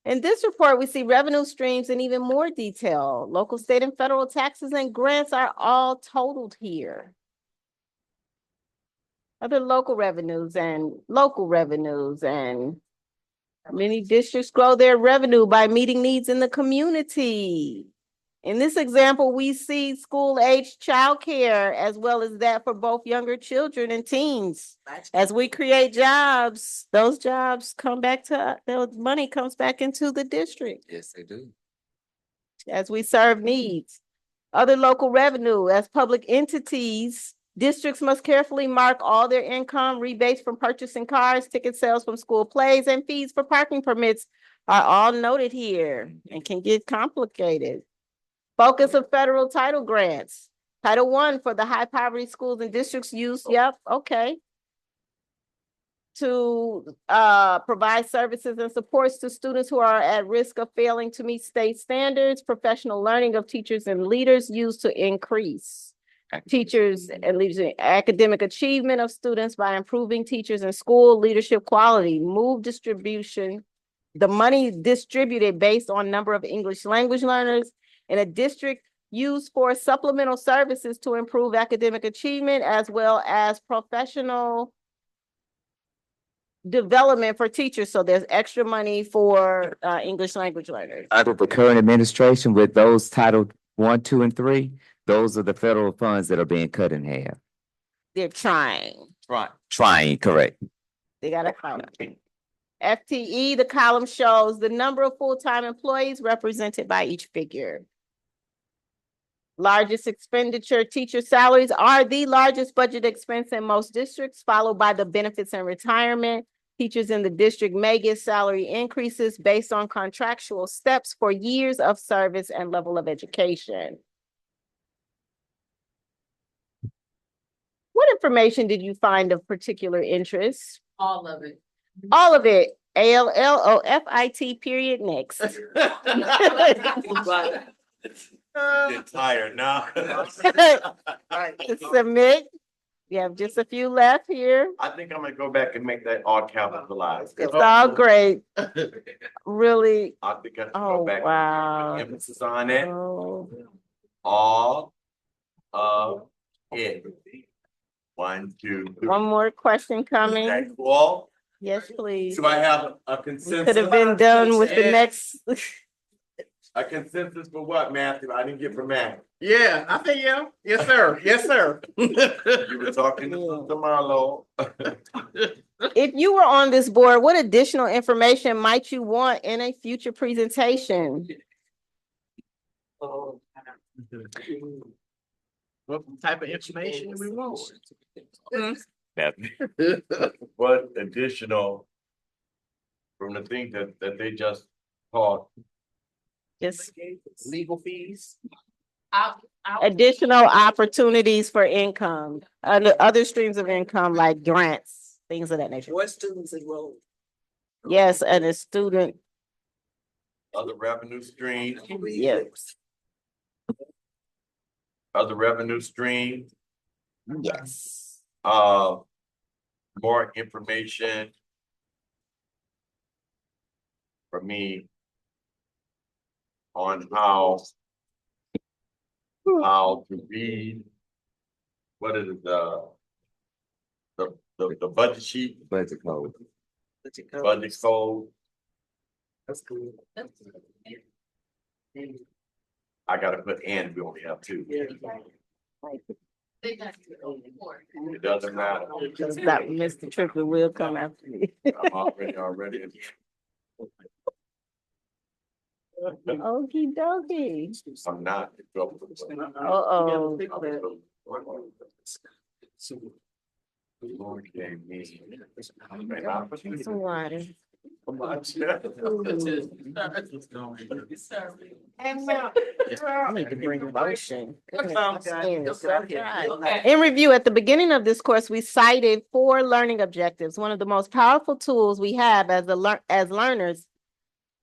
In this report, we see revenue streams in even more detail. Local, state, and federal taxes and grants are all totaled here. Other local revenues and many districts grow their revenue by meeting needs in the community. In this example, we see school-age childcare as well as that for both younger children and teens. As we create jobs, those jobs come back to, the money comes back into the district Yes, they do. as we serve needs. Other local revenue, as public entities, districts must carefully mark all their income, rebates from purchasing cars, ticket sales from school plays, and fees for parking permits are all noted here and can get complicated. Focus of federal title grants. Title I for the high poverty schools and districts use, yep, okay. To provide services and supports to students who are at risk of failing to meet state standards. Professional learning of teachers and leaders used to increase teachers and leaders in academic achievement of students by improving teachers and school leadership quality. Move distribution, the money distributed based on number of English language learners in a district used for supplemental services to improve academic achievement as well as professional development for teachers. So there's extra money for English language learners. Under the current administration with those Title I, II, and III, those are the federal funds that are being cut in half. They're trying. Trying, correct. They gotta fight. FTE, the column shows the number of full-time employees represented by each figure. Largest expenditure, teacher salaries are the largest budget expense in most districts, followed by the benefits and retirement. Teachers in the district may get salary increases based on contractual steps for years of service and level of education. What information did you find of particular interest? All of it. All of it. ALLOFIT period next. Get tired now. Submit. You have just a few left here. I think I'm gonna go back and make that all capitalized. It's all great. Really. I think I should Oh, go back wow. and put emphasis on it. Oh. All of it. 1, 2, 3. One more question coming. Is that cool? Yes, please. Do I have a consensus? Could have been done with the next. A consensus for what, Matthew? I didn't get from Matt. Yeah, I think, yeah. Yes, sir. Yes, sir. You were talking to Mr. Marlowe. If you were on this board, what additional information might you want in a future presentation? What type of information we want? What additional from the thing that they just taught? Just Legal fees? additional opportunities for income, other streams of income like grants, things of that nature. More students enrolled. Yes, and a student, Other revenue streams, yes, other revenue streams, yes. more information for me on how to read, what is it, the budget sheet, Budget code. budget code. That's cool. I gotta put and, we only have 2. It doesn't matter. Just that Mr. Triplett will come after me. I'm already. Okey dokey. I'm not. Uh-oh. Lord gave me. Some water. I need to bring a motion. In review, at the beginning of this course, we cited 4 learning objectives. One of the most powerful tools we have as learners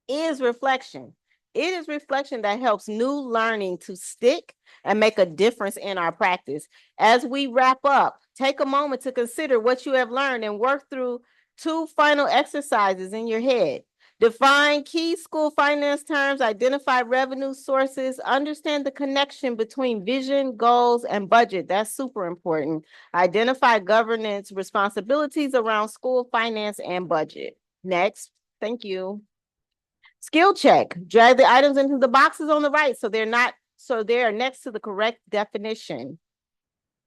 is reflection. It is reflection that helps new learning to stick and make a difference in our practice. As we wrap up, take a moment to consider what you have learned and work through 2 final exercises in your head. Define key school finance terms, identify revenue sources, understand the connection between vision, goals, and budget. That's super important. Identify governance responsibilities around school finance and budget. Next, thank you. Skill check, drag the items into the boxes on the right so they are next to the correct definition.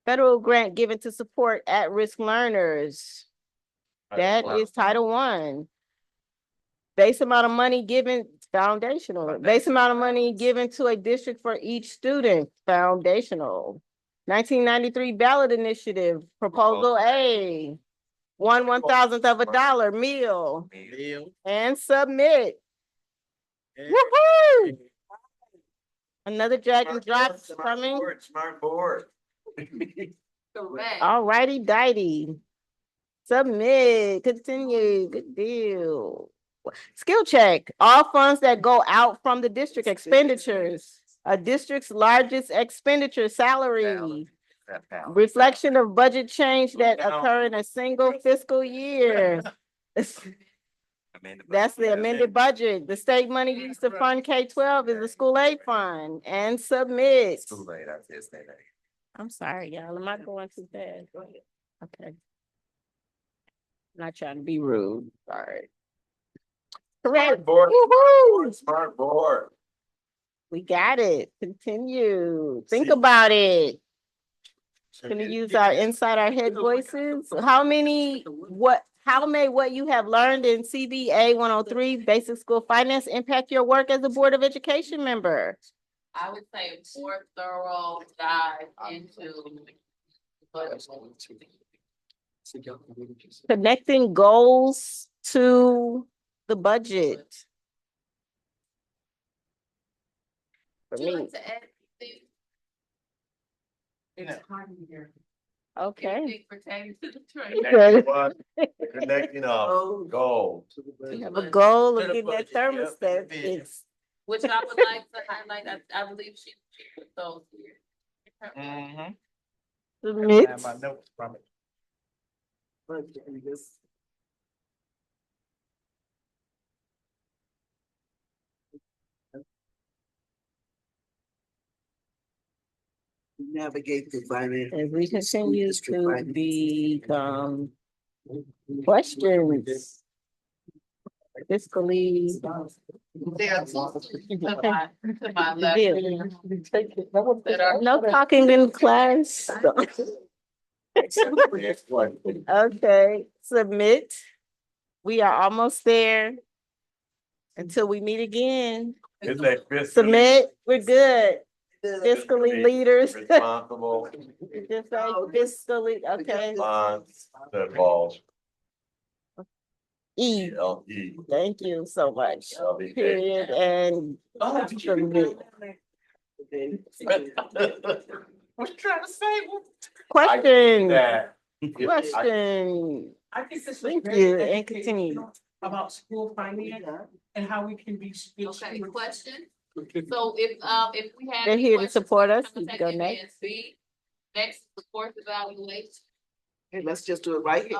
Federal grant given to support at-risk learners. That is Title I. Base amount of money given, foundational. Base amount of money given to a district for each student, foundational. 1993 ballot initiative, proposal A. 1/1000th of a dollar meal. And submit. Woohoo! Another drag and drop coming. Smart board. All righty, dighty. Submit, continue, good deal. Skill check, all funds that go out from the district expenditures, a district's largest expenditure salary. Reflection of budget change that occur in a single fiscal year. That's the amended budget. The state money used to fund K-12 is the school aid fund and submit. I'm sorry, y'all. Am I going too fast? Go ahead. Okay. Not trying to be rude. Sorry. Correct. Woohoo! Smart board. We got it. Continue. Think about it. Gonna use our inside our head voices. How may what you have learned in CBA 103 basic school finance impact your work as a Board of Education member? I would say more thorough dive into. Connecting goals to the budget. For me, okay. Pertaining to the Good. Connecting Oh. goals. We have a goal of getting that thermostat fixed. Which I would like to highlight, I believe she put those here. Submit. My notes from it. Navigate the finance. As we continue to become questions. Fiscally. No talking in class. Okay, submit. We are almost there. Until we meet again. Submit, we're good. Fiscally leaders. Responsible. Just say fiscally, okay. Bonds that involves E, LE. thank you so much. LBK. Period and submit. What you trying to say? Question, That. question. I think this is Thank very you, and educational continue. About school finance and how we can be. Okay, question. So if we have. They're any here to questions, support us. I'm You gonna go take next. advanced. Next, the course evaluation. Okay, let's just do it right here.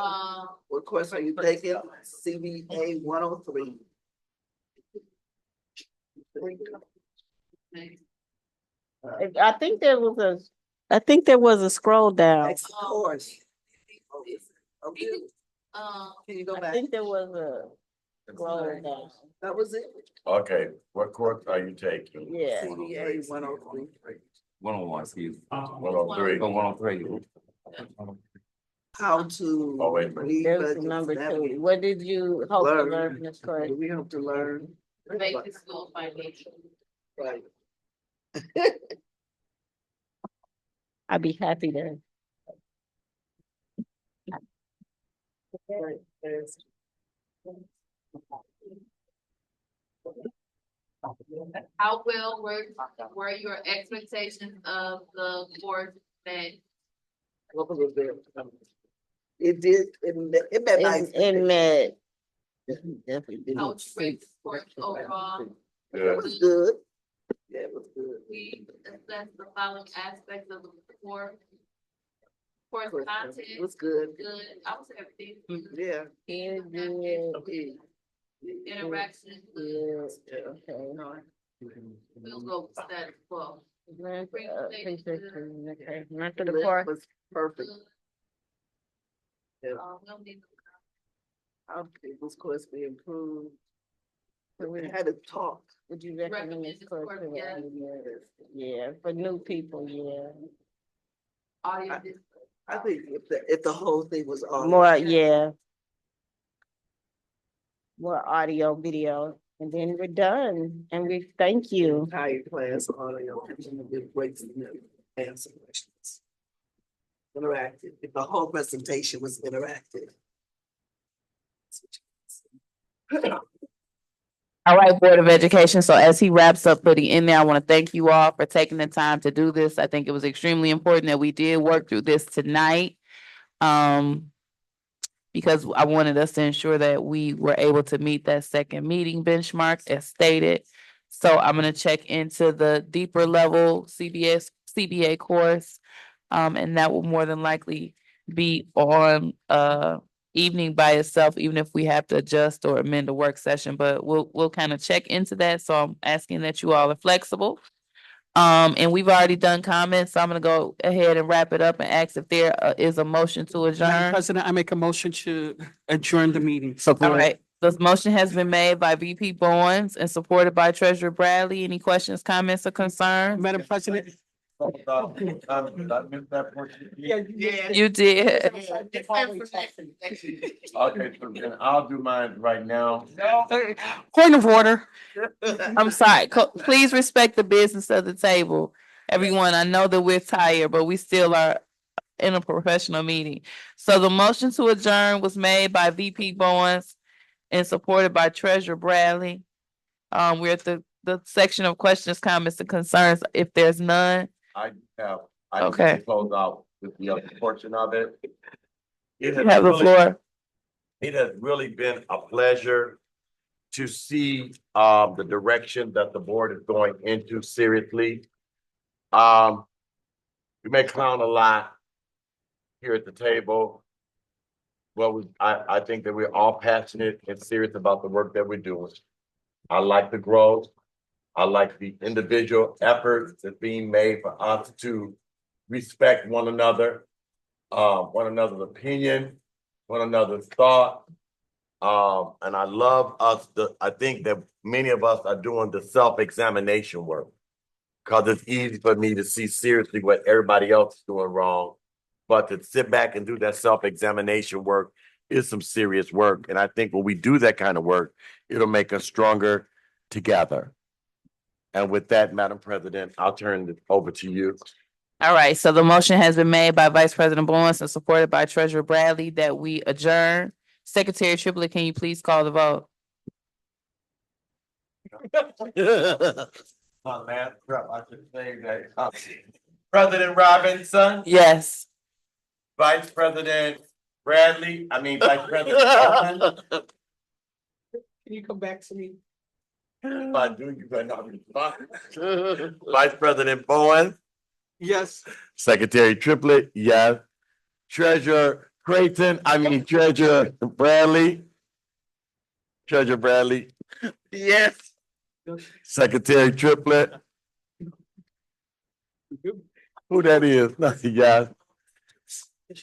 What course are you taking? CBA 103. I think there was a scroll down. Next course. Okay, can you go I back? think there was a scroll down. That was it? Okay, what course are you taking? Yeah. CBA 103. 101, excuse. 103. 103. How to. Oh, wait. read There's budgets, number two. navigate, What did you hope to Learn. learn from this course? We hope to learn. Make the school financial. Right. I'd be happy to. How well were your expectations of the course that? What was it? It did, it met my It met. Definitely did. Coach rates for overall? It was good. Yeah, it was good. We assess the following aspects of the course. Course content. It was good. Good, I would say everything. Yeah. Good. Interaction. Good. Okay. We'll go with status quo. Okay, run through the That course. was perfect. Yeah. We'll need. Okay, this course be improved. So we had to talk. Would you recommend this course? course, to yes. anyone? Yeah, for new people, yeah. Audio. I think if the whole thing was on. More, yeah. More audio, video, and then we're done. And we thank you. Entire class audio, it breaks and answer questions. Interactive, if the whole presentation was interactive. All right, Board of Education. So as he wraps up putting in there, I want to thank you all for taking the time to do this. I think it was extremely important that we did work through this tonight. Because I wanted us to ensure that we were able to meet that second meeting benchmark as stated. So I'm gonna check into the deeper level CBA course. And that will more than likely be on evening by itself, even if we have to adjust or amend the work session, but we'll kind of check into that. So I'm asking that you all are flexible. And we've already done comments, so I'm gonna go ahead and wrap it up and ask if there is a motion to Madam adjourn. President, I make a motion to adjourn the meeting. All right, this motion has been made by VP Bowens and supported by Treasurer Bradley. Any questions, comments, or concerns? Madam President, You did. Okay, so then I'll do mine right now. Point of order. I'm sorry. Please respect the business of the table. Everyone, I know that we're tired, but we still are in a professional meeting. So the motion to adjourn was made by VP Bowens and supported by Treasurer Bradley. We're at the section of questions, comments, and concerns. If there's none, I have, Okay. close out with the other portion of it. you have the floor. It has really been a pleasure to see the direction that the board is going into seriously. We may clown a lot here at the table. Well, I think that we're all passionate and serious about the work that we're doing. I like the growth. I like the individual efforts that's being made for us to respect one another, one another's opinion, one another's thought. And I love us, I think that many of us are doing the self-examination work. Cause it's easy for me to see seriously what everybody else is doing wrong. But to sit back and do that self-examination work is some serious work. And I think when we do that kind of work, it'll make us stronger together. And with that, Madam President, I'll turn it over to you. All right, so the motion has been made by Vice President Bowens and supported by Treasurer Bradley that we adjourn. Secretary Triplett, can you please call the vote? Man, I should say that. President Robinson. Yes. Vice President Bradley, Vice President Bowman. Can you come back to me? If I do, you better not respond. Vice President Bowen, Yes. Secretary Triplett, yes. Treasurer Treasurer Bradley. Treasurer Bradley, yes. Secretary Triplett. Who that is? Nothing, yes.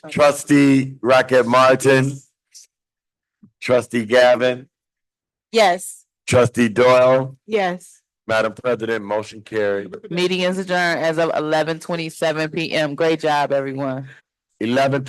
Trustee Rocket Martin. Trustee Gavin. Yes. Trustee Doyle. Yes. Madam President, motion carried. Meeting is adjourned as of 11:27 PM. Great job, everyone. 11:27.